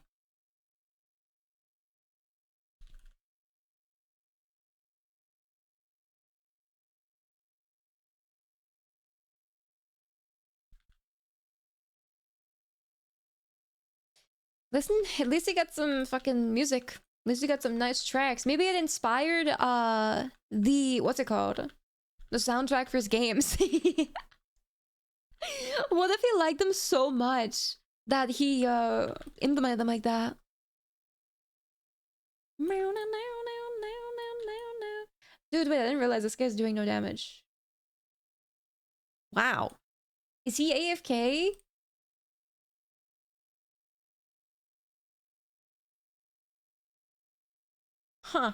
Listen, at least he got some fucking music. At least he got some nice tracks. Maybe it inspired the what's it called? The soundtrack for his games. What if he liked them so much that he implemented them like that? Dude, wait, I didn't realize this guy's doing no damage. Wow. Is he AFK? Huh.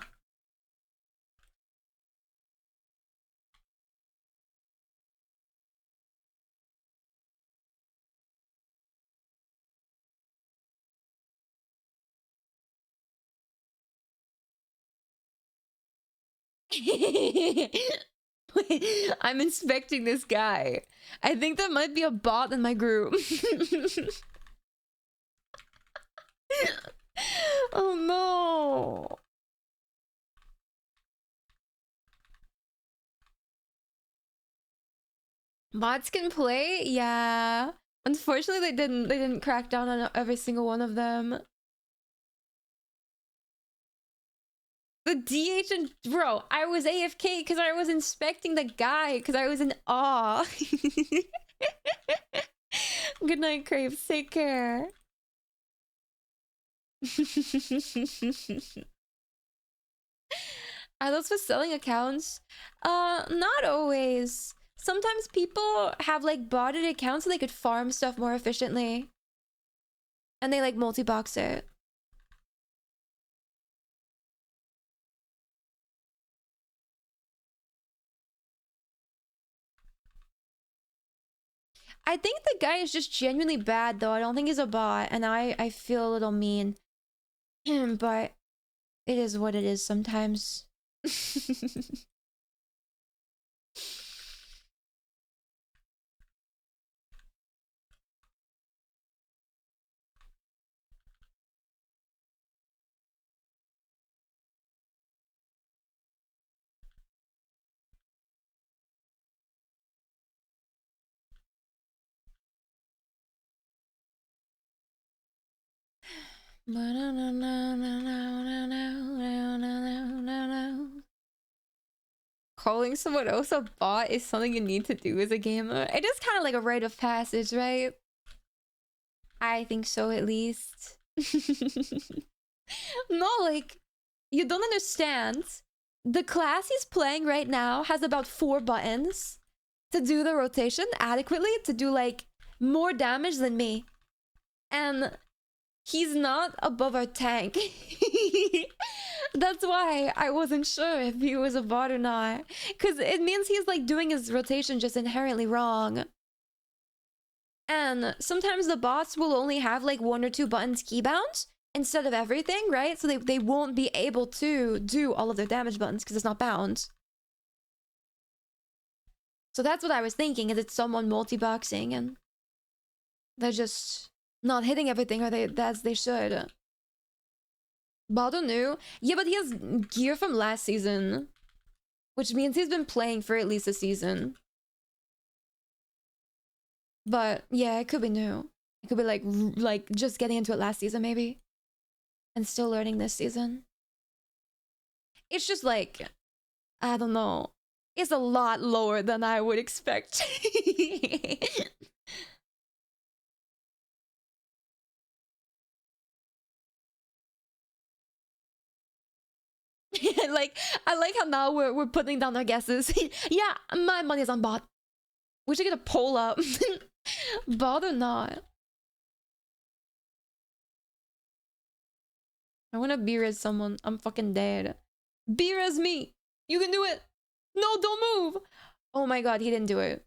Wait, I'm inspecting this guy. I think there might be a bot in my group. Oh no. Bots can play? Yeah. Unfortunately, they didn't crack down on every single one of them. The DH and bro, I was AFK because I was inspecting the guy because I was in awe. Good night, Crave. Take care. Are those for selling accounts? Not always. Sometimes people have like botted accounts so they could farm stuff more efficiently. And they like multi-box it. I think the guy is just genuinely bad though. I don't think he's a bot, and I feel a little mean. But it is what it is sometimes. Calling someone else a bot is something you need to do as a gamer. It is kind of like a rite of passage, right? I think so, at least. No, like, you don't understand. The class he's playing right now has about 4 buttons to do the rotation adequately, to do, like, more damage than me. And he's not above our tank. That's why I wasn't sure if he was a bot or not. Because it means he's like doing his rotation just inherently wrong. And sometimes the bots will only have like 1 or 2 buttons keybound instead of everything, right? So they won't be able to do all of their damage buttons because it's not bound. So that's what I was thinking, is it's someone multi-boxing and they're just not hitting everything as they should. Baldo new? Yeah, but he has gear from last season. Which means he's been playing for at least a season. But yeah, it could be new. It could be like just getting into it last season maybe. And still learning this season. It's just like, I don't know. It's a lot lower than I would expect. Like, I like how now we're putting down our guesses. Yeah, my money's on bot. We should get a poll up. Bot or not? I wanna B-res someone. I'm fucking dead. B-res me! You can do it! No, don't move! Oh my god, he didn't do it.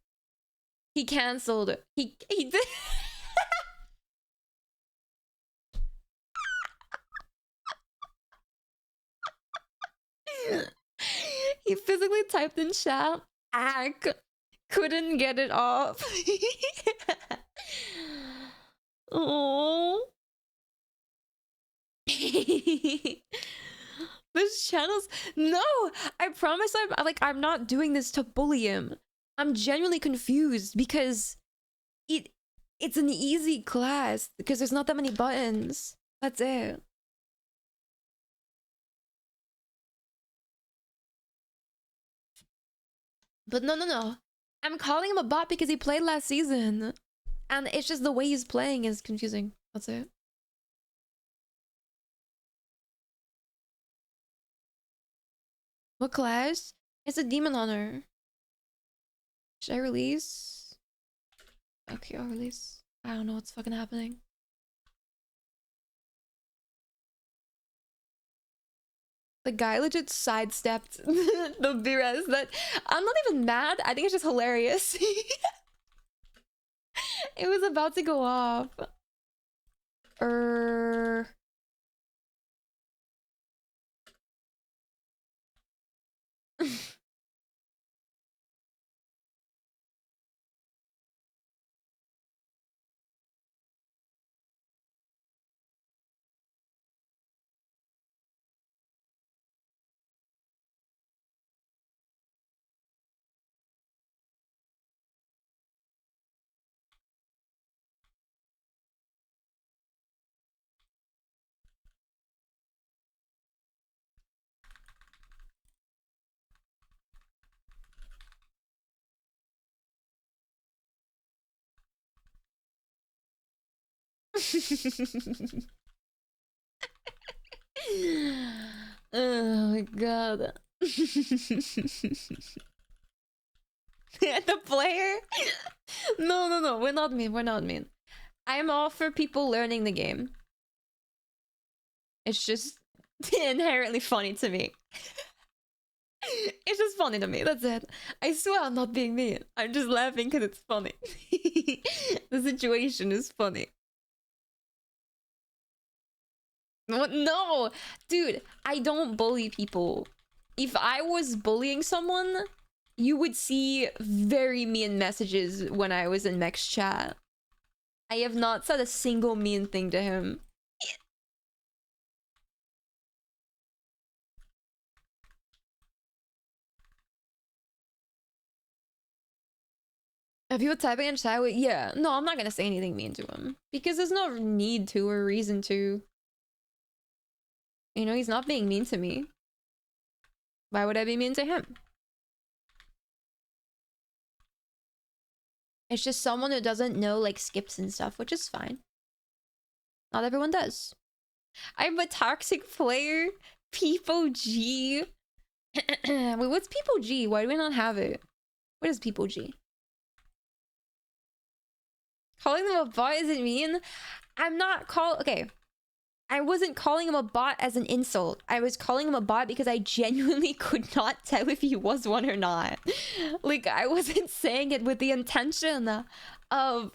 He cancelled. He did. He physically typed in chat. Ack. Couldn't get it off. Oh. This channel's no. I promise I'm not doing this to bully him. I'm genuinely confused because it's an easy class because there's not that many buttons. That's it. But no. I'm calling him a bot because he played last season. And it's just the way he's playing is confusing. That's it. What class? It's a demon hunter. Should I release? Okay, I'll release. I don't know what's fucking happening. The guy legit sidestepped the B-res. That I'm not even mad. I think it's just hilarious. It was about to go off. Oh my god. The player? No, we're not mean. I'm all for people learning the game. It's just inherently funny to me. It's just funny to me, that's it. I swear I'm not being mean. I'm just laughing because it's funny. The situation is funny. No, dude, I don't bully people. If I was bullying someone, you would see very mean messages when I was in Mech's chat. I have not said a single mean thing to him. If you were typing in chat, yeah, no, I'm not gonna say anything mean to him because there's no need to or reason to. You know, he's not being mean to me. Why would I be mean to him? It's just someone who doesn't know like skips and stuff, which is fine. Not everyone does. I'm a toxic player. People G. Wait, what's People G? Why do we not have it? What is People G? Calling them a bot isn't mean. I'm not okay. I wasn't calling him a bot as an insult. I was calling him a bot because I genuinely could not tell if he was one or not. Like, I wasn't saying it with the intention of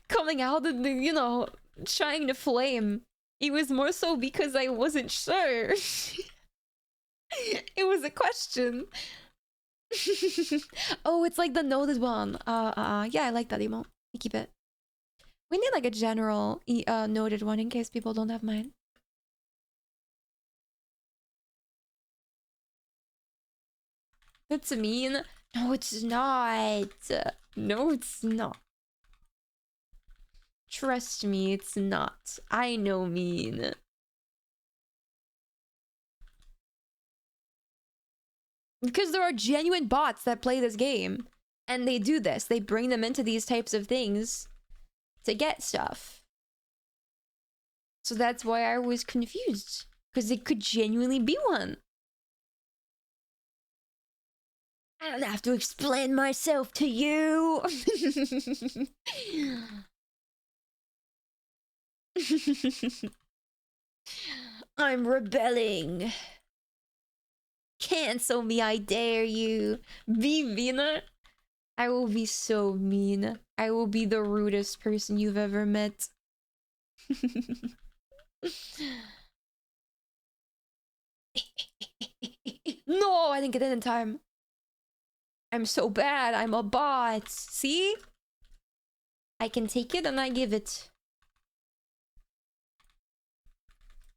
coming out and, you know, trying to flame. It was more so because I wasn't sure. It was a question. Oh, it's like the noted one. Yeah, I like that emote. We keep it. We need like a general noted one in case people don't have mine. That's mean. No, it's not. No, it's not. Trust me, it's not. I know mean. Because there are genuine bots that play this game. And they do this. They bring them into these types of things to get stuff. So that's why I was confused. Because it could genuinely be one. I don't have to explain myself to you. I'm rebelling. Cancel me, I dare you. Be meaner. I will be so mean. I will be the rudest person you've ever met. No, I didn't get in time. I'm so bad. I'm a bot. See? I can take it and I give it.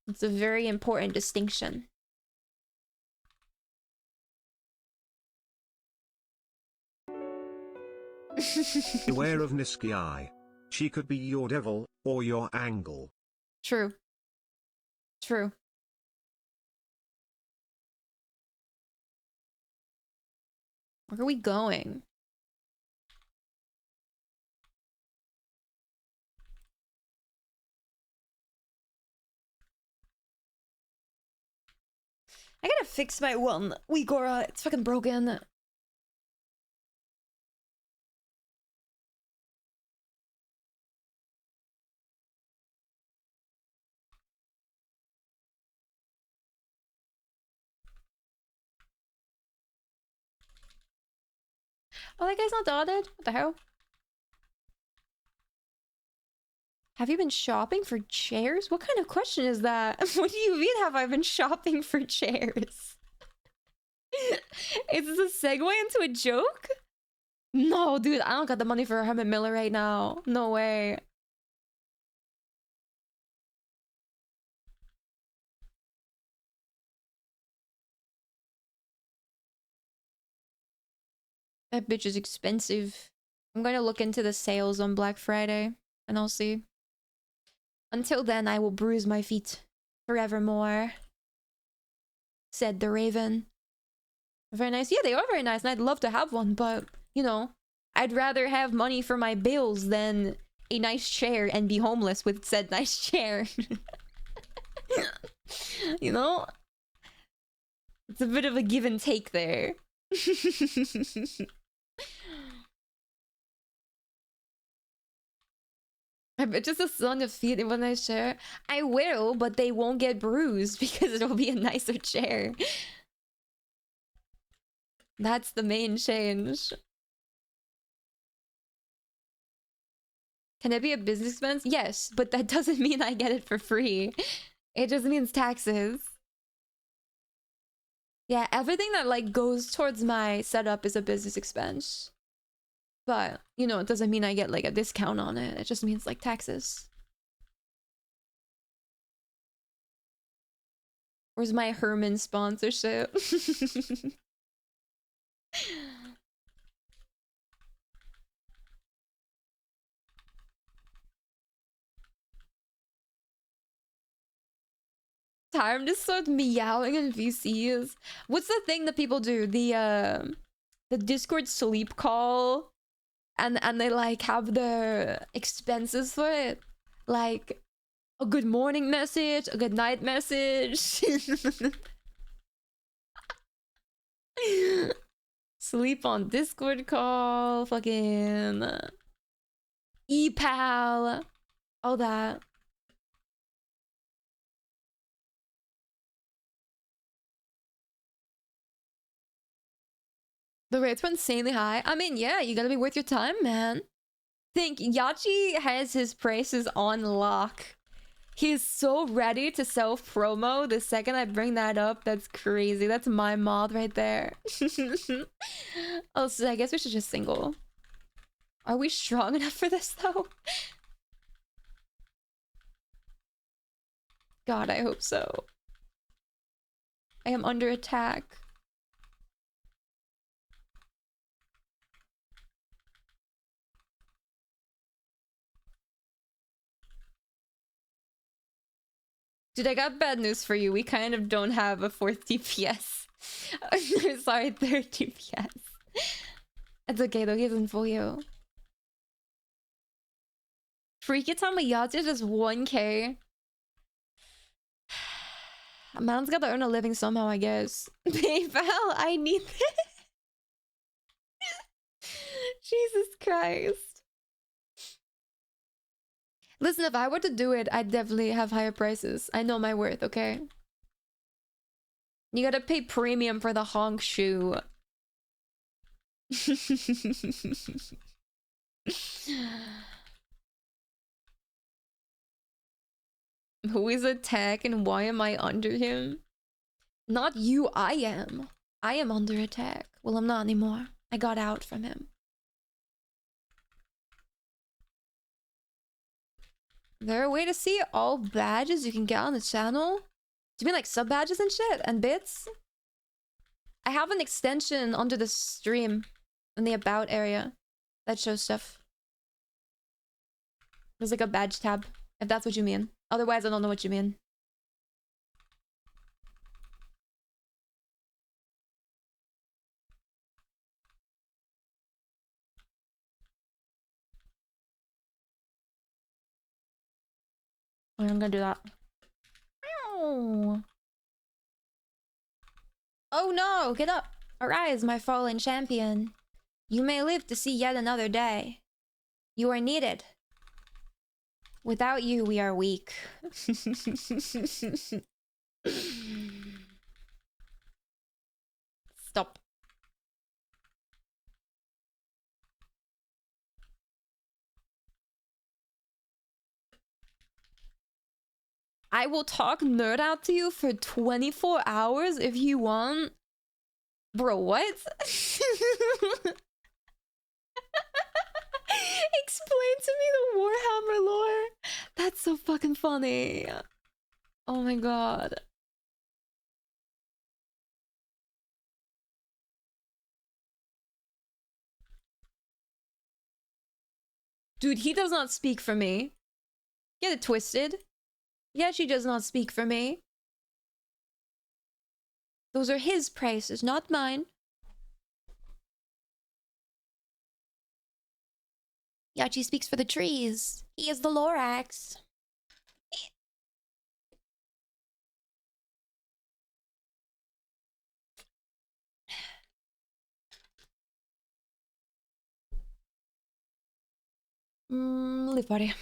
It's a very important distinction. Beware of Niskii. She could be your devil, or your angle. True. True. Where are we going? I gotta fix my one Wigora. It's fucking broken. Oh, that guy's not dotted? What the hell? Have you been shopping for chairs? What kind of question is that? What do you mean, have I been shopping for chairs? Is this a segue into a joke? No, dude, I don't got the money for a Herman Miller right now. No way. That bitch is expensive. I'm gonna look into the sales on Black Friday, and I'll see. Until then, I will bruise my feet forevermore, said the Raven. Very nice. Yeah, they are very nice, and I'd love to have one, but, you know, I'd rather have money for my bills than a nice chair and be homeless with said nice chair. You know? It's a bit of a give and take there. I bet just a son of feet in one nice chair. I will, but they won't get bruised because it'll be a nicer chair. That's the main change. Can it be a business expense? Yes, but that doesn't mean I get it for free. It just means taxes. Yeah, everything that like goes towards my setup is a business expense. But, you know, it doesn't mean I get like a discount on it. It just means like taxes. Where's my Herman sponsorship? Time to start meowing in VCs. What's the thing that people do? The Discord sleep call, and they like have their expenses for it, like a good morning message, a good night message. Sleep on Discord call, fucking e-pal, all that. The rates were insanely high. I mean, yeah, you gotta be worth your time, man. Think, Yachi has his prices on lock. He's so ready to self-promo the second I bring that up. That's crazy. That's my mod right there. Oh, so I guess we should just single. Are we strong enough for this, though? God, I hope so. I am under attack. Dude, I got bad news for you. We kind of don't have a 4th DPS. Sorry, 3rd DPS. It's okay though, he's in for you. Freaky Tamayachi is just 1k. A man's gotta earn a living somehow, I guess. PayPal, I need this. Jesus Christ. Listen, if I were to do it, I'd definitely have higher prices. I know my worth, okay? You gotta pay premium for the honk shoe. Who is attack and why am I under him? Not you, I am. I am under attack. Well, I'm not anymore. I got out from him. Is there a way to see all badges you can get on the channel? Do you mean like sub badges and shit and bits? I have an extension under the stream in the about area that shows stuff. There's like a badge tab, if that's what you mean. Otherwise, I don't know what you mean. I'm gonna do that. Ow. Oh no, get up. Arise, my fallen champion. You may live to see yet another day. You are needed. Without you, we are weak. Stop. I will talk nerd out to you for 24 hours if you want. Bro, what? Explain to me the Warhammer lore. That's so fucking funny. Oh my god. Dude, he does not speak for me. Get it twisted. Yeah, she does not speak for me. Those are his prices, not mine. Yachi speaks for the trees. He is the Lorax. Leave party.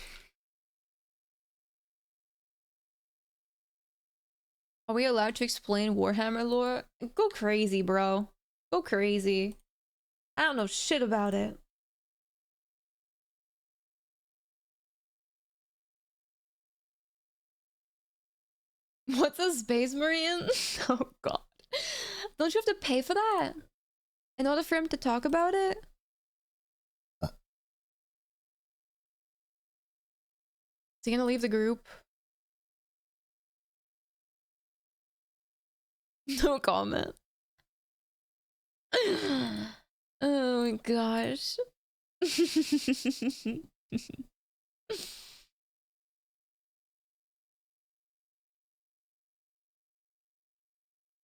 Are we allowed to explain Warhammer lore? Go crazy, bro. Go crazy. I don't know shit about it. What's a space marine? Oh god. Don't you have to pay for that? In order for him to talk about it? Is he gonna leave the group? No comment. Oh my gosh.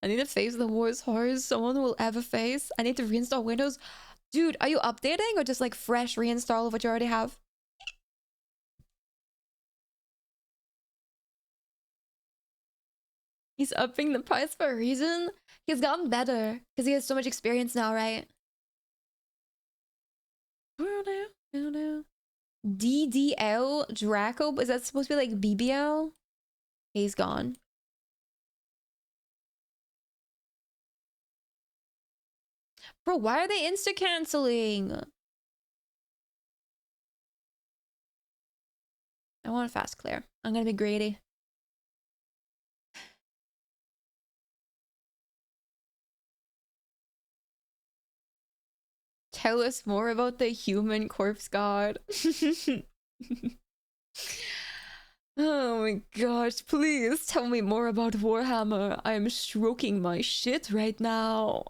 I need to face the worst horrors someone will ever face. I need to reinstall Windows. Dude, are you updating or just like fresh reinstall of what you already have? He's upping the price for a reason. He's gotten better because he has so much experience now, right? DDL Draco? Is that supposed to be like BBL? He's gone. Bro, why are they insta-canceling? I want a fast clear. I'm gonna be greedy. Tell us more about the human corpse god. Oh my gosh, please tell me more about Warhammer. I'm stroking my shit right now.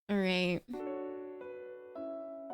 All right.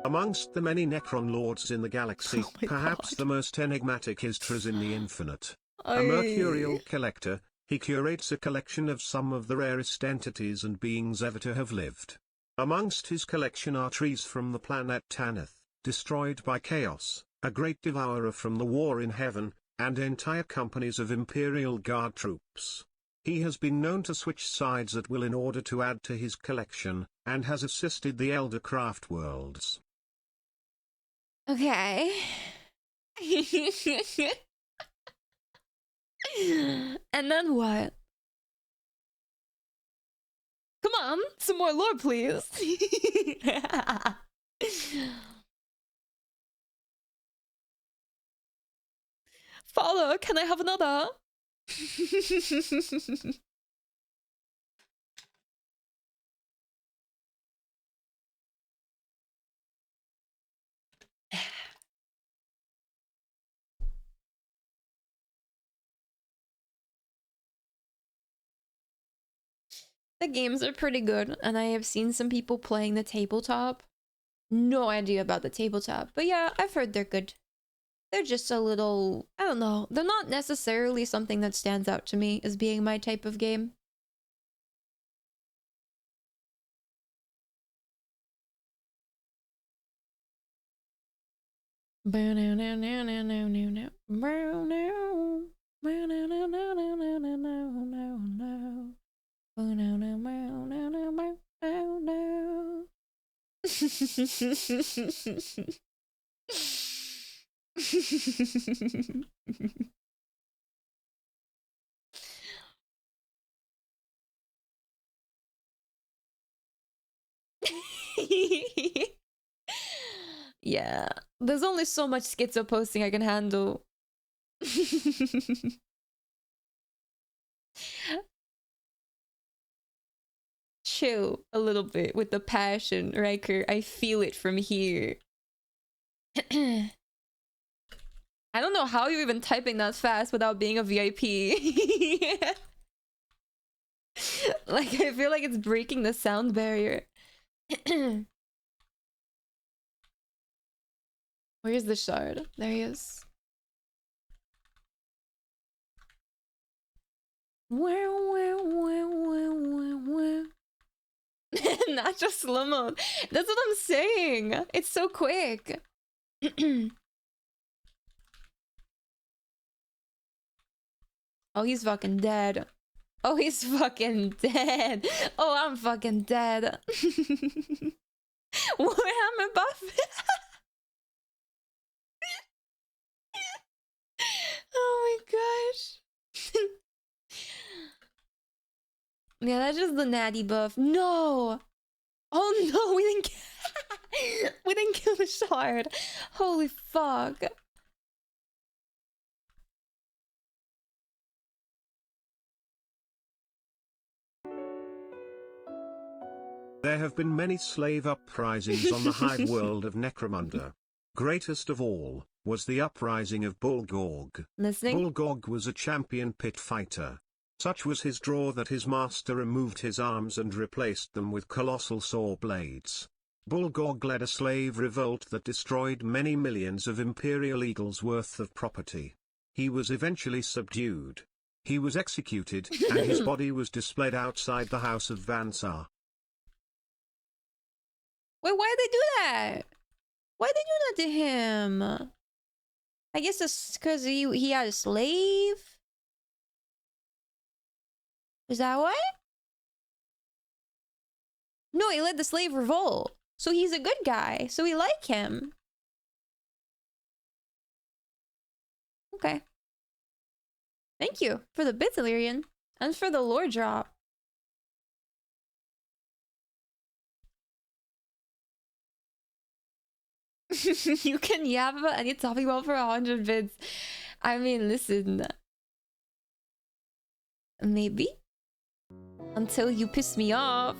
Amongst the many Necron lords in the galaxy, Oh my perhaps God. the most enigmatic is Traz in the Infinite. A mercurial collector, he curates a collection of some of the rarest entities and beings ever to have lived. Amongst his collection are trees from the planet Tanith, destroyed by chaos, a great devourer from the war in heaven, and entire companies of Imperial Guard troops. He has been known to switch sides at will in order to add to his collection, and has assisted the Elder Craft worlds. Okay. And then what? Come on, some more lore, please. Father, can I have another? The games are pretty good, and I have seen some people playing the tabletop. No idea about the tabletop, but yeah, I've heard they're good. They're just a little, I don't know, they're not necessarily something that stands out to me as being my type of game. Yeah, there's only so much schizo posting I can handle. Chill a little bit with the passion, Riker. I feel it from here. I don't know how you're even typing that fast without being a VIP. Like, I feel like it's breaking the sound barrier. Where's the shard? There he is. Not just slow mode. That's what I'm saying. It's so quick. Oh, he's fucking dead. Oh, he's fucking dead. Oh, I'm fucking dead. Warhammer buff. Oh my gosh. Yeah, that's just the natty buff. No. Oh no, we didn't we didn't kill the shard. Holy fuck. There have been many slave uprisings on the high world of Necromunda. Greatest of all was the uprising of Bulgorg. Listening? Bulgorg was a champion pit fighter. Such was his draw that his master removed his arms and replaced them with colossal saw blades. Bulgorg led a slave revolt that destroyed many millions of Imperial Eagles worth of property. He was eventually subdued. He was executed, and his body was displayed outside the house of Vansar. Wait, why'd they do that? Why'd they do that to him? I guess it's because he had a slave? Is that why? No, he led the slave revolt. So he's a good guy. So we like him. Okay. Thank you for the bits, Illyrian. And for the lore drop. You can yap about any topic about for 100 bits. I mean, listen. Maybe? Until you piss me off.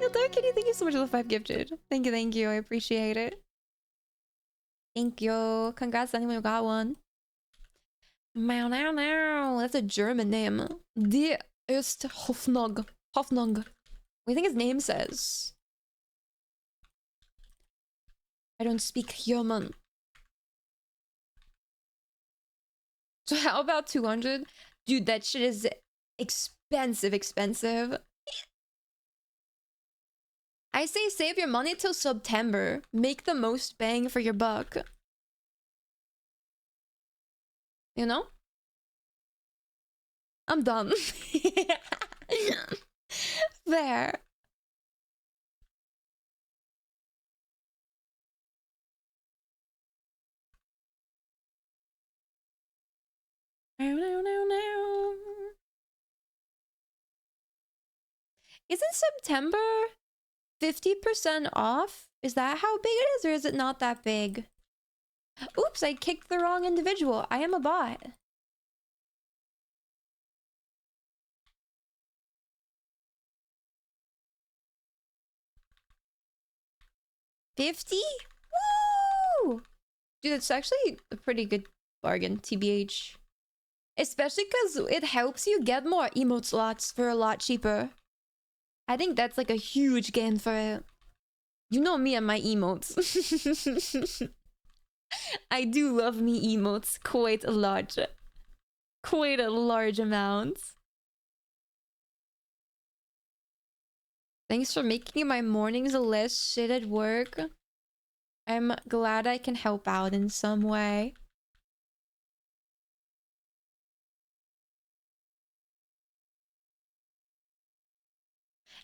Yo, Dark Kitty, thank you so much for the 5 gifted. Thank you. I appreciate it. Thank you. Congrats to anyone who got one. Meow, now, now. That's a German name. Die ist Hoffnung. Hoffnung. What do you think his name says? I don't speak German. So how about 200? Dude, that shit is expensive. I say save your money till September. Make the most bang for your buck. You know? I'm done. There. Isn't September 50% off? Is that how big it is, or is it not that big? Oops, I kicked the wrong individual. I am a bot. $50? Woo! Dude, it's actually a pretty good bargain, TBH. Especially because it helps you get more emote slots for a lot cheaper. I think that's like a huge gain for it. You know me and my emotes. I do love me emotes quite a lot. Quite a large amount. Thanks for making my mornings less shit at work. I'm glad I can help out in some way.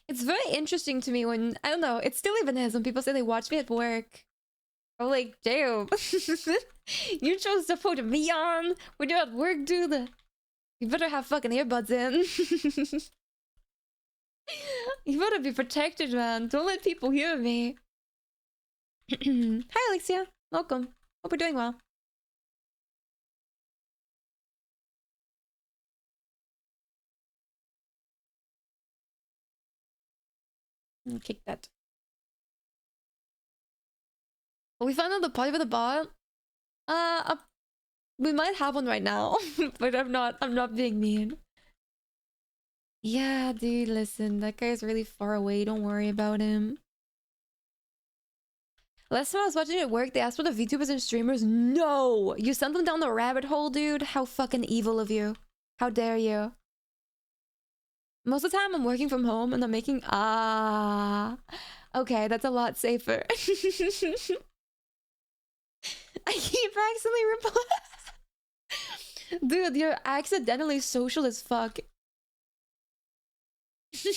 It's very interesting to me when, I don't know, it still even is when people say they watch me at work. I'm like, damn. You chose to put me on when you're at work, dude. You better have fucking earbuds in. You better be protected, man. Don't let people hear me. Hi, Alexia. Welcome. Hope you're doing well. Kick that. We found out the party for the bot. We might have one right now, but I'm not being mean. Yeah, dude, listen, that guy's really far away. Don't worry about him. Last time I was watching it at work, they asked for the VTubers and streamers. No! You sent them down the rabbit hole, dude? How fucking evil of you. How dare you? Most of the time I'm working from home and I'm making... Okay, that's a lot safer. I keep accidentally replying. Dude, you're accidentally social as fuck. Wait,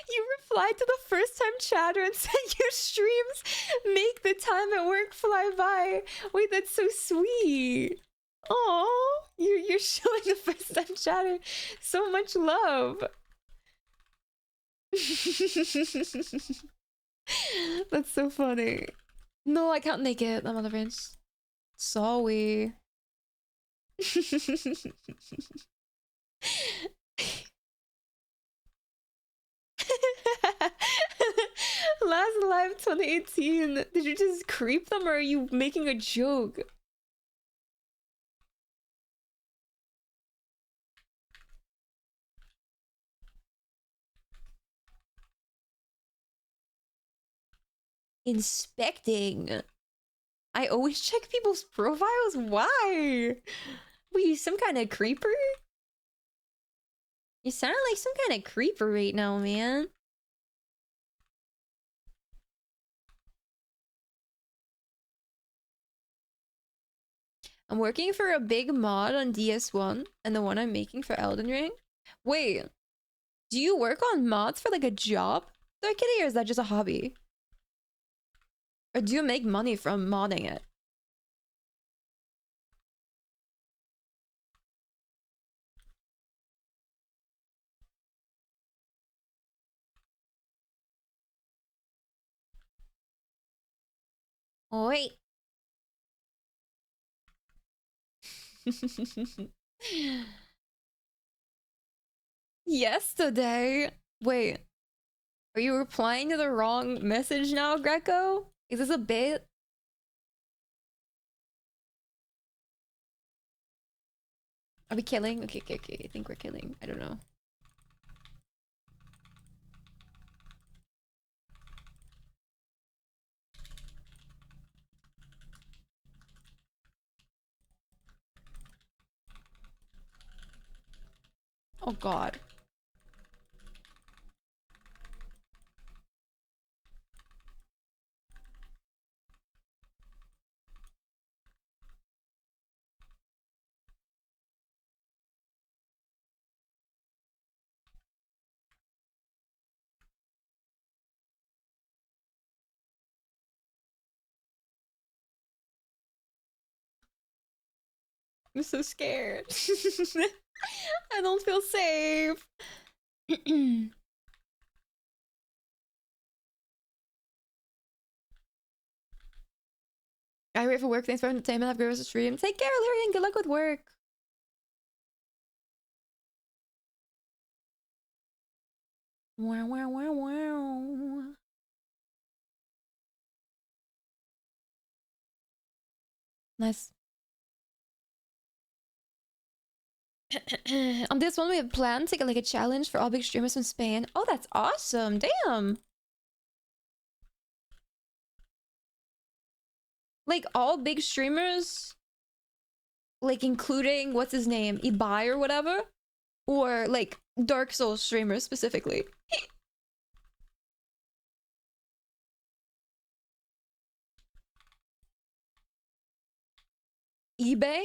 you replied to the first time chatter and said your streams make the time at work fly by. Wait, that's so sweet. Oh, you're showing the first time chatter so much love. That's so funny. No, I can't make it. I'm on the bench. Sorry. Last live 2018. Did you just creep them or are you making a joke? Inspecting. I always check people's profiles. Why? Were you some kind of creeper? You sound like some kind of creeper right now, man. I'm working for a big mod on DS1 and the one I'm making for Elden Ring. Wait, do you work on mods for like a job, Dark Kitty, or is that just a hobby? Or do you make money from modding it? Wait. Yesterday. Wait. Are you replying to the wrong message now, Greco? Is this a bit? Are we killing? Okay, okay, okay. I think we're killing. I don't know. Oh god. I'm so scared. I don't feel safe. I wait for work. Thanks for entertainment. Have a great stream. Take care, Lyrian. Good luck with work. Wow, wow, wow, wow. Nice. On this one, we have planned to get like a challenge for all big streamers from Spain. Oh, that's awesome. Damn. Like all big streamers, like including what's his name, Ibai or whatever, or like Dark Souls streamers specifically. eBay?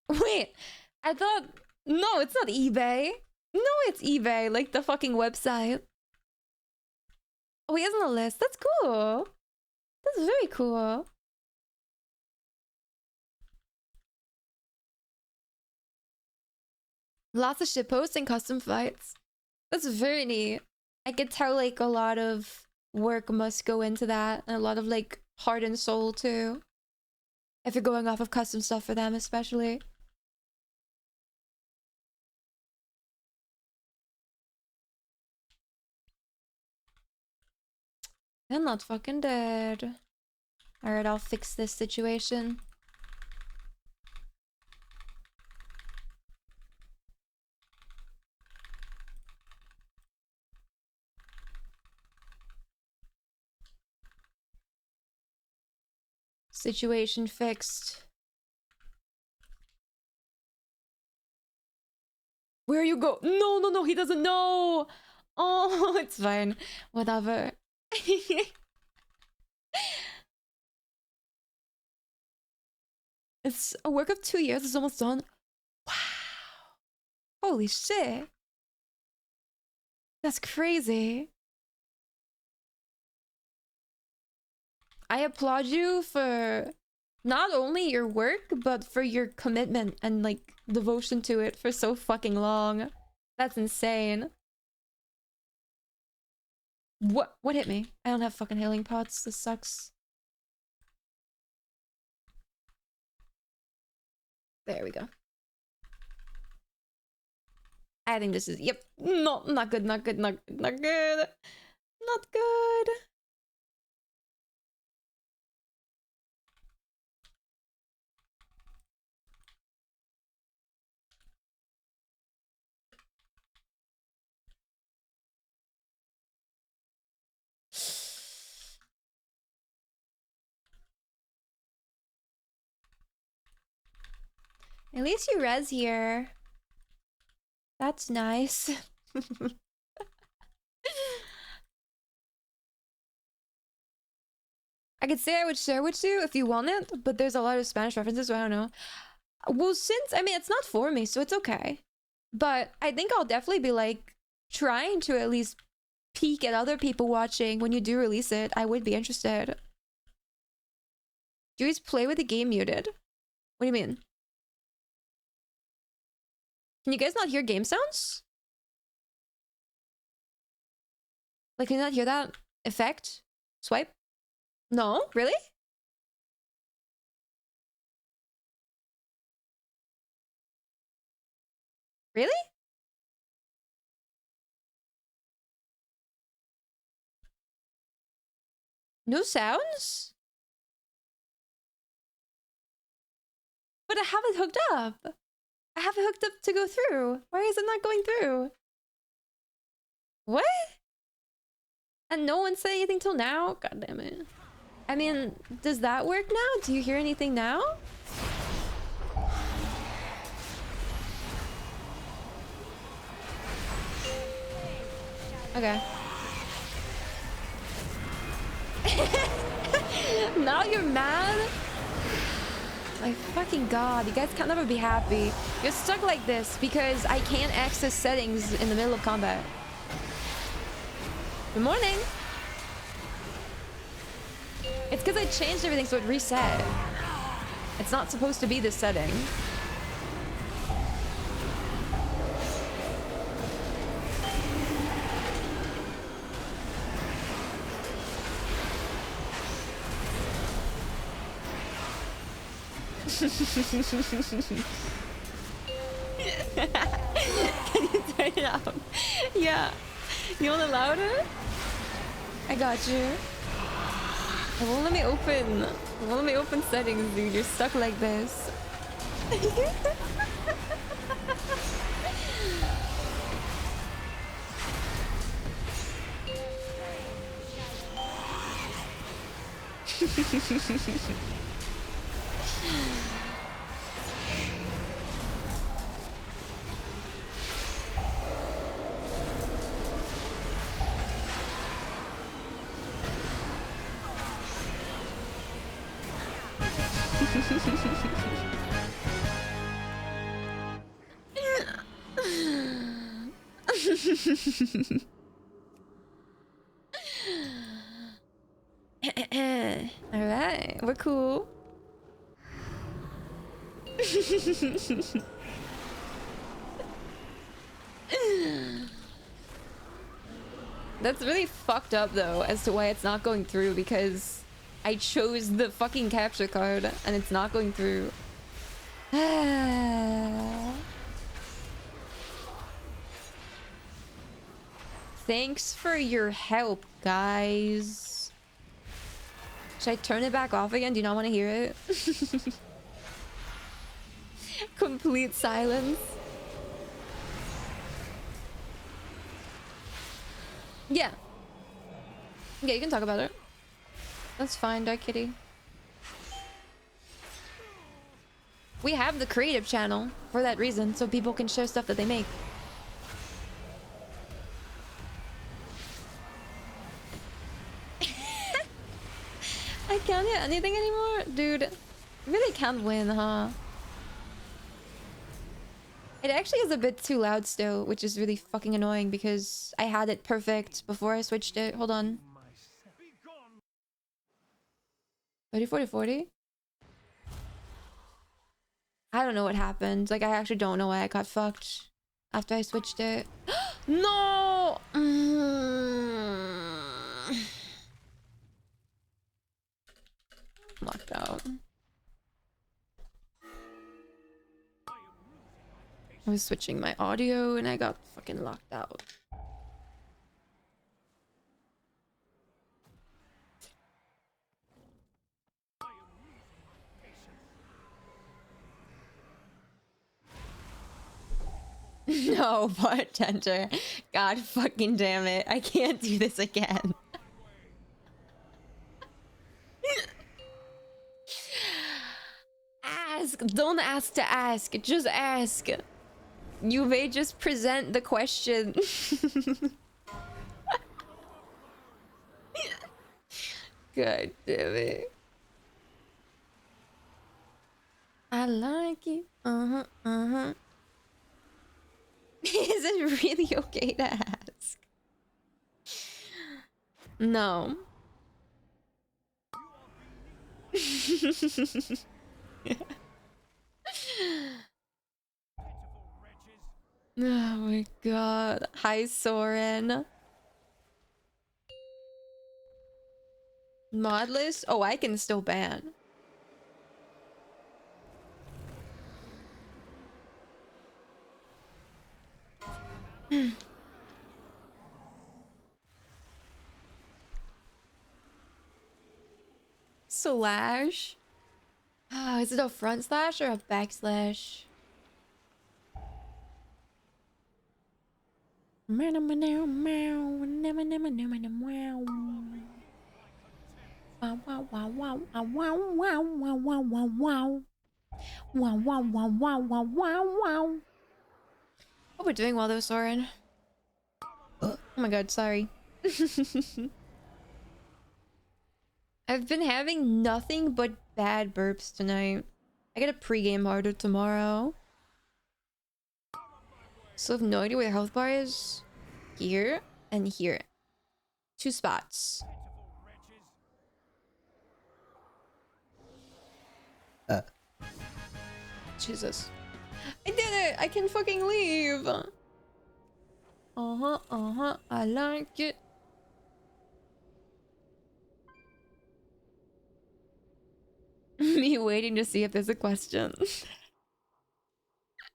Wait, I thought no, it's not eBay. No, it's eBay, like the fucking website. Oh, he has on the list. That's cool. That's very cool. Lots of shitposts and custom fights. That's very neat. I could tell like a lot of work must go into that, and a lot of like heart and soul too. If you're going off of custom stuff for them, especially. They're not fucking dead. Alright, I'll fix this situation. Situation fixed. Where you go? No, no, no, he doesn't know. Oh, it's fine. Whatever. It's a work of 2 years. It's almost done. Wow. Holy shit. That's crazy. I applaud you for not only your work, but for your commitment and like devotion to it for so fucking long. That's insane. What hit me? I don't have fucking healing pots. This sucks. There we go. I think this is, yep. No, not good, not good, not good, not good. Not good. At least you res here. That's nice. I could say I would share with you if you want it, but there's a lot of Spanish references, so I don't know. Well, since, I mean, it's not for me, so it's okay. But I think I'll definitely be like trying to at least peek at other people watching when you do release it. I would be interested. Do you always play with the game muted? What do you mean? Can you guys not hear game sounds? Like, can you not hear that effect? Swipe? No? Really? Really? No sounds? But I have it hooked up. I have it hooked up to go through. Why is it not going through? What? And no one said anything till now? God damn it. I mean, does that work now? Do you hear anything now? Okay. Now you're mad? My fucking god, you guys can't never be happy. You're stuck like this because I can't access settings in the middle of combat. Good morning. It's because I changed everything so it reset. It's not supposed to be this setting. Can you turn it up? Yeah. You want it louder? I got you. It won't let me open. It won't let me open settings, dude. You're stuck like this. All right, we're cool. That's really fucked up though as to why it's not going through, because I chose the fucking capture card and it's not going through. Thanks for your help, guys. Should I turn it back off again? Do you not want to hear it? Complete silence. Yeah. Yeah, you can talk about it. That's fine, Dark Kitty. We have the creative channel for that reason, so people can share stuff that they make. I can't hit anything anymore? Dude, really can't win, huh? It actually is a bit too loud still, which is really fucking annoying because I had it perfect before I switched it. Hold on. 30, 40, 40? I don't know what happened. Like, I actually don't know why I got fucked after I switched it. No! Locked out. I was switching my audio and I got fucking locked out. No, bartender. God fucking damn it. I can't do this again. Ask. Don't ask to ask. Just ask. You may just present the question. God damn it. I like it. Uh-huh, uh-huh. Is it really okay to ask? No. Oh my god. Hi, Soren. Mod list? Oh, I can still ban. Slash? Oh, is it a front slash or a backslash? Hope we're doing well though, Soren. Oh my god, sorry. I've been having nothing but bad burps tonight. I get a pregame harder tomorrow. So I have no idea where the health bar is. Here and here. 2 spots. Jesus. I did it! I can fucking leave! Uh-huh, uh-huh. I like it. Me waiting to see if there's a question.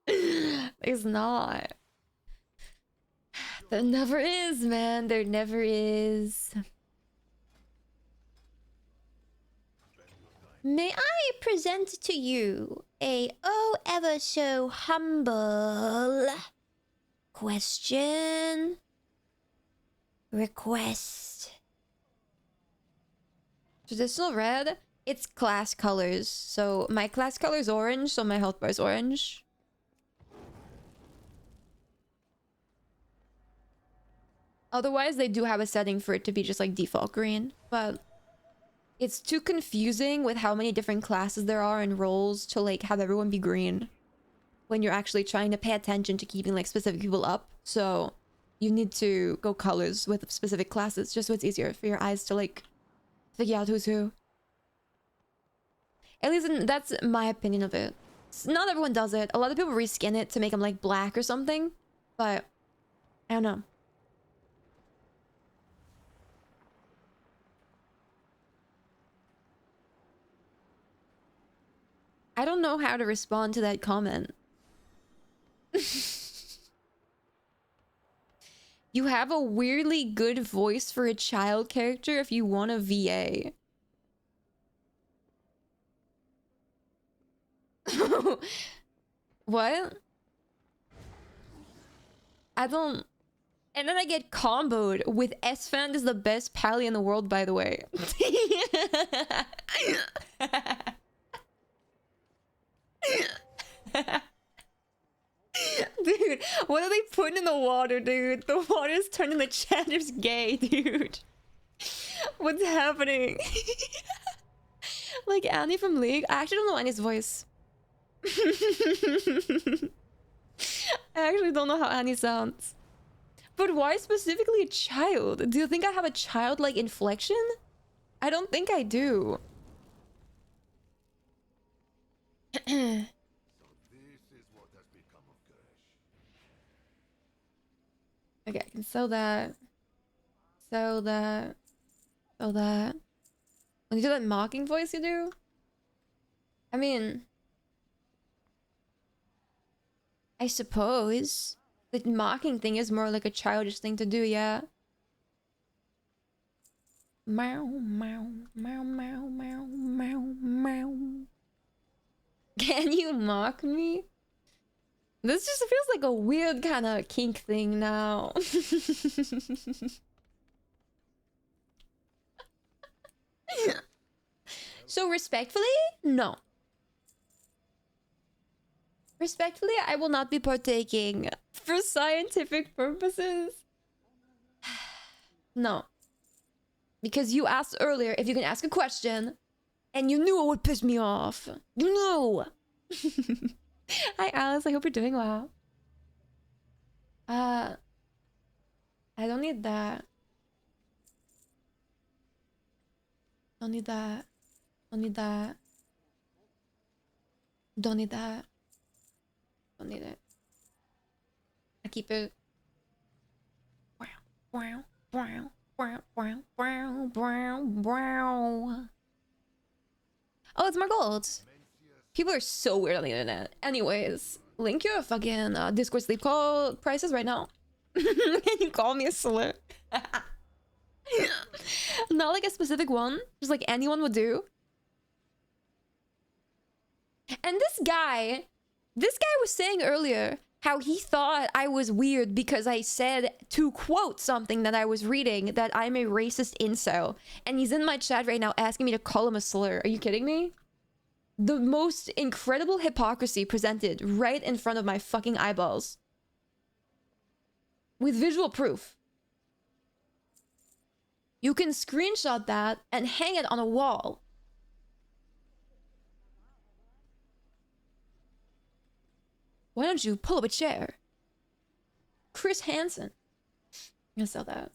There's not. There never is, man. There never is. May I present to you a ever so humble question request. Traditional red, it's class colors. So my class color is orange, so my health bar is orange. Otherwise, they do have a setting for it to be just like default green, but it's too confusing with how many different classes there are and roles to like have everyone be green when you're actually trying to pay attention to keeping like specific people up. So you need to go colors with specific classes just so it's easier for your eyes to like figure out who's who. At least that's my opinion of it. Not everyone does it. A lot of people reskin it to make them like black or something, but I don't know. I don't know how to respond to that comment. You have a weirdly good voice for a child character if you want a VA. What? I don't... And then I get comboed with S-Fan is the best pally in the world, by the way. Dude, what are they putting in the water, dude? The water's turning the chatters gay, dude. What's happening? Like Annie from League? I actually don't know Annie's voice. I actually don't know how Annie sounds. But why specifically a child? Do you think I have a childlike inflection? I don't think I do. Okay, I can sell that. Sell that. Sell that. When you do that mocking voice you do? I mean... I suppose. The mocking thing is more like a childish thing to do, yeah. Meow, meow, meow, meow, meow, meow, meow. Can you mock me? This just feels like a weird kind of kink thing now. So respectfully, no. Respectfully, I will not be partaking for scientific purposes. No. Because you asked earlier if you can ask a question, and you knew it would piss me off. You knew. Hi, Alice. I hope you're doing well. I don't need that. Don't need that. Don't need that. Don't need that. Don't need it. I keep it. Wow, wow, wow, wow, wow, wow, wow, wow. Oh, it's more gold. People are so weird on the internet. Anyways, link your fucking Discord sleep call prices right now. Can you call me a slur? Not like a specific one, just like anyone would do. And this guy was saying earlier how he thought I was weird because I said, to quote something that I was reading, that I'm a racist incel. And he's in my chat right now asking me to call him a slur. Are you kidding me? The most incredible hypocrisy presented right in front of my fucking eyeballs. With visual proof. You can screenshot that and hang it on a wall. Why don't you pull up a chair? Chris Hansen. I'm gonna sell that.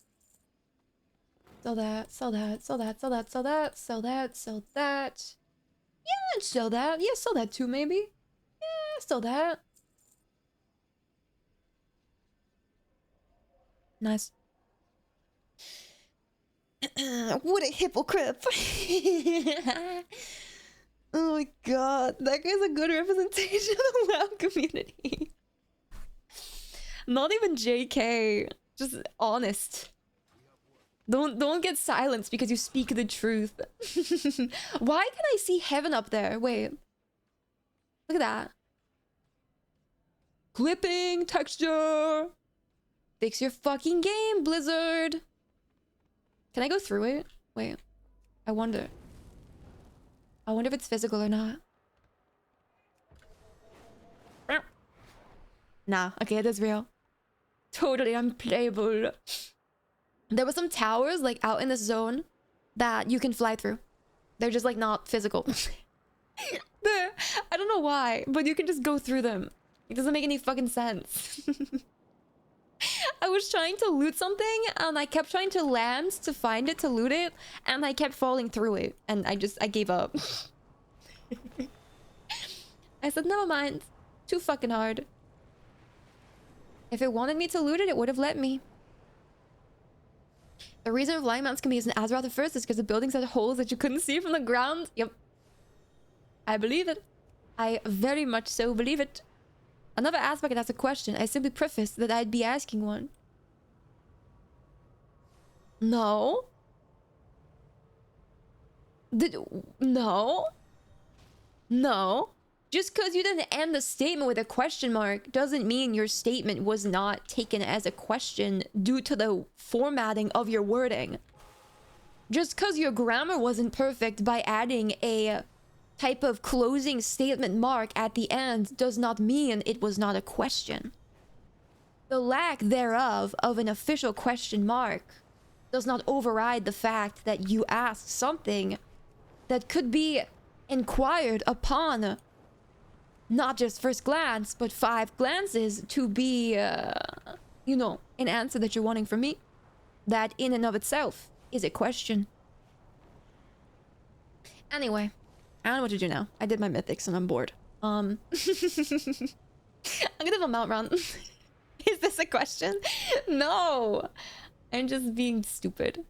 Sell that, sell that, sell that, sell that, sell that, sell that, sell that. Yeah, I'd sell that. Yeah, sell that too, maybe. Yeah, sell that. Nice. What a hypocrite. Oh my god, that guy's a good representation of the WoW community. Not even JK, just honest. Don't get silenced because you speak the truth. Why can I see heaven up there? Wait. Look at that. Clipping, texture. Fix your fucking game, Blizzard. Can I go through it? Wait. I wonder. I wonder if it's physical or not. Nah, okay, it is real. Totally unplayable. There were some towers like out in this zone that you can fly through. They're just like not physical. I don't know why, but you can just go through them. It doesn't make any fucking sense. I was trying to loot something and I kept trying to land to find it to loot it and I kept falling through it and I gave up. I said never mind. Too fucking hard. If it wanted me to loot it, it would have let me. The reason flying mounts can be used in Azeroth at first is because the buildings had holes that you couldn't see from the ground. Yep. I believe it. I very much so believe it. Another aspect that's a question. I simply prefaced that I'd be asking one. No. No. No. Just because you didn't end the statement with a question mark doesn't mean your statement was not taken as a question due to the formatting of your wording. Just because your grammar wasn't perfect by adding a type of closing statement mark at the end does not mean it was not a question. The lack thereof of an official question mark does not override the fact that you asked something that could be inquired upon not just first glance, but 5 glances to be, you know, an answer that you're wanting from me. That in and of itself is a question. Anyway, I don't know what to do now. I did my mythics and I'm bored. I'm gonna have a mount run. Is this a question? No! I'm just being stupid.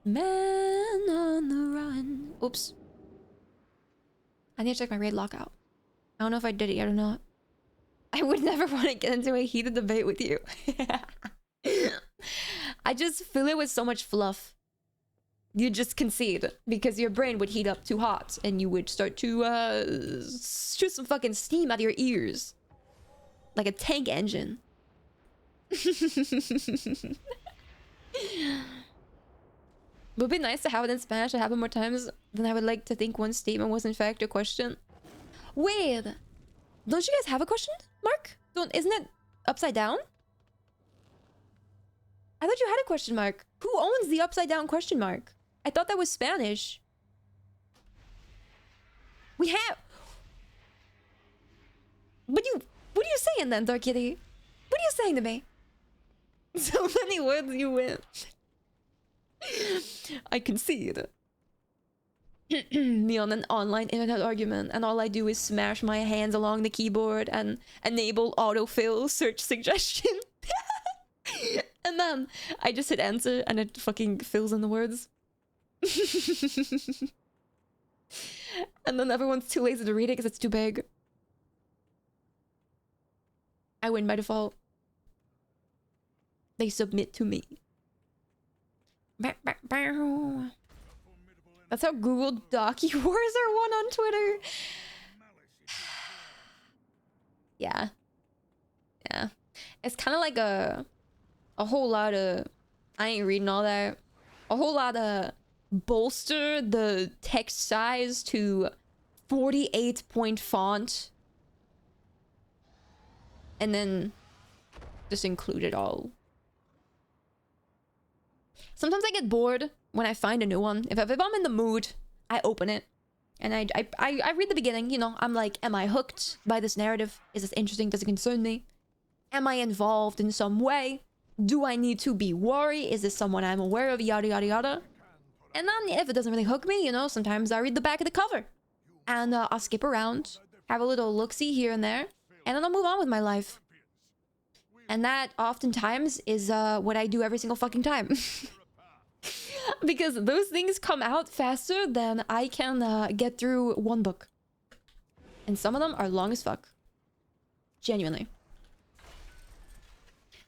Man on the run. Oops. I need to check my raid lockout. I don't know if I did it yet or not. I would never want to get into a heated debate with you. I just fill it with so much fluff. You just concede because your brain would heat up too hot and you would start to shoot some fucking steam out of your ears. Like a tank engine. It would be nice to have it in Spanish. It happened more times than I would like to think one statement was in fact a question. Wait, don't you guys have a question mark? Isn't it upside down? I thought you had a question mark. Who owns the upside down question mark? I thought that was Spanish. We have... What are you saying then, Dark Kitty? What are you saying to me? So many words you win. I concede. Me on an online internet argument, and all I do is smash my hands along the keyboard and enable autofill search suggestion. And then I just hit enter and it fucking fills in the words. And then everyone's too lazy to read it because it's too big. I win by default. They submit to me. That's how Google Docu Wars are won on Twitter. Yeah. Yeah. It's kind of like a whole lot of... I ain't reading all that. A whole lot of bolster the text size to 48-point font. And then just include it all. Sometimes I get bored when I find a new one. If I'm in the mood, I open it. And I read the beginning, you know. I'm like, am I hooked by this narrative? Is this interesting? Does it concern me? Am I involved in some way? Do I need to be worried? Is this someone I'm aware of? Yada, yada, yada. And then if it doesn't really hook me, you know, sometimes I read the back of the cover. And I'll skip around, have a little look-see here and there. And then I'll move on with my life. And that oftentimes is what I do every single fucking time. Because those things come out faster than I can get through one book. And some of them are long as fuck. Genuinely.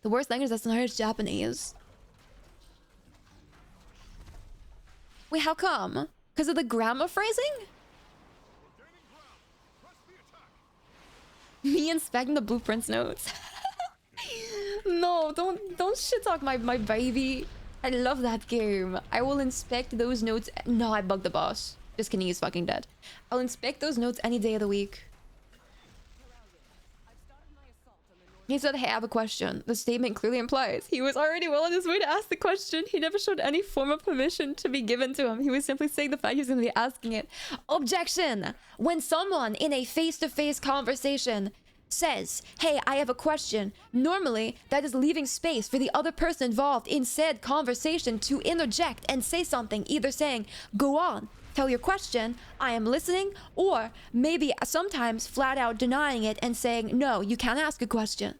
The worst language that's not is Japanese. Wait, how come? Because of the grammar phrasing? Me inspecting the blueprints notes. No, don't shit talk my baby. I love that game. I will inspect those notes. No, I bugged the boss. Just kidding, he's fucking dead. I'll inspect those notes any day of the week. He said, hey, I have a question. The statement clearly implies he was already well on his way to ask the question. He never showed any form of permission to be given to him. He was simply saying the fact he was going to be asking it. Objection! When someone in a face-to-face conversation says, hey, I have a question, normally that is leaving space for the other person involved in said conversation to interject and say something, either saying, go on, tell your question, I am listening, or maybe sometimes flat out denying it and saying, no, you can't ask a question.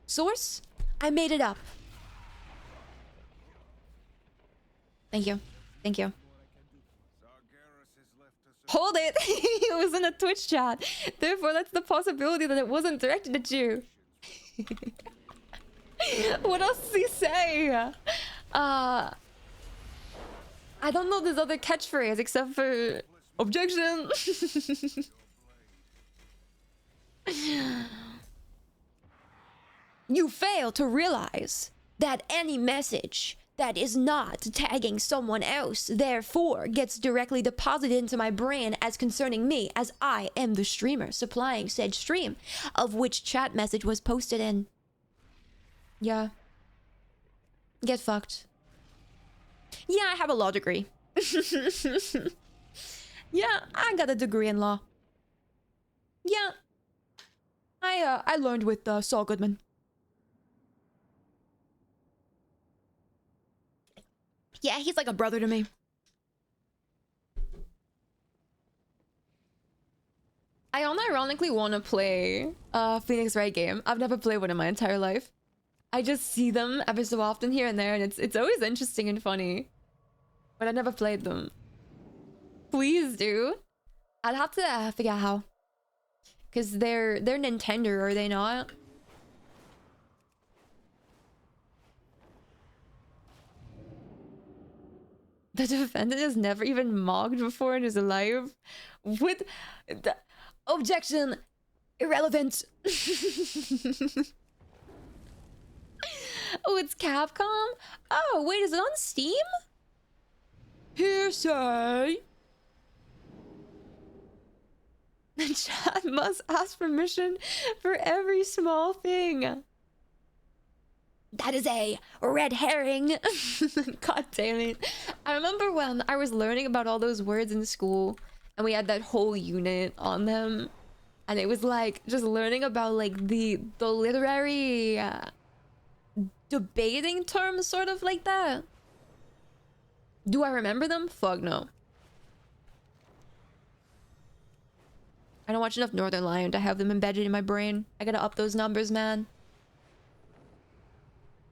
Source? I made it up. Thank you. Thank you. Hold it! It was in a Twitch chat. Therefore, that's the possibility that it wasn't directed at you. What else does he say? I don't know this other catchphrase except for objection. You fail to realize that any message that is not tagging someone else, therefore, gets directly deposited into my brain as concerning me, as I am the streamer supplying said stream, of which chat message was posted in. Yeah. Get fucked. Yeah, I have a law degree. Yeah, I got a degree in law. Yeah. I learned with Saul Goodman. Yeah, he's like a brother to me. I unironically want to play Phoenix Wright game. I've never played one in my entire life. I just see them ever so often here and there, and it's always interesting and funny. But I never played them. Please do. I'd have to figure out how. Because they're Nintendo, are they not? The defendant has never even mocked before in his life. With the objection, irrelevant. Oh, it's Capcom? Oh, wait, is it on Steam? Hearsay. The chat must ask permission for every small thing. That is a red herring. God damn it. I remember when I was learning about all those words in school and we had that whole unit on them. And it was like just learning about like the literary debating terms, sort of like that. Do I remember them? Fuck no. I don't watch enough Northern Lion to have them embedded in my brain. I gotta up those numbers, man.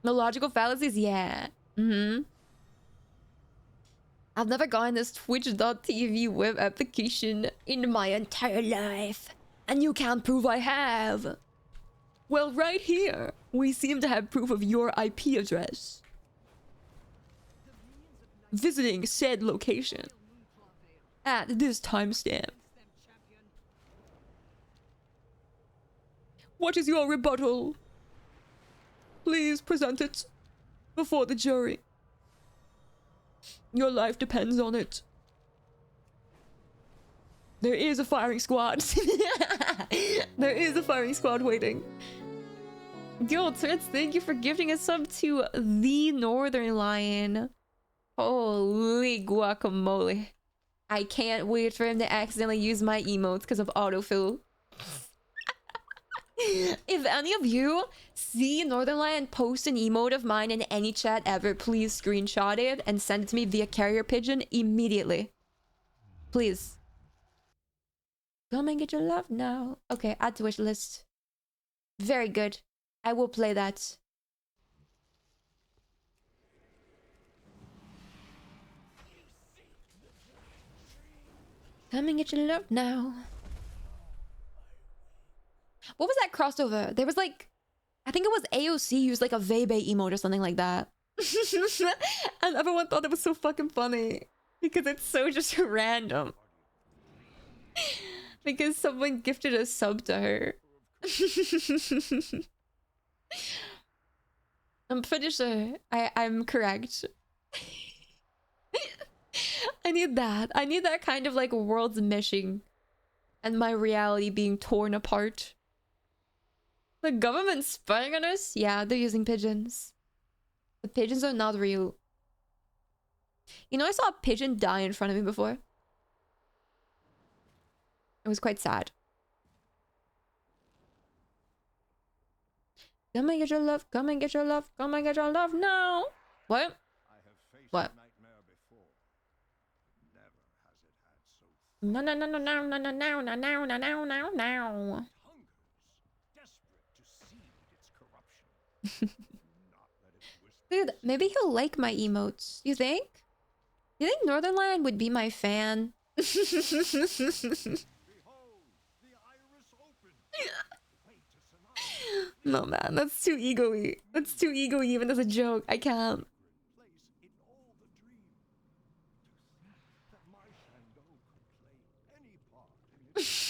The logical fallacies? Yeah. I've never gotten this Twitch.tv web application in my entire life. And you can't prove I have. Well, right here, we seem to have proof of your IP address. Visiting said location at this timestamp. What is your rebuttal? Please present it before the jury. Your life depends on it. There is a firing squad. There is a firing squad waiting. Yo, Tritz, thank you for gifting a sub to the Northern Lion. Holy guacamole. I can't wait for him to accidentally use my emotes because of autofill. If any of you see Northern Lion post an emote of mine in any chat ever, please screenshot it and send it to me via carrier pigeon immediately. Please. Come and get your love now. Okay, add to wish list. Very good. I will play that. Come and get your love now. What was that crossover? There was like, I think it was AOC used like a Vebe emote or something like that. And everyone thought it was so fucking funny. Because it's so just random. Because someone gifted a sub to her. I'm pretty sure I'm correct. I need that. I need that kind of like worlds meshing and my reality being torn apart. The government's spying on us? Yeah, they're using pigeons. The pigeons are not real. You know, I saw a pigeon die in front of me before. It was quite sad. Come and get your love, come and get your love, come and get your love now. What? What? No, no, no, no, no, no, no, no, no, no, no, no, no, no. Dude, maybe he'll like my emotes. You think? You think Northernlion would be my fan? No, man, that's too ego-y. That's too ego-y even as a joke. I can't.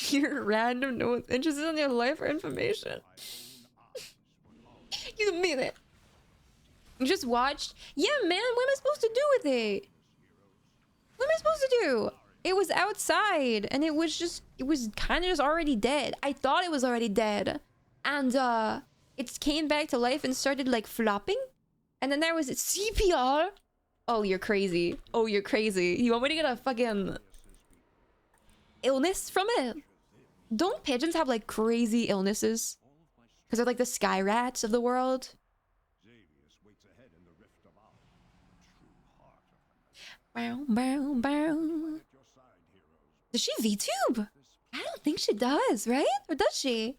You're random, no one's interested in your life or information. You mean it? You just watched? Yeah, man, what am I supposed to do with it? What am I supposed to do? It was outside, and it was kind of just already dead. I thought it was already dead. And, it came back to life and started, like, flopping. And then there was CPR. Oh, you're crazy. Oh, you're crazy. You want me to get a fucking illness from it? Don't pigeons have, like, crazy illnesses? Because they're, like, the sky rats of the world? Bow, bow, bow. Does she VTube? I don't think she does, right? Or does she?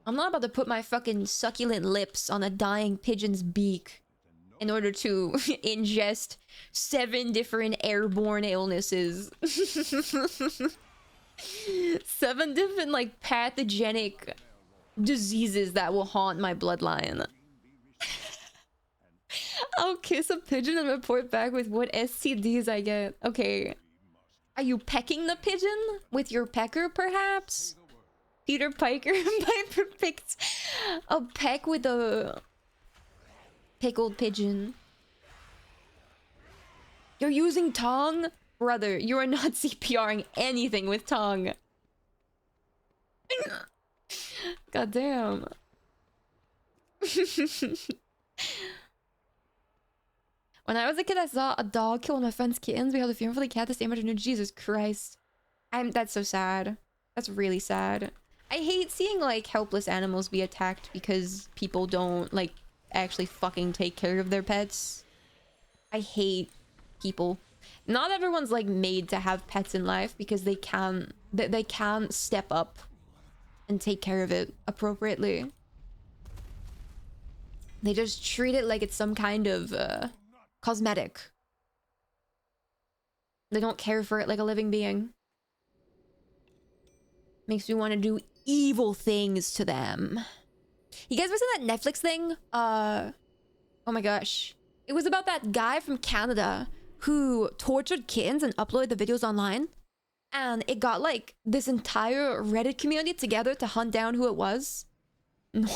I'm not about to put my fucking succulent lips on a dying pigeon's beak in order to ingest 7 different airborne illnesses. 7 different, like, pathogenic diseases that will haunt my bloodline. I'll kiss a pigeon and report back with what STDs I get. Okay. Are you pecking the pigeon? With your pecker, perhaps? Peter Piker Piper picked a peck with a pickled pigeon. You're using tongue? Brother, you are not CPRing anything with tongue. God damn. When I was a kid, I saw a dog kill one of my friend's kittens. We held a funeral for the cat the same afternoon. Jesus Christ. That's so sad. That's really sad. I hate seeing, like, helpless animals be attacked because people don't, like, actually fucking take care of their pets. I hate people. Not everyone's, like, made to have pets in life because they can't step up and take care of it appropriately. They just treat it like it's some kind of cosmetic. They don't care for it like a living being. Makes me want to do evil things to them. You guys ever seen that Netflix thing? Oh my gosh. It was about that guy from Canada who tortured kittens and uploaded the videos online. And it got, like, this entire Reddit community together to hunt down who it was. No.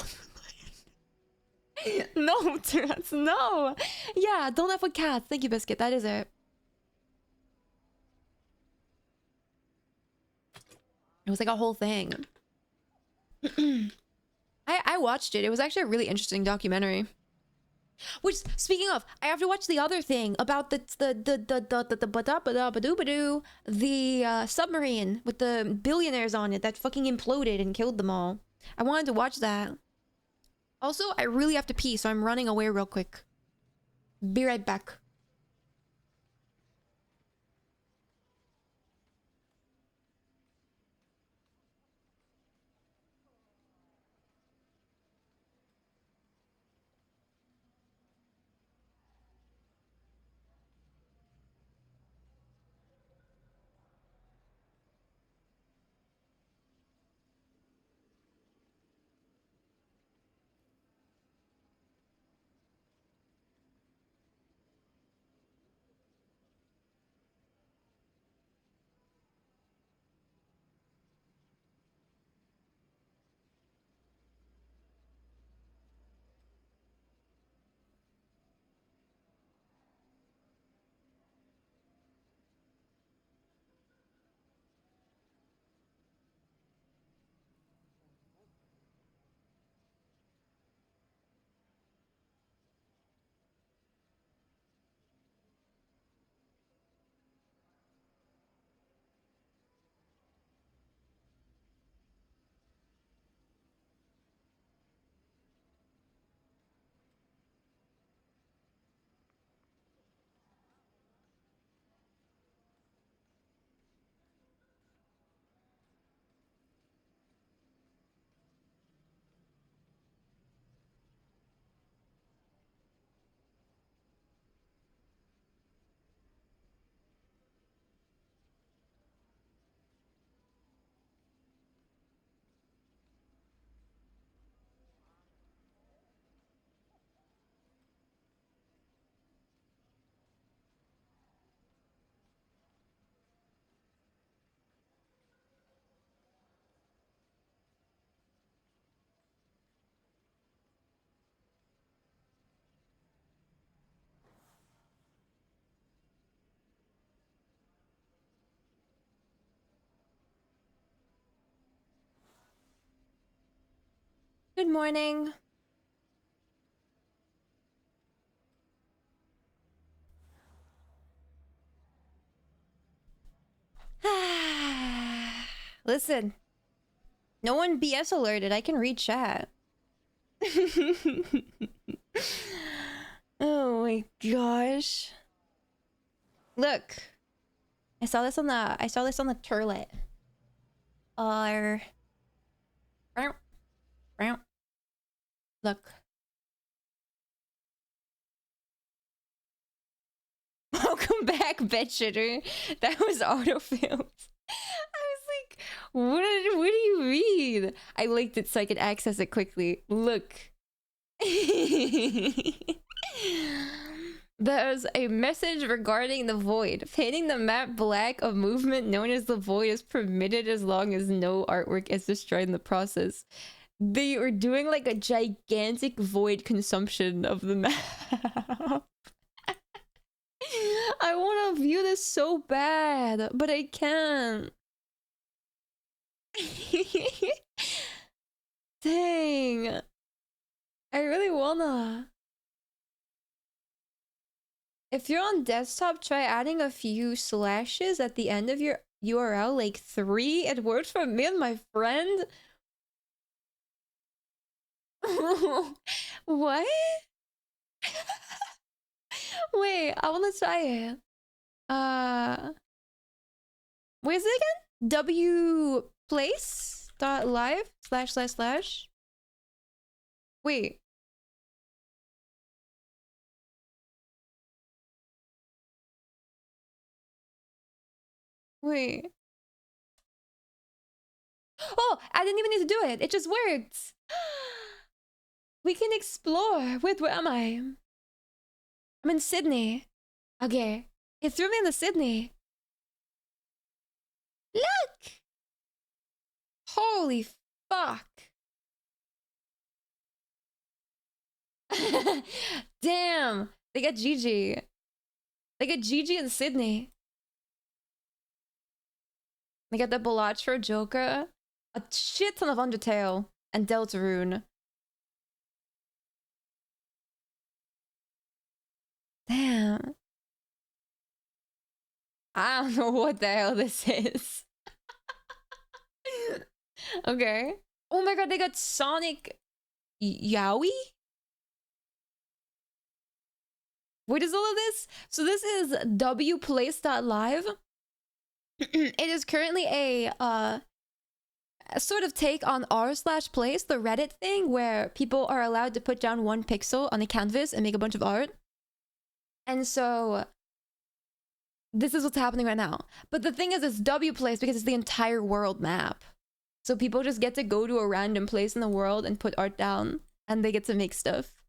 No, Tourette's, no. Yeah, don't F with cats. Thank you, Biscuit. That is it. It was like a whole thing. I watched it. It was actually a really interesting documentary. Which, speaking of, I have to watch the other thing about the submarine with the billionaires on it that fucking imploded and killed them all. I wanted to watch that. Also, I really have to pee, so I'm running away real quick. Be right back. Good morning. Listen, no one BS alerted. I can read chat. Oh my gosh. Look. I saw this on the turlet. Look. Welcome back, bedshitter. That was autofilled. I was like, what do you read? I linked it so I could access it quickly. Look. There's a message regarding the void. Painting the map black of movement known as the void is permitted as long as no artwork is destroyed in the process. They are doing like a gigantic void consumption of the map. I want to view this so bad, but I can't. Dang. I really wanna. If you're on desktop, try adding a few slashes at the end of your URL, like 3. It worked for me and my friend. What? Wait, I want to try it. Where's it again? wplace.live//. Wait. Wait. Oh, I didn't even need to do it. It just worked. We can explore. Wait, where am I? I'm in Sydney. Okay. It threw me in the Sydney. Look! Holy fuck. Damn. They got Gigi. They got Gigi in Sydney. They got the Bellatra Joker. A shit ton of Undertale. And Deltarune. Damn. I don't know what the hell this is. Okay. Oh my god, they got Sonic Yowie? What is all of this? So this is wplace.live. It is currently a sort of take on r/place, the Reddit thing where people are allowed to put down 1 pixel on a canvas and make a bunch of art. And so this is what's happening right now. But the thing is, it's wplace because it's the entire world map. So people just get to go to a random place in the world and put art down, and they get to make stuff.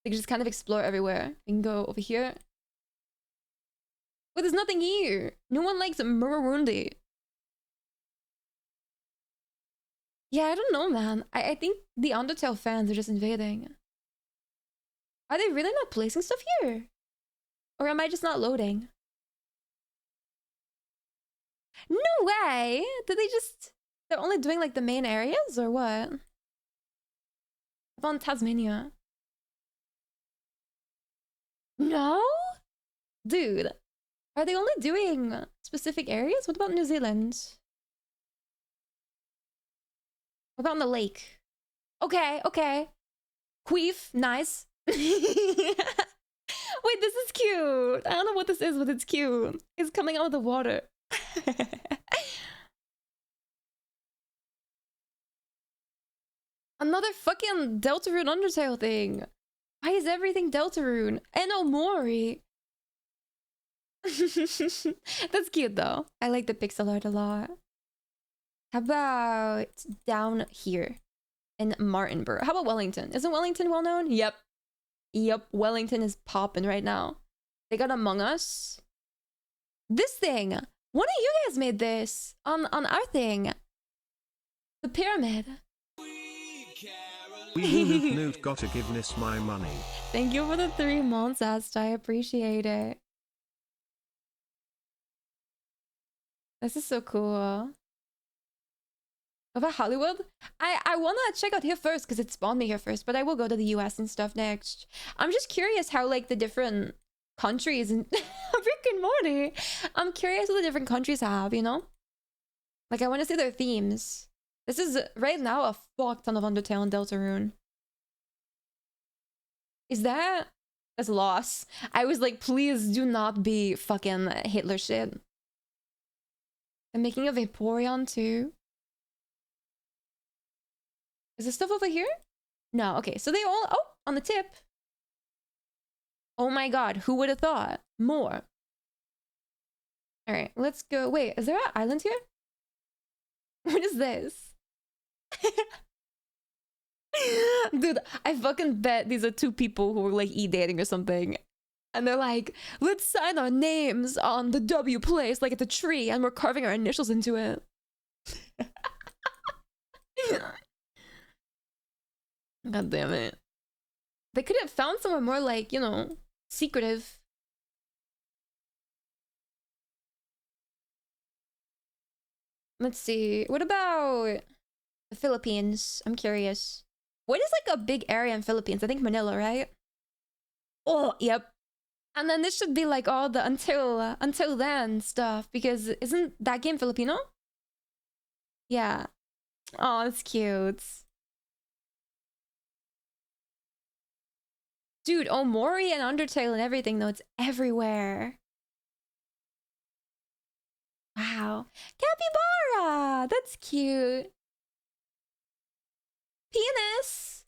They can just kind of explore everywhere. You can go over here. But there's nothing here. No one likes Murundi. Yeah, I don't know, man. I think the Undertale fans are just invading. Are they really not placing stuff here? Or am I just not loading? No way! Did they just... They're only doing like the main areas or what? I'm on Tasmania. No? Dude. Are they only doing specific areas? What about New Zealand? What about on the lake? Okay, okay. Queef, nice. Wait, this is cute. I don't know what this is, but it's cute. It's coming out of the water. Another fucking Deltarune Undertale thing. Why is everything Deltarune? And Omori. That's cute though. I like the pixel art a lot. How about down here in Martinborough? How about Wellington? Isn't Wellington well known? Yep. Yep, Wellington is popping right now. They got Among Us. This thing. One of you guys made this on our thing. The pyramid. Nude gotta give Nis my money. Thank you for the 3 months, Asta. I appreciate it. This is so cool. About Hollywood? I wanna check out here first because it spawned me here first, but I will go to the US and stuff next. I'm just curious how like the different countries and Rick and Morty. I'm curious what the different countries have, you know? Like I want to see their themes. This is right now a fuck ton of Undertale and Deltarune. Is that? That's loss. I was like, please do not be fucking Hitler shit. I'm making a Vaporeon too. Is this stuff over here? No, okay. So they all, oh, on the tip. Oh my god, who would have thought? More. All right, let's go. Wait, is there an island here? What is this? Dude, I fucking bet these are two people who are like e-dating or something. And they're like, let's sign our names on the W place, like at the tree, and we're carving our initials into it. God damn it. They could have found somewhere more like, you know, secretive. Let's see. What about the Philippines? I'm curious. What is like a big area in Philippines? I think Manila, right? Oh, yep. And then this should be like all the until then stuff, because isn't that game Filipino? Yeah. Oh, it's cute. Dude, Omori and Undertale and everything though, it's everywhere. Wow. Capybara! That's cute. Penis!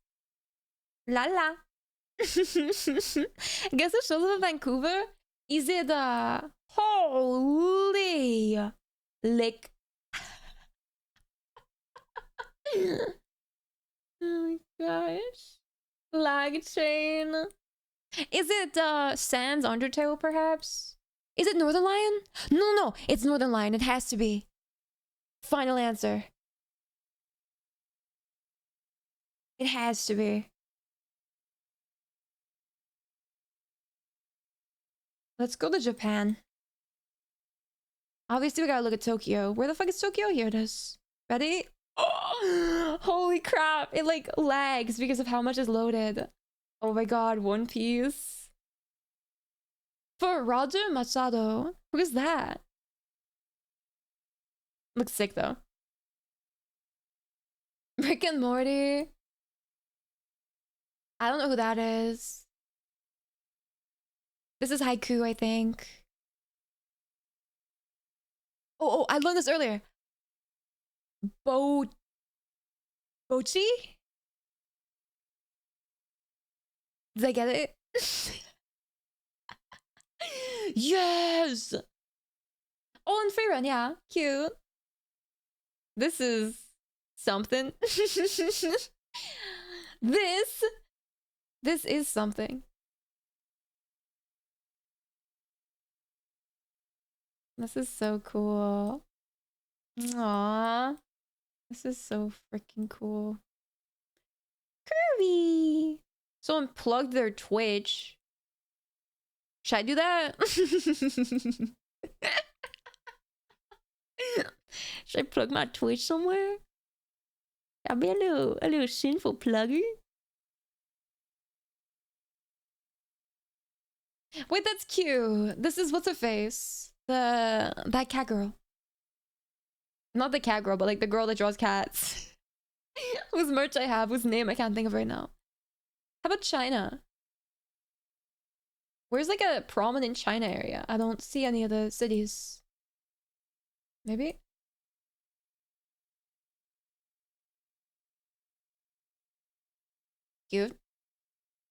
Lala. Guess it shows up in Vancouver? Is it holy lick? Oh my gosh. Lag chain. Is it Sans Undertale perhaps? Is it Northern Lion? No, it's Northern Lion. It has to be. Final answer. It has to be. Let's go to Japan. Obviously, we gotta look at Tokyo. Where the fuck is Tokyo? Here it is. Ready? Oh, holy crap. It like lags because of how much is loaded. Oh my god, One Piece. For Roger Machado. Who is that? Looks sick though. Rick and Morty. I don't know who that is. This is Haiku, I think. Oh, I learned this earlier. Bochi? Did I get it? Yes! Oh, and free run, yeah. Cute. This is something. This is something. This is so cool. Aww. This is so freaking cool. Kirby! Someone plugged their Twitch. Should I do that? Should I plug my Twitch somewhere? I'll be a little sinful plugger. Wait, that's cute. This is what's her face? That cat girl. Not the cat girl, but like the girl that draws cats. Whose merch I have, whose name I can't think of right now. How about China? Where's like a prominent China area? I don't see any of the cities. Maybe? Cute.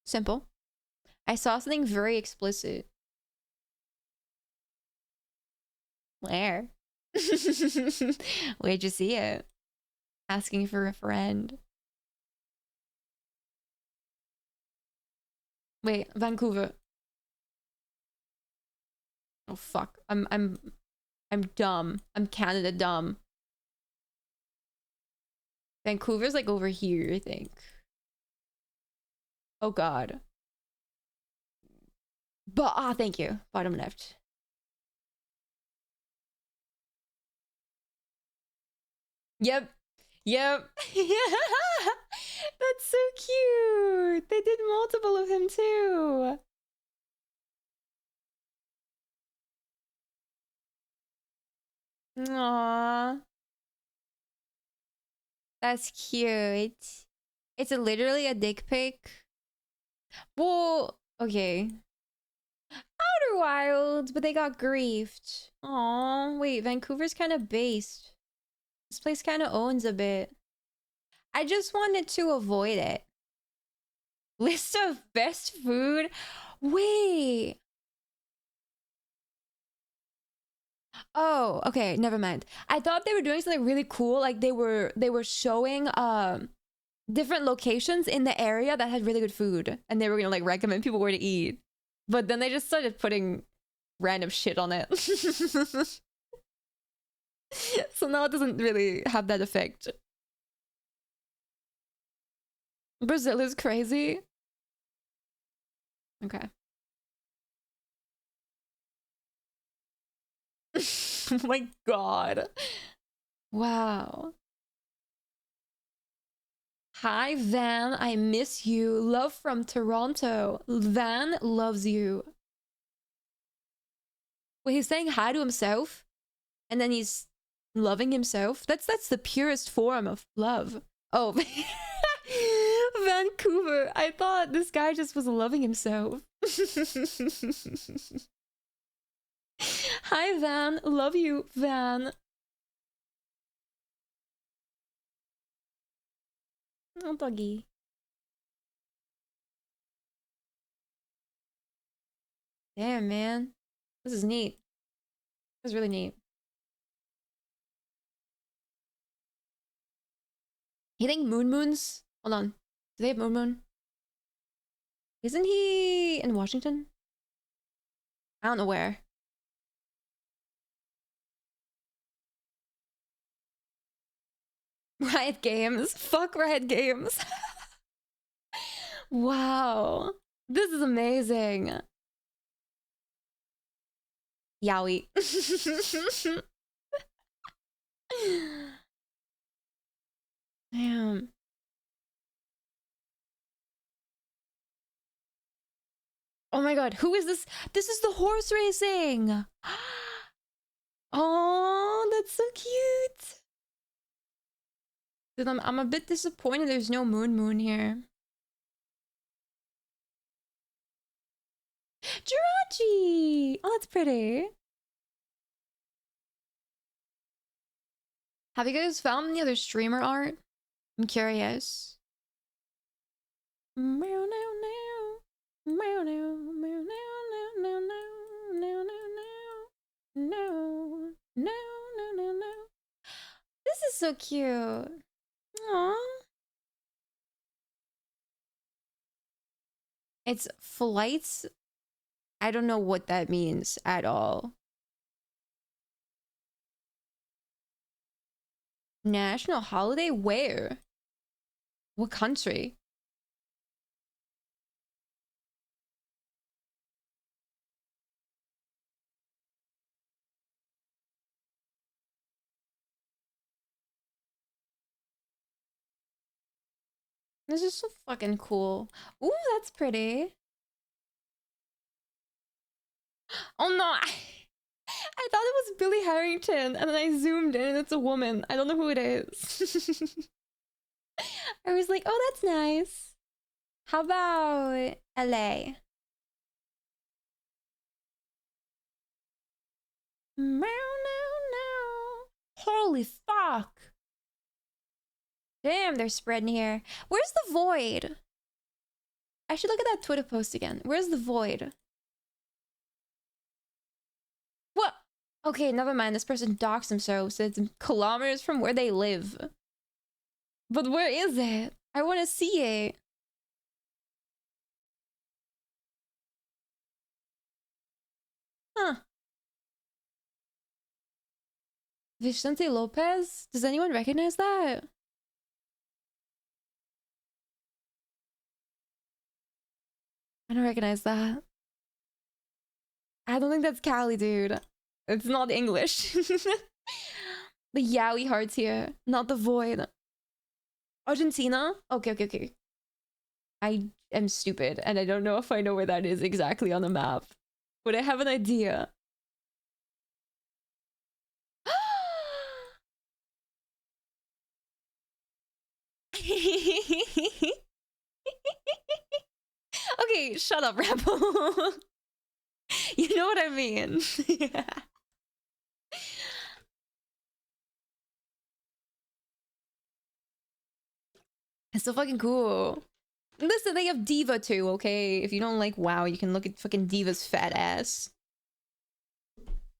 Simple. I saw something very explicit. Where? Where'd you see it? Asking for a friend. Wait, Vancouver. Oh fuck. I'm dumb. I'm Canada dumb. Vancouver's like over here, I think. Oh god. But thank you. Bottom left. Yep. Yep. That's so cute. They did multiple of him too. Aww. That's cute. It's literally a dick pic. Well, okay. Outer Wilds, but they got griefed. Aw, wait, Vancouver's kind of based. This place kind of owns a bit. I just wanted to avoid it. List of best food? Wait. Oh, okay, never mind. I thought they were doing something really cool. Like they were showing different locations in the area that had really good food, and they were gonna like recommend people where to eat. But then they just started putting random shit on it. So now it doesn't really have that effect. Brazil is crazy. Okay. Oh my god. Wow. Hi, Van. I miss you. Love from Toronto. Van loves you. Wait, he's saying hi to himself? And then he's loving himself? That's the purest form of love. Oh, Vancouver. I thought this guy just was loving himself. Hi, Van. Love you, Van. Oh, doggy. Damn, man. This is neat. This is really neat. You think Moon's? Hold on. Do they have Moon? Isn't he in Washington? I don't know where. Riot Games. Fuck Riot Games. Wow. This is amazing. Yowie. Damn. Oh my god, who is this? This is the horse racing. Oh, that's so cute. Dude, I'm a bit disappointed there's no Moon here. Jirachi! Oh, that's pretty. Have you guys found any other streamer art? I'm curious. Meow, now, now. Meow, now, meow, now, now, now, now, now, now, no, no, no, no. This is so cute. Aww. It's flights. I don't know what that means at all. National holiday? Where? What country? This is so fucking cool. Ooh, that's pretty. Oh no, I thought it was Billy Harrington, and then I zoomed in and it's a woman. I don't know who it is. I was like, oh, that's nice. How about LA? Meow, no, no. Holy fuck. Damn, they're spreading here. Where's the void? I should look at that Twitter post again. Where's the void? What? Okay, never mind. This person doxed themselves. So it's kilometers from where they live. But where is it? I want to see it. Huh. Vicente Lopez? Does anyone recognize that? I don't recognize that. I don't think that's Cali, dude. It's not English. The Yowie hearts here, not the void. Argentina? Okay, okay, okay. I am stupid and I don't know if I know where that is exactly on the map, but I have an idea. Okay, shut up, Rebel. You know what I mean. It's so fucking cool. Listen, they have Diva too, okay? If you don't like WoW, you can look at fucking Diva's fat ass.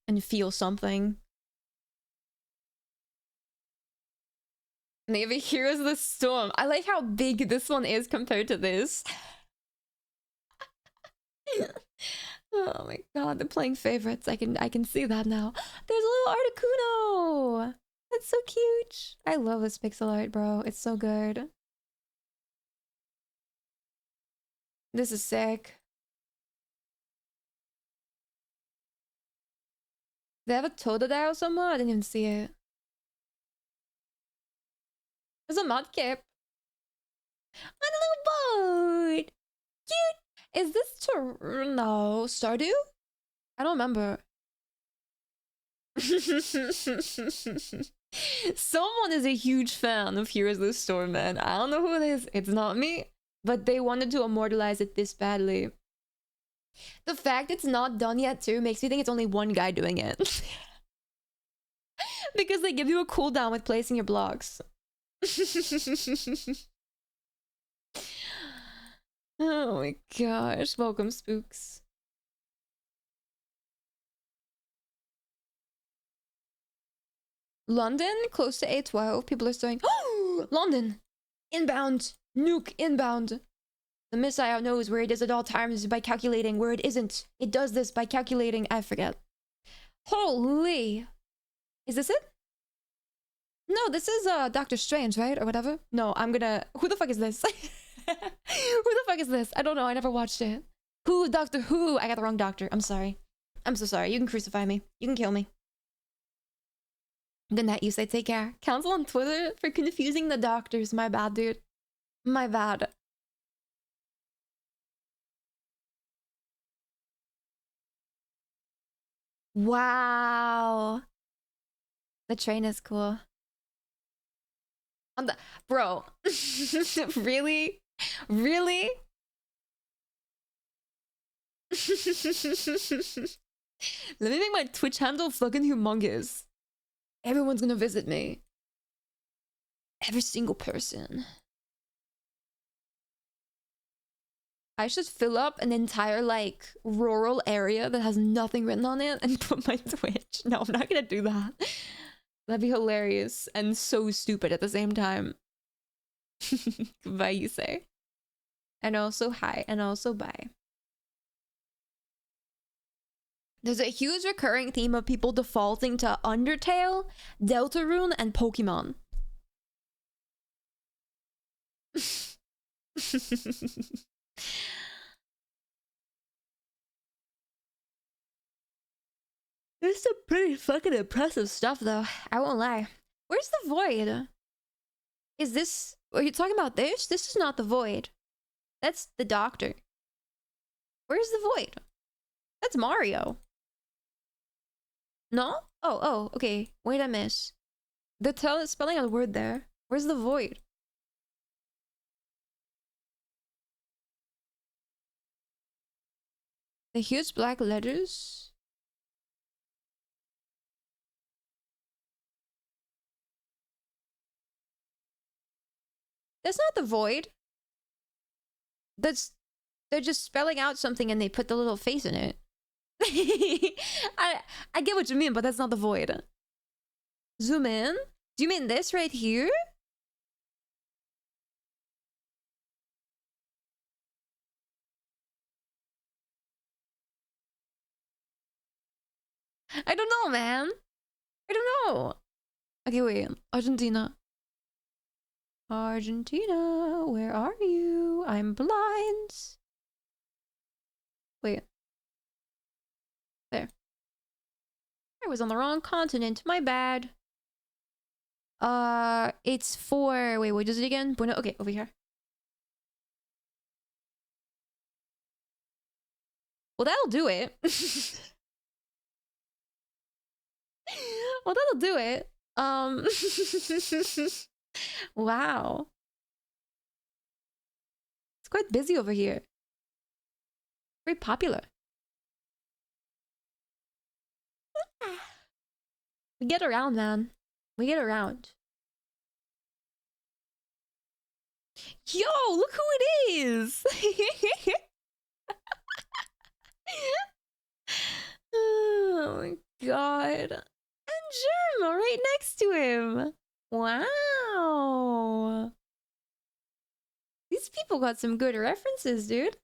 And feel something. And they have a Heroes of the Storm. I like how big this one is compared to this. Oh my god, they're playing favorites. I can see that now. There's a little Articuno! That's so cute. I love this pixel art, bro. It's so good. This is sick. They have a Totodile somewhere? I didn't even see it. There's a Mudkip. And a little boat! Cute! Is this no Stardew? I don't remember. Someone is a huge fan of Heroes of the Storm, man. I don't know who it is. It's not me. But they wanted to immortalize it this badly. The fact it's not done yet, too, makes me think it's only one guy doing it. Because they give you a cooldown with placing your blocks. Oh my gosh. Welcome, Spooks. London, close to A12. People are saying, oh, London! Inbound! Nuke inbound! The missile knows where it is at all times by calculating where it isn't. It does this by calculating, I forget. Holy! Is this it? No, this is Doctor Strange, right? Or whatever? No, I'm gonna... Who the fuck is this? Who the fuck is this? I don't know, I never watched it. Who? Doctor Who? I got the wrong doctor. I'm sorry. I'm so sorry. You can crucify me. You can kill me. Good night, you say. Take care. Counsel on Twitter for confusing the doctors. My bad, dude. My bad. Wow. The train is cool. On the bro. Really? Really? Let me make my Twitch handle fucking humongous. Everyone's gonna visit me. Every single person. I should fill up an entire, like, rural area that has nothing written on it and put my Twitch. No, I'm not gonna do that. That'd be hilarious and so stupid at the same time. Bye, you say. And also hi, and also bye. There's a huge recurring theme of people defaulting to Undertale, Deltarune, and Pokemon. There's some pretty fucking impressive stuff, though. I won't lie. Where's the Void? Is this... Are you talking about this? This is not the Void. That's the Doctor. Where's the Void? That's Mario. No? Oh, okay. Wait, I miss. The spelling of the word there. Where's the Void? The huge black letters? That's not the Void. They're just spelling out something and they put the little face in it. I get what you mean, but that's not the Void. Zoom in. Do you mean this right here? I don't know, man. I don't know. Okay, wait. Argentina. Argentina, where are you? I'm blind. Wait. There. I was on the wrong continent. My bad. It's for... Wait, what is it again? Bueno, okay, over here. Well, that'll do it. Well, that'll do it. Wow. It's quite busy over here. Very popular. We get around, man. We get around. Yo, look who it is! Oh my god. And Germa right next to him. Wow. These people got some good references, dude.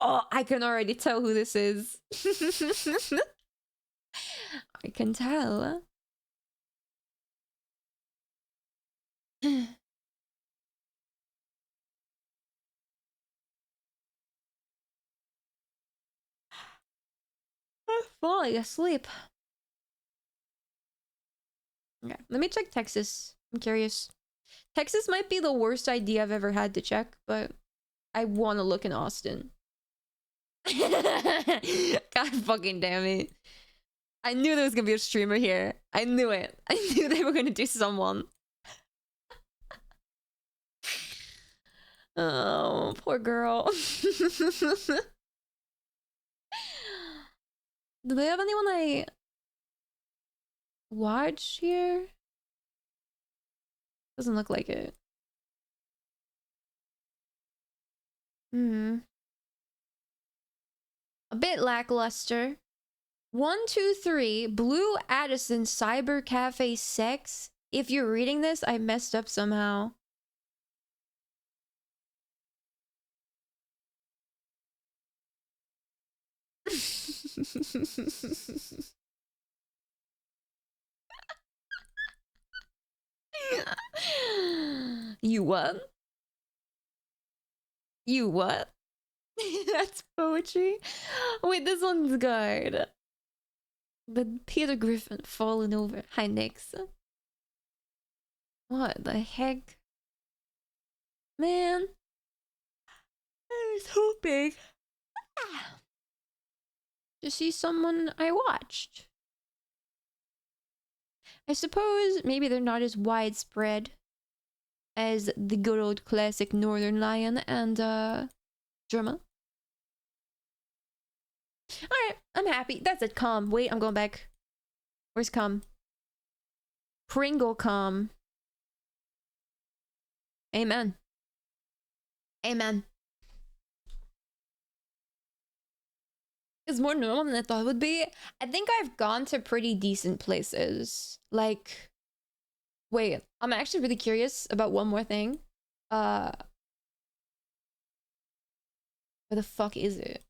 Oh, I can already tell who this is. I can tell. I'm falling asleep. Okay, let me check Texas. I'm curious. Texas might be the worst idea I've ever had to check, but I want to look in Austin. God fucking damn it. I knew there was gonna be a streamer here. I knew it. I knew they were gonna do someone. Oh, poor girl. Do they have anyone I watch here? Doesn't look like it. A bit lackluster. 123 Blue Addison Cyber Cafe Sex. If you're reading this, I messed up somehow. You what? You what? That's poetry. Wait, this one's good. The Peter Griffin falling over. Hi, Nix. What the heck? Man. I was hoping to see someone I watched. I suppose maybe they're not as widespread as the good old classic Northern Lion and Germa. Alright, I'm happy. That's it, calm. Wait, I'm going back. Where's calm? Pringle calm. Amen. Amen. It's more normal than I thought it would be. I think I've gone to pretty decent places. Like, wait, I'm actually really curious about one more thing. Where the fuck is it?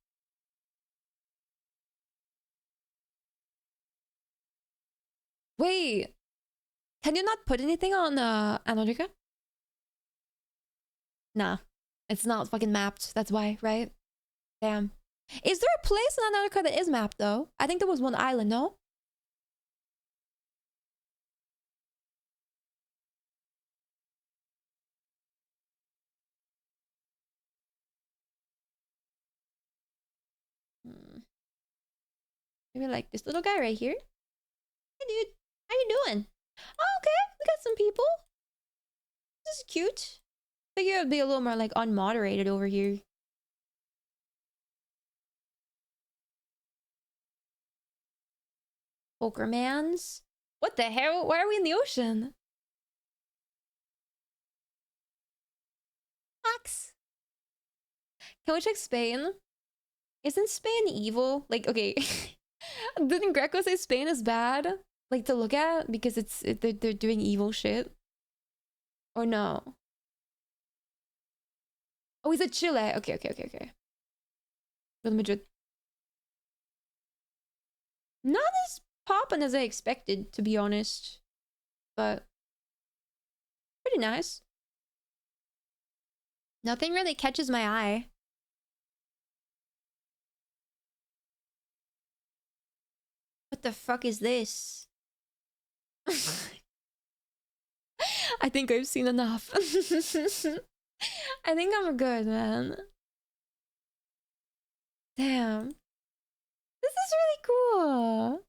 Wait, can you not put anything on Antarctica? Nah, it's not fucking mapped. That's why, right? Damn. Is there a place in Antarctica that is mapped though? I think there was one island, no? Maybe like this little guy right here. Hey dude, how you doing? Oh, okay, we got some people. This is cute. Figure it'd be a little more like unmoderated over here. Pokermans? What the hell? Why are we in the ocean? Fox. Can we check Spain? Isn't Spain evil? Like, okay. Didn't Greco say Spain is bad? Like to look at? Because they're doing evil shit? Or no? Oh, he's at Chile. Okay. Real Madrid. Not as poppin' as I expected, to be honest. But pretty nice. Nothing really catches my eye. What the fuck is this? I think I've seen enough. I think I'm good, man. Damn. This is really cool.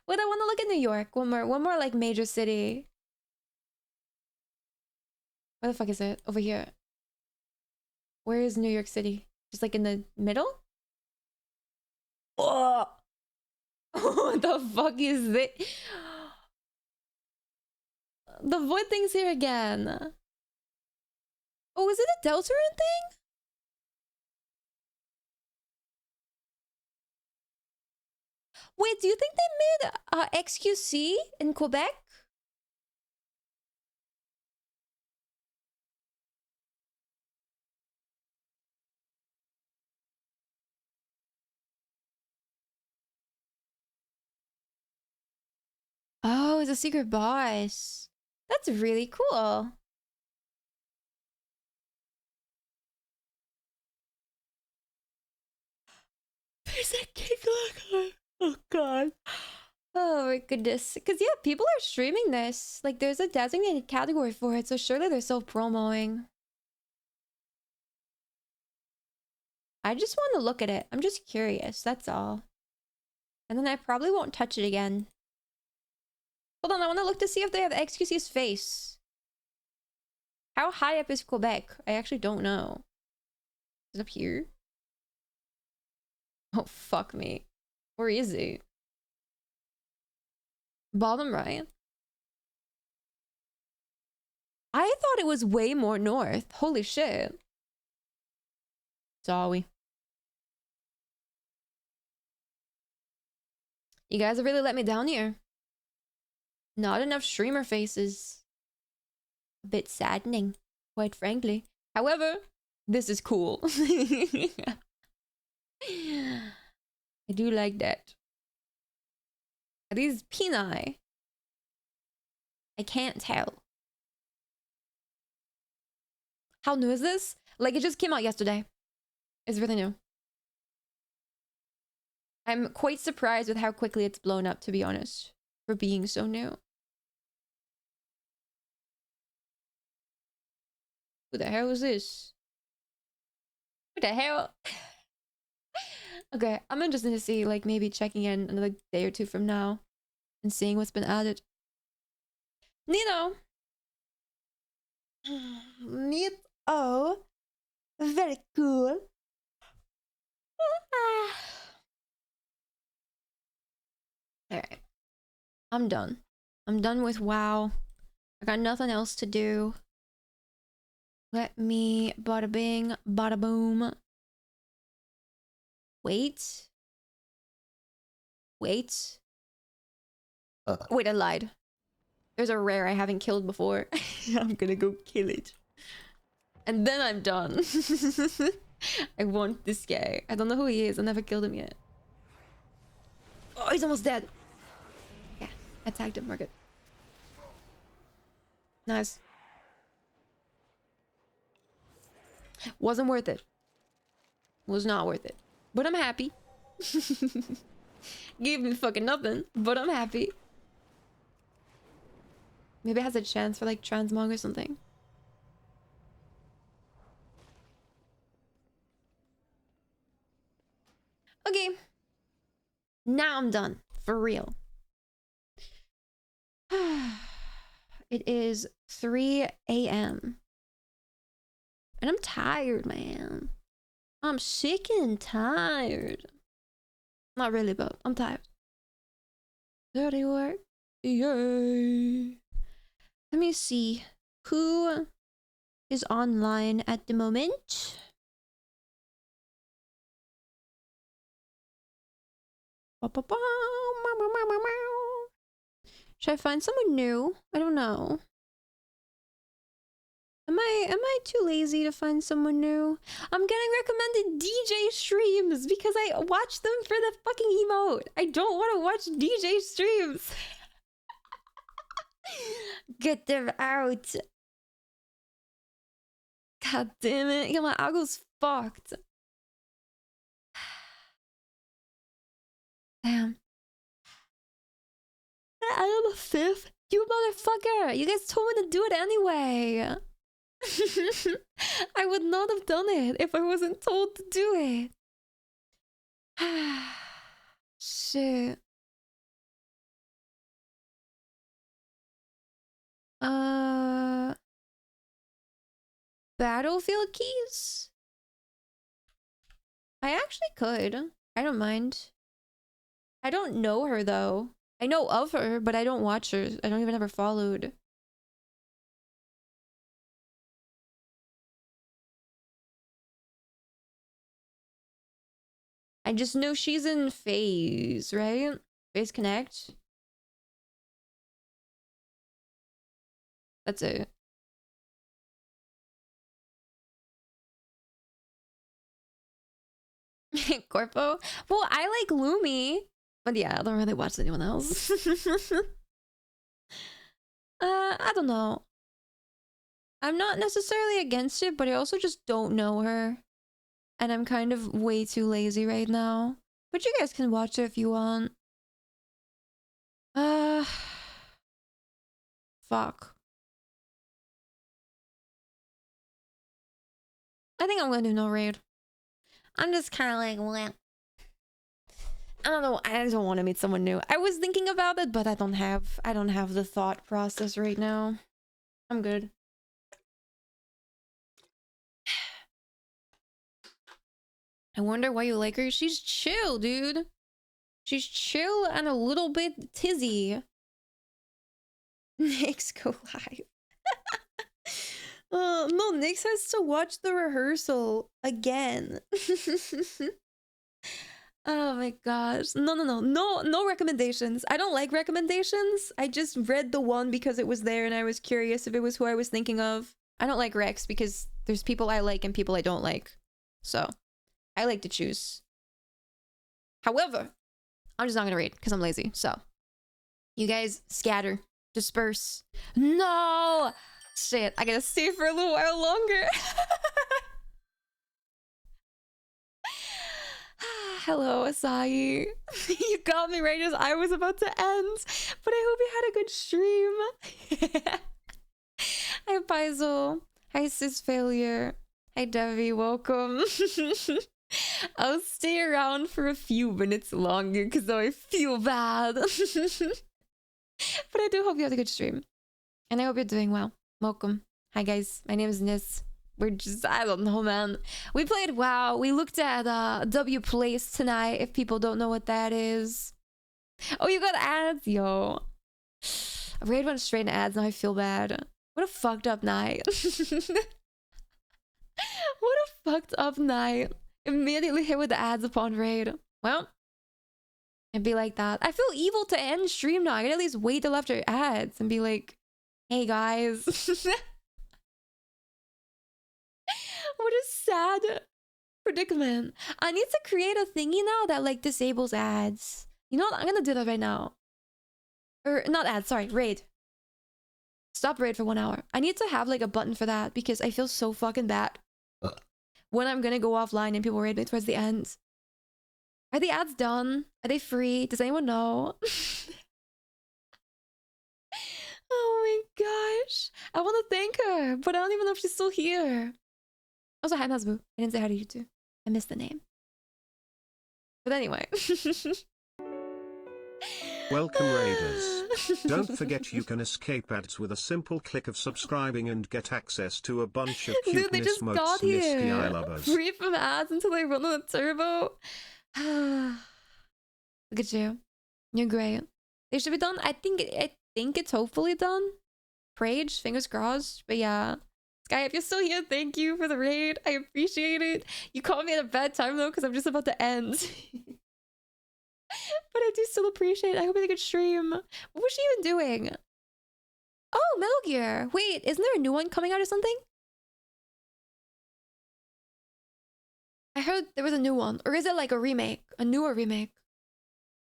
Wait, I want to look at New York. One more like major city. Where the fuck is it? Over here. Where is New York City? Just like in the middle? Oh, what the fuck is this? The void thing's here again. Oh, is it a Deltarune thing? Wait, do you think they made XQC in Quebec? Oh, it's a secret boss. That's really cool. There's a king look. Oh god. Oh my goodness. Because yeah, people are streaming this. Like there's a designated category for it, so surely they're still promoing. I just want to look at it. I'm just curious, that's all. And then I probably won't touch it again. Hold on, I want to look to see if they have XQC's face. How high up is Quebec? I actually don't know. Is it up here? Oh, fuck me. Where is it? Bottom right? I thought it was way more north. Holy shit. Sorry. You guys have really let me down here. Not enough streamer faces. A bit saddening, quite frankly. However, this is cool. I do like that. Are these peni? I can't tell. How new is this? Like, it just came out yesterday. It's really new. I'm quite surprised with how quickly it's blown up, to be honest, for being so new. Who the hell is this? What the hell? Okay, I'm interested to see, like, maybe checking in another day or two from now and seeing what's been added. Nino! Neat. Oh, very cool. Alright. I'm done. I'm done with WoW. I got nothing else to do. Let me bada bing, bada boom. Wait. Wait. Wait, I lied. There's a rare I haven't killed before. I'm gonna go kill it. And then I'm done. I want this guy. I don't know who he is. I never killed him yet. Oh, he's almost dead. Yeah, I tagged him. We're good. Nice. Wasn't worth it. Was not worth it. But I'm happy. Gave me fucking nothing, but I'm happy. Maybe it has a chance for like transmog or something. Okay. Now I'm done. For real. It is 3 a.m. And I'm tired, man. I'm sick and tired. Not really, but I'm tired. Dirty work. Yay. Let me see. Who is online at the moment? Should I find someone new? I don't know. Am I too lazy to find someone new? I'm getting recommended DJ streams because I watch them for the fucking emote. I don't want to watch DJ streams. Get them out. God damn it. Yeah, my aggle's fucked. Damn. I am a 5th You motherfucker! You guys told me to do it anyway! I would not have done it if I wasn't told to do it. Shit. Battlefield keys? I actually could. I don't mind. I don't know her though. I know of her, but I don't watch her. I don't even have her followed. I just know she's in Phase, right? Phase Connect. That's it. Corpo? Well, I like Lumi. But yeah, I don't really watch anyone else. I don't know. I'm not necessarily against it, but I also just don't know her. And I'm kind of way too lazy right now. But you guys can watch her if you want. Fuck. I think I'm gonna do no raid. I'm just kind of like, well, I don't know. I don't want to meet someone new. I was thinking about it, but I don't have the thought process right now. I'm good. I wonder why you like her. She's chill, dude. She's chill and a little bit tizzy. Nyx, go live. No, Nyx has to watch the rehearsal again. Oh my gosh. No recommendations. I don't like recommendations. I just read the one because it was there and I was curious if it was who I was thinking of. I don't like Rex because there's people I like and people I don't like. So, I like to choose. However, I'm just not gonna read because I'm lazy. So, you guys scatter, disperse. No! Shit, I gotta stay for a little while longer. Hello, Asahi. You got me right as I was about to end, but I hope you had a good stream. Hi, Paizo. Hi, Sis Failure. Hi, Devi. Welcome. I'll stay around for a few minutes longer because I feel bad. But I do hope you had a good stream. And I hope you're doing well. Welcome. Hi, guys. My name is Nis. We're just, I don't know, man. We played WoW. We looked at W Place tonight, if people don't know what that is. Oh, you got ads? Yo. I raid went straight into ads, now I feel bad. What a fucked up night. What a fucked up night. Immediately hit with the ads upon raid. Well, it'd be like that. I feel evil to end stream now. I could at least wait till after ads and be like, hey guys. What a sad predicament. I need to create a thingy now that like disables ads. You know what? I'm gonna do that right now. Or not ads, sorry, raid. Stop raid for 1 hour. I need to have like a button for that because I feel so fucking bad when I'm gonna go offline and people raid me towards the end. Are the ads done? Are they free? Does anyone know? Oh my gosh. I want to thank her, but I don't even know if she's still here. Also, hi Nazbu. I didn't say hi to you too. I missed the name. But anyway. Welcome Raiders. Don't forget you can escape ads with a simple click of subscribing and get access to a bunch of Dude, they cuteness just motes, got Niskii here. I lovers. Free from ads until they run on a turbo. Look at you. You're great. They should be done. I think it's hopefully done. Prage, fingers crossed. But yeah. Sky, if you're still here, thank you for the raid. I appreciate it. You caught me at a bad time though, because I'm just about to end. But I do still appreciate it. I hope you had a good stream. What was she even doing? Oh, Metal Gear. Wait, isn't there a new one coming out or something? I heard there was a new one. Or is it like a remake? A newer remake?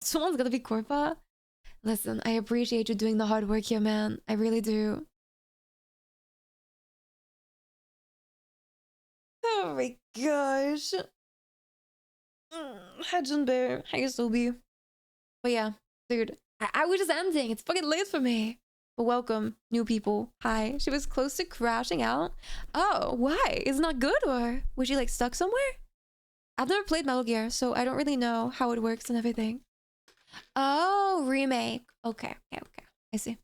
Someone's gonna be Corpa? Listen, I appreciate you doing the hard work here, man. I really do. Oh my gosh. Hi, Junbear. Hi, Sobi. But yeah, dude, I was just ending. It's fucking late for me. But welcome, new people. Hi. She was close to crashing out. Oh, why? Is it not good, or was she like stuck somewhere? I've never played Metal Gear, so I don't really know how it works and everything. Oh, remake. Okay. I see.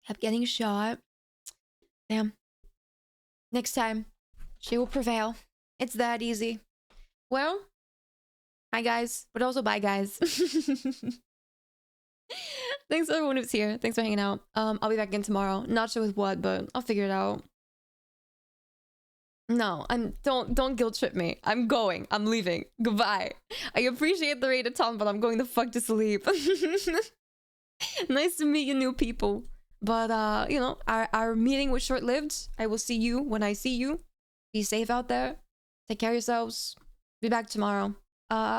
Kept getting shot. Damn. Next time, she will prevail. It's that easy. Well, hi guys, but also bye guys. Thanks to everyone who's here. Thanks for hanging out. I'll be back again tomorrow. Not sure with what, but I'll figure it out. No, don't guilt trip me. I'm going. I'm leaving. Goodbye. I appreciate the raid a ton, but I'm going the fuck to sleep. Nice to meet you new people. But you know, our meeting was short-lived. I will see you when I see you. Be safe out there. Take care of yourselves. Be back tomorrow.